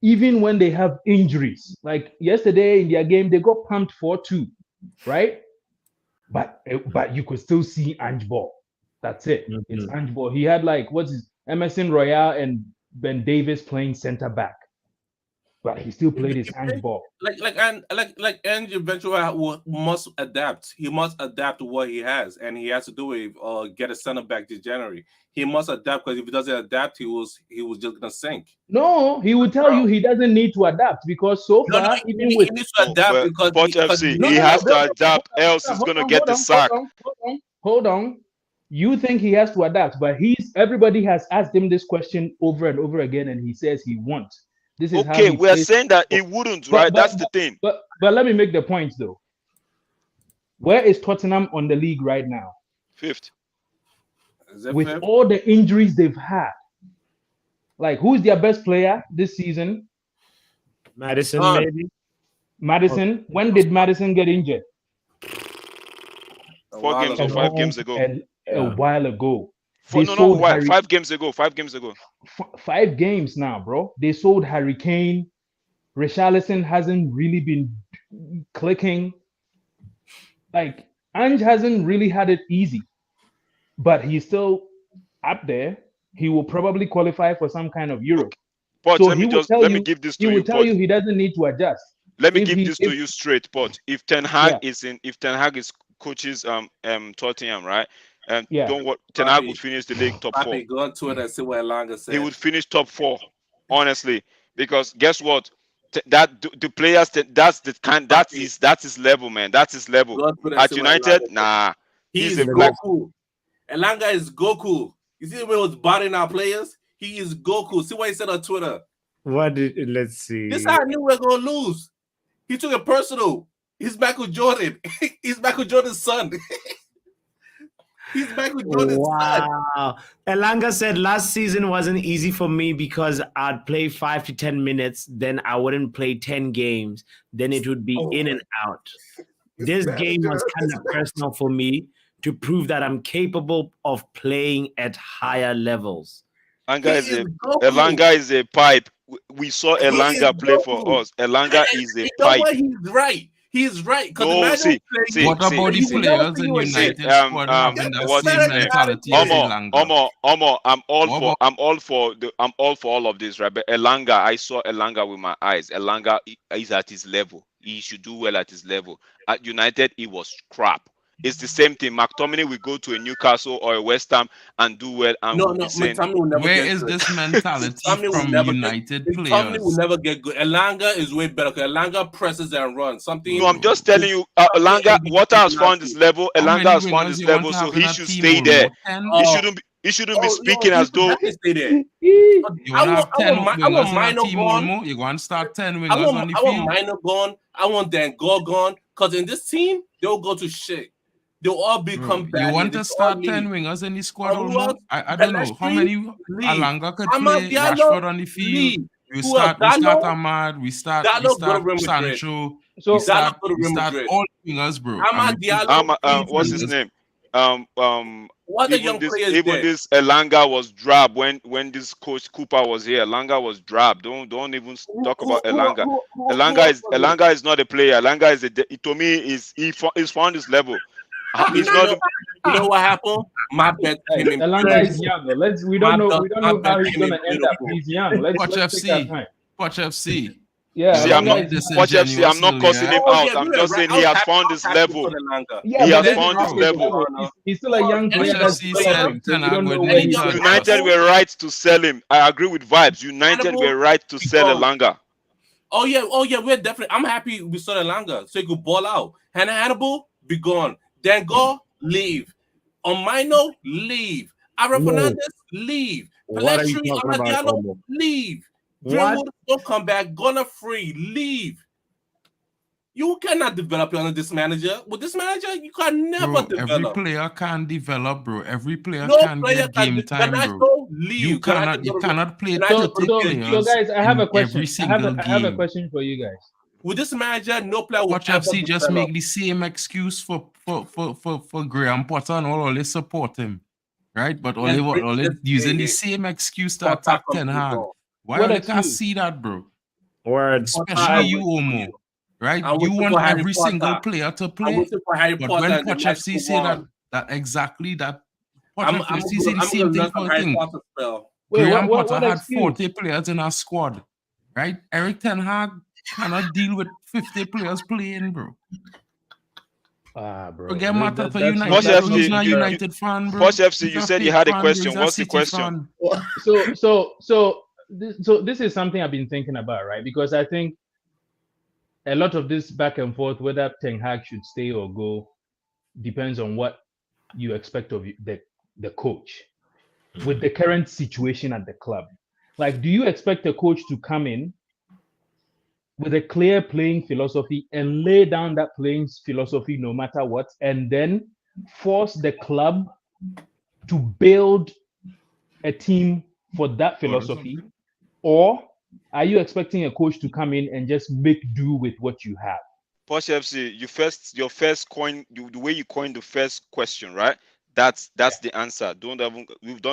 even when they have injuries, like yesterday in their game, they got pumped 4-2, right? But you could still see Ange ball. That's it. Mm-hmm. It's Ange ball. He had like Emerson Royale and Ben Davis playing center back, but he still played his Ange ball. Like Ange eventually must adapt. He must adapt to what he has, and he has to do it. Get a center back this January. He must adapt, because if he doesn't adapt, he was just gonna sink. No, he will tell you he doesn't need to adapt, because so far, he needs to adapt because he has to adapt, else he's gonna get the sack. Hold on. You think he has to adapt, but everybody has asked him this question over and over again, and he says he won't. This is okay. We are saying that he wouldn't, right? That's the thing. But let me make the point though. Where is Tottenham on the league right now? 5th. With all the injuries they've had, like who's their best player this season? Maddison, maybe. Madison. When did Madison get injured? 4 games or 5 games ago. A while ago. 5 games ago. 5 games ago. 5 games now, bro. They sold Harry Kane. Richarlison hasn't really been clicking. Like Ange hasn't really had it easy, but he's still up there. He will probably qualify for some kind of Euro. But so let me give this to you. He will tell you he doesn't need to adjust. Let me give this to you straight, Pot. If Ten Hag is coaches Tottenham, right? And don't what Ten Hag would finish the league top 4. Go on Twitter and see what Elanga said. He would finish top 4, honestly, because guess what? The players that's the kind that's his level, man. That's his level. God put At us in United, Elanga. nah. He He's is a black. Goku. Elanga is Goku. You see when he was bodying our players? He is Goku. See what he said on Twitter. Let's see. This is how I knew we were gonna lose. He took it personal. He's Michael Jordan. He's Michael Jordan's son. He's Michael Jordan's son. Wow. Elanga said last season wasn't easy for me because I'd play 5 to 10 minutes, then I wouldn't play 10 games, then it would be in and out. This game was kind of personal for me to prove that I'm capable of playing at higher levels. Elanga is a pipe. We saw Elanga play for us. Elanga is a pipe. What? He's right. He's right. What about the players in United squad having that same mentality as Elanga? I'm all for all of this, right? But Elanga, I saw Elanga with my eyes. Elanga is at his level. He should do well at his level. At United, he was crap. It's the same thing. McTominay will go to a Newcastle or a West Ham and do well. And where is this mentality from United players? McTominay will never get good. Elanga is way better. Elanga presses and runs. No, I'm just telling you, Elanga, Water has found his level. Elanga has found his level, so he should stay there. He shouldn't be speaking as though. Stay there. You want to have 10 wingers on a team, Momo? You want to start 10 wingers on the field? I want Minor gone. I want Dan Gore gone. Because in this team, they'll go to shit. They'll all become bad. You want to start 10 wingers in the squad? I don't know. How many Elanga could play Rashford on the field? We start Ahmad. We start Sancho. We start all wingers, bro. What's his name? What the young players even this Elanga was drab when this coach Cooper was here. Elanga was drab. Don't even talk about Elanga. Elanga is not a player. Elanga is to me he's found his level. He's not. You know what happened? My bet came in. Elanga is young. We don't know how he's gonna end up. He's young. Watch FC. Yeah, see, I'm not cussing him out. I'm just saying he has found his level. He has found his level. He's still a young player. United were right to sell him. I agree with Vibes. United were right to sell Elanga. Oh yeah, we're definitely. I'm happy we sold Elanga so he could ball out. Hannibal, be gone. Then go, leave. Omino, leave. Aaron Fernandez, leave. Pelletri, Diallo, leave. Greenwood, don't come back. Gonna free, leave. You cannot develop under this manager. With this manager, you can never develop. Every player can develop, bro. Every player can get game time, bro. You cannot play. So guys, I have a question. I have a question for you guys. With this manager, no player will Watch FC just make the same excuse for Graham Potter and all they support him, right? But all they using the same excuse to attack Ten Hag. Why they can't see that, bro? Especially you, Omo, right? You want every single player to play. But when Watch FC say that exactly that, Watch FC say the same thing for thing. Graham Potter had 40 players in our squad, right? Eric Ten Hag cannot deal with 50 players playing, bro. Bro. Forget matter for United. He's not United fan, bro. Watch FC, you said you had a question. What's the question? So this is something I've been thinking about, right? Because I think a lot of this back and forth, whether Ten Hag should stay or go, depends on what you expect of the coach. With the current situation at the club, like, do you expect a coach to come in with a clear playing philosophy and lay down that playing philosophy no matter what, and then force the club to build a team for that philosophy? Or are you expecting a coach to come in and just make do with what you have? Posh FC, your first coin, the way you coined the first question, right? That's the answer. Don't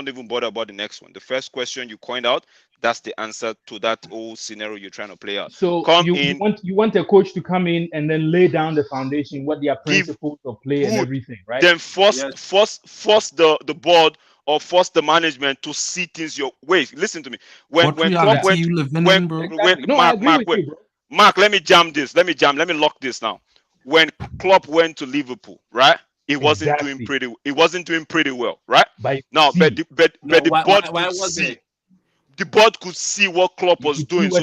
even bother about the next one. The first question you coined out, that's the answer to that whole scenario you're trying to play out. So you want a coach to come in and then lay down the foundation, what their principles of play and everything, right? Then force the board or force the management to see things your way. Listen to me. Mark, let me jam this. Let me lock this now. When Klopp went to Liverpool, right? He wasn't doing pretty well, right? But the board could see. The board could see what Klopp was doing. So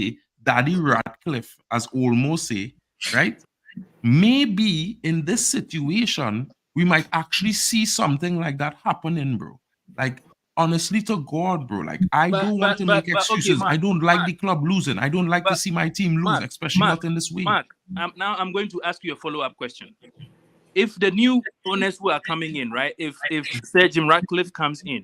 say, Daddy Ratcliffe, as Olmo say, right? Maybe in this situation, we might actually see something like that happening, bro. Like, honestly to God, bro. Like, I don't want to make okay, excuses. Mark, I don't like the club losing. I don't like to but see my team lose, Mark, especially not in this way. Mark, now I'm going to ask you a follow-up question. If the new owners who are coming in, right? If Sir Jim Ratcliffe comes in,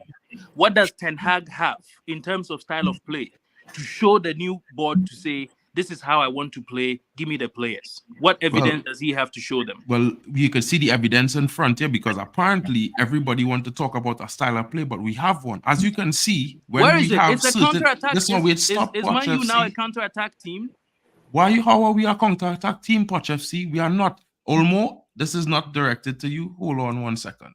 What does Ten Hag have in terms of style of play to show the new board to say, this is how I want to play, give me the players? What evidence does he have to show them? Well, you could see the evidence in front here because apparently everybody want to talk about a style of play, but we have one. As you can see, when Where we is it? have It's a certain... counter-attack. Is Man U now a counter-attack team? How are we a counter-attack team, Poch FC? We are not. Olmo, this is not directed to you. Hold on 1 second.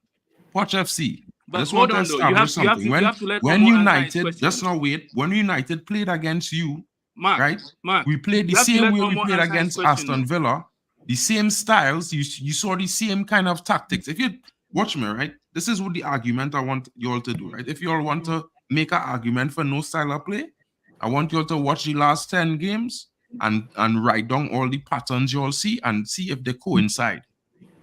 Poch FC, I just want to establish something. When United, just now wait, when United played against you, Mark, we played the same way we played against Aston Villa. The same styles, you saw the same kind of tactics. If you watch me, right, this is what the argument I want you all to do, right? If you all want to make an argument for no style of play, I want you all to watch the last 10 games and write down all the patterns you all see and see if they coincide,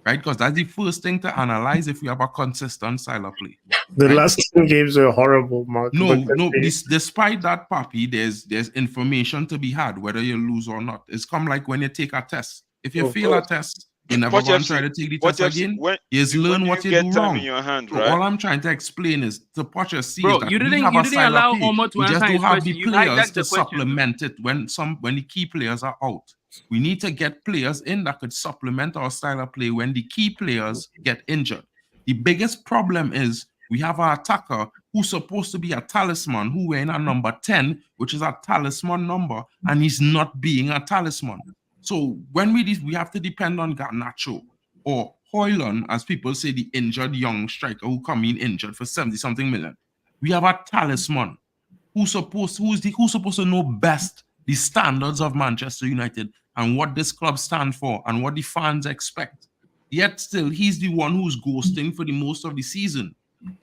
right? Because that's the first thing to analyze if we have a consistent style of play. The last 2 games were horrible, Mark. Despite that, Papi, there's information to be had, whether you lose or not. It's come like when you take a test. If you fail a test, you never going to try to take the test again. You learn what you do wrong. All I'm trying to explain is to Poch FC is that you didn't allow Omo to we just answer don't his have question. the players to supplement it when the key players are out. We need to get players in that could supplement our style of play when the key players get injured. The biggest problem is we have an attacker who's supposed to be a talisman, who wearing a number 10, which is a talisman number, and he's not being a talisman. So when we have to depend on Garnacho or Hoyland, as people say, the injured young striker who come in injured for 70-something million. We have a talisman who's supposed to know best the standards of Manchester United and what this club stands for and what the fans expect. Yet still, he's the one who's ghosting for the most of the season,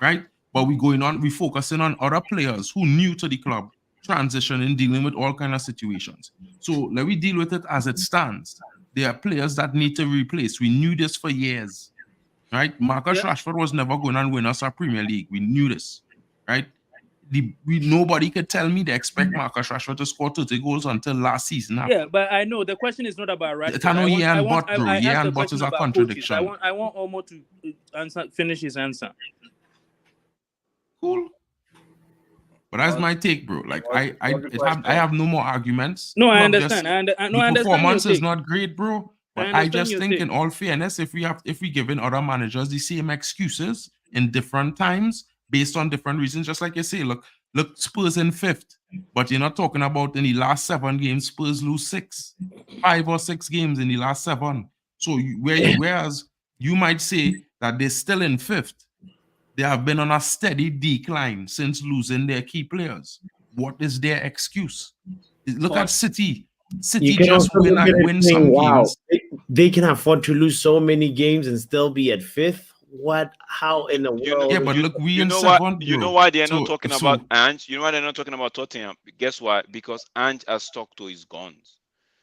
right? But we focusing on other players who new to the club, transitioning, dealing with all kind of situations. So let me deal with it as it stands. There are players that need to replace. We knew this for years, right? Marcus Rashford was never going to win us our Premier League. We knew this, right? Nobody could tell me they expect Marcus Rashford to score 30 goals until last season. Yeah, but I know the question is not about Rashford. But is a contradiction. I want Omo to finish his answer. Cool. But that's my take, bro. Like I have no more arguments. No, I understand. The performance is not great, bro. But I just think, in all fairness, if we giving other managers the same excuses in different times based on different reasons, just like you say, look, Spurs in 5th, but you're not talking about in the last 7 games, Spurs lose 5 or 6 games in the last 7. So whereas you might say that they're still in 5th, they have been on a steady decline since losing their key players. What is their excuse? Look at City. City just win some games. They can afford to lose so many games and still be at 5th. What? How in the world? Yeah, but look, you know why they're not talking about Ange? You know why they're not talking about Tottenham? Guess why? Because Ange has stuck to his guns.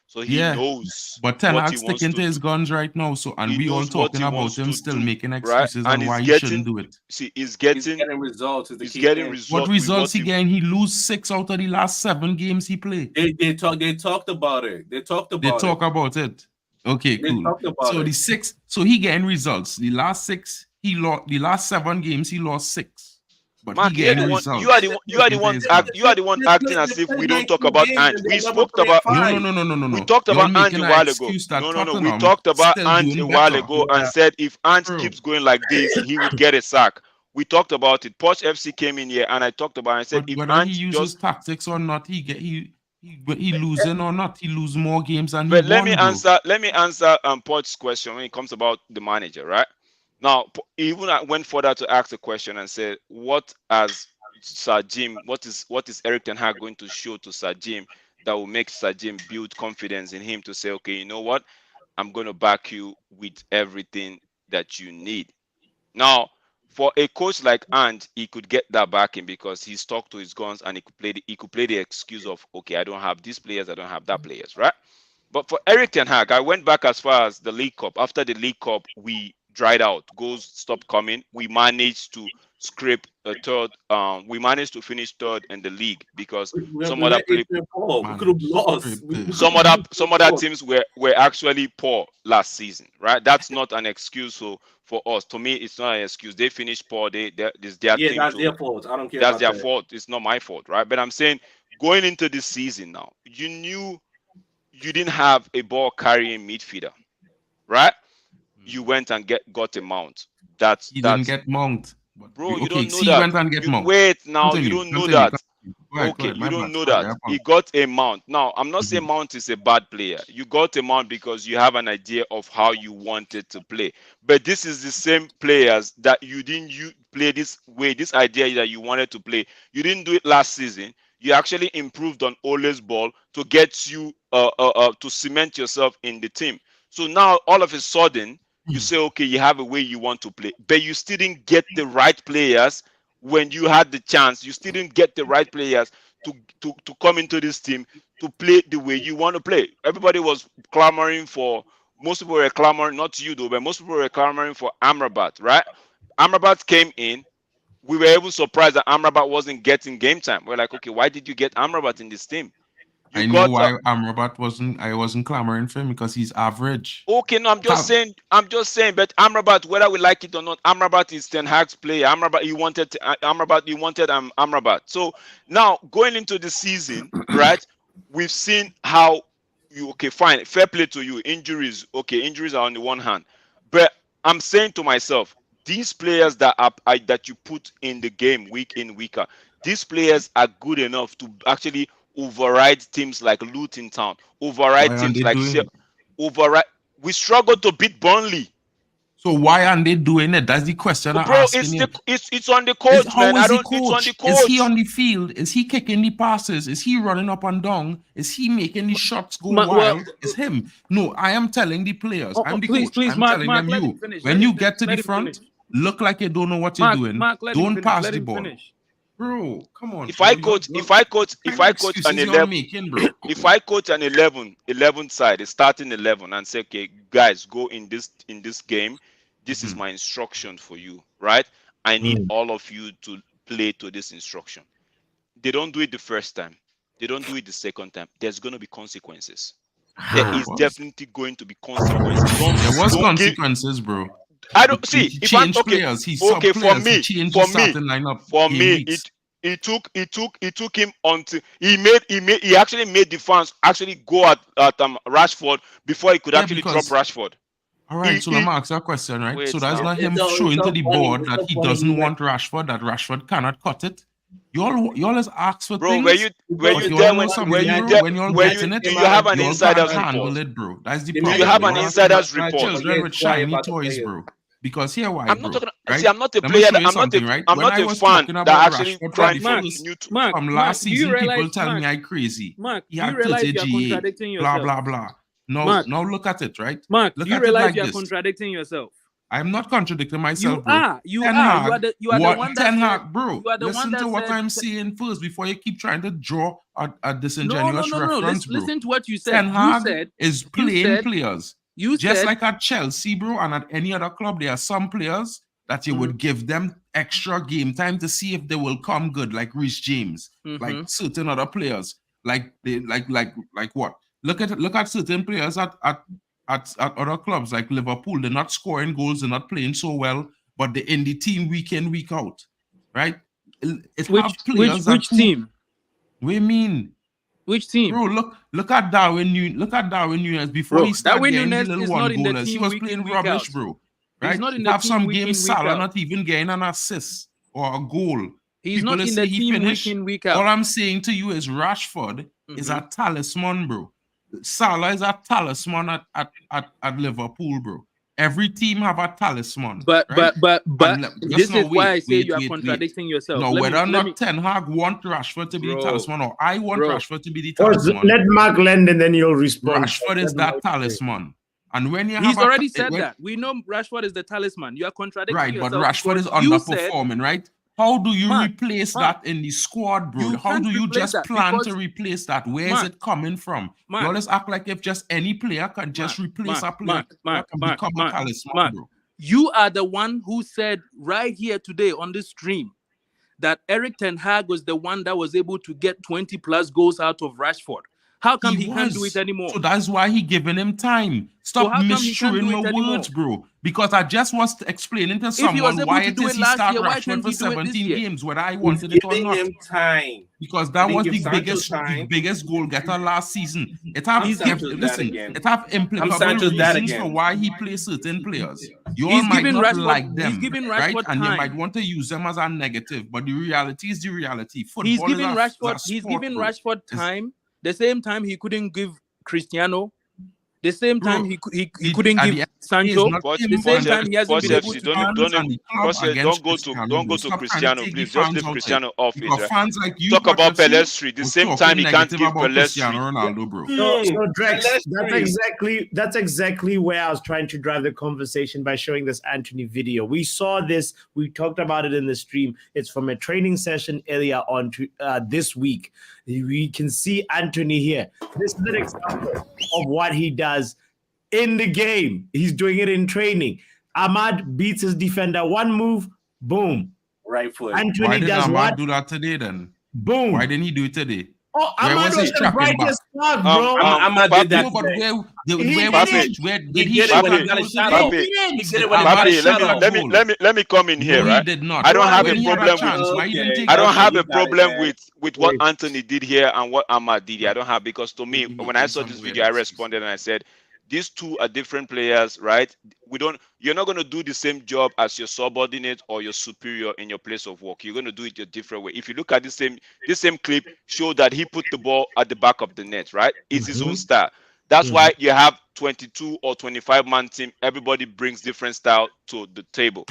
So he knows. But Ten Hag sticking to his guns right now. So we all talking about him still making excuses on why he shouldn't do it. See, he's getting results. He's getting results. What results he getting? He lose 6 out of the last 7 games he played. They talked about it. They talk about it. Okay, cool. So the 6, so he getting results. The last 6, he lost. The last 7 games he lost 6. But Mark, you are the one acting as if we don't talk about Ange. We spoke about no. We talked about Ange a while ago. No. We talked about Ange a while ago and said if Ange keeps going like this, he would get a sack. We talked about it. Poch FC came in here and I talked about it and said if whether he uses tactics or not, he losing or not, he lose more games than but he let won, me answer Poch's question when it comes about the manager, right? Now, even I went further to ask a question and said, what is Erik Ten Hag going to show to Sir Jim that will make Sir Jim build confidence in him to say, okay, you know what? I'm going to back you with everything that you need. Now, for a coach like Ange, he could get that backing because he stuck to his guns and he could play the excuse of, okay, I don't have these players, I don't have that players, right? But for Erik Ten Hag, I went back as far as the League Cup. After the League Cup, we dried out. Goals stopped coming. We managed to scrape a third. We managed to finish third in the league because We some other let play, Adrian Paul. We Man, could have lost. scrape this. some other teams were actually poor last season, right? That's not an excuse for us. To me, it's not an excuse. They finished poor. It's their Yeah, thing that's to. their fault. I don't care That's about their that. fault. It's not my fault, right? But I'm saying going into this season now, you knew you didn't have a ball carrying midfielder, right? You went and got a mount. He didn't That's get Mount. But bro. You okay, don't know see, he that. went and get You Mount. wait now. You Continue, don't know continue, that. continue. Go ahead, Okay, you my don't bad. know Sorry, I that. He apologize. got a mount. Now, I'm not saying Mount is a bad player. You got a mount because you have an idea of how you wanted to play. But this is the same players that you play this way, this idea that you wanted to play. You didn't do it last season. You actually improved on Ole's ball to get you to cement yourself in the team. So now all of a sudden you say, okay, you have a way you want to play, but you still didn't get the right players when you had the chance. You still didn't get the right players to come into this team to play the way you want to play. Everybody was clamoring for. Most people were clamoring, not you though, but most people were clamoring for Amrabat, right? Amrabat came in. We were even surprised that Amrabat wasn't getting game time. We're like, okay, why did you get Amrabat in this team? You I know got why Amrabat I wasn't clamoring for him because he's average. okay, no, I'm just saying, but Amrabat, whether we like it or not, Amrabat is Ten Hag's player. Amrabat, he wanted Amrabat. So now going into the season, right? We've seen how okay, fine, fair play to you. Injuries, okay, injuries are on the one hand, but I'm saying to myself, these players that you put in the game week in week out, these players are good enough to actually override teams like Luton Town, override Why aren't teams they like doing it? override. We struggled to beat Burnley. So why aren't they doing it? That's the question I'm Bro, asking you. it's on the coach, How man. is he It's on the coach? Is he coach. on the field? Is he kicking the passes? Is he running up and down? Is he making the shots go Well, wild? It's him. No, I am telling the players. I'm the please, coach. please, I'm Mark, telling Mark, them, let him you. finish. When Let him you get to finish. the Let him front, finish. look like you don't know what you're doing. Mark, let him Don't finish. pass Let the him ball. finish. Bro, come on. If I bro. coach an Excuses you're 11, making, bro. if I coach an 11 side, a starting 11, and say, okay, guys, go in this game. This is my instruction for you, right? I need all of you to play to this instruction. They don't do it the first time. They don't do it the second time. There's going to be consequences. There is definitely going to be consequences. There was Don't give. consequences, bro. I don't He see if I'm changed okay. players. He Okay, sub players. He changed his starting lineup game weeks. it took him until he actually made the fans actually go at Rashford before he could actually drop Rashford. All right, so let me ask you a question, right? Wait So that's now. not him showing to the board that he doesn't want Rashford, that Rashford cannot cut it. You always ask for Bro, things, were you but you there all know when something, bro. When you all getting it, do you have an you all insider's can't handle report? it, bro. That's the Do problem. you have an all insider's report? children with shiny toys, bro. Because here why, I'm not bro? talking. Right? See, I'm not a Let me player. show you something, right? I'm When not I a was fan talking that about actually Rashford tried for to the first Mark, from Mark, last do you season, people realize, tell me Mark, I crazy. Mark, He do you had realize 30 you're GA, contradicting blah yourself? blah blah. No, Mark, now look at it, right? Mark, Look do you at it realize like you're this. contradicting yourself? I'm not contradicting myself, You bro. are. You Ten are. Hag, You are the one that Ten said. Hag, bro. You are the one Listen that to what said. I'm saying first before you keep trying to draw a No. disingenuous reference, bro. Listen to what you said. Ten Hag You said is you playing said players. you Just said like at Chelsea, bro, and at any other club, there are some players that you would give them extra game time to see if they will come good, like Reece James, like certain other players, like what? Look at certain players at other clubs like Liverpool. They're not scoring goals, they're not playing so well, but they're in the team week in, week out, right? which team? We mean which team? Bro, look at Darwin Nunes before Bro, he started Darwin getting Nunes the little is one not in the goalers. He team was week playing in, week rubbish, out. bro. He's Right? not in You the have team some week games in, week Salah out. not even getting an assist or a goal. He's People not will in say the he team finished. week in, week out. All I'm saying to you is Rashford is a talisman, bro. Salah is a talisman at Liverpool, bro. Every team have a talisman, But right? this is why I say you are contradicting yourself. No, whether or not Ten Hag want Rashford to be the talisman or I want Rashford to be the First, talisman. let Mark land and then you'll respond. Rashford is that talisman. And when you He's have already said that. We know Rashford is the talisman. You are contradicting yourself. Right, but Rashford is underperforming, right? How do you replace that in the squad, bro? How do you just plan to replace that? Where is it coming from? You always act like if just any player can just replace a player and become a talisman, bro. You are the one who said right here today on this stream that Eric Ten Hag was the one that was able to get 20 plus goals out of Rashford. How come he can't do it anymore? So that's why he giving him time. Stop how come he can't misstruing do my it anymore? words, bro. Because I just was explaining to If he was someone able why to it do is it he last start year, why Rashford can't for he do it this 17 year? games, whether I He's wanted it or giving not. him time. Because that He was didn't the give Sancho biggest time. goal getter last season. It I'm have Sancho's dad again. it have I'm implicable Sancho's dad reasons for again. why he plays certain players. You all He's might giving not Rashford- like he's them, giving right? Rashford And you might time. want to use them as a negative, but the reality is the reality. He's Football giving is Rashford. a He's sport, giving bro. Rashford time. The same time he couldn't give Cristiano. The same time Bro, he couldn't at give the end Sancho. not Poch, him The same Poch, time he hasn't Poch been able FC, to. fans and the club Poch, against don't Cristiano, go bro. to Stop trying to Cristiano, take please. the Just fans leave out there. Cristiano off it, Because right? fans like you, Talk about Poch FC, Pelestri. The was same talking time he can't negative give about Cristiano Pelestri. Ronaldo, bro. So Drex, Pelestri. that's exactly where I was trying to drive the conversation by showing this Anthony video. We saw this, we talked about it in the stream. It's from a training session earlier on to this week. We can see Anthony here. This is an example of what he does in the game. He's doing it in training. Ahmad beats his defender, one move, boom. Right foot. Anthony Why did does Ahmad what? do that today then? Boom. Why didn't he do it today? Oh, Where Ahmad was was his the tracking back? brightest spark, bro. Ahmad did that No, but today. did he did it shoot when that he got a goal shot today? off. Papi, He did Did it when he got a Ahmad Papi, shoot shot that off. goal? let me come in here, No, he right? did not. I don't have When a he had a problem chance, with why he didn't Okay, take I don't that have you a got it, problem man. with what Anthony did here and what Ahmad did here. I don't have, because to me, He when I came saw this somewhere video, I else. responded and I said, these two are different players, right? You're not going to do the same job as your subordinate or your superior in your place of work. You're going to do it a different way. If you look at this same clip, show that he put the ball at the back of the net, right? It's his own style. That's why you have 22 or 25 man team. Everybody brings different style to the table.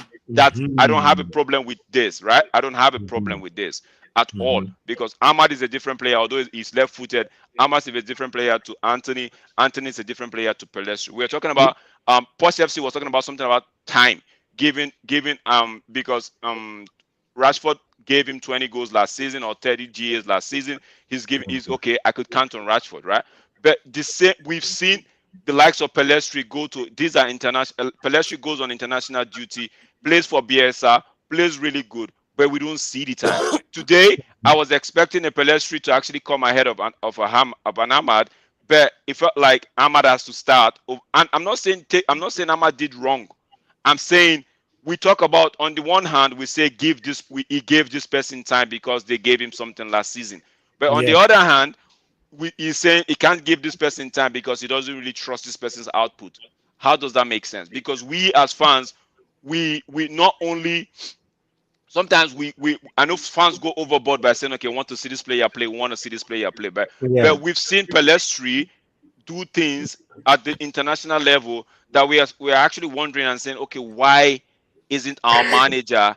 I don't have a problem with this, right? I don't have a problem with this at all, because Ahmad is a different player. Although he's left-footed, Ahmad is a different player to Anthony. Anthony is a different player to Pelestri. We're talking about Post FC was talking about something about time, giving because Rashford gave him 20 goals last season or 30 GAs last season. He's okay. I could count on Rashford, right? But the same, we've seen the likes of Pelestri go to, these are international. Pelestri goes on international duty, plays for BSR, plays really good, but we don't see the time. Today, I was expecting a Pelestri to actually come ahead of an Ahmad, but it felt like Ahmad has to start. And I'm not saying Ahmad did wrong. I'm saying we talk about, on the one hand, we say he gave this person time because they gave him something last season. But on the other hand, he's saying he can't give this person time because he doesn't really trust this person's output. How does that make sense? Because we as fans, we not only sometimes we I know fans go overboard by saying, okay, we want to see this player play, we want to see this player play, but we've seen Pelestri do things at the international level that we are actually wondering and saying, okay, why isn't our manager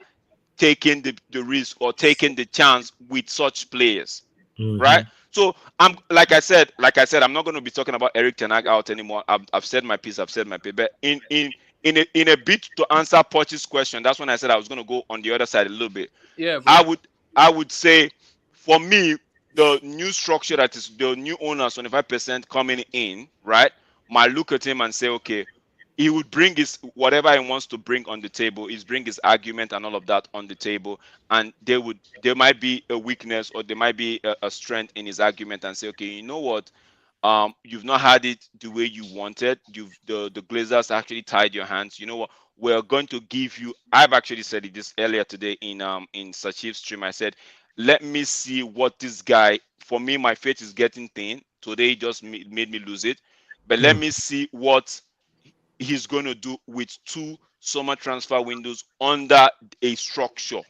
taking the risk or taking the chance with such players, right? So I'm like I said, I'm not going to be talking about Eric Ten Hag out anymore. I've said my piece. But in a bit to answer Poch's question, that's when I said I was going to go on the other side a little bit. Yeah, bro. I would say, for me, the new structure that is the new owners 25% coming in, right, might look at him and say, okay, he would bring his whatever he wants to bring on the table. He's bring his argument and all of that on the table, and there might be a weakness or there might be a strength in his argument, and say, okay, you know what, you've not had it the way you wanted. The Glazers actually tied your hands. You know what? We're going to give you. I've actually said it this earlier today in Sachiv's stream. I said, let me see what this guy. For me, my faith is getting thin. Today just made me lose it. But let me see what he's going to do with 2 summer transfer windows under a structure.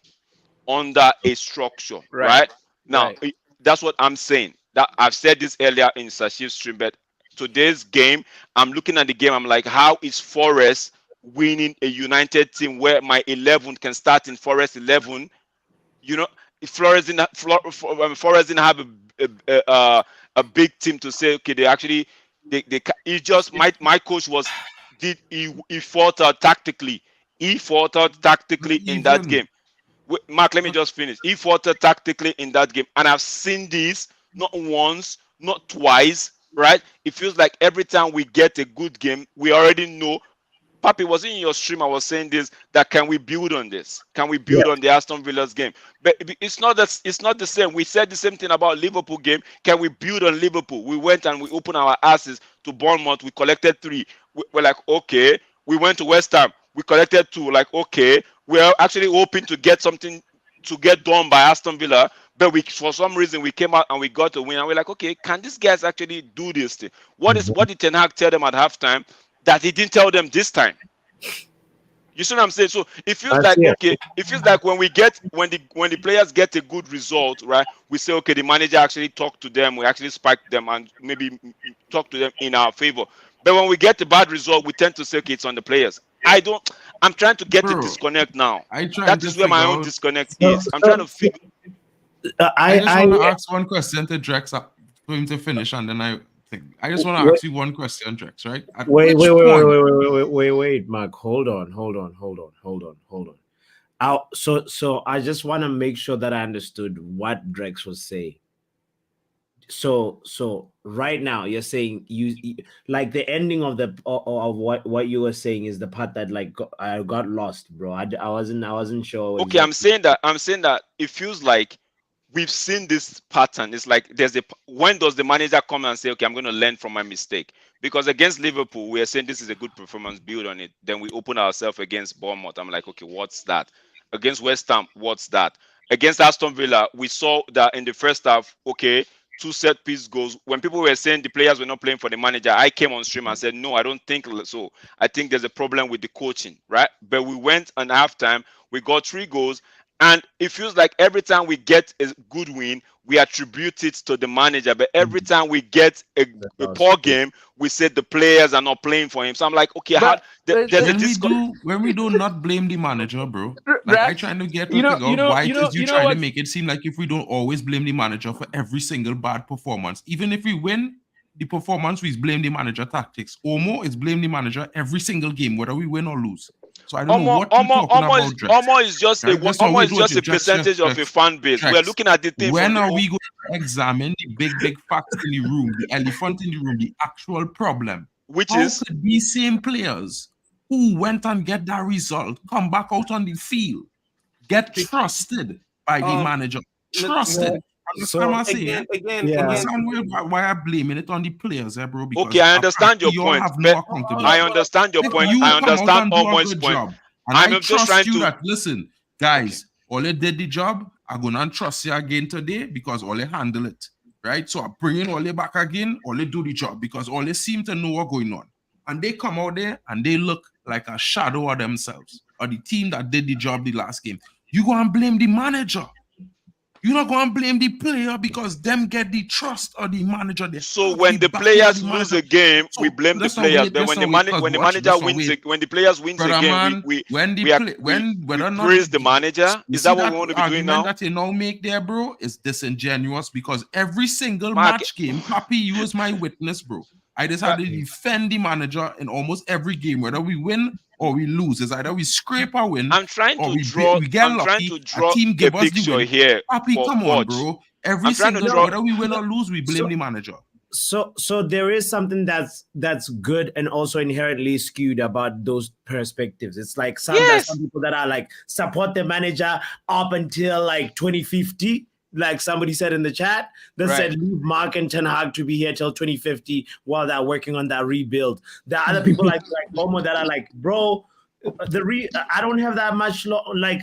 Right? Now, that's what I'm saying. That I've said this earlier in Sashiv's stream, but today's game, I'm looking at the game. I'm like, how is Forest winning a United team where my 11 can start in Forest 11? You know, if Forest didn't have a big team to say, okay, they actually he just my coach was he fought out tactically. He fought out tactically in that game. Mark, let me just finish. He fought out tactically in that game, and I've seen this not once, not twice. Right? It feels like every time we get a good game, we already know Papi, was it in your stream? I was saying this, that can we build on this? Can we build on the Aston Villa's game? But it's not that, it's not the same. We said the same thing about Liverpool game. Can we build on Liverpool? We went and we opened our asses to Bournemouth. We collected 3. We're like, okay. We went to West Ham. We collected 2. Like, okay. We're actually hoping to get something to get done by Aston Villa, but we, for some reason, we came out and we got a win, and we're like, okay, can these guys actually do this thing? What did Ten Hag tell them at halftime that he didn't tell them this time? You see what I'm saying? So it feels like, okay, it feels like when the players get a good result, right? We say, okay, the manager actually talked to them, we actually spiked them and maybe talk to them in our favor. But when we get a bad result, we tend to say, okay, it's on the players. I'm trying to get the disconnect now. That is where my own disconnect is. I'm trying to figure. I just want to ask one question to Drex for him to finish, and then I just want to ask you one question, Drex, right? Wait, Mark. Hold on. So I just want to make sure that I understood what Drex was saying. So right now you're saying you like the ending of what you were saying is the part that like I got lost, bro. I wasn't sure. Okay, I'm saying that it feels like we've seen this pattern. It's like when does the manager come and say, okay, I'm going to learn from my mistake? Because against Liverpool, we are saying this is a good performance, build on it. Then we open ourselves against Bournemouth. I'm like, okay, what's that? Against West Ham, what's that? Against Aston Villa, we saw that in the first half, okay, 2 set piece goals. When people were saying the players were not playing for the manager, I came on stream and said, no, I don't think so. I think there's a problem with the coaching, right? But we went on halftime, we got 3 goals, and it feels like every time we get a good win, we attribute it to the manager. But every time we get a poor game, we said the players are not playing for him. So I'm like, okay, when we do not blame the manager, bro. Like I trying to get to figure out why you trying to make it seem like if we don't always blame the manager for every single bad performance, even if we win the performance, we blame the manager tactics. Omo is blame the manager every single game, whether we win or lose. So I don't know what you're talking about, Drex. Omo is just a percentage of a fan base. We're looking at the thing. When are we going to examine the big facts in the room, the elephant in the room, the actual problem? How could these same players who went and get that result come back out on the field, get trusted by the manager? Trusted. Understand what I'm saying? Understand why I'm blaming it on the players, bro? Because okay, I understand your point. I understand your point. I understand Omo's point. I'm just trying to listen, guys. Ole did the job. I'm gonna trust you again today because Ole handle it, right? So I'm bringing Ole back again. Ole do the job because Ole seem to know what's going on, and they come out there and they look like a shadow of themselves or the team that did the job the last game. You go and blame the manager. You're not going to blame the player because them get the trust of the manager. So when the players lose a game, we blame the players. But when the manager wins, when the players wins a game, we praise the manager. Is that what we want to be doing now? That you now make there, bro, is disingenuous because every single match game, Papi, you was my witness, bro. I just had to defend the manager in almost every game, whether we win or we lose. It's either we scrape or win. I'm trying to draw. I'm trying to draw a picture here. Papi, come on, bro. Every single whether we win or lose, we blame the manager. So there is something that's good and also inherently skewed about those perspectives. It's like some people that are like support the manager up until like 2050. Like somebody said in the chat, that said leave Mark and Ten Hag to be here till 2050 while they're working on that rebuild. The other people like Momo that are like, bro, I don't have that much like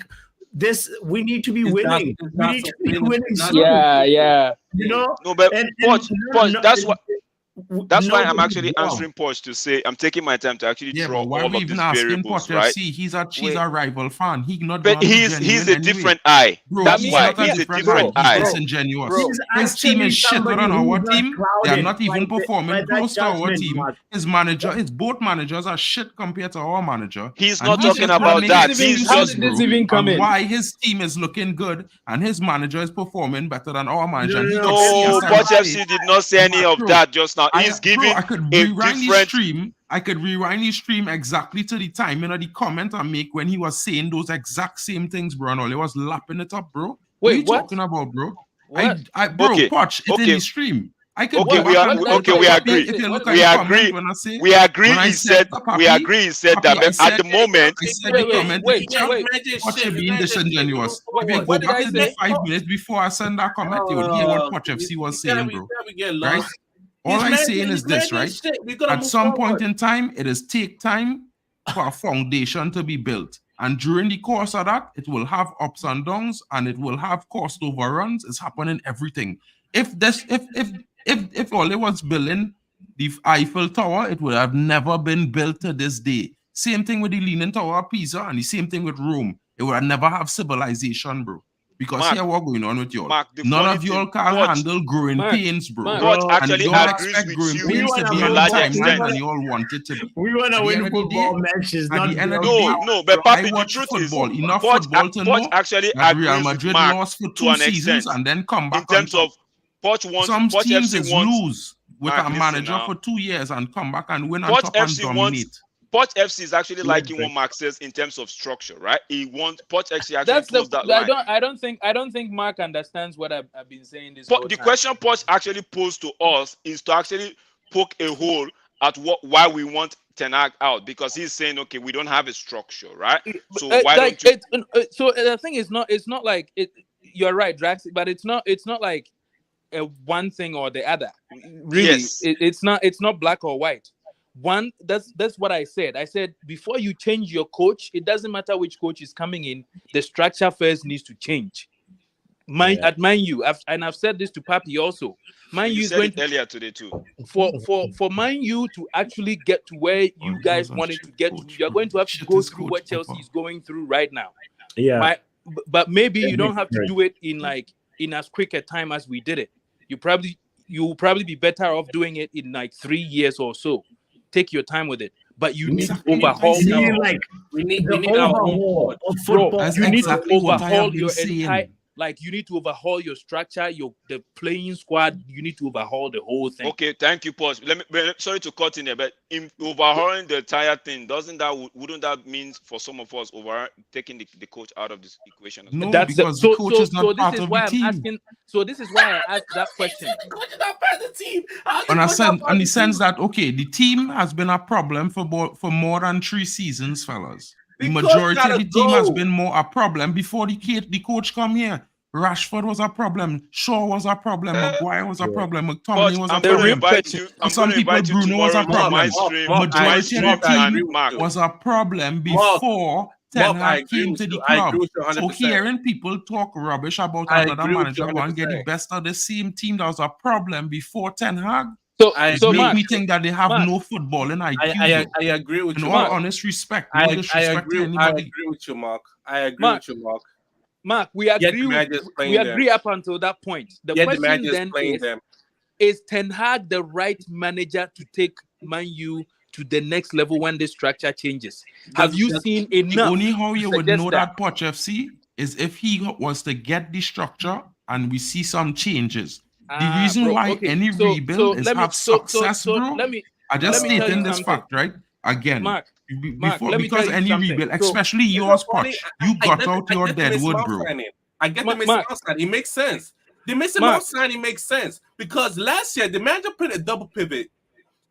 this. We need to be winning. We need to be winning. Yeah. You know? No, but Poch, that's why I'm actually answering Poch to say I'm taking my time to actually draw all of these variables, right? See, he's a rival fan. But he's a different eye. Bro, that's why he's a different eye. He's disingenuous. His team is shit on our team. They are not even performing close to our team. His both managers are shit compared to our manager. He's not talking about that. He's just why his team is looking good and his manager is performing better than our manager. No, Poch FC did not say any of that just now. He's giving I could rewind the stream. I could rewind the stream exactly to the timing of the comment I make when he was saying those exact same things, bro. And all he was lapping it up, bro. What are you talking about, bro? What? Bro, Poch, it's in the stream. I could Okay, go we back are and okay. We agree. If you look at We the agree. comment when I say We agree. when I He said said. We Papi, agree. He said Papi, that. I But said at the moment, I said Wait, the comment wait, is wait. Poch you're being disingenuous. If you What go did back I to the say? 5 minutes before I send that comment, you would hear what Poch FC was saying, bro. We get Right? lost. All I'm saying His is this, managing right? shit. We gotta At move some forward. point in time, it is take time for a foundation to be built. And during the course of that, it will have ups and downs and it will have cost overruns. It's happening everything. If Ole was building the Eiffel Tower, it would have never been built to this day. Same thing with the Leaning Tower of Pisa and the same thing with Rome. It would have never have civilization, bro. Because Mark, here what going on with y'all. Mark, the None funny of y'all thing, can Poch, handle growing Mark, pains, bro. Mark. Poch And actually don't agrees expect with growing you pains to to be a on large timeline extent. and you all want it to be. We want to At the win end of the football day, matches, at not the end of the No, day, no, but I Papi, the watch truth football, is, enough Poch, football to Poch know actually that Real agrees with Madrid Mark lost for to 2 an seasons extent and then come in back on terms top. of Poch Some teams FC is wants lose with Mark. a Listen manager now. for 2 years and come back and win on Poch top and FC wants. dominate. Poch FC is actually liking Electric. what Mark says in terms of structure, right? He wants Poch FC actually That's the. toes that line. I don't think Mark understands what I've been saying this whole The time. question Poch actually posed to us is to actually poke a hole at why we want Ten Hag out, because he's saying, okay, we don't have a structure, right? So why Like don't you? so the thing is not. It's not like it. You're right, Drax, but it's not. It's not like a one thing or the other. Really, Yes. it's not. It's not black or white. One. That's what I said. I said before you change your coach, it doesn't matter which coach is coming in. The structure first needs to change. At Man U, I've said this to Papi also. Man You U is said going it to earlier today too. for Man U to actually get to where you guys wanted to get to. You're going to have to go through what Chelsea is going through right now. Yeah. But maybe you Yeah, don't have to right. do it in as quick a time as we did it. You'll probably be better off doing it in like 3 years or so. Take your time with it. But you need to overhaul. You need like We need the our own overhaul coach. of football. That's You need exactly to what I have overhaul been your saying. entire. Like you need to overhaul your structure, the playing squad. You need to overhaul the whole thing. Okay, thank you, Poch. Sorry to cut in here, but in overhauling the entire thing, wouldn't that mean for some of us taking the coach out of this equation? No, That's because the coach is not so part this is of why the I'm team. asking. So this is why I asked that question. Coach is not part of the team. On the sense that okay, the team has been a problem for more than 3 seasons, fellas. The The coach majority of gotta the team has go. been more a problem before the coach come here. Rashford was a problem. Shaw was a problem. Maguire was a problem. McTominay Poch, was a I'm going to problem. invite you. For I'm some going to people, invite you Bruno was a tomorrow to my problem. stream. Majority of the I agree team with you. was a problem Mark, before Ten Mark, I Hag agree came with to the you. I club. agree with you So 100%. hearing people talk rubbish about I another agree with manager you go and get the 100%. best of the same team that was a problem before Ten Hag, I So agree make Mark, me think that they have Mark, no footballing IQ. I agree with In you, all Mark. honest respect, no disrespect to I anybody. agree with you, Mark. I agree Mark, with you, Mark. Mark, we Yet the agree manager's we playing them. agree up until that point. The Yet the question manager's then playing them. is Ten Hag the right manager to take Man U to the next level when this structure changes? Have you seen The enough? only how you to would suggest know that Poch FC is if he was to get the structure and we see some changes. The reason Bro, why okay. any So rebuild is let me have success, bro. let me I just let me tell stating you this something. fact, right? Again, Mark, before let me because tell you any something. rebuild, So, especially It's yours, not funny. Poch, you got I out your get the Mason deadwood, Mount bro. signing. I get the Mason Mark. Mount signing. It makes sense. The Mason Mark. Mount signing makes sense because last year the manager played a double pivot.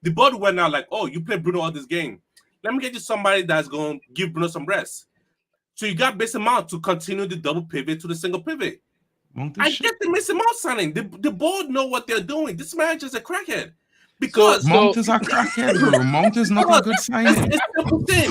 The board went out like, oh, you play Bruno all this game. Let me get you somebody that's going to give Bruno some rest. So you got Mason Mount to continue the double pivot to the single pivot. I get the Mason Mount signing. The board know what they're doing. This manager's a crackhead. Because Mount is a crackhead, bro. Mount is not a good signing. It's simple thing.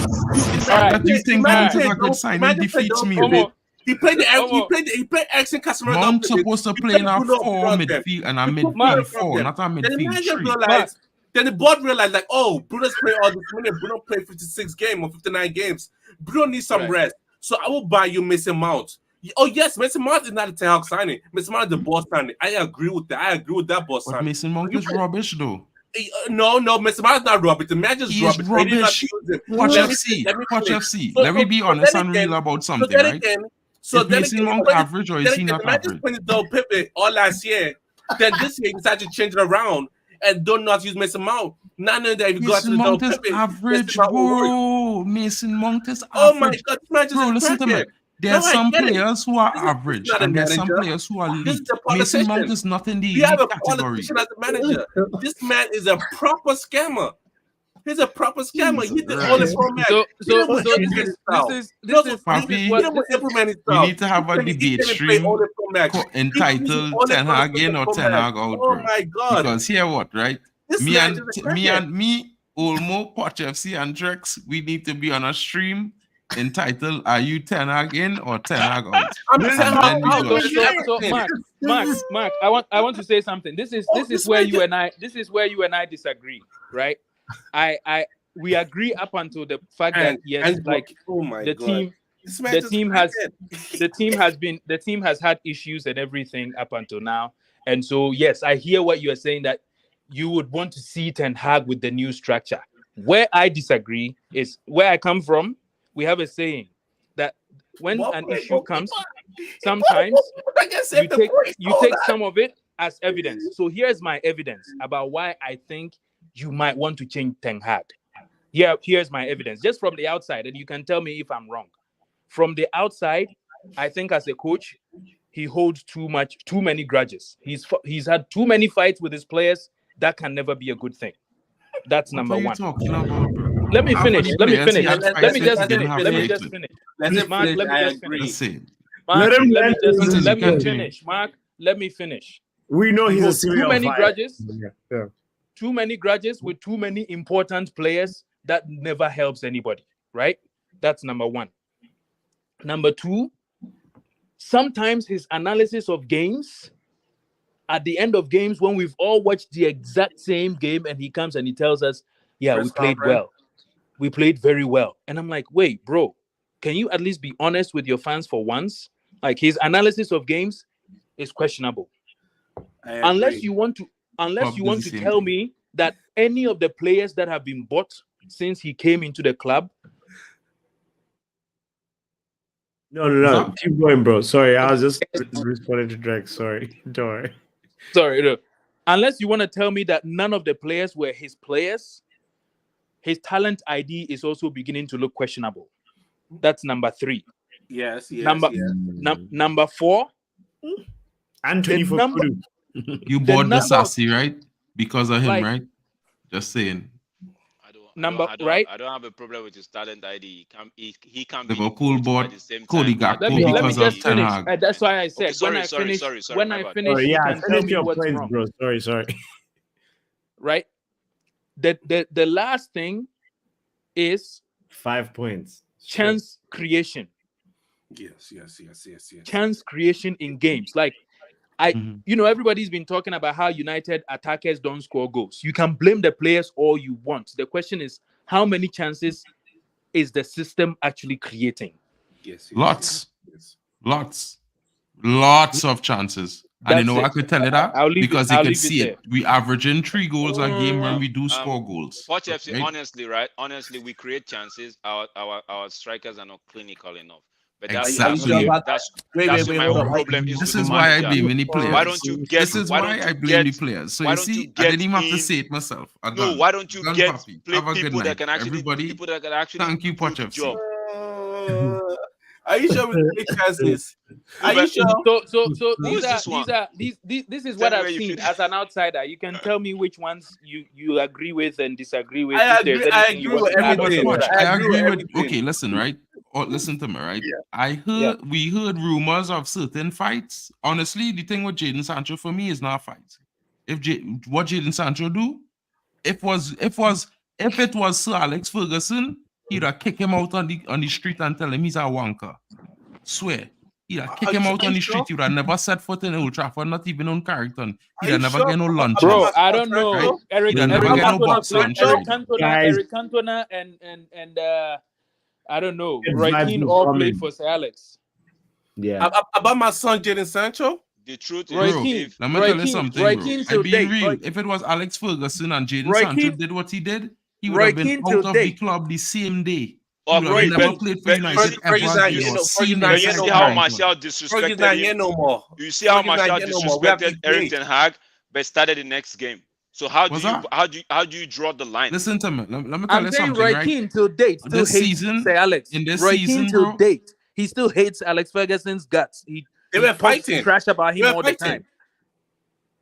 That you think Mount is a good signing defeats me, bro. He played X and Casemiro. Mount supposed to play in a 4 midfield and a midfield 4, not a midfield 3. Then the board realized, like, oh, Bruno's playing all this minute. Bruno played 56 games or 59 games. Bruno needs some rest. So I will buy you Mason Mount. Oh, yes, Mason Mount is not a Ten Hag signing. Mason Mount is the boss signing. I agree with that. I agree with that boss signing. Mason Mount is rubbish, though. No, Mason Mount is not rubbish. The manager's rubbish. Rubbish. Watch FC. Let me be honest and real about something, right? So is Mason Mount average or is he not average? When the pivot all last year, then this year he decided to change it around and don't not use Mason Mount. None of that. If you got to the Mason Mount is average, bro. Mason Mount is average. Oh my God, this match is bro. Listen to me. There are No, I some get it. players who are This is average, not a and there's some manager. players who are This is elite. a Mason Mount politician. is not in the We have elite a category. politician as a manager. This man is a proper scammer. He's a proper scammer. He did all the Christ. pro match. So He didn't so implement his style. this No, is Papi, he what didn't implement his we style. need to have a He debate came and played all stream the pro match. entitled Ten Hag in or Ten Hag out, Oh bro. my God. Because here what, right? This Me man and is a me crackhead. and me, Olmo, Poch FC, and Drex, we need to be on a stream entitled "Are you Ten Hag in or Ten Hag out?" I'm And Ten Hag then we out. go. So Mark, I want to say something. This is where you and I disagree, right? We agree up until the fact that yes, like oh my the God. team This man the is team crackhead. the team has had issues and everything up until now. And so yes, I hear what you are saying, that you would want to see Ten Hag with the new structure. Where I disagree is where I come from. We have a saying that when an issue comes, sometimes you take some of it as evidence. So here's my evidence about why I think you might want to change Ten Hag. Here's my evidence, just from the outside, and you can tell me if I'm wrong. From the outside, I think as a coach, he holds too many grudges. He's had too many fights with his players. That can never be a good thing. That's number one. Let me finish. Let me just finish. Mark, let me finish. We know he's a serial too many fighter. grudges. Yeah. Too many grudges with too many important players. That never helps anybody, right? That's number one. Number two, sometimes his analysis of games, at the end of games, when we've all watched the exact same game, and he comes and he tells us, yeah, we played well. We played very well. And I'm like, wait, bro, can you at least be honest with your fans for once? Like, his analysis of games is questionable. Unless you want to tell me that any of the players that have been bought since he came into the club. No. Keep going, bro. Sorry, I was just responding to Drake. Sorry. Don't worry. Sorry, no. Unless you want to tell me that none of the players were his players, his talent ID is also beginning to look questionable. That's number three. Yes. Number four. Anthony for you bought the sassy, right? Because of him, right? Just saying. I don't have a problem with his talent ID. He can be Liverpool bought Cody Gakpo because of Ten Hag. That's why I said when I finish, you can tell me what's wrong. Bro. Sorry. Right. The last thing is 5 points. Chance creation. Yes. Chance creation in games. Like everybody's been talking about how United attackers don't score goals. You can blame the players all you want. The question is, how many chances is the system actually creating? Lots of chances. And you know, I could tell you that because you can see it. We averaging 3 goals a game when we do score goals. Watch FC, right? Honestly, we create chances. Our strikers are not clinical enough. But that's my own problem. This is why I blame many players. Why don't you get? This is why I blame the players. So you see, I didn't even have to say it myself. No, why don't you get people that can actually thank you, Poch FC. Are you sure we take chances? Are you sure? So this is what I've seen as an outsider. You can tell me which ones you agree with and disagree with. I agree with everything. I agree with. Okay, listen, right? Or listen to me, right? Yeah. We heard rumors of certain fights. Honestly, the thing with Jadon Sancho for me is not a fight. What Jadon Sancho do, if it was Sir Alex Ferguson, he'd have kicked him out on the street and tell him he's a wanker. Swear. He'd have kicked him out on the street. He'd have never set foot in Old Trafford, not even on Carrington. He'd have never get no lunch. Bro, I don't know. Right? Eric Cantona and I don't know. Roy Keane all played for Sir Alex. Yeah. About my son Jadon Sancho? The truth is, let me tell you something, bro. I be real. If it was Alex Ferguson and Jadon Sancho did what he did, he would have been out of the club the same day. He would have never played for United ever. You see how Martial disrespected him? You see how Martial disrespected Erik ten Hag, but started the next game. So how do you draw the line? Listen to me. Let me tell you something. Roy Keane till date. This season, Sir Alex. in this Roy season, Keane till date. He still hates Alex Ferguson's guts. They he were talks fighting. trash about They him were all the fighting. time.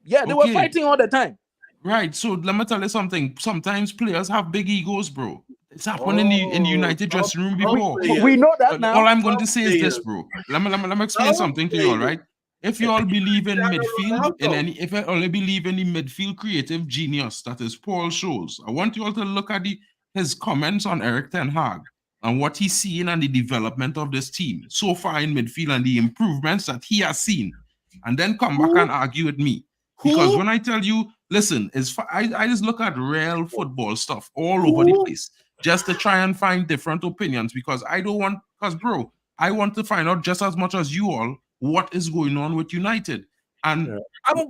Yeah, they were Okay. fighting all the time. Right. So let me tell you something. Sometimes players have big egos, bro. It's happened in the United dressing room before. We know that now. All I'm going to say is this, players. bro. Let me explain Some something to you all, players. right? If you all believe in Cristiano midfield, Ronaldo. if you only believe in the midfield creative genius that is Paul Scholes, I want you all to look at his comments on Eric Ten Hag and what he's seeing and the development of this team so far in midfield and the improvements that he has seen, and then come back and argue with me. Because when I tell you, listen, I just look at real football stuff all over the place just to try and find different opinions, because bro, I want to find out just as much as you all what is going on with United. And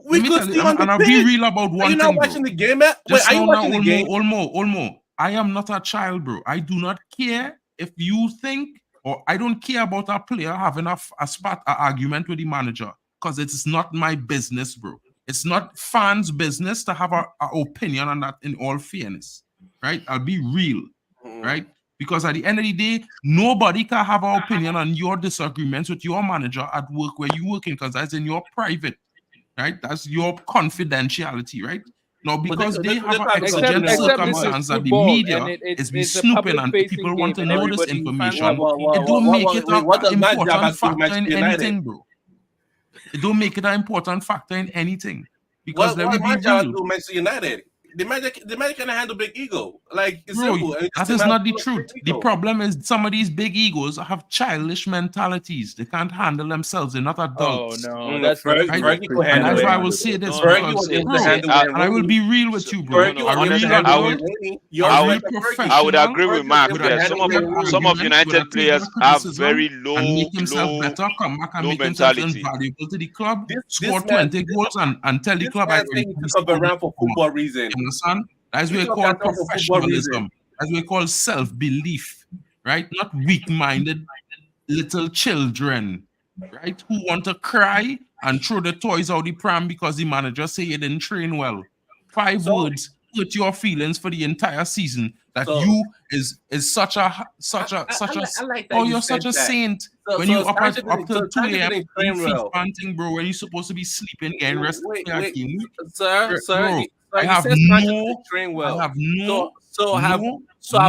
We could see on the I'll be pitch. real about Are one you thing, not bro. watching the game, man? Wait, Just are you now, watching the game? Olmo, I am not a child, bro. I do not care if you think, or I don't care about a player having a argument with the manager, because it's not my business, bro. It's not fans' business to have a opinion on that, in all fairness, right? I'll be real, right? Because at the end of the day, nobody can have an opinion on your disagreements with your manager at work where you're working, because that's in your private, right? That's your confidentiality, right? Now, because they have an exigent circumstance that the media is be snooping and people want to know this information, it don't make it an important factor in anything, bro. It don't make it an important factor in anything. Because let me be real. Do Manchester United? The Magic can handle big ego. Like, it's Bro, simple. that is not the truth. The problem is some of these big egos have childish mentalities. They can't handle themselves. They're not adults. Oh no, that's Fergie could and handle that's it. why I will say this, Fergie because, was able bro, to handle it. and I will be real with you, bro. No, I will honestly, be I real would- professional. I would agree with Mark with there. a Some of argument, United with a players criticism, have very and make himself better, come back and make himself invaluable to the club, score 20 goals and tell the club I think he took up around for football reason. You understand? That's what we He took call that up for football reason. professionalism. That's what we call self-belief, right? Not weak-minded little children, right? Who want to cry and throw the toys out the pram because the manager say you didn't train well. 5 words hurt your feelings for the entire season. That you is such a I like that oh, you you're said such a that. saint. So- When so you up Sancho up didn't- till so 2 Sancho a.m. didn't train you well. panting, bro, when you're supposed to be sleeping, getting rest Wait, for your game. sir, Bro, I you have said Sancho no, didn't train well. I have no, have no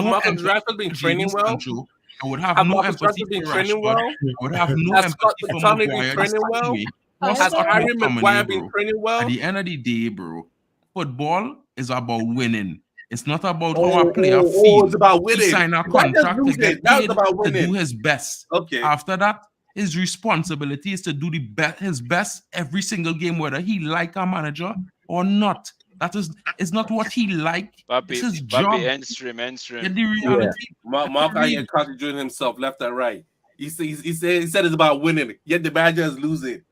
Marcus empathy Rashford been for training Jadon well? Sancho. I would have Have no Marcus empathy Rashford been for training Rashford. well? I would have no Has Scott empathy for McTominay been Maguire. training well? Or Has Scott Harry McTominay, Maguire been bro. training well? At the end of the day, bro, football is about winning. It's not about how a player feels. It's about He winning. signed a That just contract to lose get it. That was paid about to winning. do his best. Okay. After that, his responsibility is to do his best every single game, whether he like a manager or not. That is not what he like. It's his job. end stream. Get the reality. Mark out here contradicting himself left and right. He said it's about winning, yet the manager is losing.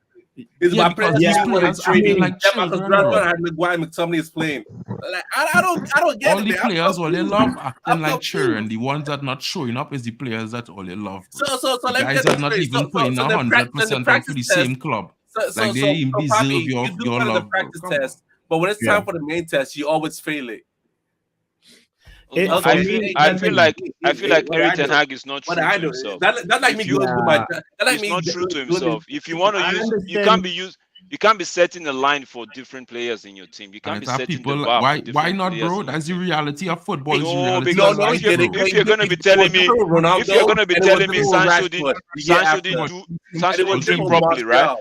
It's about because players these players acting like Marcus children, Rashford bro. and Maguire McTominay is playing. Like, I don't get All it. the man. players, all they love acting I'm like confused. children. The ones that not showing up is the players that all they love. Bro. So the let me guys get that this not straight. even putting the 100% out for the same club. Like they even deserve Papi, your you do well in the love, bro. practice test, but when it's time for the main test, you always fail it. I feel like Eric Ten Hag is not true to himself. That like me If you- going to my. That like He's me not true to doing himself. If you want to I use, understand. you can't be setting a line for different players in your team. You can't And be it's our setting people. the bar Why? for different Why not, players bro? in your That's the team. reality of football. It's the No, reality because of life, if you're gonna be telling me, if you're gonna be telling me Sancho didn't train properly, right?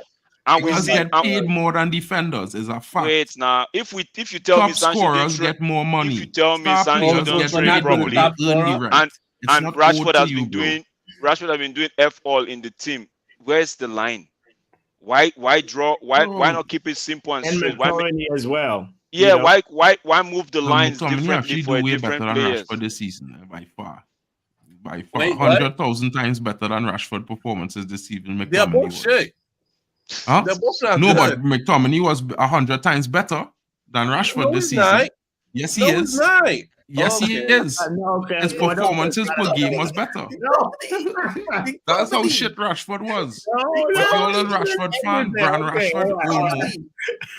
And we Players see, get paid more than defenders is a fact. wait now, if you tell me Top Sancho scorers didn't train, get more money. if you tell me Star Sancho players don't get train paid more. properly, They earn the rent. It's and not Rashford owed to has you, been bro. doing F all in the team, where's the line? Why not keep it simple and And straight? McTominay as well. Yeah, you know? why move the lines McTominay differently actually for do way different better than players? Rashford this season, by far. By far, Wait, what? 100,000 times better than Rashford performances this season. They're McTominay both was. shit. Huh? They're both not No, good. but McTominay was 100 times better than Rashford No, this he's season. not. Yes, he No, is. he's not. Yes, he Okay. is. No, okay. His performances per game was better. No. That's how shit Rashford was. No, If you're all a no, Rashford fan, Brand okay, Rashford, all right.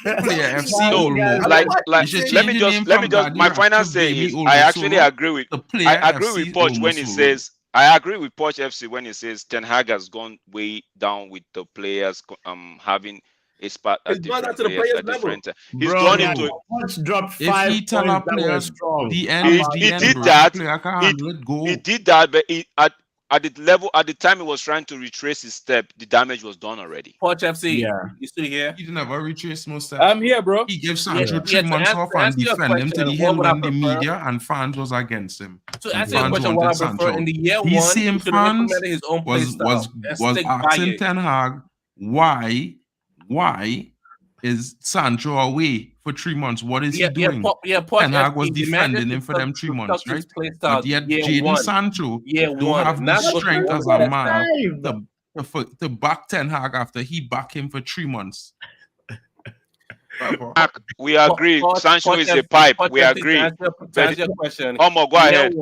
Olmo, Player FC, No, Olmo. like You should let change me the name just from Daddy my final Rashford, say Baby is Olmo I actually Solo agree with to Player I agree FC with Poch when Olmo he Solo. says I agree with Poch FC when he says Ten Hag has gone way down with the players having a spot He's at gone down different to the players players at level. different. He's Bro, gone yeah, into. Poch dropped If 5 he tell points our that were players strong. the How end is about He the end, did bro, that. the player can He, handle it, go. he did that, but at the level at the time he was trying to retrace his step, the damage was done already. Poch FC, Yeah. you still here? He never retrace no steps. I'm here, bro. He gave Yeah, Sancho yeah. 3 months off To and answer your defend him to the question, hill what would I when the prefer? media and fans was against him. To And answer your fans question, what I wanted prefer Sancho. in the year These one, same he should have fans implemented his own play style and was stick by asking it. Ten Hag why is Sancho away for 3 months? What is he doing? Poch Ten Hag was FC, the manager defending him should for them 3 months, stuck to right? his play style But yet year Jadon one. Sancho Year don't one, have the not go to strength one as a play man style. to back Ten Hag after he backed him for 3 months. Mark, we agree. Sancho is a pipe. We agree. To answer your question, Omo, go ahead.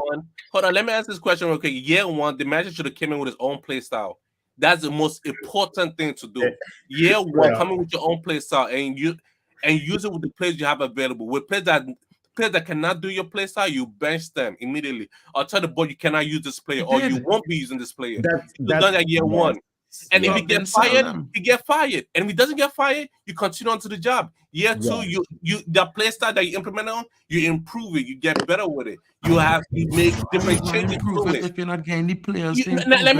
Hold on, let me answer this question real quick. Year one, the manager should have came in with his own play style. That's the most important thing to do. Year one, come in with your own play style and use it with the players you have available. With players that cannot do your play style, you bench them immediately. Or tell the board you cannot use this player, or you won't be using this player. You've done that year one. And if he gets fired, he get fired. And if he doesn't get fired, you continue on to the job. Year two, you the play style that you implement on, you improve it, you get better with it. You make different changes to it. If you're not getting the players, Let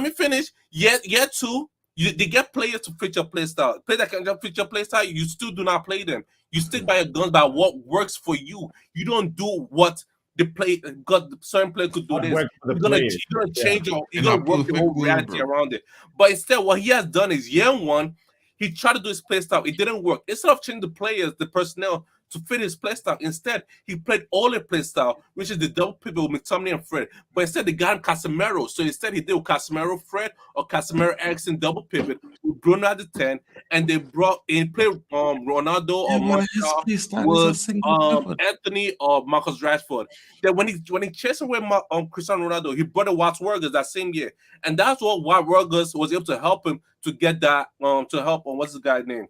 me finish. Year two, they get players to fit your play style. Players that can fit your play style, you still do not play them. You stick by your guns by what works for you. You don't do what the play got. Certain player could do this. You're gonna change your. You're gonna work your whole reality around it. But instead, what he has done is year one, he tried to do his play style. It didn't work. Instead of changing the players, the personnel to fit his play style, instead he played all the play style, which is the double pivot with McTominay and Fred. But instead they got him Casemiro. So instead he did with Casemiro Fred or Casemiro Ericsson double pivot with Bruno at the 10, and they brought in play Ronaldo or Martial with Anthony or Marcus Rashford. Then when he chased away Cristiano Ronaldo, he brought in Watts Wergers that same year, and that's what Wergers was able to help him to get that to help what's the guy's name?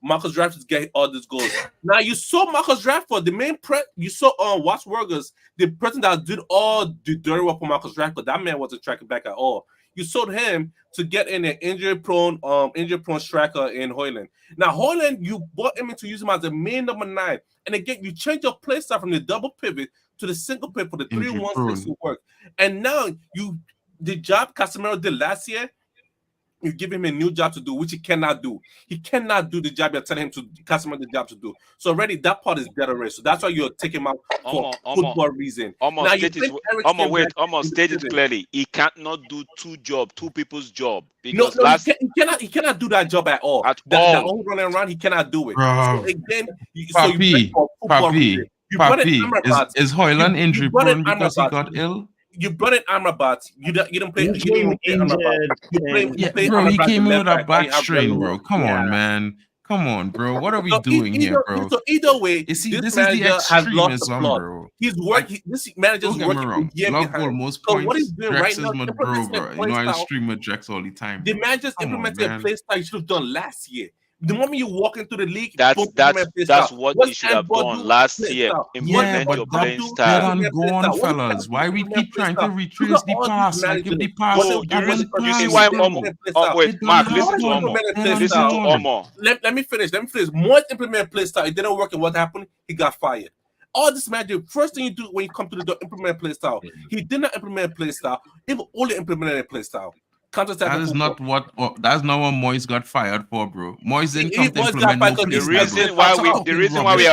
Marcus Rashford get all these goals. Now you saw Marcus Rashford, the main you saw Watts Wergers, the person that did all the dirty work for Marcus Rashford. That man wasn't tracking back at all. You sold him to get in an injury-prone striker in Højlund. Now Højlund, you bought him in to use him as a main number 9, and again you change your play style from the double pivot to the single pivot for the 3-1-6 to work. And now the job Casemiro did last year, you give him a new job to do, which he cannot do. He cannot do the job you're telling him to Casemiro the job to do. So already that part is dead already. So that's why you're taking him out for football reason. State it clearly. He cannot do two people's job. Because he cannot do that job at all. That whole running around, he cannot do it. So again, is Højlund injury prone because he got ill? You brought in Amrabat. You didn't play. He came in with a back strain, bro. Come on, man. Come on, bro. What are we doing here, bro? So either way, this is the extremism, bro. He's working. This manager's working. Love almost so points. What he's doing right now, my bro. You know I stream with Drex all the time. The manager's implemented a play style he should have done last year. The moment you walk into the league, that's what he should have done last year. Implement your playing style. Gone, fellas. Why we keep trying to retrace the past? Like if the past. You see why wait, Mark, listen to Omo. Let me finish. More implement play style. It didn't work, and what happened? He got fired. All this manager, first thing you do when you come to the door, implement play style. He did not implement play style. He only implemented a play style. That is not what Moyes got fired for, bro. Moyes didn't come to implement no the reason why we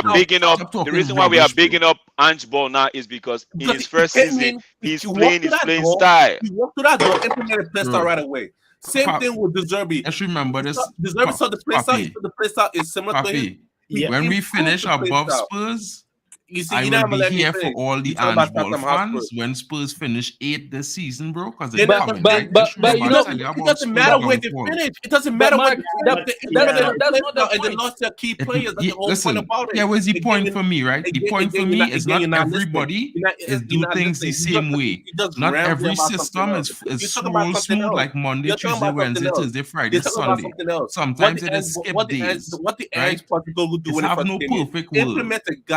are bigging up Ange Ball now is because in his first season he's playing style. He walked through that door, implemented play style right away. Same thing with De Zerbi. Let's remember this. De Zerbi saw the play style. The play style is similar to him. When we finish above Spurs, you see, I will be here for all the Ange Ball fans when Spurs finish 8th this season, bro. Because it doesn't matter where they finish. It doesn't matter what they lost their key players. That's the whole point about it. Yeah, where's the point for me, right? The point for me is not everybody is do things the same way. Not every system is roll smooth like Monday, Tuesday, Wednesday, Thursday, Friday, Sunday. Sometimes it is skip days. What the Ange particle would do when have no perfect world.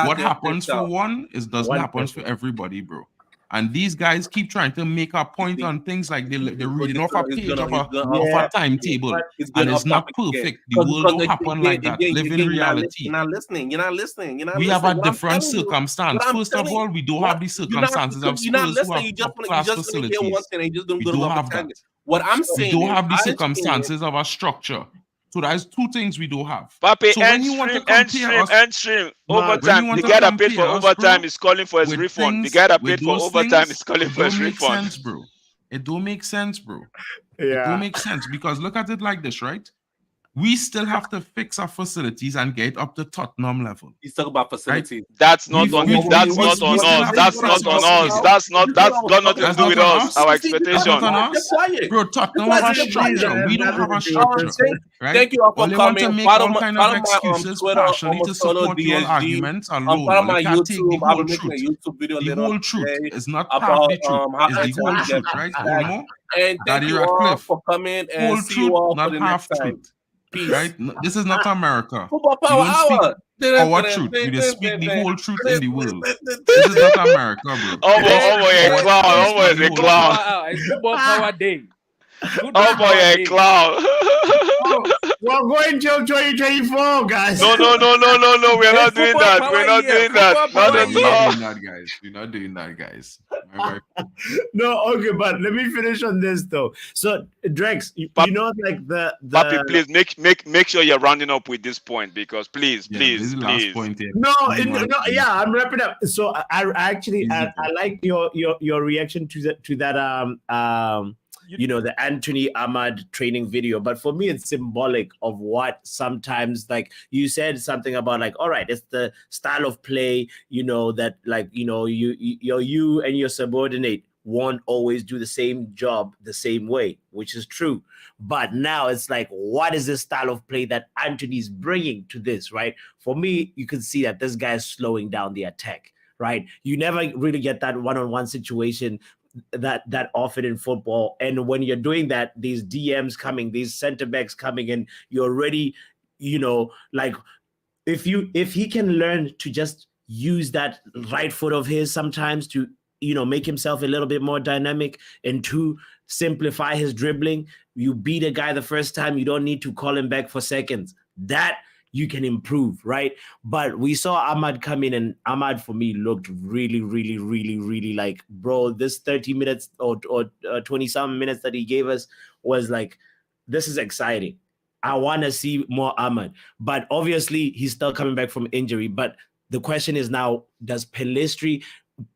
What happens for one doesn't happen for everybody, bro. And these guys keep trying to make a point on things like they're reading off a page of a timetable, and it's not perfect. The world don't happen like that. Live in reality. You're not listening. We have a different circumstance. First of all, we don't have the circumstances of Spurs who have top-class facilities. We don't have that. What I'm We saying don't is, have the circumstances of a structure. So there's two things we don't have. Pape, So when you want to compare us, end stream, overtime. The guy that paid for overtime is calling for his refund. The guy that paid for overtime is calling for his refund. Sense, bro. It don't make sense, bro. It don't make sense, because look at it like this, right? We still have to fix our facilities and get up to Tottenham level. He's talking about facilities. Right? That's not on us. That's not on us. That's got nothing to do with us. Our expectation. Bro, Tottenham have a structure. We don't have a structure. Right? Thank you all for they coming. Want to make Follow all my, kind follow of excuses partially to support your arguments alone. Follow my You can't take the YouTube. I'll whole be making a truth. YouTube video The later whole on truth today is not half about the truth. It's the whole truth, right? Olmo? And thank you all for coming, and Whole see truth, you all for not the half next time. truth. Peace. Right? This is not America. Football You Power don't speak Hour. our truth. You just speak the whole truth in the world. This is not America, bro. Oh boy, a clown. It's football power day. Oh boy, a clown. We're going till 2024, guys. No. We're not doing that. We're not doing that. Not at all. We're not doing that, guys. No, okay, but let me finish on this though. So, Drex, you know, like the Papi, please make sure you're rounding up with this point, because please. This is the last point here. No, yeah, I'm wrapping up. So I actually I like your reaction to that you know, the Anthony Ahmad training video. But for me, it's symbolic of what sometimes, like you said something about, like, all right, it's the style of play, you know, that, like, you know, you and your subordinate won't always do the same job the same way, which is true. But now it's like, what is the style of play that Anthony's bringing to this, right? For me, you can see that this guy is slowing down the attack, right? You never really get that one-on-one situation that often in football. And when you're doing that, these DMs coming, these center backs coming in, you're already, you know, like, if he can learn to just use that right foot of his sometimes to, you know, make himself a little bit more dynamic, and to simplify his dribbling, you beat a guy the first time, you don't need to call him back for seconds. That you can improve, right? But we saw Ahmad come in, and Ahmad, for me, looked really, really, really, really like, bro, this 30 minutes or 20-something minutes that he gave us was like, this is exciting. I want to see more Ahmad. But obviously, he's still coming back from injury. But the question is now, does Pelistri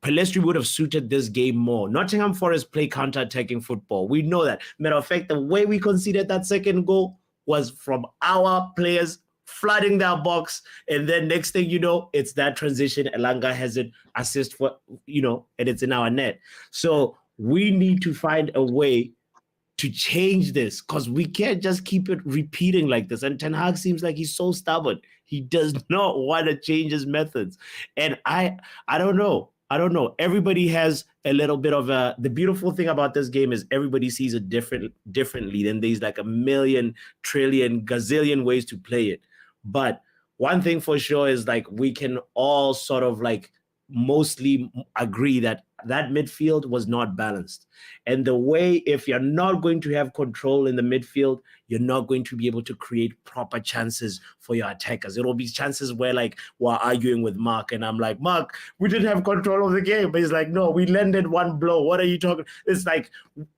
would have suited this game more? Nottingham Forest play counter-attacking football. We know that. Matter of fact, the way we conceded that second goal was from our players flooding that box, and then next thing you know, it's that transition. Elanga has an assist for, you know, and it's in our net. So we need to find a way to change this, because we can't just keep it repeating like this. And Ten Hag seems like he's so stubborn. He does not want to change his methods. And I don't know. Everybody has a little bit of the beautiful thing about this game is everybody sees it differently. Then there's like a million, trillion, gazillion ways to play it. But one thing for sure is, like, we can all sort of like mostly agree that midfield was not balanced. And the way, if you're not going to have control in the midfield, you're not going to be able to create proper chances for your attackers. It'll be chances where, like, we're arguing with Mark, and I'm like, Mark, we didn't have control of the game. But he's like, no, we landed one blow. What are you talking? It's like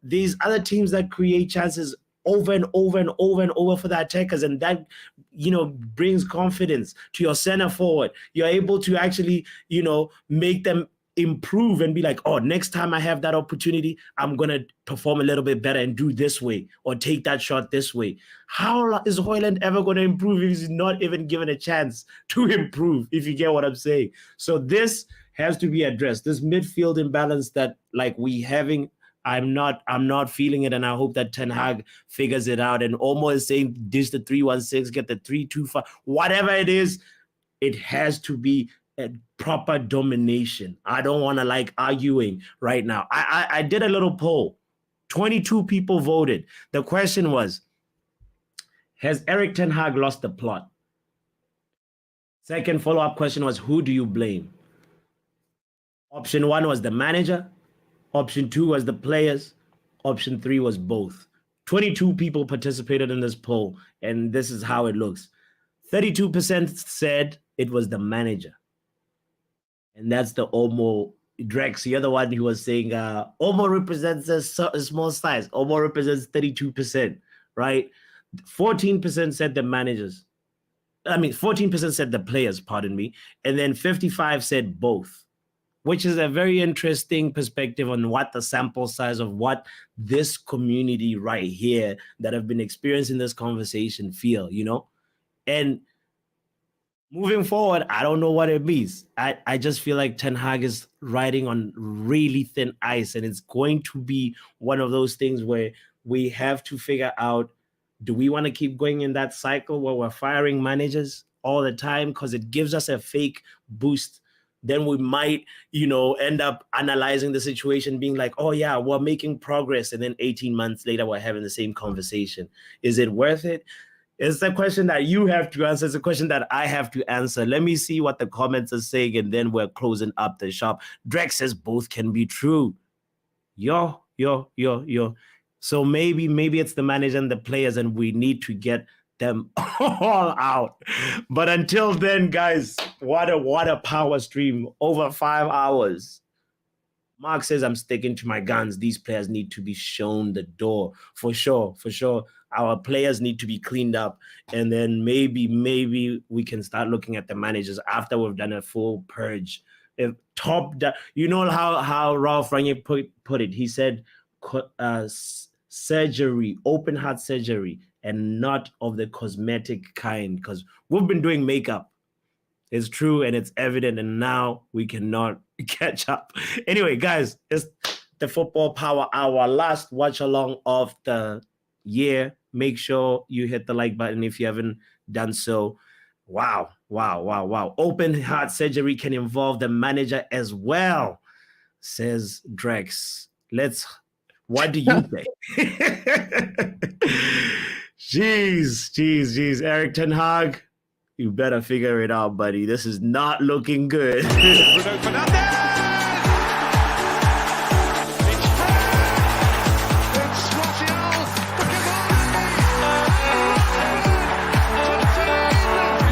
these other teams that create chances over and over and over and over for the attackers, and that, you know, brings confidence to your center forward. You're able to actually, you know, make them improve and be like, oh, next time I have that opportunity, I'm gonna perform a little bit better and do this way, or take that shot this way. How is Højlund ever going to improve if he's not even given a chance to improve, if you get what I'm saying? So this has to be addressed, this midfield imbalance that, like, we having. I'm not feeling it, and I hope that Ten Hag figures it out, and almost saying this the 3-1-6, get the 3-2-5, whatever it is, it has to be a proper domination. I don't want to like arguing right now. I did a little poll. 22 people voted. The question was, has Erik Ten Hag lost the plot? Second follow-up question was, who do you blame? Option 1 was the manager. Option 2 was the players. Option 3 was both. 22 people participated in this poll, and this is how it looks. 32% said it was the manager. And that's the Omo Drex. You're the one who was saying Omo represents a small size. Omo represents 32%, right? 14% said the managers. 14% said the players, pardon me. And then 55 said both, which is a very interesting perspective on what the sample size of what this community right here that have been experiencing this conversation feel, you know? And moving forward, I don't know what it means. I just feel like Ten Hag is riding on really thin ice, and it's going to be one of those things where we have to figure out, do we want to keep going in that cycle where we're firing managers all the time because it gives us a fake boost? Then we might, end up analyzing the situation, being like, oh yeah, we're making progress. And then 18 months later, we're having the same conversation. Is it worth it? It's a question that you have to answer. It's a question that I have to answer. Let me see what the comments are saying, and then we're closing up the shop. Drex says both can be true. Yo. So maybe it's the manager and the players, and we need to get them all out. But until then, guys, what a power stream. Over 5 hours. Mark says, I'm sticking to my guns. These players need to be shown the door. For sure. Our players need to be cleaned up. And then maybe we can start looking at the managers after we've done a full purge. If top down, you know how Ralph Rangnick put it. He said surgery, open heart surgery, and not of the cosmetic kind, because we've been doing makeup. It's true and it's evident, and now we cannot catch up. Anyway, guys, it's the Football Power Hour, last watch along of the year. Make sure you hit the like button if you haven't done so. Wow. Open heart surgery can involve the manager as well, says Drex. What do you think? Jeez. Eric Ten Hag, you better figure it out, buddy. This is not looking good. Bruno Fernandes!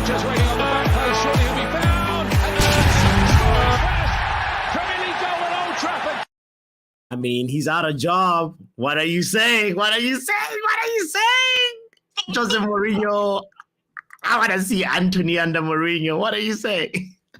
Just waiting on the back post, surely he'll be found. And first Premier League goal at Old Trafford. I mean, he's out of job. What are you saying? Jose Mourinho. I want to see Anthony under Mourinho. What are you saying?